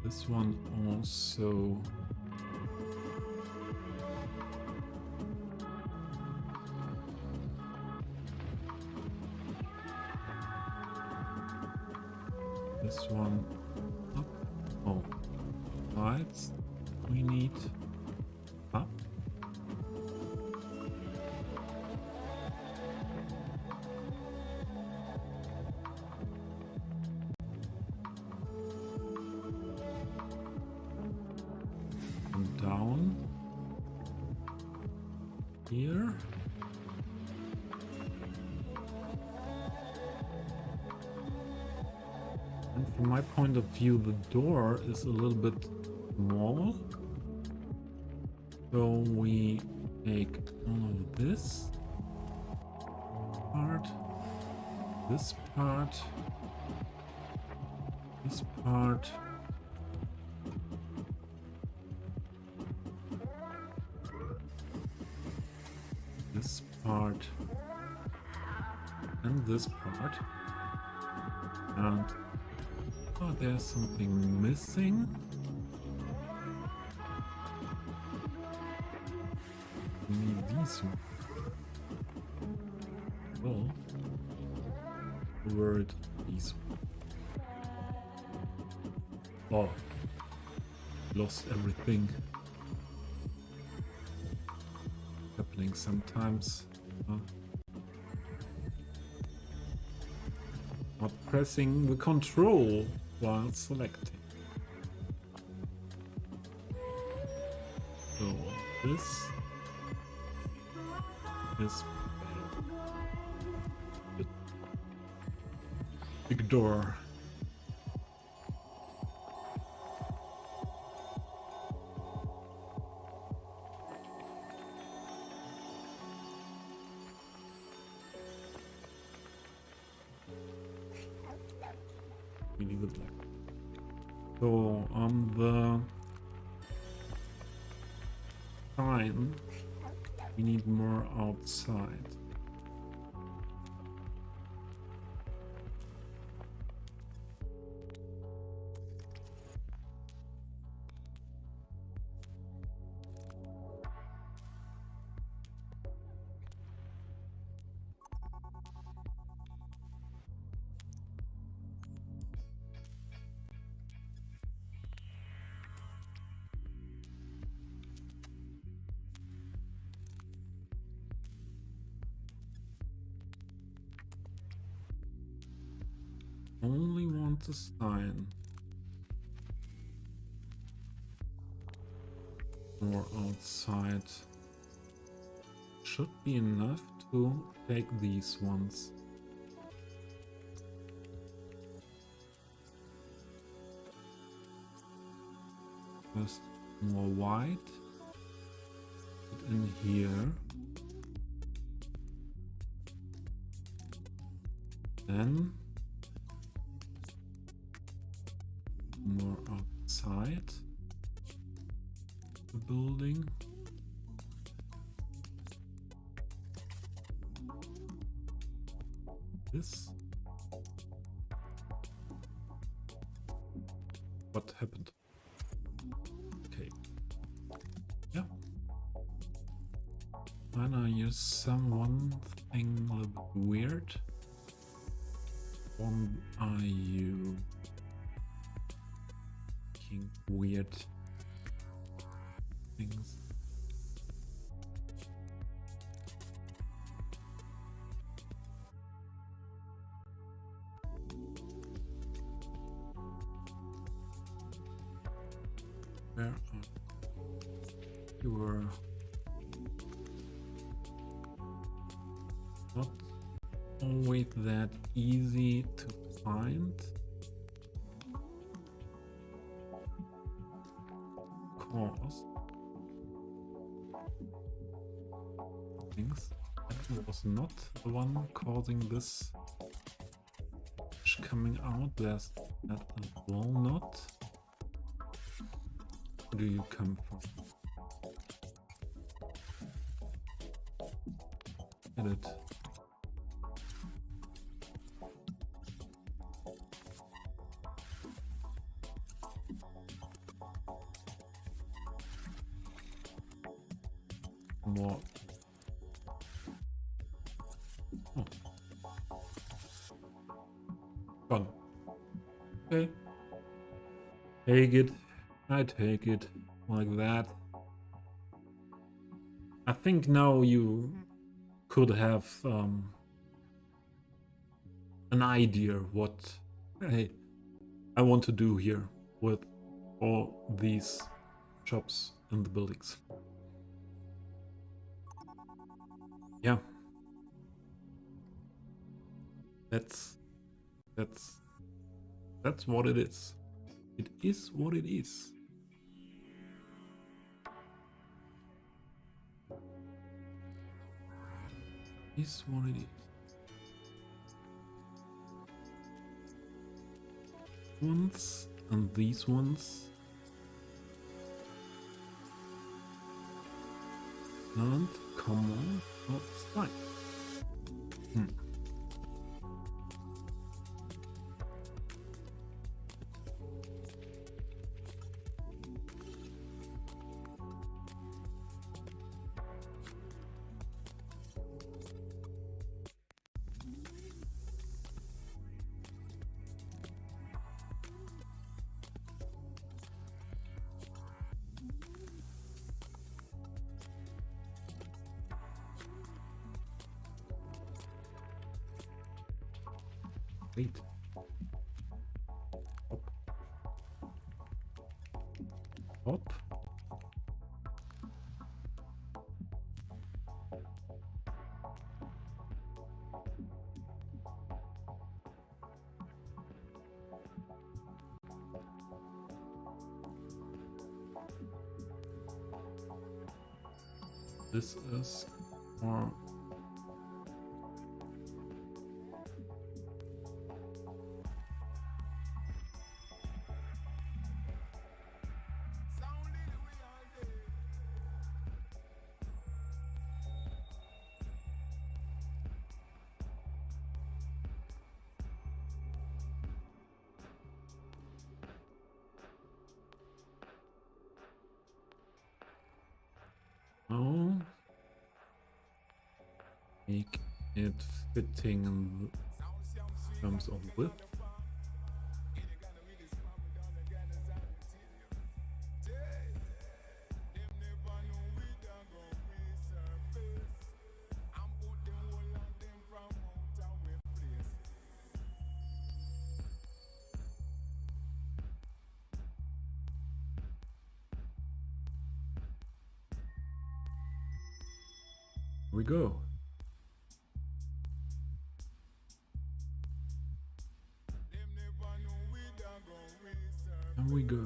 This one also. This one up. Oh, lights. We need up. And down. Here. And from my point of view, the door is a little bit small. So we take all of this part, this part, this part, this part, and this part. And oh, there's something missing. We need these ones. Well, where it these ones? Oh, lost everything. Happening sometimes. Not pressing the control while selecting. So this is the big door. We leave it like that. So on the sign, we need more outside. Only want a sign. Or outside. Should be enough to take these ones. Just more white. Put in here. Then more outside the building. This. What happened? Okay. Yeah. And I use one thing a little bit weird. Why are you making weird things? Where are you? Were not always that easy to find. Cause things that was not the one causing this coming out. There's that as well not. Where do you come from? Edit. more. Oh. Gone. Okay. Take it. I take it like that. I think now you could have an idea what I want to do here with all these shops and the buildings. Yeah. That's what it is. It is what it is. Is what it is. Ones and these ones. And come on outside. Wait. Hop. Hop. This is more. Oh, make it fitting in terms of width. Here we go. Here we go.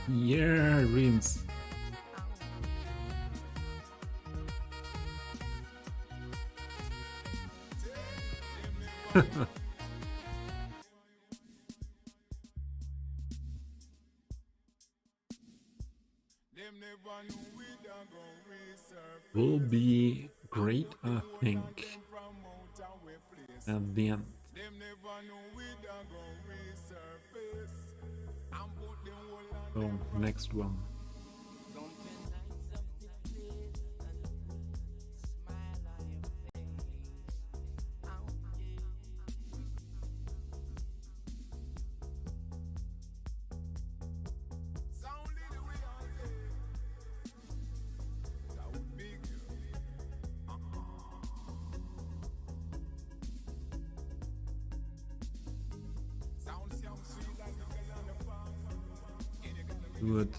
Yeah, rims. Will be great, I think, at the end. So, next one. Do it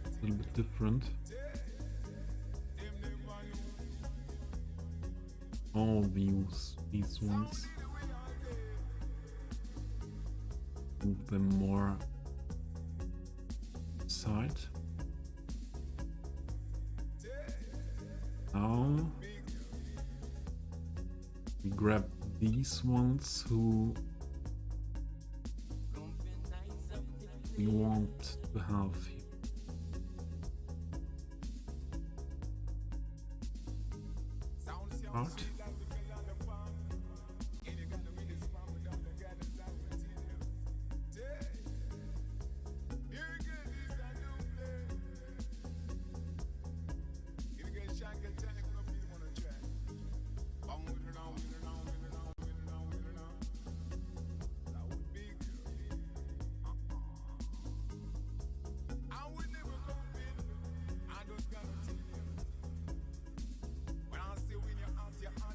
a little bit different. All these ones. Move them more side. Now we grab these ones who we want to have here. Out. When I say when you're out, you're out.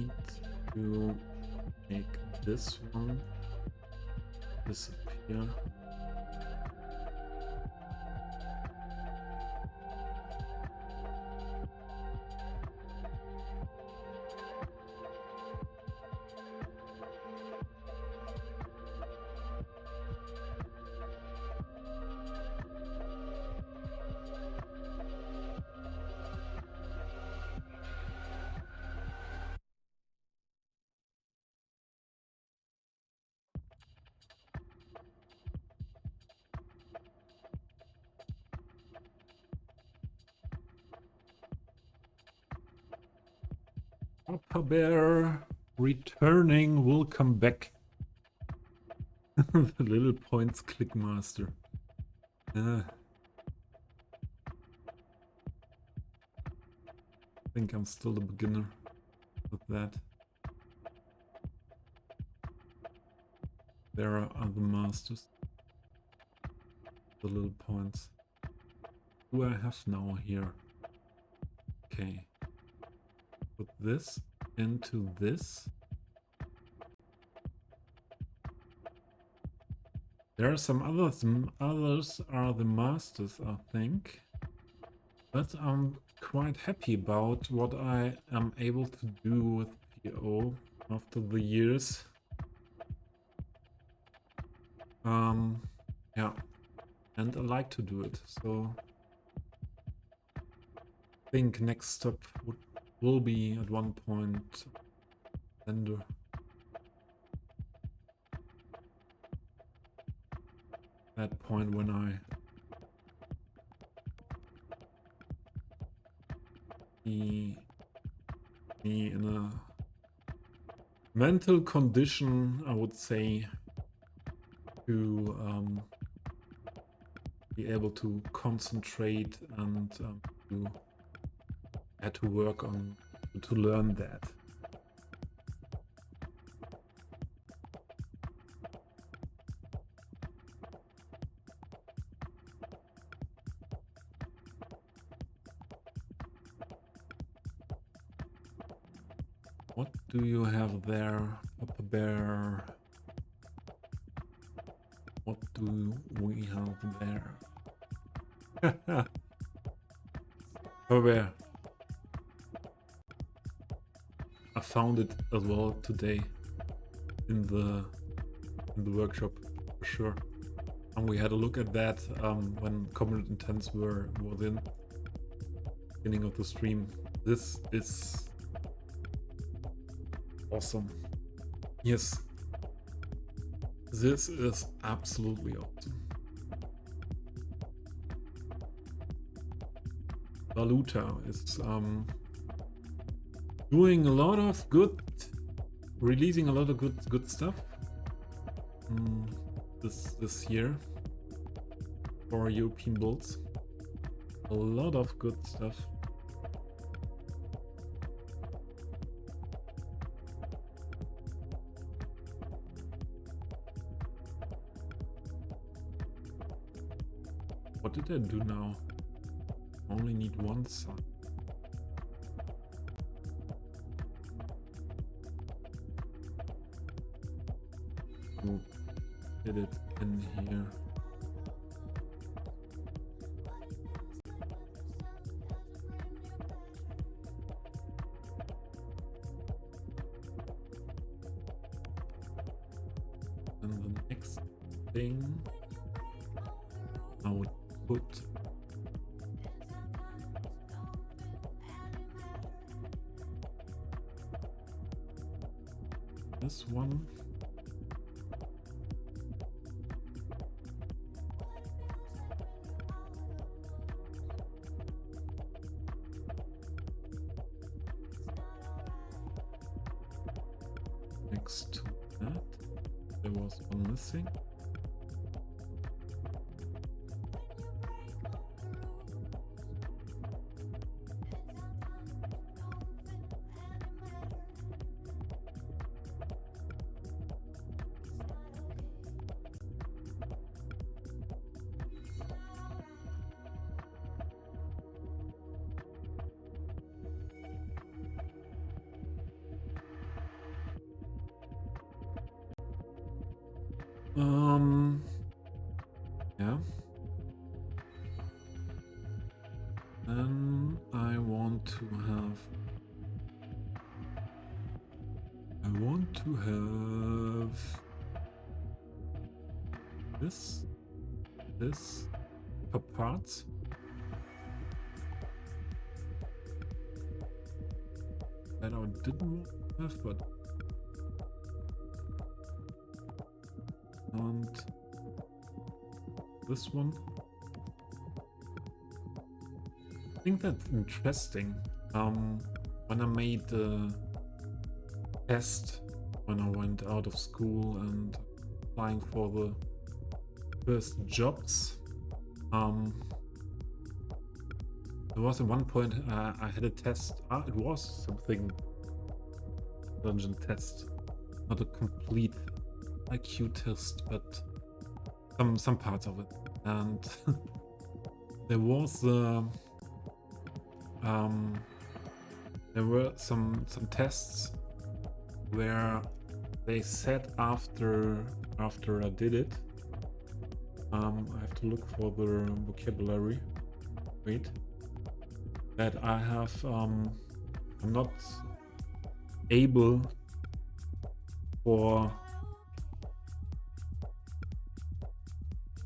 need to make this one disappear. Papa Bear returning will come back. The little points click master. I think I'm still a beginner with that. There are other masters. The little points. Who I have now here? Okay. Put this into this. There are some others. Others are the masters, I think. But I'm quite happy about what I am able to do with PO after the years. Yeah, and I like to do it. So I think next step will be at one point Blender. That point when I be in a mental condition, I would say, to be able to concentrate and to work on to learn that. What do you have there, Papa Bear? What do we have there? Papa Bear. I found it as well today in the workshop for sure, and we had a look at that when Combat Intense was in beginning of the stream. This is awesome. Yes, this is absolutely awesome. Valuta is doing a lot of releasing a lot of good stuff this year for European builds. A lot of good stuff. What did I do now? Only need one side. Did it in here. And the next thing I would put this one. Next to that, there was one missing. Yeah. Then I want to have this per parts. That I didn't want to have, but and this one. I think that's interesting. When I made the test when I went out of school and applying for the first jobs, there was at one point I had a test. It was something dungeon test, not a complete IQ test, but some parts of it. And there was there were some tests where they said after I did it, I have to look for the vocabulary. Wait, that I have I'm not able for,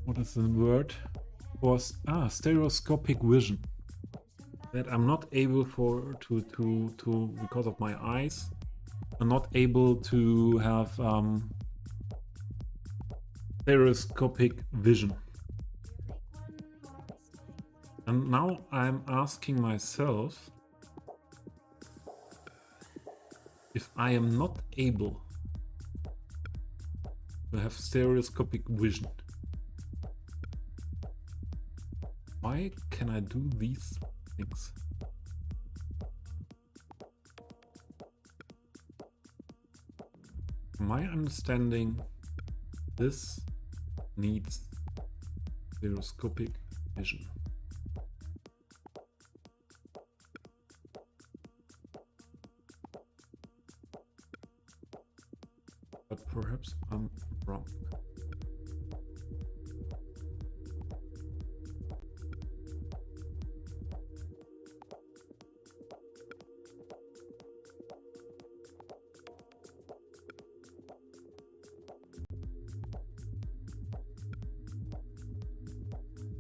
what is the word, for stereoscopic vision. That I'm not able to because of my eyes, I'm not able to have stereoscopic vision. And now I'm asking myself if I am not able to have stereoscopic vision. Why can I do these things? From my understanding, this needs stereoscopic vision. But perhaps I'm wrong.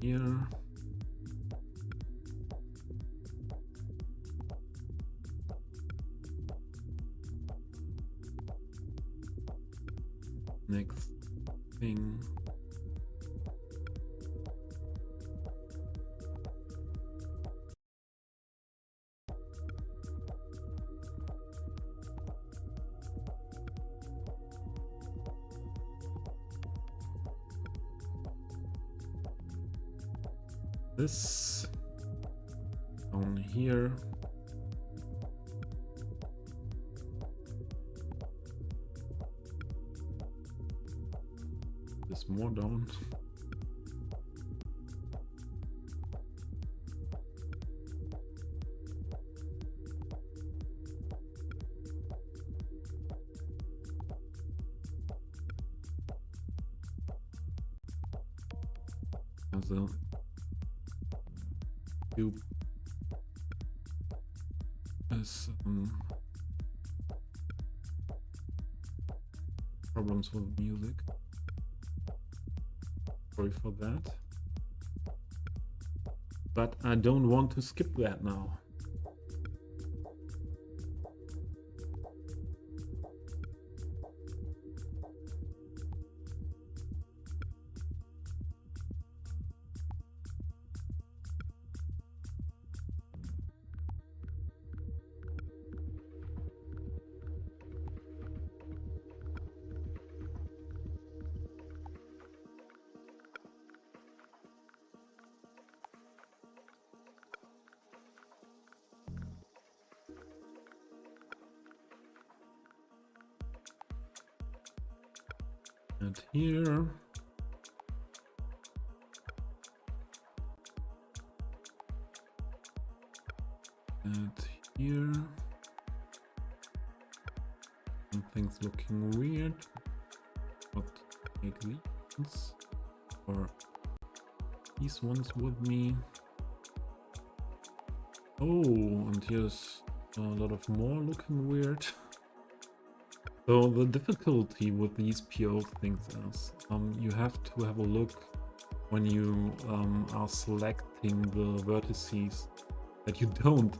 Here. Next thing. This down here. This more down. As a cube has problems with music. Sorry for that. But I don't want to skip that now. And here. And here. Something's looking weird. But make these or these ones with me. Oh, and here's a lot of more looking weird. So the difficulty with these PO things is you have to have a look when you are selecting the vertices that you don't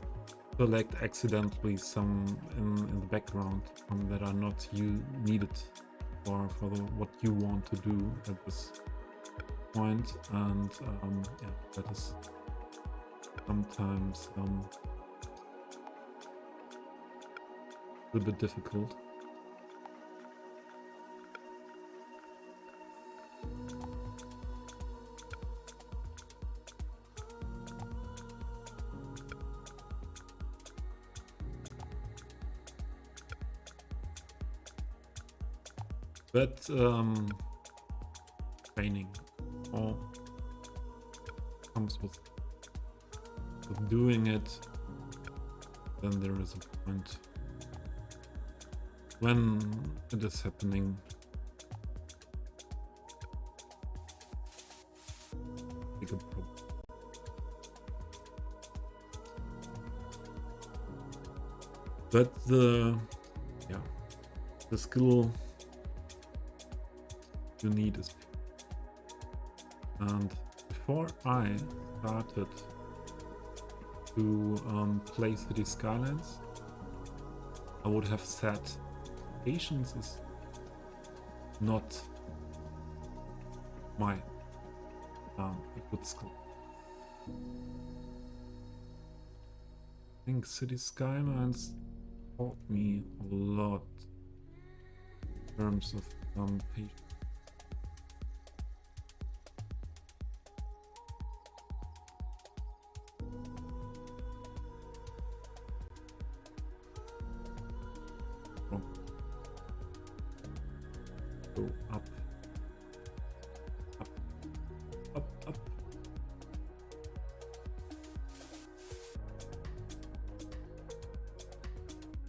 select accidentally some in the background that are not needed for what you want to do at this point, and yeah, that is sometimes a little bit difficult. But training all comes with doing it. Then there is a point when it is happening. Bigger problem. But the skill you need is, and before I started to play Cities Skylines, I would have said patience is not my a good skill. I think Cities Skylines taught me a lot in terms of patience. Go up, up, up, up.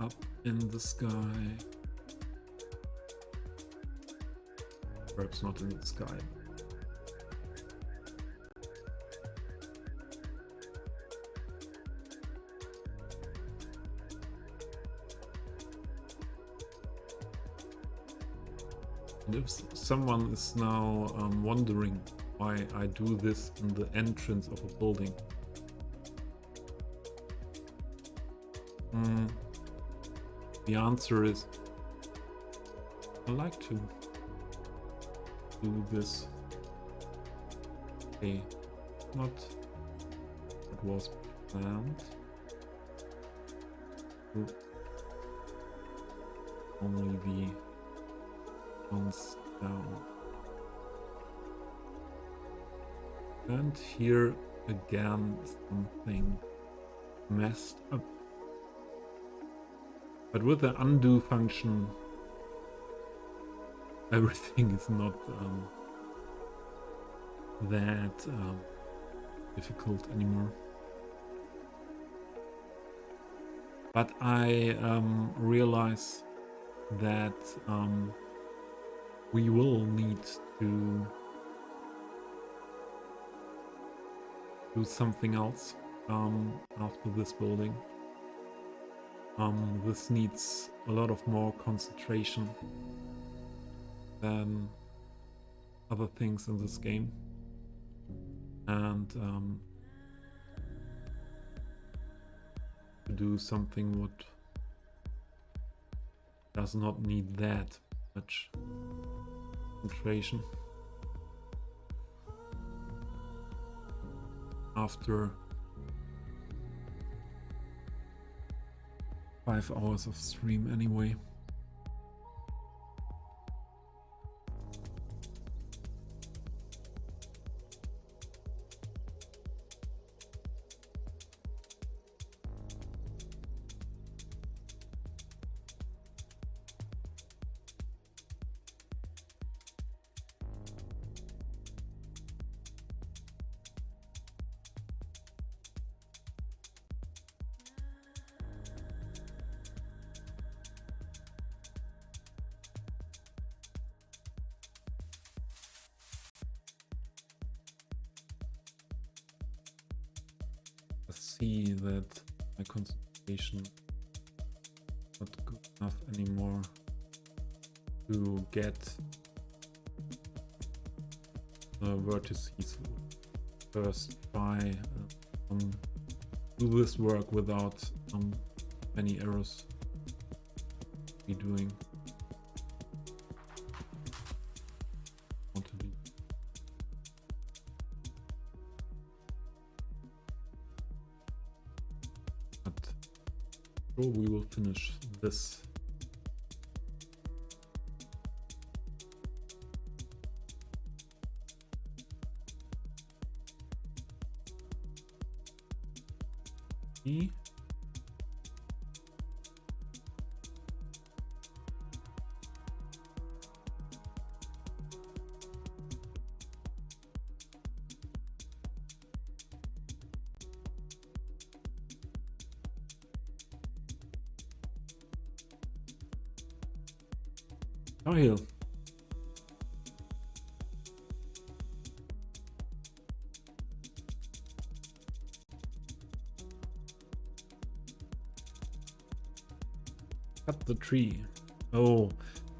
Up in the sky. Perhaps not in the sky. And if someone is now wondering why I do this in the entrance of a building, the answer is I like to do this. Okay, not what was planned. Only the ones down. And here again something messed up. But with the undo function, everything is not that difficult anymore. But I realize that we will need to do something else after this building. This needs a lot of more concentration than other things in this game, and to do something what does not need that much concentration. After 5 hours of stream anyway. see that my concentration is not good enough anymore to get the vertices first try. Do this work without many errors be doing. But sure, we will finish this. Oh, here. Cut the tree. Oh,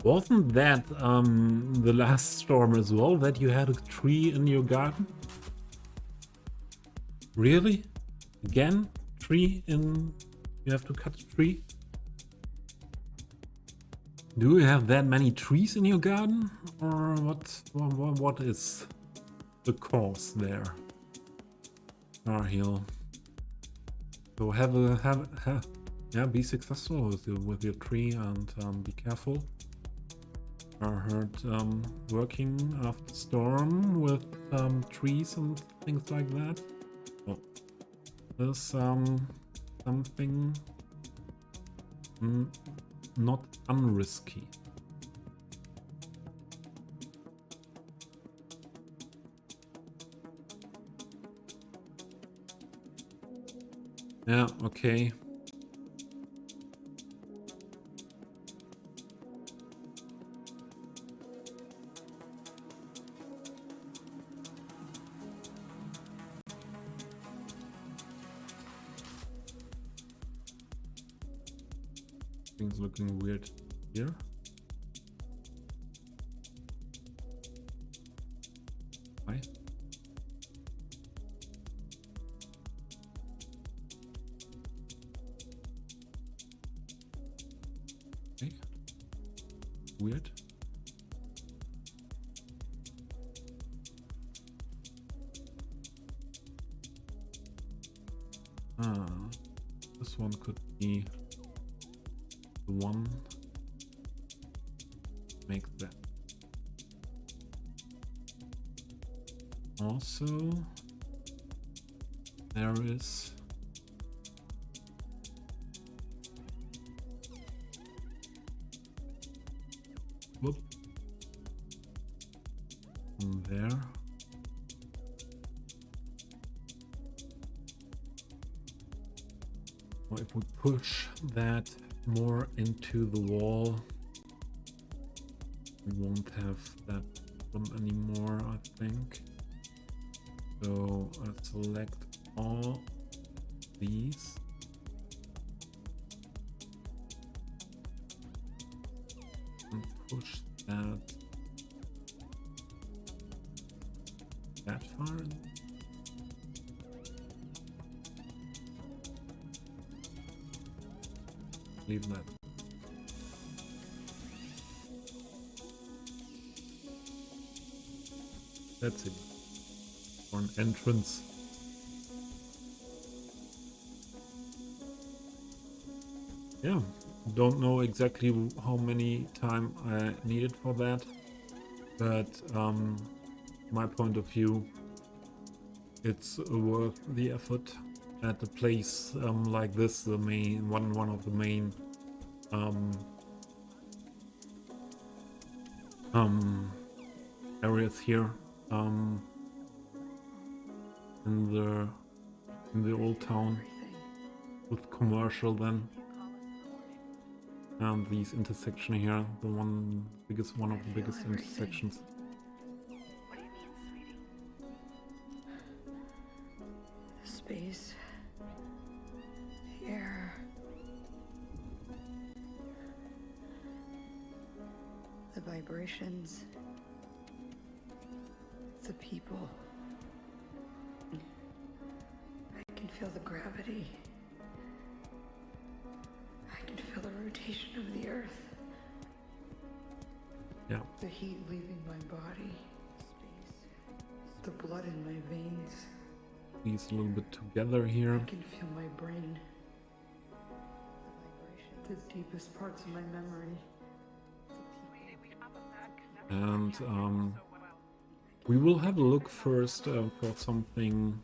wasn't that the last storm as well, that you had a tree in your garden? Really? Again? Tree in... You have to cut a tree? Do you have that many trees in your garden? Or what is the cause there? Arhiel. So yeah, be successful with your tree and be careful. I heard working after storm with trees and things like that. Oh, there's something not unrisky. Yeah, okay. Things looking weird here. Why? Okay. Weird. This one could be the one. Make that. Also, there is whoop from there. Or if we push that more into the wall, we won't have that problem anymore, I think. So I select all these. And push that far. Leave that. That's it. For an entrance. Yeah, don't know exactly how many time I needed for that, but my point of view, it's worth the effort at a place like this, the main one of the main areas here in the old town with commercial then. And these intersection here, one of the biggest intersections. What do you mean, sweetie? The space The vibrations. The people. I can feel the gravity. I can feel the rotation of the earth. Yeah. The heat leaving my body. The blood in my veins. These a little bit together here. I can feel my brain. The deepest parts of my memory. And we will have a look first for something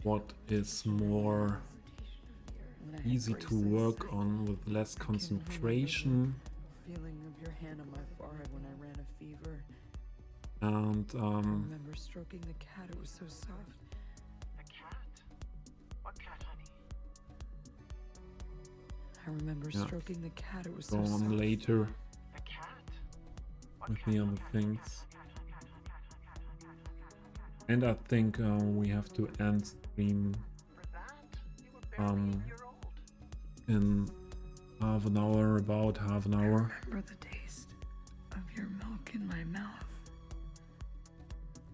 what is more easy to work on with less concentration. Feeling of your hand on my forehead when I ran a fever. And I remember stroking the cat, it was so soft. A cat? What cat, honey? I remember Yeah. stroking the cat, it was go so soft. on later A cat? What with cat? the other things. And I think we have to end stream For that, you were barely a year old. in half an hour, about half an hour. Remember the taste of your milk in my mouth.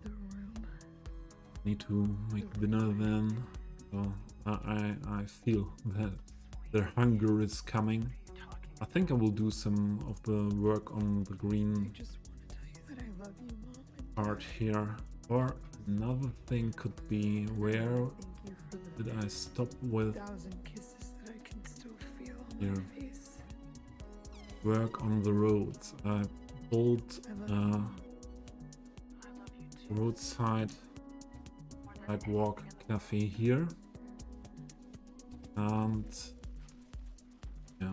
The room. Need to make dinner then. So I feel that the hunger is coming. I think I will do some of the work on the I green just want to tell you that I love you, Mom. part here. Or another thing could be where Thank you for the did I stop with 1,000 kisses that I can still feel on Here. my face. work on the roads. I pulled I love you. roadside sidewalk cafe here, and yeah,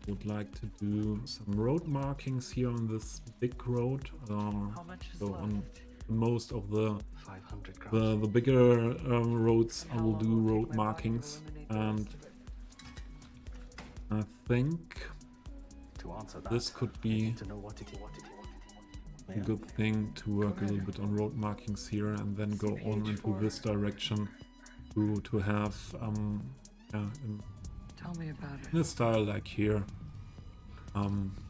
would like to do some road markings here on this big road. How much is So left? on most of the 500 grams. the bigger roads I will do road markings, and I think To answer that, this could I be need to know what it is. a good thing to work a little bit on road markings here and then go on into this direction to have yeah, Tell me about it. in a style like here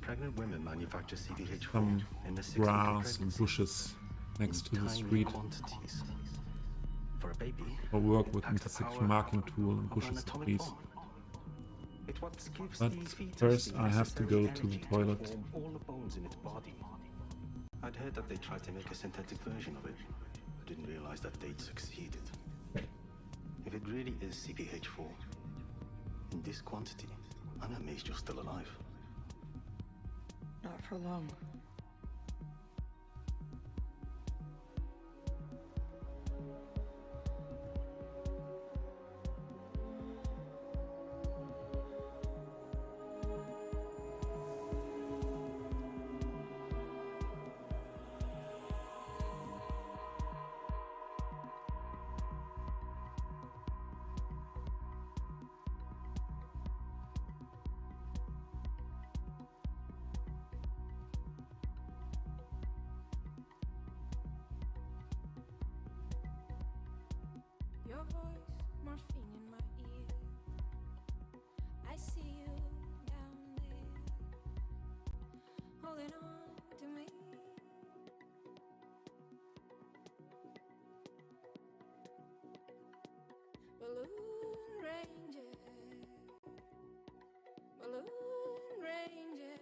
Pregnant women manufacture CBH4 some in the 6 grass and bushes next to the street, quantities. For a baby, or work it with packs the intersection power marking tool and of an bushes at atomic least. bomb. It what gives But the fetus first the I have to necessary go to the energy toilet. form all the bones in its body. I'd heard that they tried to make a synthetic version of it. Didn't realize that they'd succeeded. If it really is CPH4, in this quantity, I'm amazed you're still alive. Not for long. Your voice, morphine in my ear. I see you down there, holding on to me. Balloon Ranger, Balloon Ranger,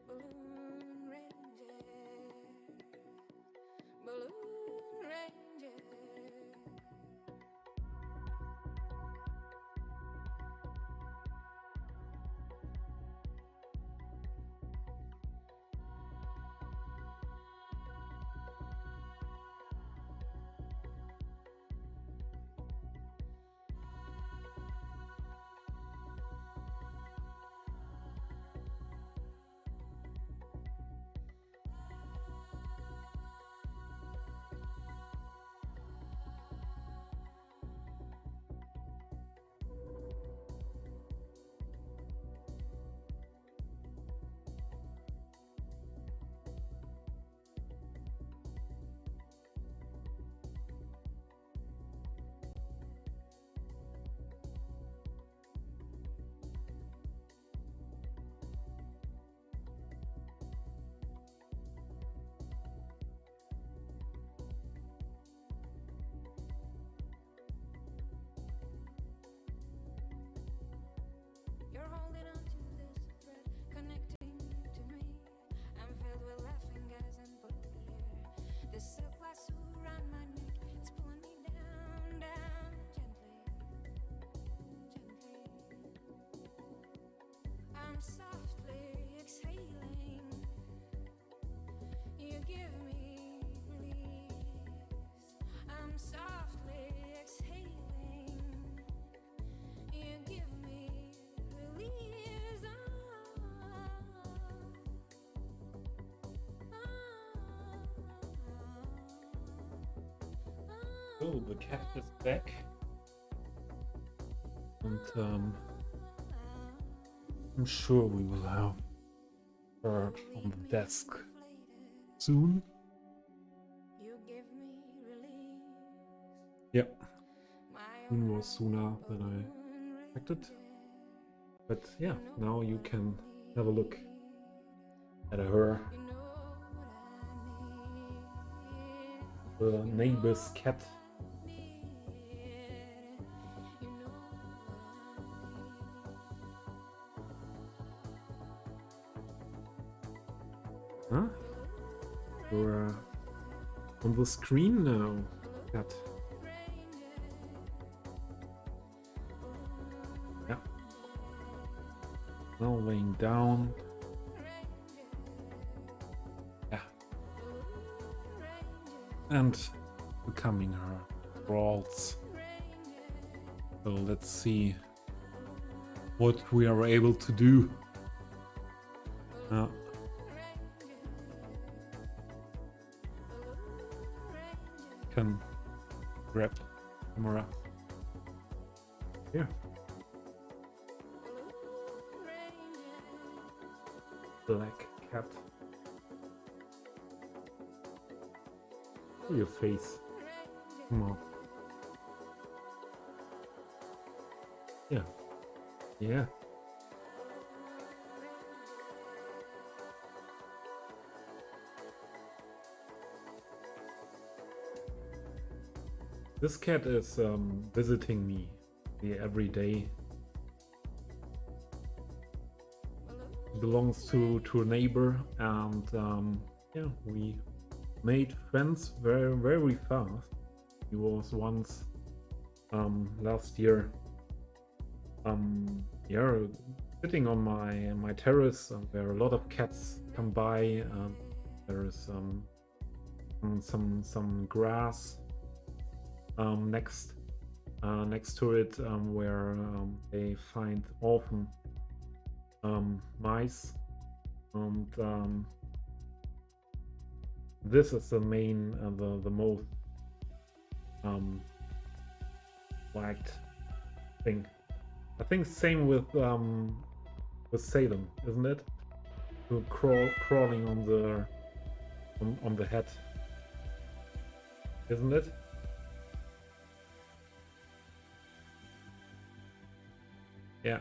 Balloon Ranger, Balloon Ranger. So the cat is back, and I'm sure we will have her on the desk soon. Yeah, soon was sooner than I expected. But yeah, now you can have a look at her. The neighbor's cat. Huh? You're on the screen now, cat. Yeah. Now laying down. Yeah. And becoming her crawls. So let's see what we are able to do. Can grab camera here. Black cat. Show your face. Come on. Yeah. Yeah. This cat is visiting me every day. Belongs to a neighbor, and yeah, we made friends very fast. He was once last year yeah, sitting on my terrace where a lot of cats come by. There is some grass next to it, where they find often mice, and this is the main the most liked thing. I think same with Salem, isn't it? To crawling on the head, isn't it? Yeah.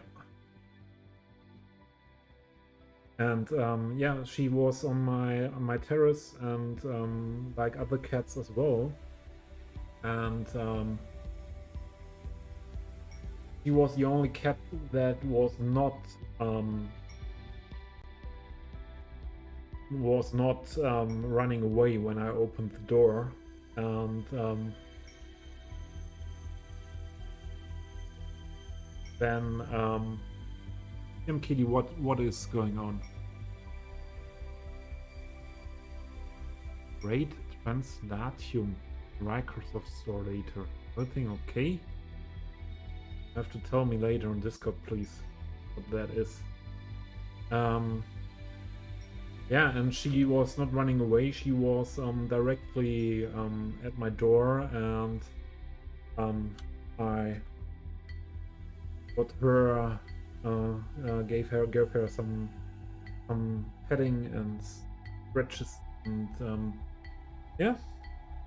And yeah, she was on my terrace, and like other cats as well. And she was the only cat that was not running away when I opened the door. And then Kitty, what is going on? Great translation. Microsoft Store later. Everything okay? You have to tell me later on Discord, please, what that is. Yeah, and she was not running away. She was directly at my door, and I got her, gave her some petting and scratches, and yeah.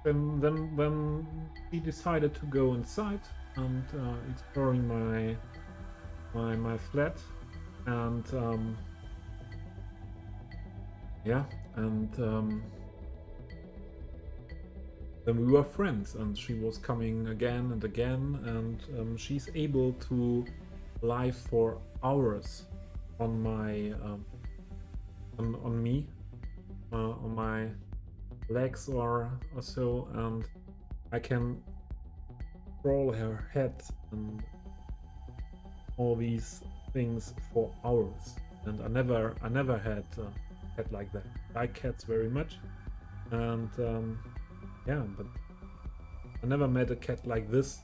Then she decided to go inside and exploring my flat, and yeah, and then we were friends, and she was coming again and again, and she's able to lie for hours on my on me, on my legs or so, and I can crawl her head and all these things for hours. And I never had a cat like that. I like cats very much, and yeah, but I never met a cat like this.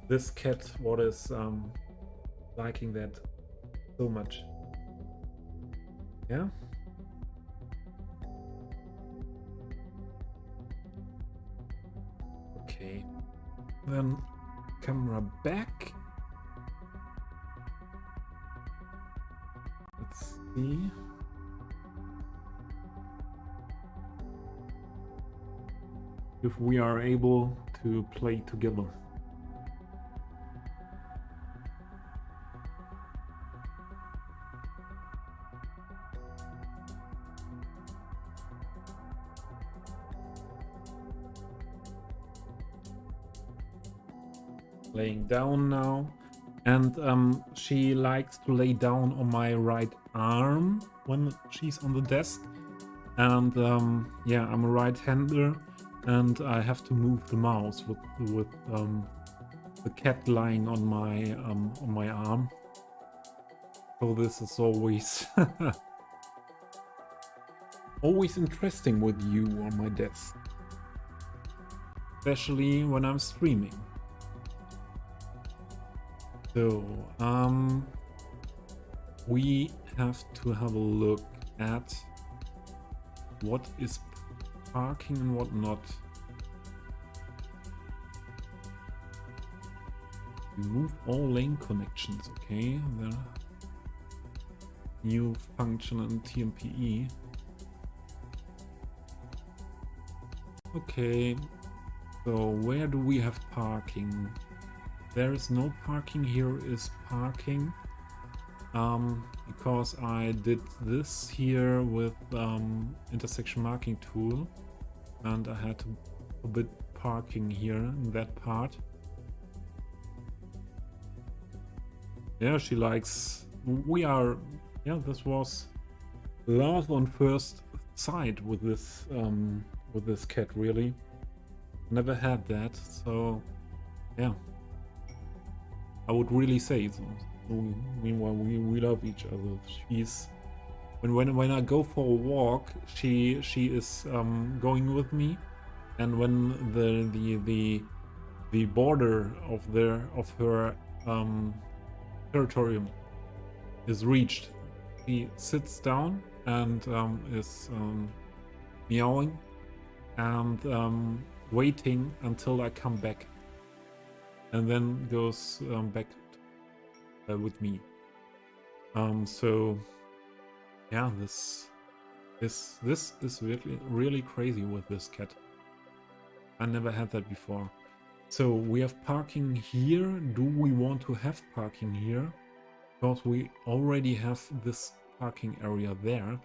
This cat, what is liking that so much. Yeah. Okay. Then camera back. Let's see. If we are able to play together. Laying down now, and she likes to lay down on my right arm when she's on the desk, and yeah, I'm a right-hander, and I have to move the mouse with the cat lying on my arm. So this is always always interesting with you on my desk, especially when I'm streaming. So, we have to have a look at what is parking and what not. Remove all lane connections, okay? The new function in TMPE. Okay, so where do we have parking? There is no parking. Here is parking, because I did this here with intersection marking tool, and I had to put parking here in that part. Yeah, she likes. We are. Yeah, this was love on first sight with this cat. Really, never had that. So, yeah. I would really say so. Meanwhile, we love each other. She's when I go for a walk, she is going with me, and when the border of her territorium is reached, she sits down and is meowing and waiting until I come back. And then goes back with me. So yeah, this is really crazy with this cat. I never had that before. So we have parking here. Do we want to have parking here? Because we already have this parking area there.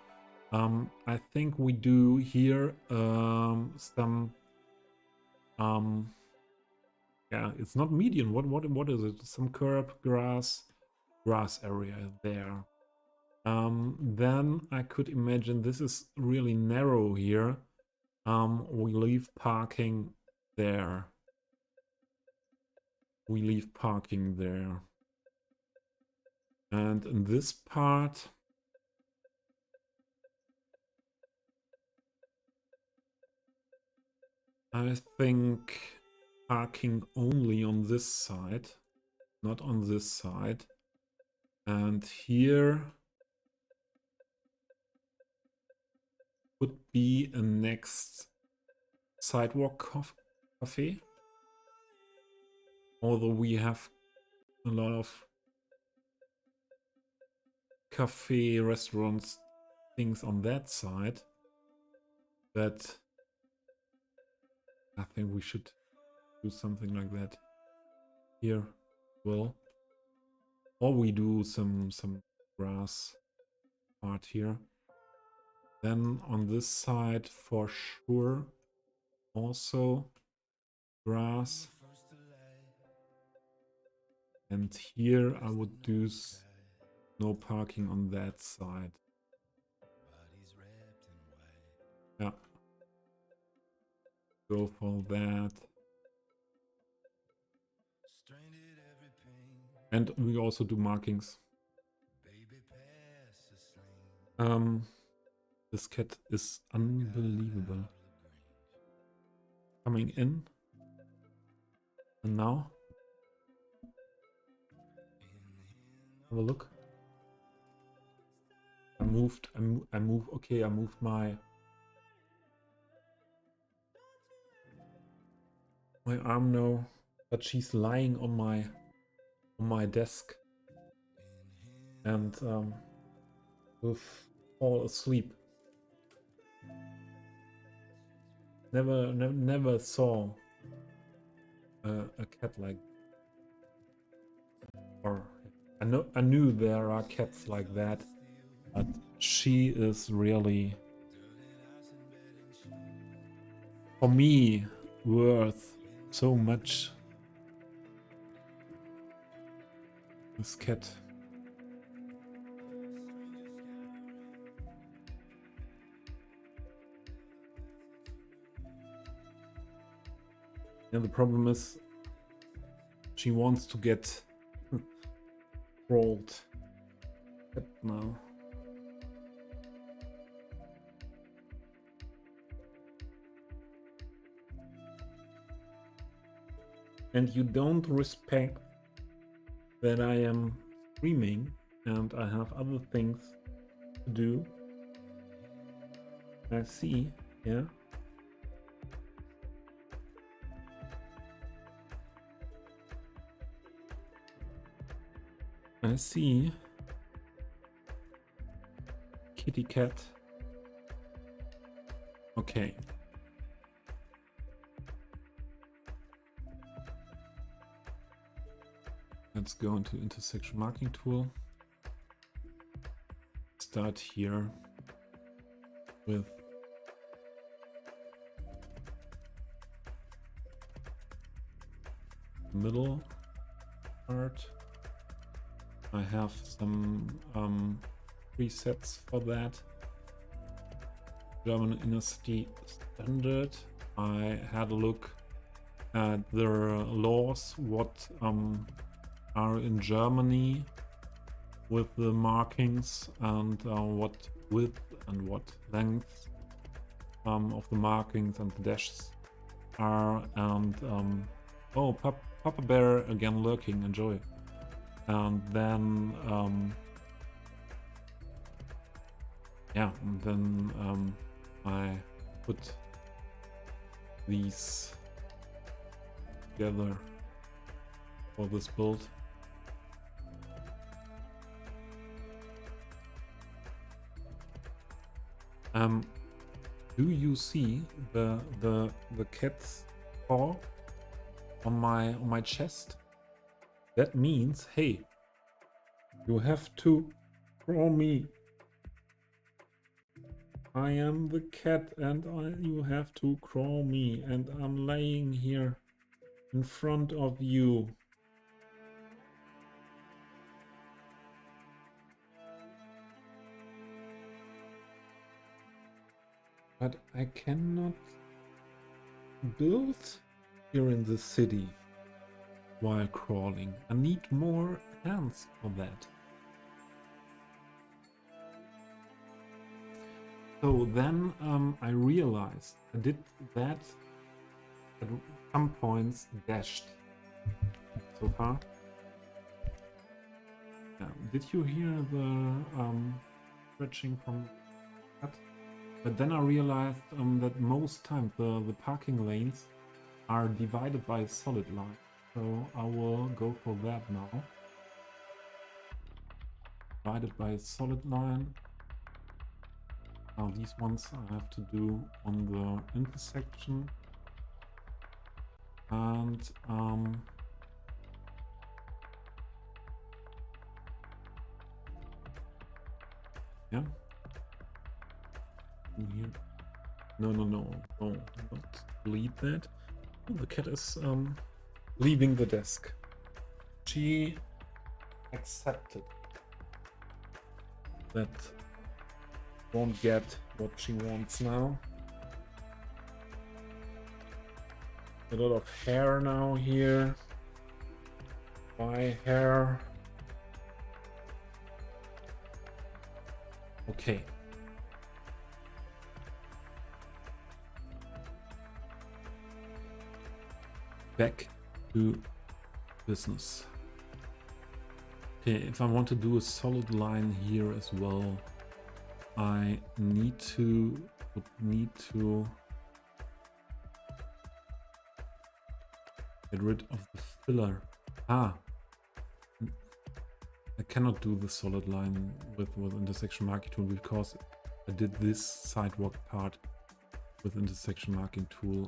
I think we do here some yeah, it's not median. What is it? Some curb, grass area there. Then I could imagine this is really narrow here. We leave parking there. We leave parking there. And in this part, I think parking only on this side, not on this side. And here would be a next sidewalk cafe. Although we have a lot of cafe, restaurants, things on that side, but I think we should do something like that here. Well, or we do some grass part here. Then on this side for sure also grass. And here I would do no parking on that side. Yeah. Go for that. And we also do markings. This cat is unbelievable. Coming in. And now? Have a look. I moved, okay, I moved my arm now but she's lying on my desk and will fall asleep. Never saw a cat like, or I knew there are cats like that, but she is really, for me, worth so much. This cat. Yeah, the problem is she wants to get rolled now. And you don't respect that I am streaming and I have other things to do. I see, yeah. I see. Kitty cat. Okay. Let's go into intersection marking tool. Start here with middle part. I have some presets for that. German inner city standard. I had a look at the laws, what are in Germany with the markings and what width and what length of the markings and the dashes are. And oh, Papa Bear again lurking, enjoy. And then yeah, and then I put these together for this build. Do you see the cat's paw on my chest? That means, hey, you have to crawl me. I am the cat and you have to crawl me, and I'm laying here in front of you. But I cannot build here in the city while crawling. I need more hands for that. So then I realized I did that at some points dashed so far. Did you hear the stretching from that? But then I realized that most times the parking lanes are divided by a solid line. So I will go for that now. Divided by a solid line. Now these ones I have to do on the intersection. And yeah. In here. No, not delete that. Oh, the cat is leaving the desk. She accepted that won't get what she wants now. A lot of hair now here. My hair. Okay. Back to business. Okay, if I want to do a solid line here as well, I need to Get rid of the filler. Ah. I cannot do the solid line with intersection marking tool because I did this sidewalk part with intersection marking tool.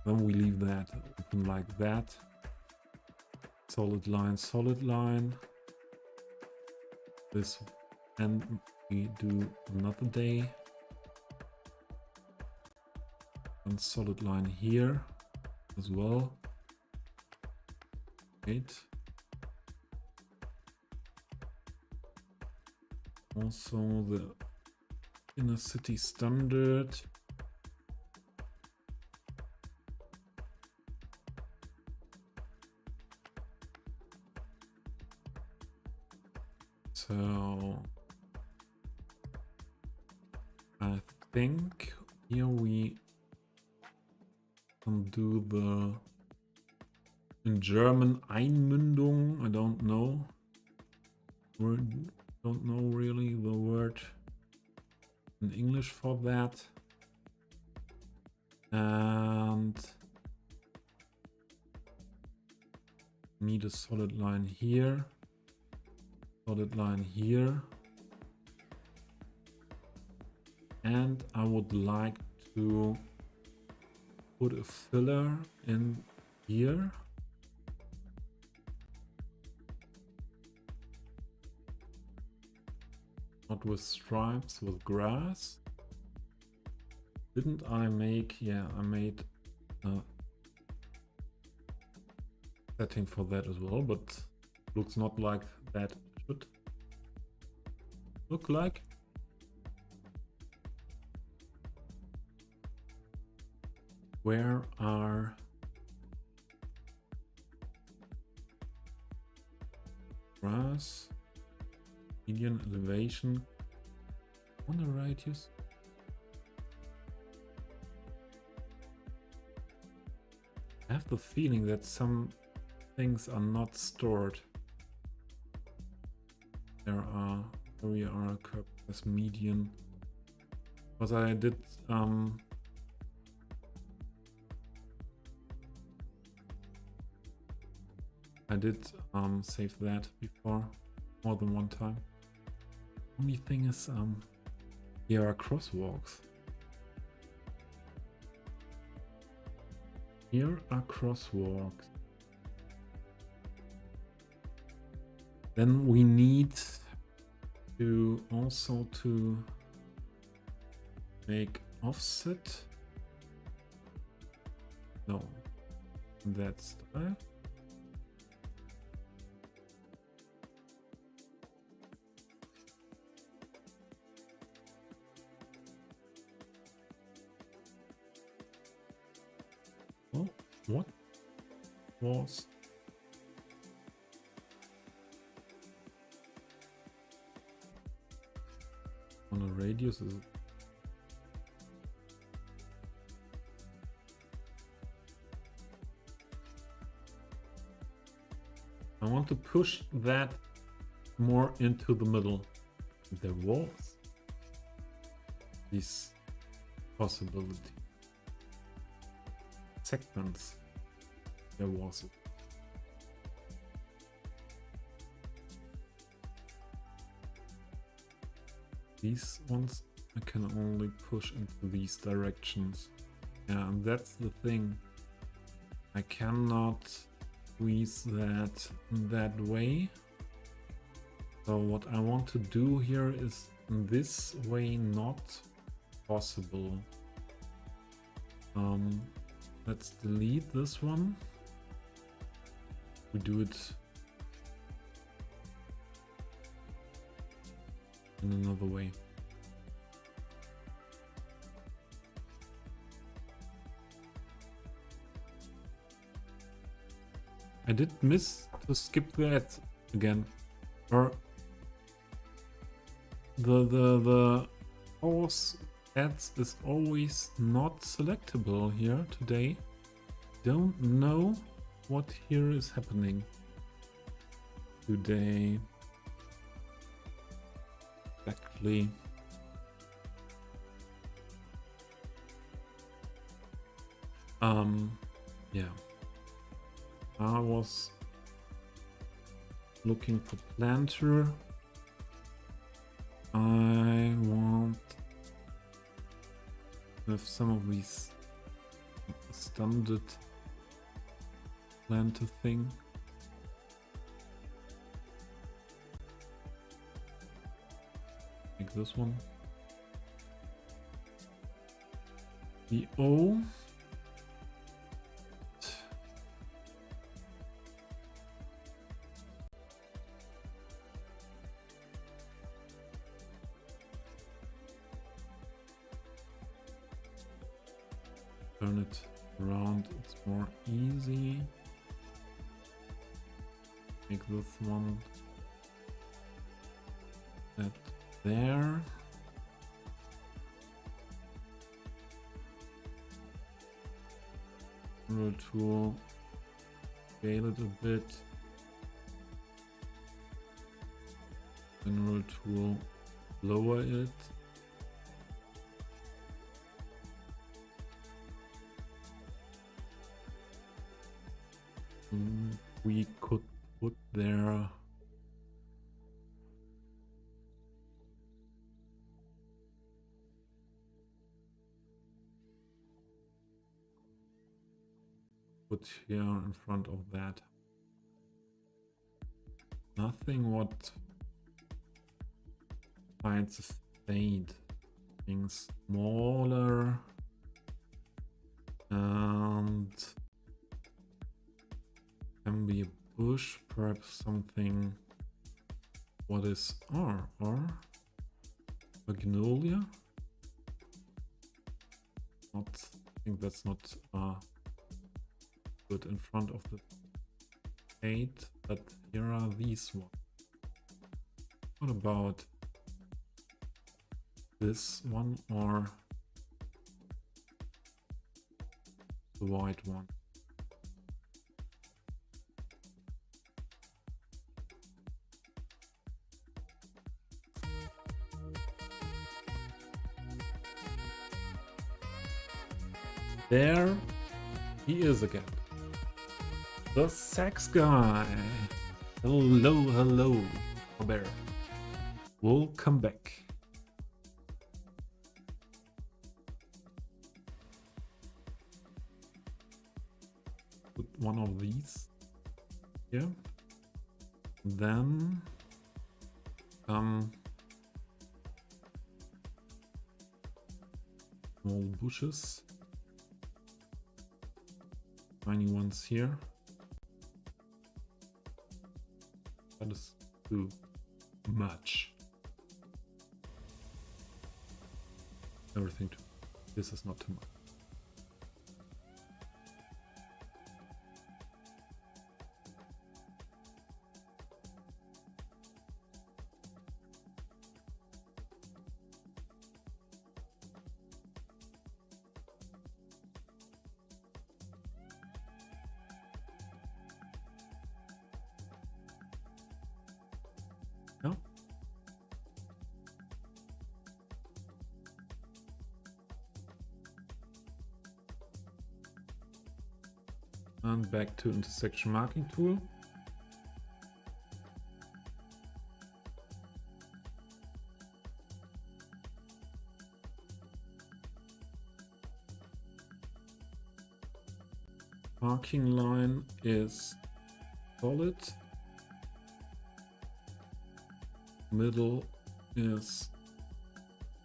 Then we leave that open like that. Solid line. This, and we do another day. And solid line here as well. Wait. Also the inner city standard. So I think here we can do the, in German, Einmündung. I don't know. Don't know really the word in English for that. And need a solid line here. Solid line here. And I would like to put a filler in here. Not with stripes, with grass. Didn't I make, yeah, I made a setting for that as well, but looks not like that should look like. Where are grass, median elevation, on the radius? I have the feeling that some things are not stored. There are curved as median, because I did save that before more than one time. Only thing is here are crosswalks. Here are crosswalks. Then we need to also to make offset. No, that's that. Oh, what was on a radius? Is it? I want to push that more into the middle. There was this possibility. Segments. There was it. These ones I can only push into these directions. Yeah, and that's the thing. I cannot squeeze that that way. So what I want to do here is in this way not possible. Let's delete this one. We do it in another way. I did miss to skip that again. Or the horse ads is always not selectable here today. Don't know what here is happening today exactly. Yeah. I was looking for planter. I want to have some of these standard planter thing. Like this one. The O. Turn it around, it's more easy. Make this one that there. General tool, scale it a bit. General tool, lower it. We could put there put here in front of that. Nothing what finds a fade. Things smaller and can be a bush, perhaps something. What is R? Magnolia? Not, I think that's not good in front of the 8, but here are these ones. What about this one or the white one? There he is again. The sex guy. Hello, hello, Bear. We'll come back. Put one of these here. Then small bushes. Tiny ones here. That is too much. Everything too. This is not too much. No? And back to intersection marking tool. Parking line is solid. Middle is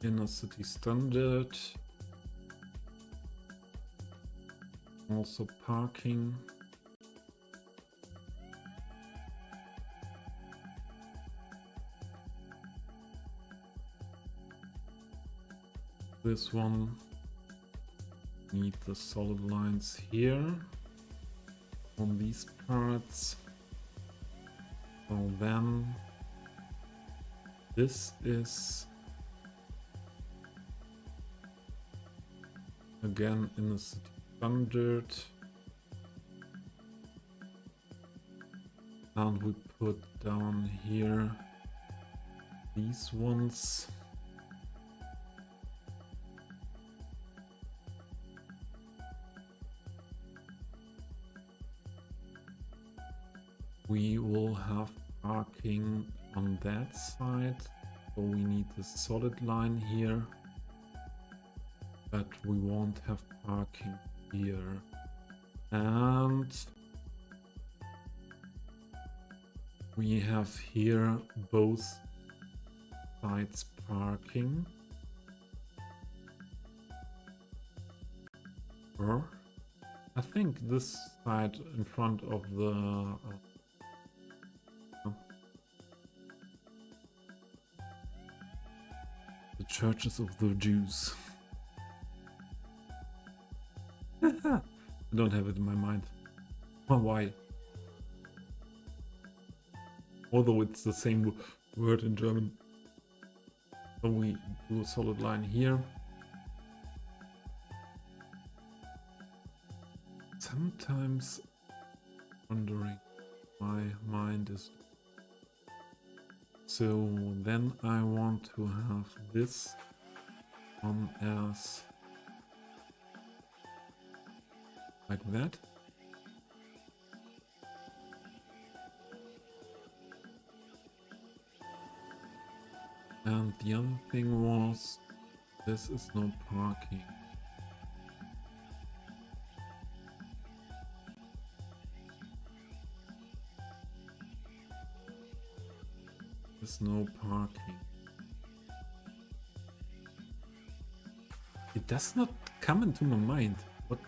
inner city standard. Also parking. This one need the solid lines here on these parts. So then this is again in the city standard, and we put down here these ones. we will have parking on that side, so we need the solid line here, but we won't have parking here. And we have here both sides parking. Or I think this side in front of the churches of the Jews. I don't have it in my mind. Well, why? Although it's the same word in German. So we do a solid line here. Sometimes wondering my mind is. So then I want to have this on as like that. And the other thing was, this is no parking. There's no parking. It does not come into my mind. What?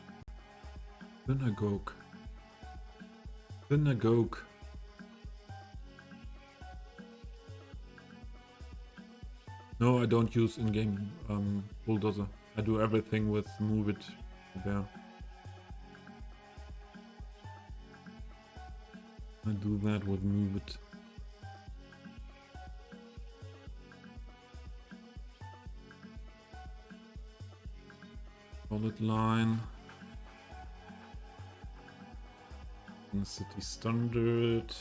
Synagogue. Synagogue. No, I don't use in-game bulldozer. I do everything with move it there. I do that with move it. Solid line. And city standard.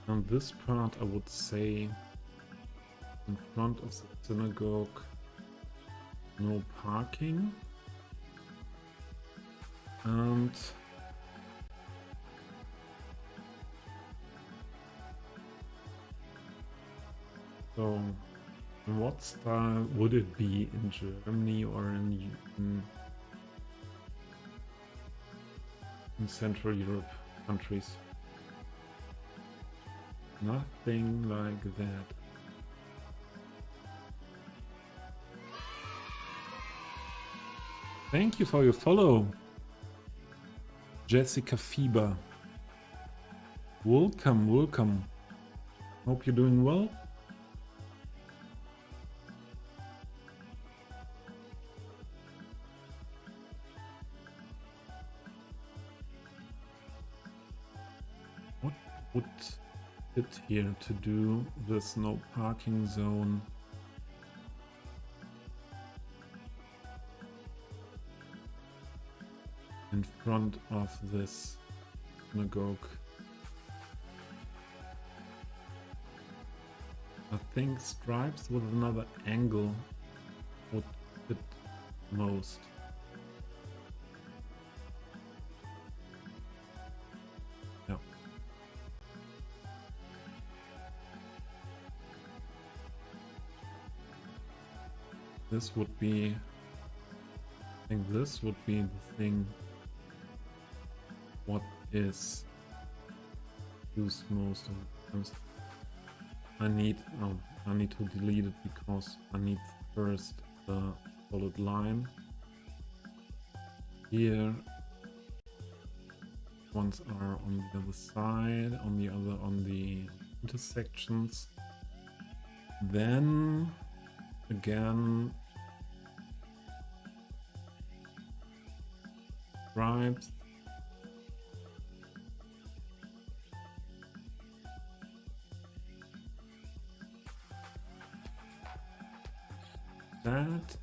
And this part I would say in front of the synagogue, no parking. And so in what style would it be in Germany or in Central Europe countries? Nothing like that. Thank you for your follow, Jessica Fieber. Welcome, welcome. Hope you're doing well. What would it here to do this no parking zone? In front of this synagogue. I think stripes with another angle would fit most. Yeah. This would be, I think this would be the thing. What is used most of the times? I need to delete it because I need first the solid line. Here ones are on the other side, on the other on the intersections. Then again stripes. That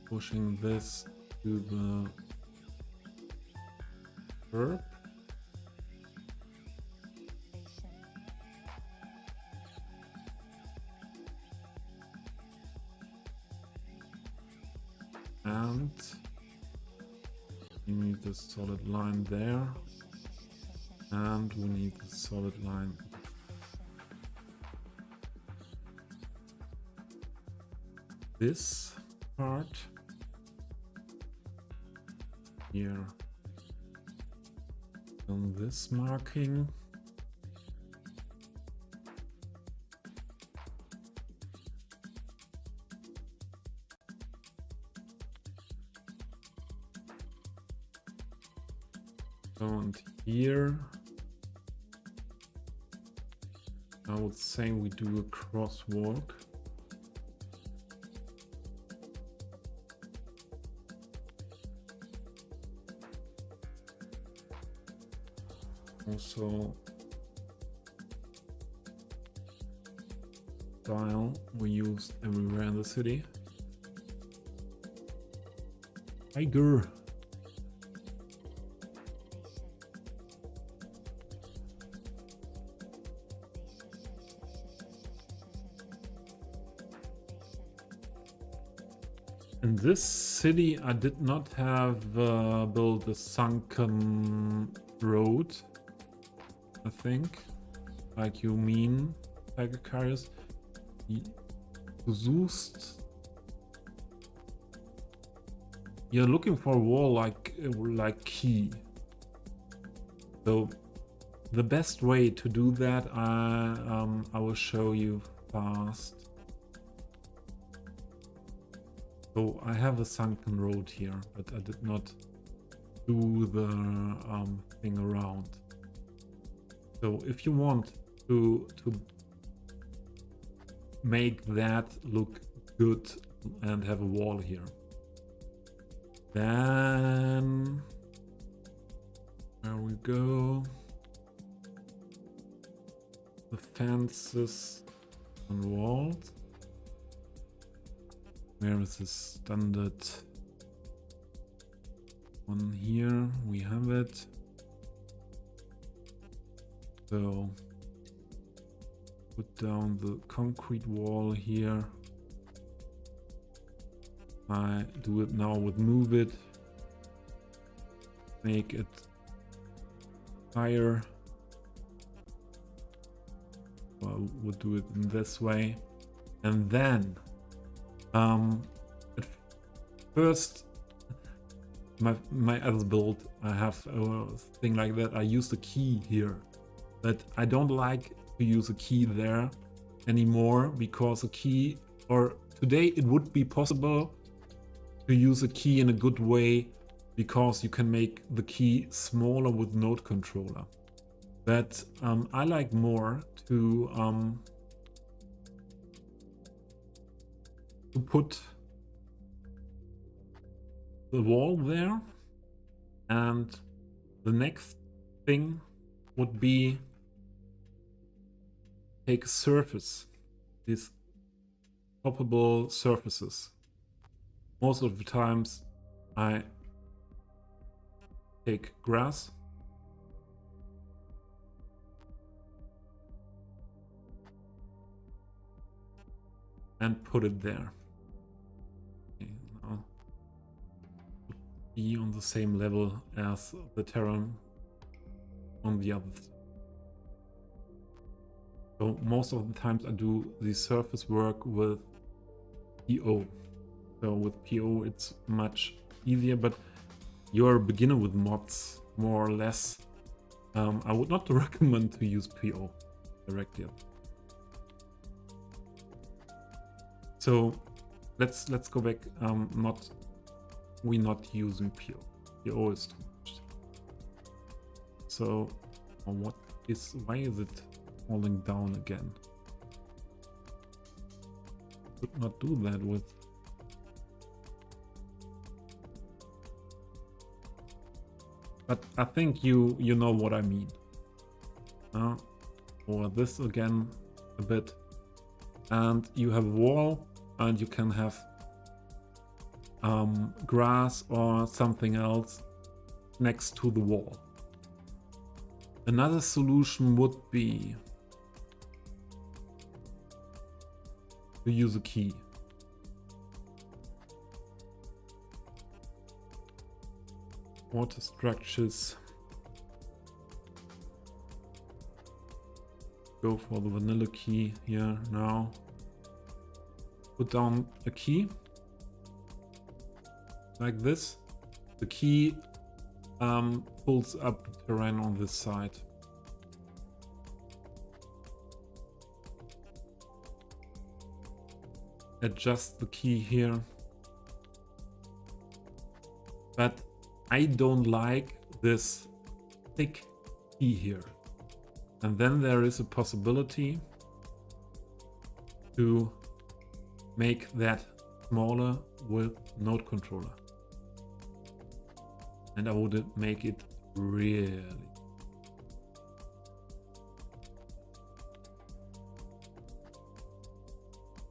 pushing this to the Verb. And we need a solid line there. And we need a solid line. This part here on this marking. And here I would say we do a crosswalk. Also style we use everywhere in the city. Tiger. In this city I did not have built a sunken road, I think, like you mean, Tiger Carriers. Du suchst. You're looking for a wall like key. So the best way to do that, I will show you fast. So I have a sunken road here, but I did not do the thing around. So if you want to make that look good and have a wall here, then there we go. The fences and walls. Where is the standard one here? We have it. So put down the concrete wall here. I do it now with move it. Make it higher. Well, we'll do it in this way. And then at first my other build, I have a thing like that. I use the key here, but I don't like to use a key there anymore, because a key, or today it would be possible to use a key in a good way, because you can make the key smaller with node controller. But I like more to put the wall there, and the next thing would be take a surface, these toppable surfaces. Most of the times I take grass, and put it there. Okay, now be on the same level as the terrain on the other side. So most of the times I do the surface work with PO. So with PO it's much easier, but you're a beginner with mods, more or less. I would not recommend to use PO directly. So let's go back. We're not using PO. PO is too much. So why is it falling down again? Could not do that with. But I think you know what I mean. Or this again a bit. And you have a wall, and you can have grass or something else next to the wall. Another solution would be to use a key. Water structures. Go for the vanilla key here now. Put down a key. Like this. The key pulls up the terrain on this side. Adjust the key here. But I don't like this thick key here. And then there is a possibility to make that smaller with node controller. And I would make it really.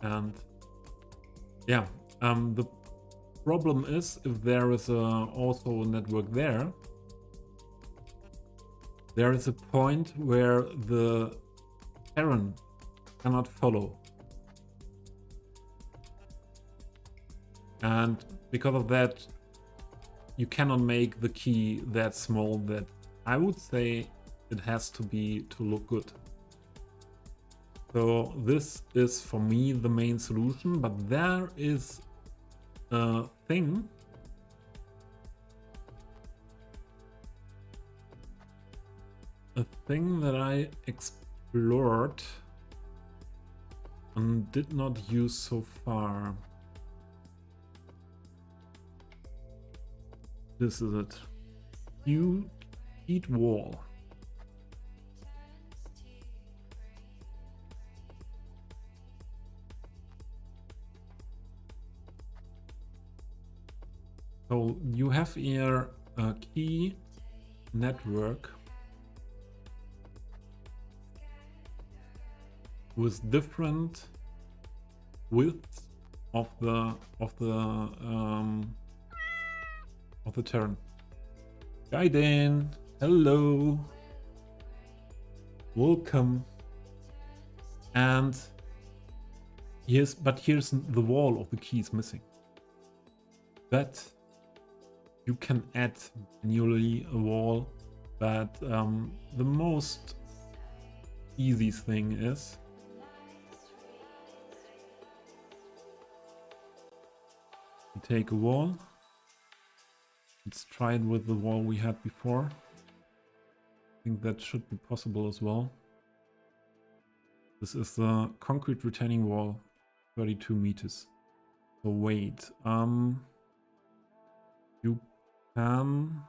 And yeah, the problem is if there is also a network there, there is a point where the terrain cannot follow. And because of that, you cannot make the key that small that I would say it has to be to look good. So this is for me the main solution, but there is a thing that I explored and did not use so far. This is it. Heat wall. So you have here a key network with different widths of the terrain. Gaiden, hello, welcome. And here's the wall of the keys missing. But you can add manually a wall, but the most easy thing is you take a wall. Let's try it with the wall we had before. I think that should be possible as well. This is the concrete retaining wall, 32 meters. So wait, you can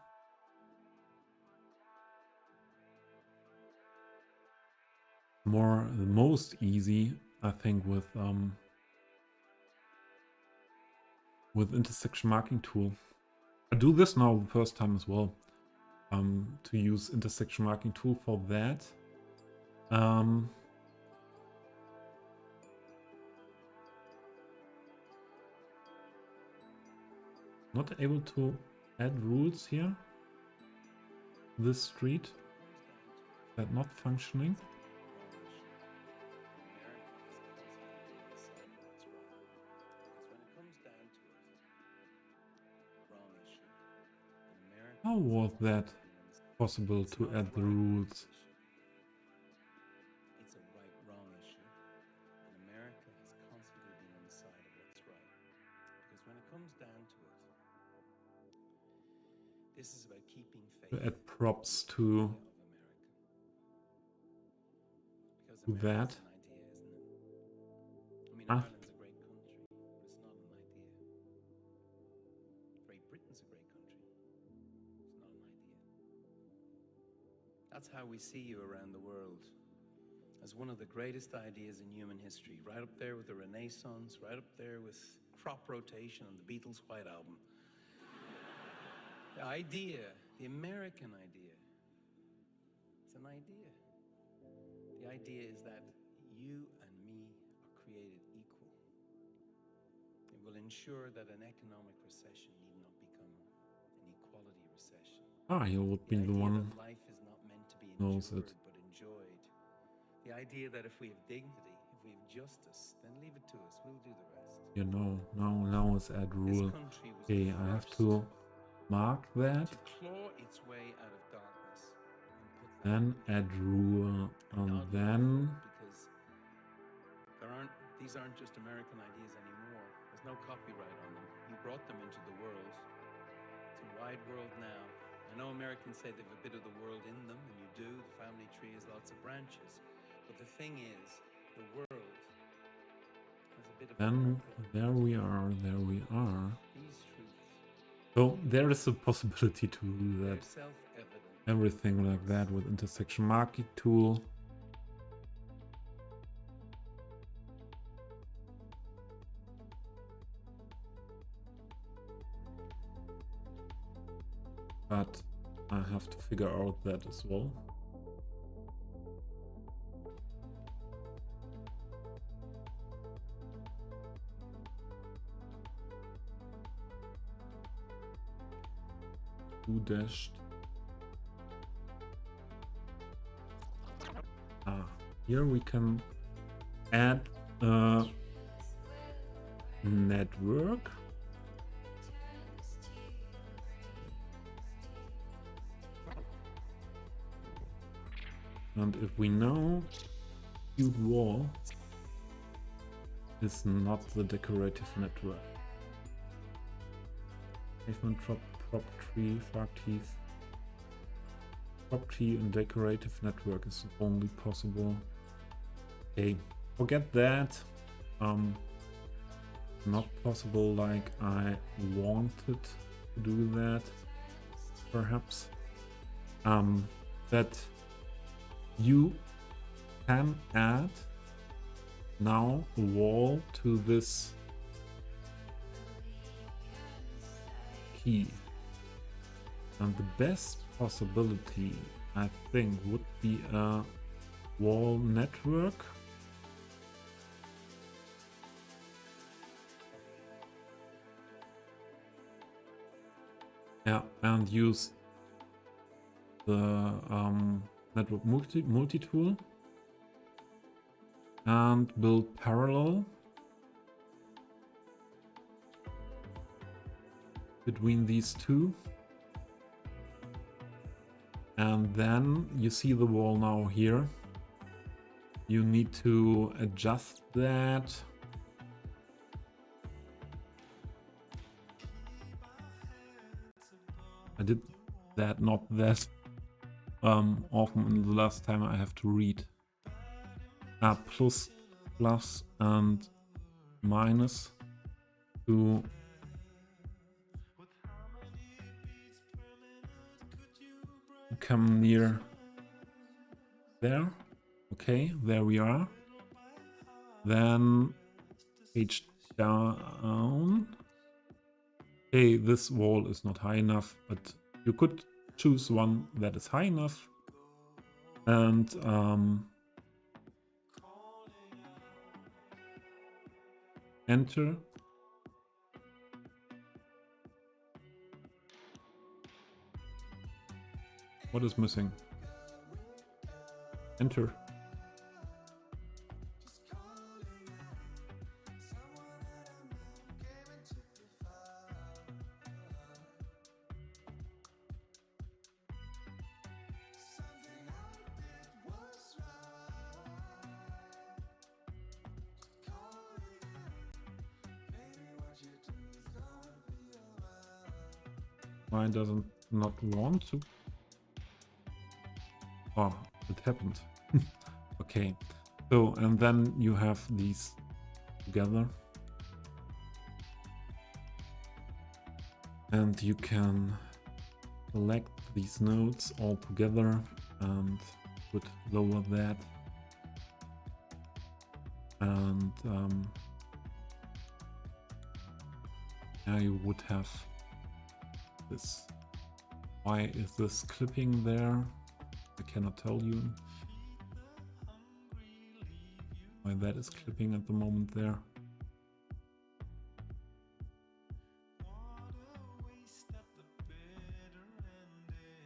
the most easy, I think, with intersection marking tool. I do this now the first time as well, to use intersection marking tool for that. Not able to add rules here. This street, that not functioning. How was that possible to add the rules? It's a right-wrong issue, and America has constantly been on the side of what's right. Because when it comes down to it, this is about keeping faith. To add props to that. I mean, Ireland's a great country, but it's not an idea. Great Britain's a great country. It's not an idea. That's how we see you around the world. As one of the greatest ideas in human history. Right up there with the Renaissance, right up there with crop rotation on the Beatles' White Album. The idea, the American idea, it's an idea. The idea is that you and me are created equal. It will ensure that an economic recession need not become an equality recession. You would be the one life is not meant to be an knows it. but enjoyed. The idea that if we have dignity, if we have justice, then leave it to us. We'll do the rest. You know, now is add This rule. country was Okay, the I have first to mark that. to claw its way out of darkness and put the Then light in. add rule, and Not then lawful, because these aren't just American ideas anymore. There's no copyright on them. You brought them into the world. It's a wide world now. I know Americans say they've a bit of the world in them, and you do. The family tree has lots of branches. But the thing is, the world has a bit of then America. there we are. These truths, So there is a possibility to do they're that. self-evident. Everything like that with intersection marking tool. But I have to figure out that as well. Two dashed. Here we can add a network. And if we know cube wall is not the decorative network. Pavement prop tree, frog teeth. Prop tree and decorative network is only possible. Okay, forget that. Not possible like I wanted to do that. Perhaps. That you can add now a wall to this key. And the best possibility, I think, would be a wall network. Yeah, and use the network multi-tool and build parallel between these two. And then you see the wall now here. You need to adjust that. I did that not that often in the last time I have to read. Plus and minus to come near there. Okay, there we are. Then page down. Okay, this wall is not high enough, but you could choose one that is high enough. And enter. What is missing? Enter. Why doesn't not want to? Oh, it happened. Okay, so and then you have these together, and you can select these nodes all together and would lower that, and now you would have this. Why is this clipping there? I cannot tell you why that is clipping at the moment there.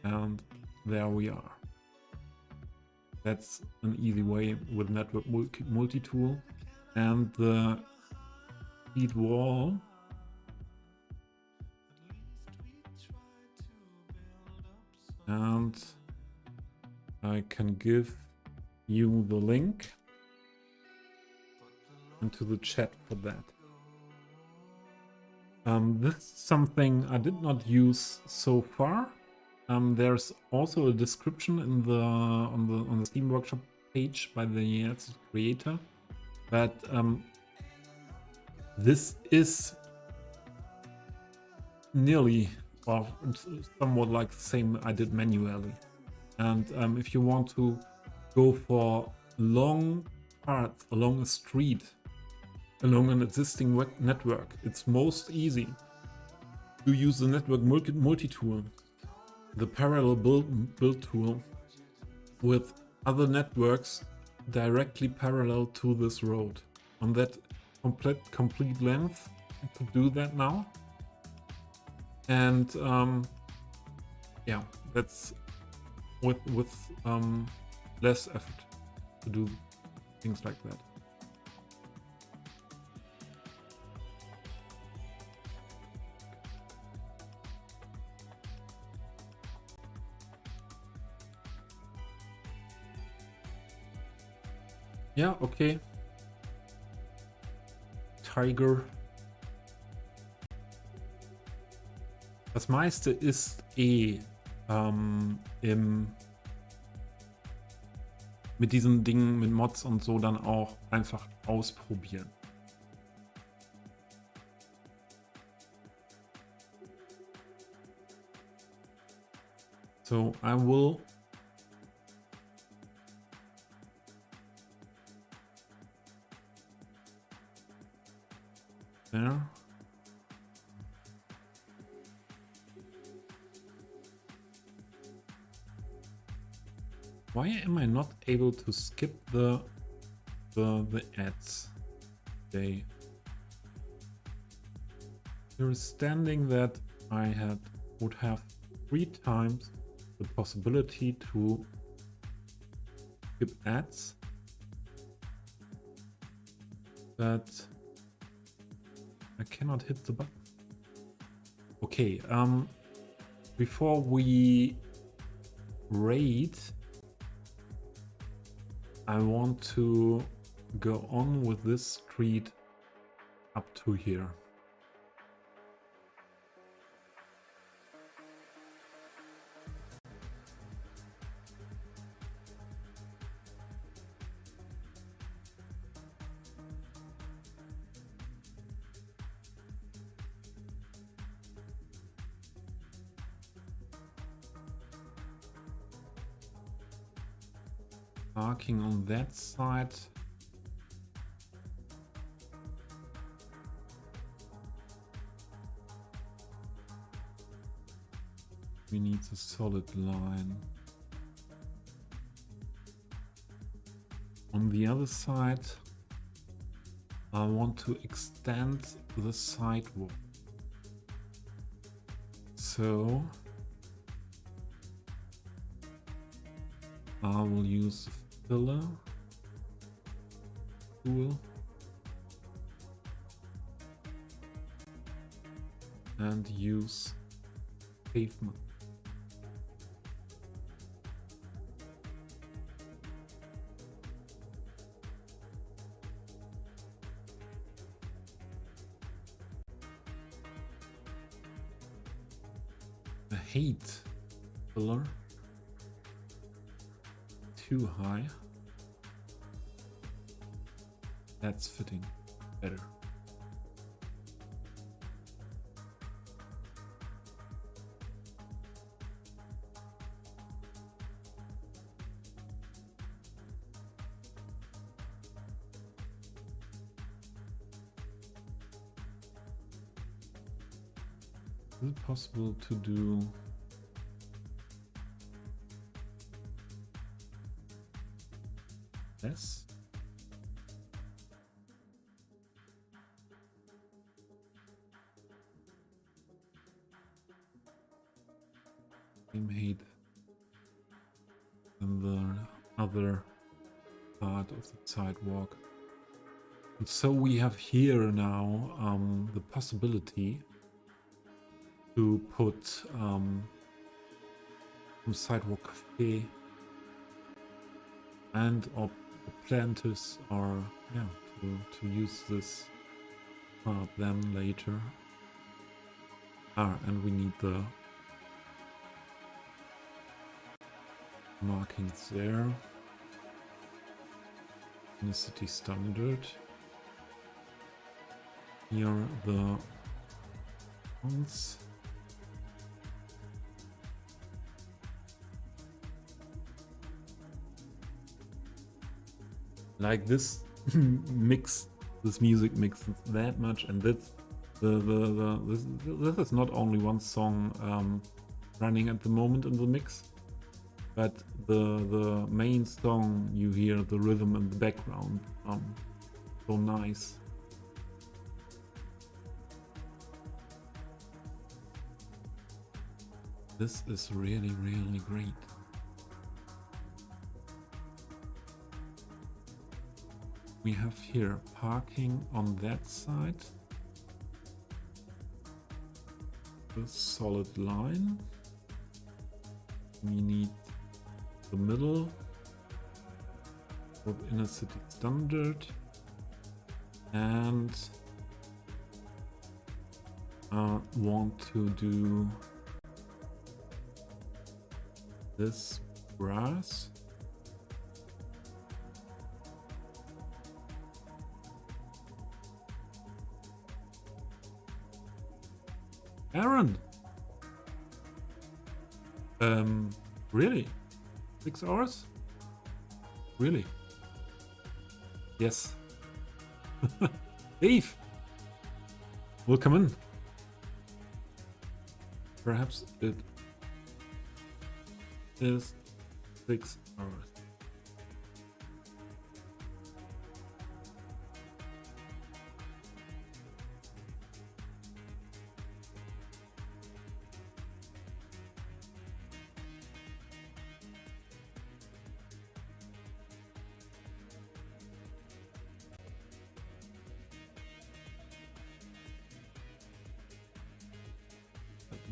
And there we are. That's an easy way with network multi-tool. And the feed wall, and I can give you the link into the chat for that. This is something I did not use so far. There's also a description in the on the Steam Workshop page by the creator, but this is nearly, well, somewhat like the same I did manually. And if you want to go for long paths along a street, along an existing network, it's most easy to use the network multi-tool, the parallel build tool, with other networks directly parallel to this road on that complete length to do that now. And yeah, that's with less effort to do things like that. Ja, okay. Tiger. Das meiste ist mit diesen Dingen, mit Mods und so dann auch einfach ausprobieren. So I will there. Why am I not able to skip the ads? They understanding that I would have 3 times the possibility to skip ads, but I cannot hit the button. Okay, before we raid, I want to go on with this street up to here. Parking on that side. We need a solid line. On the other side, I want to extend the sidewalk. So I will use filler tool and use pavement. I hate filler. Too high. That's fitting better. Is it possible to do this? Same height and the other part of the sidewalk. And so we have here now the possibility to put some sidewalk cafe, and the plan is to use this part then later. And we need the markings there in the city standard. Here the ones. Like this this music mixes that much, and that's this is not only one song running at the moment in the mix, but the main song, you hear the rhythm in the background. So nice. This is really, really great. We have here parking on that side. The solid line. We need the middle of inner city standard, and want to do this brass. Aaron! Really? 6 hours? Really? Yes. Eve! Welcome in. Perhaps it is 6 hours.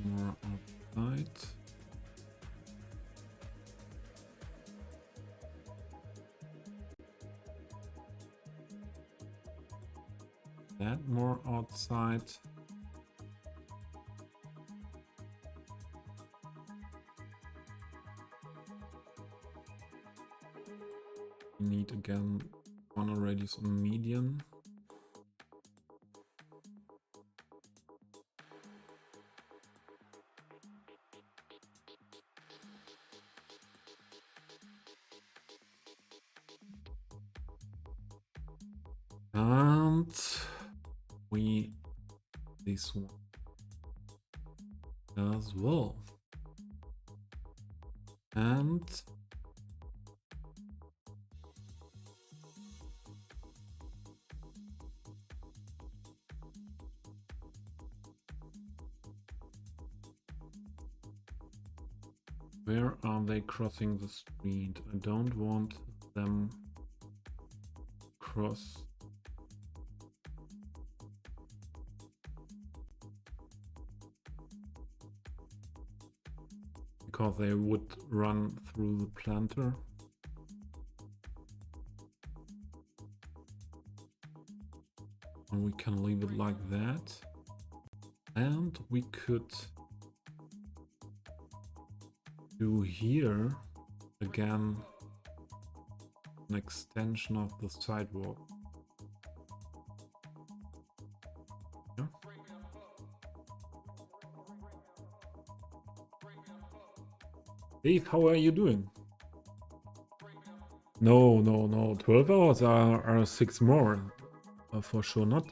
More outside. That more outside. We need again corner radius on median. And this one as well. And where are they crossing the street? I don't want them cross. Because they would run through the planter. And we can leave it like that. And we could do here again an extension of the sidewalk. Yeah. Dave, how are you doing? No. 12 hours are 6 more. For sure not.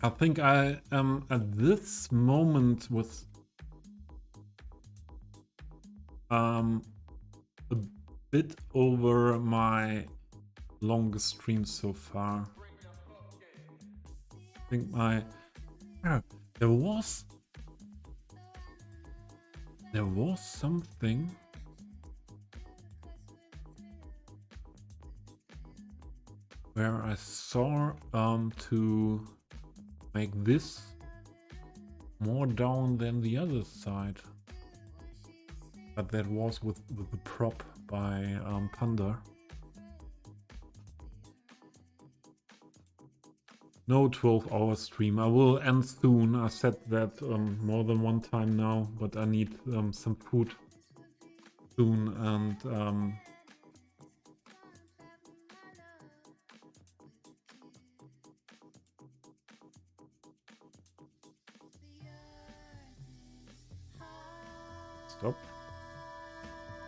I think I am at this moment with a bit over my longest stream so far. I think there was something where I saw to make this more down than the other side. But that was with the prop by Panda. No 12-hour stream. I will end soon. I said that more than one time now, but I need some food soon, and stop.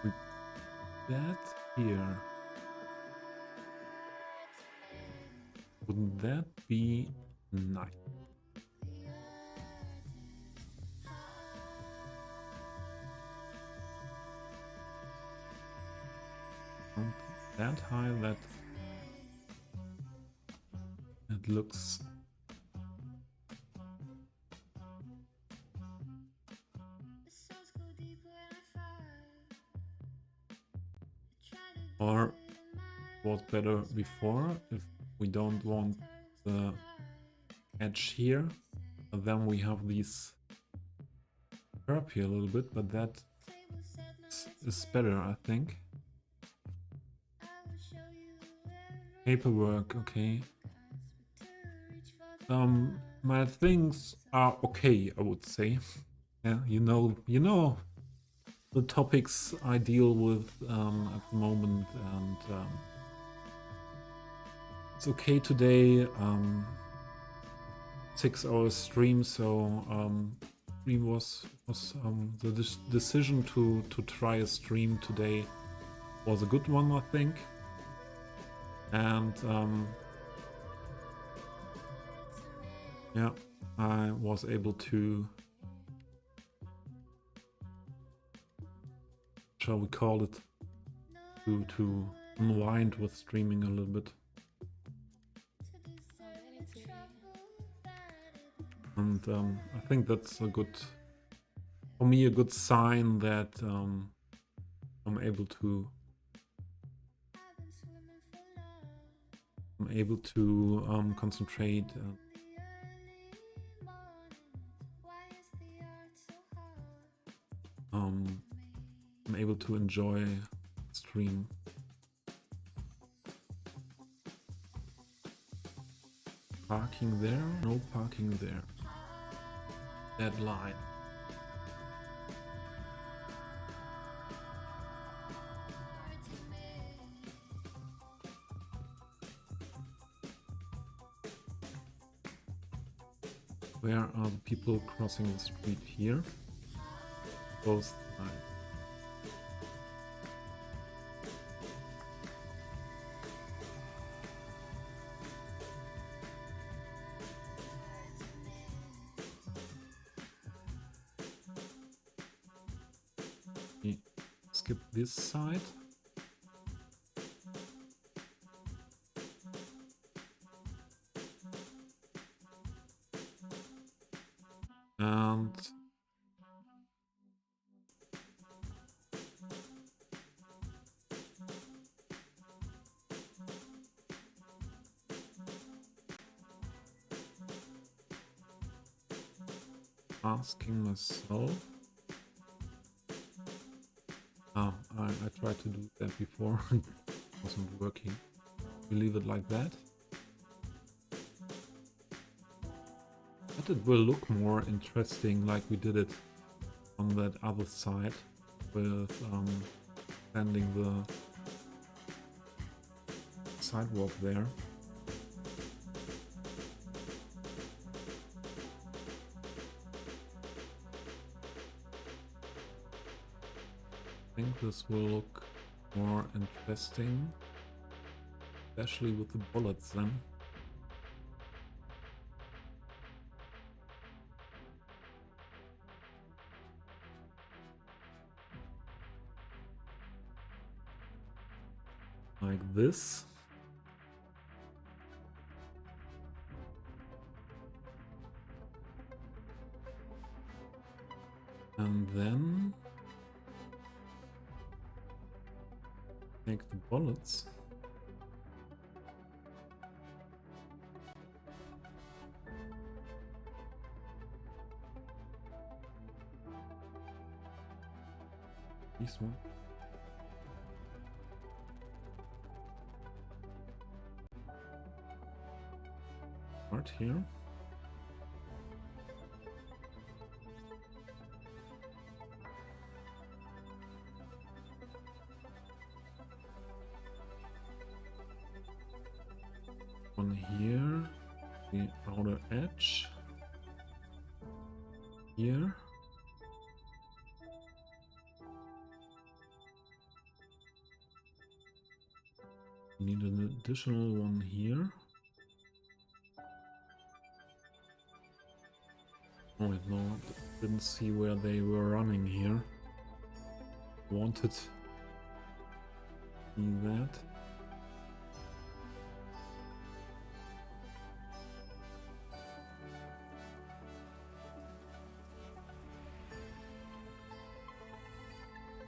Put that here. Wouldn't that be nice? Don't put that high, that looks or was better before if we don't want the edge here, but then we have these curve here a little bit, but that is better, I think. Paperwork, okay. My things are okay, I would say. Yeah, you know the topics I deal with at the moment, and it's okay today. 6 hours stream, so stream was the decision to try a stream today was a good one, I think, and yeah, I was able to, shall we call it, to unwind with streaming a little bit. And I think that's a good, for me, a good sign that I'm able to concentrate. I'm able to enjoy stream. Parking there? No parking there. Deadline. Where are the people crossing the street here? Both sides. Skip this side. And asking myself. I tried to do that before. It wasn't working. We leave it like that. But it will look more interesting like we did it on that other side with extending the sidewalk there. I think this will look more interesting, especially with the bullets then. Like this. And then make the bullets least one. Right here. One here, the outer edge. Here. We need an additional one here. Oh wait, no, didn't see where they were running here. Wanted to see that.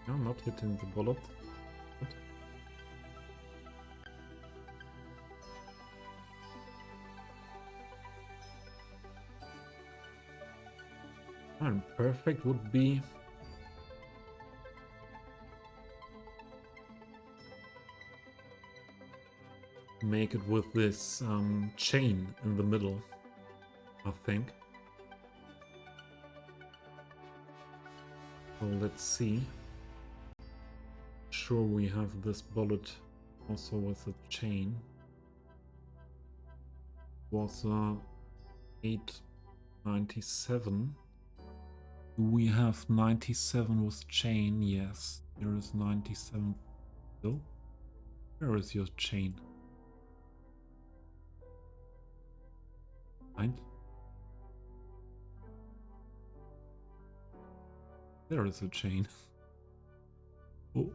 No, not hitting the bullet. Good. And perfect would be make it with this chain in the middle, I think. So let's see. Sure, we have this bullet also with a chain. Was 897. Do we have 97 with chain? Yes, there is 97. So, where is your chain? Right? There is a chain. Oh,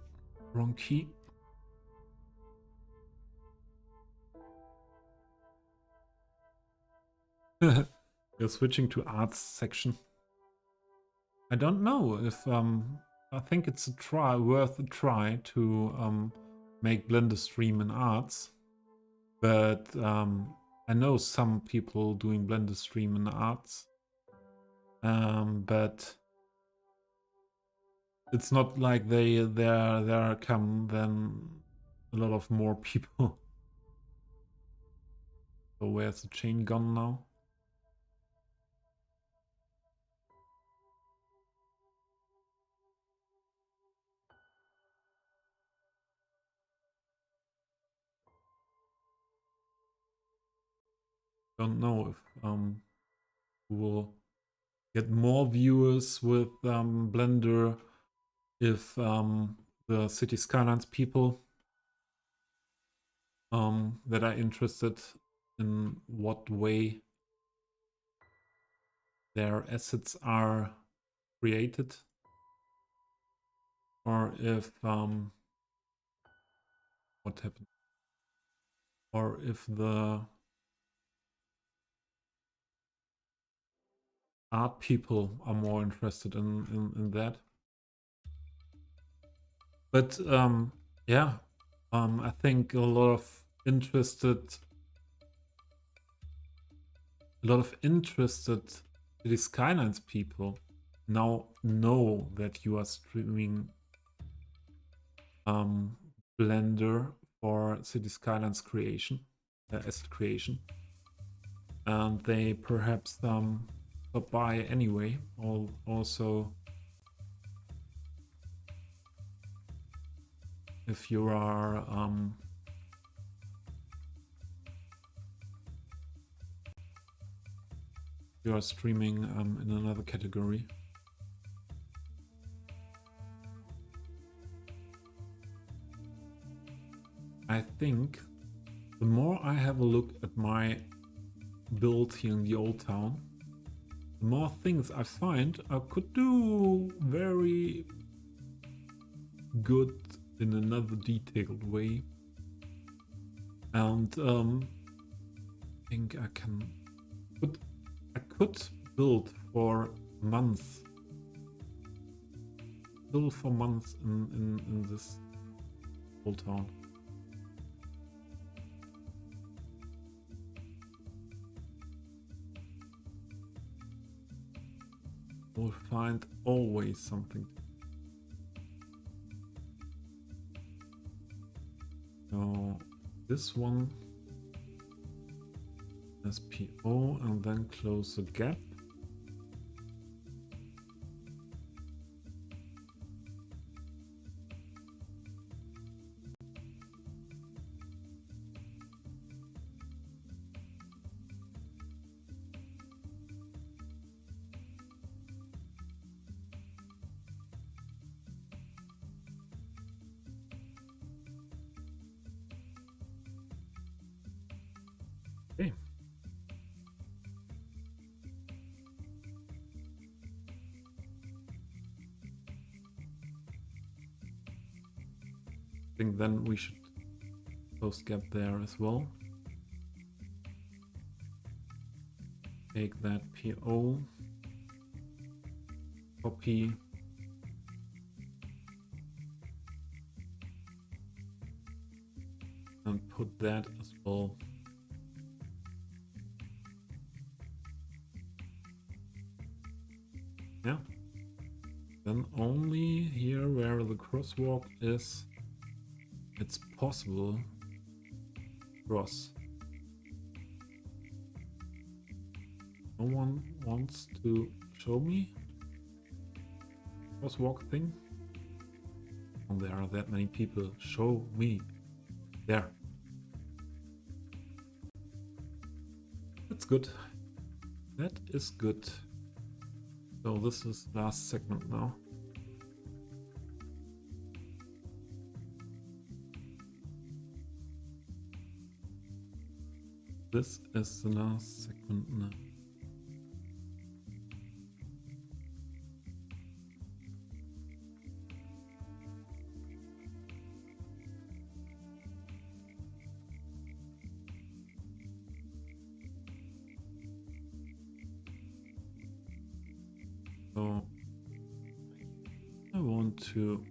wrong key. You're switching to arts section. I don't know if I think it's worth a try to make Blender stream in arts, but I know some people doing Blender stream in arts, but it's not like there come then a lot of more people. So where's the chain gone now? Don't know if we'll get more viewers with Blender if the Cities Skylines people that are interested in what way their assets are created, or if what happened, or if the art people are more interested in that. But yeah, I think a lot of interested Cities Skylines people now know that you are streaming Blender for Cities Skylines creation, asset creation, and they perhaps stop by anyway. Also, if you are streaming in another category. I think the more I have a look at my build here in the old town, the more things I find I could do very good in another detailed way. And I think I could build for months. Build for months in this old town. We'll find always something. So this one as PO and then close the gap. Okay. I think then we should close gap there as well. Take that PO, copy, and put that as well. Yeah. Then only here where the crosswalk is, it's possible cross. No one wants to show me crosswalk thing. And there are that many people. Show me. There. That's good. That is good. So this is last segment now. This is the last segment now. So I want to,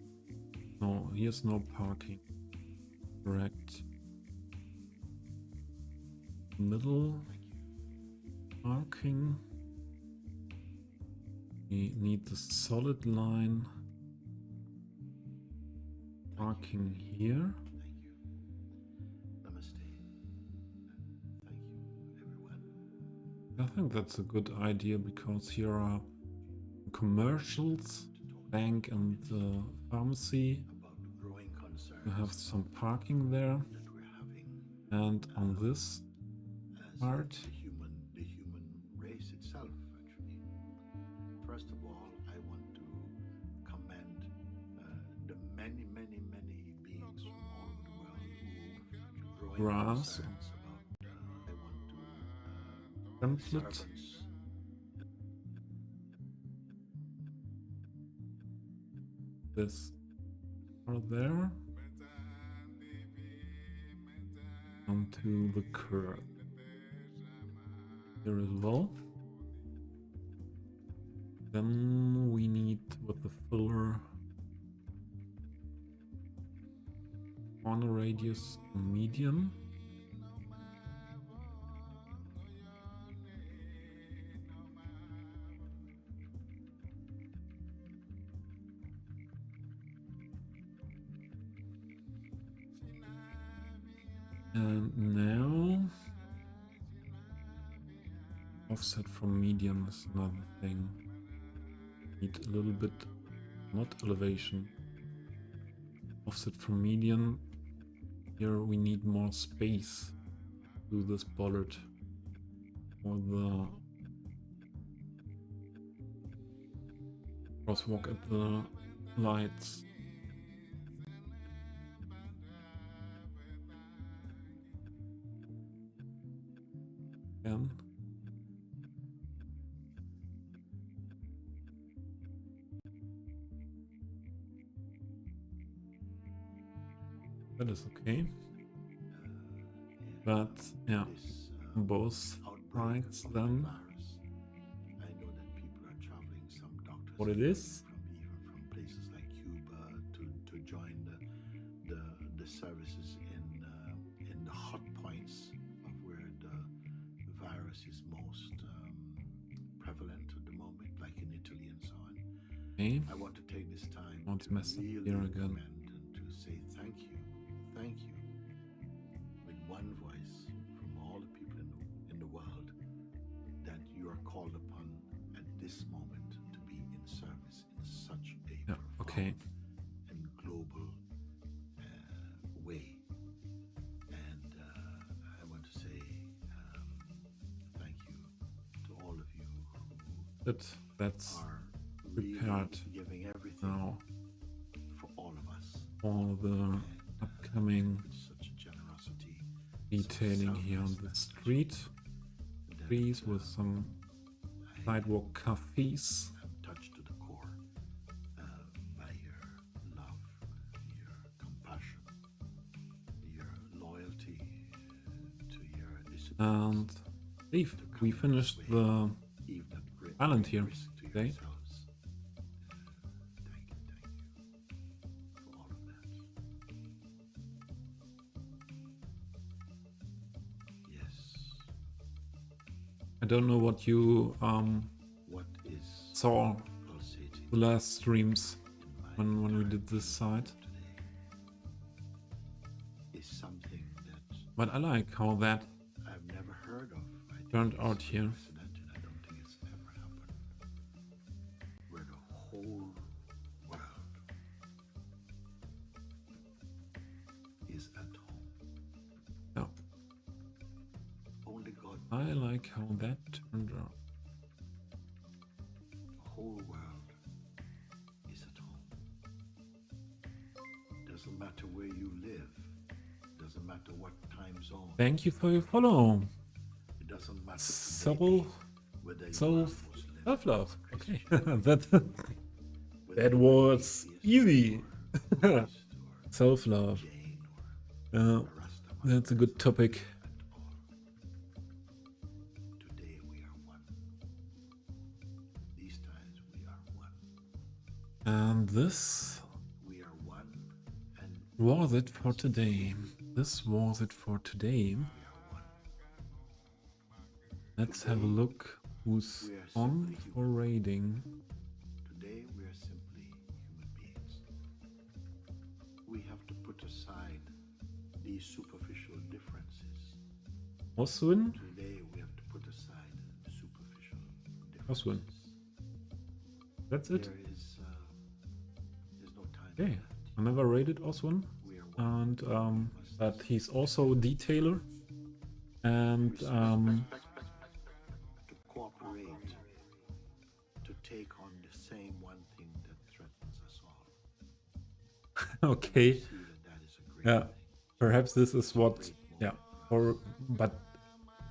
no, here's no parking. Correct. Middle parking. We need the solid line parking here. Namaste. Thank you, everyone. I think that's a good idea because here are commercials, bank and pharmacy. About the growing concerns We have some parking there, that we're having and on this as part, the human race itself, actually. First of all, I want to commend the many beings from all over the world who have growing grass, concerns about. I want to template. servants. This are there onto the curb here as well. Then we need with the filler corner radius medium. And now offset from medium is another thing. Need a little bit, not elevation. Offset from median. Here we need more space to this bollard for the crosswalk at the lights. Again. That is okay. But yeah, This both outbreak sides of the then virus. I know that people are traveling. Some doctors what are it is. traveling even from places like Cuba to join the services in the hot points of where the virus is most prevalent at the moment, like in Italy and so on. Okay. I want to take this time What's to messed up really here again? commend and to say thank you it. That's are prepared really giving everything now for all of us. for the upcoming With such generosity, detailing here on the street. Trees with some sidewalk cafes. I'm touched to the core by your love, your compassion, your loyalty to your discipline. And Dave, we finished the island here today. Thank you for all of that. Yes. I don't know what you What is saw pulsating the last streams in my when we did this side, today is something that but I like how that I've never heard of. I think turned it's out here. unprecedented. I don't think it's ever happened. Where the whole world is at home. Yeah, Only God, I like how that turned out. the whole world is at home. Doesn't matter where you live. Doesn't matter what time zone. Thank you for your follow. It doesn't matter Soul, whether you soul, are Muslim, self-love. Okay, Christian, that whether that you are was atheist easy. or Buddhist or Self-love. Jain Uh, or Rastaman. that's a good topic. At all. Today we are one. These times we are one. And this We are one and was it for today. This was it for today. we are one. Let's have a look who's We are on simply for raiding. Today we are simply human beings. We have to put aside these superficial differences. Oswin? Today we have to put aside the superficial Oswin. differences. That's it? There's no time Okay. for that. I never raided Oswin. We are one. And but he's also a detailer. And to cooperate, to take on the same one thing that threatens us all. okay. See that is a great Yeah. thing. Perhaps this is what, yeah, or but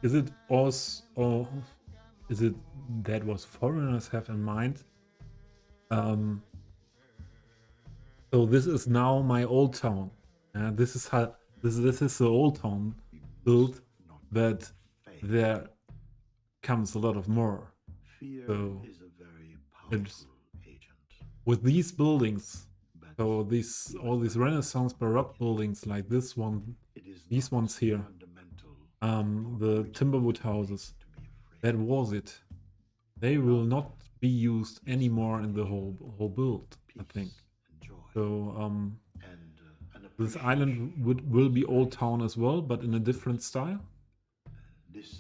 is it also, or is it that what foreigners have in mind? So this is now my old town. This is how this is the old town built, but there comes a lot of more. Fear So is a very it's- powerful agent. With these buildings, But so these all these Renaissance Baroque buildings like this one, it is these not ones here, fundamental the Timberwood houses, to be afraid. that was it. They will not be used anymore in the whole build, I think. Peace and joy So and an this appreciation. island will be Old Town as well, but in a different style. This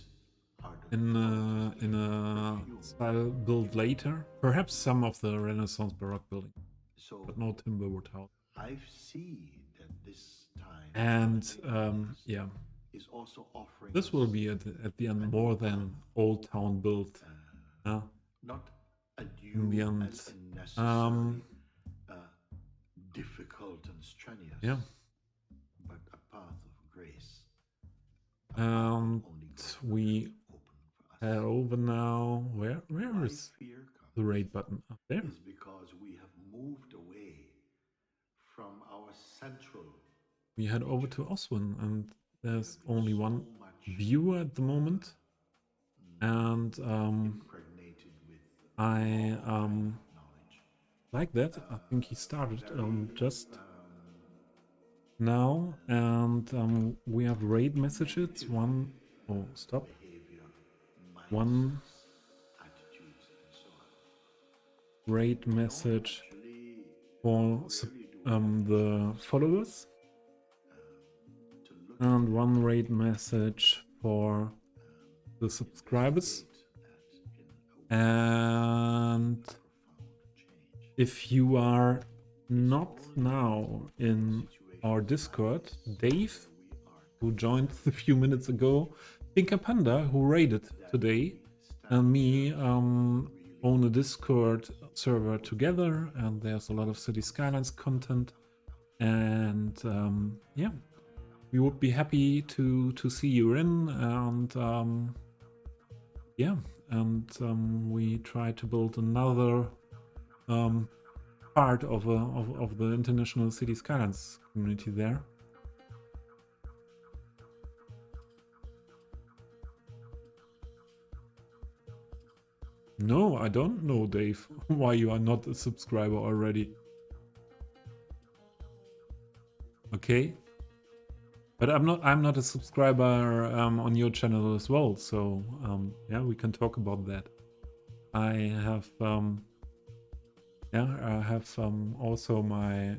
are the In a style built later. Perhaps some of the Renaissance Baroque building, So but no Timberwood house. I see that this time And yeah, is also offering this will us, be at the end more than Old Town built. not a in the new end, and unnecessary, difficult and strenuous, yeah. but a path of grace. A path And only God we can open for us. head over now. Where My is fear comes the raid button? Up there. is because we have moved away from our central. We head over to Oswin, and there's only one so much viewer at the moment. And impregnated with I knowledge. like that. I think he started just now, and we have raid messages. One, oh stop. Behavior, One attitudes, and so on. raid message Actually, for the followers, to look and one raid message for the subscribers. at in a And profound change. if you are not now in our Discord, Dave, who joined a few minutes ago, Pinker Panda, who raided today, and me, own a Discord server together, and there's a lot of Cities Skylines content. And yeah, we would be happy to see you in, and yeah, and we try to build another part of the international Cities Skylines community there. No, I don't know, Dave, why you are not a subscriber already. Okay. But I'm not a subscriber on your channel as well, so yeah, we can talk about that. I have also my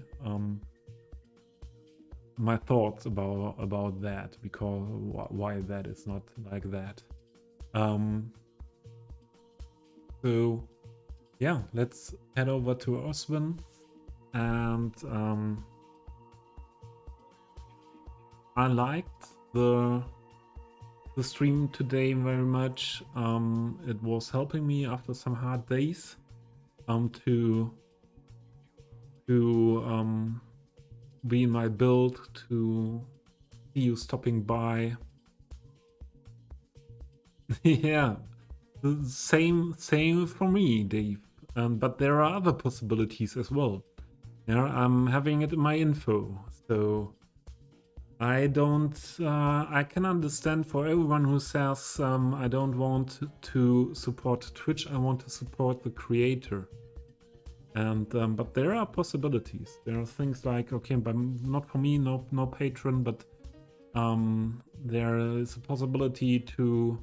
my thoughts about that, because why that is not like that. So yeah, let's head over to Oswin, and I liked the stream today very much. It was helping me after some hard days to be in my build, to see you stopping by. Yeah, same for me, Dave. But there are other possibilities as well. Yeah, I'm having it in my info, so I don't. I can understand for everyone who says I don't want to support Twitch. I want to support the creator. And but there are possibilities. There are things like, okay, but not for me, no patron, but there is a possibility to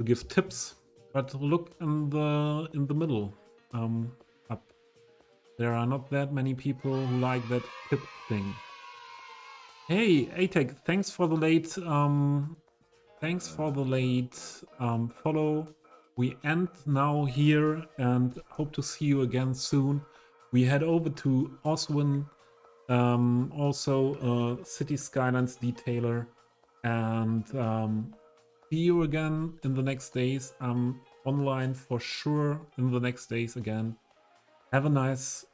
give tips. But look in the middle up. There are not that many people who like that tip thing. Hey, Atec, thanks for the late follow. We end now here and hope to see you again soon. We head over to Oswin, also a Cities Skylines detailer, and see you again in the next days. I'm online for sure in the next days again. Have a nice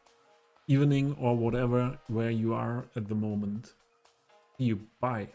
evening or whatever where you are at the moment. See you. Bye.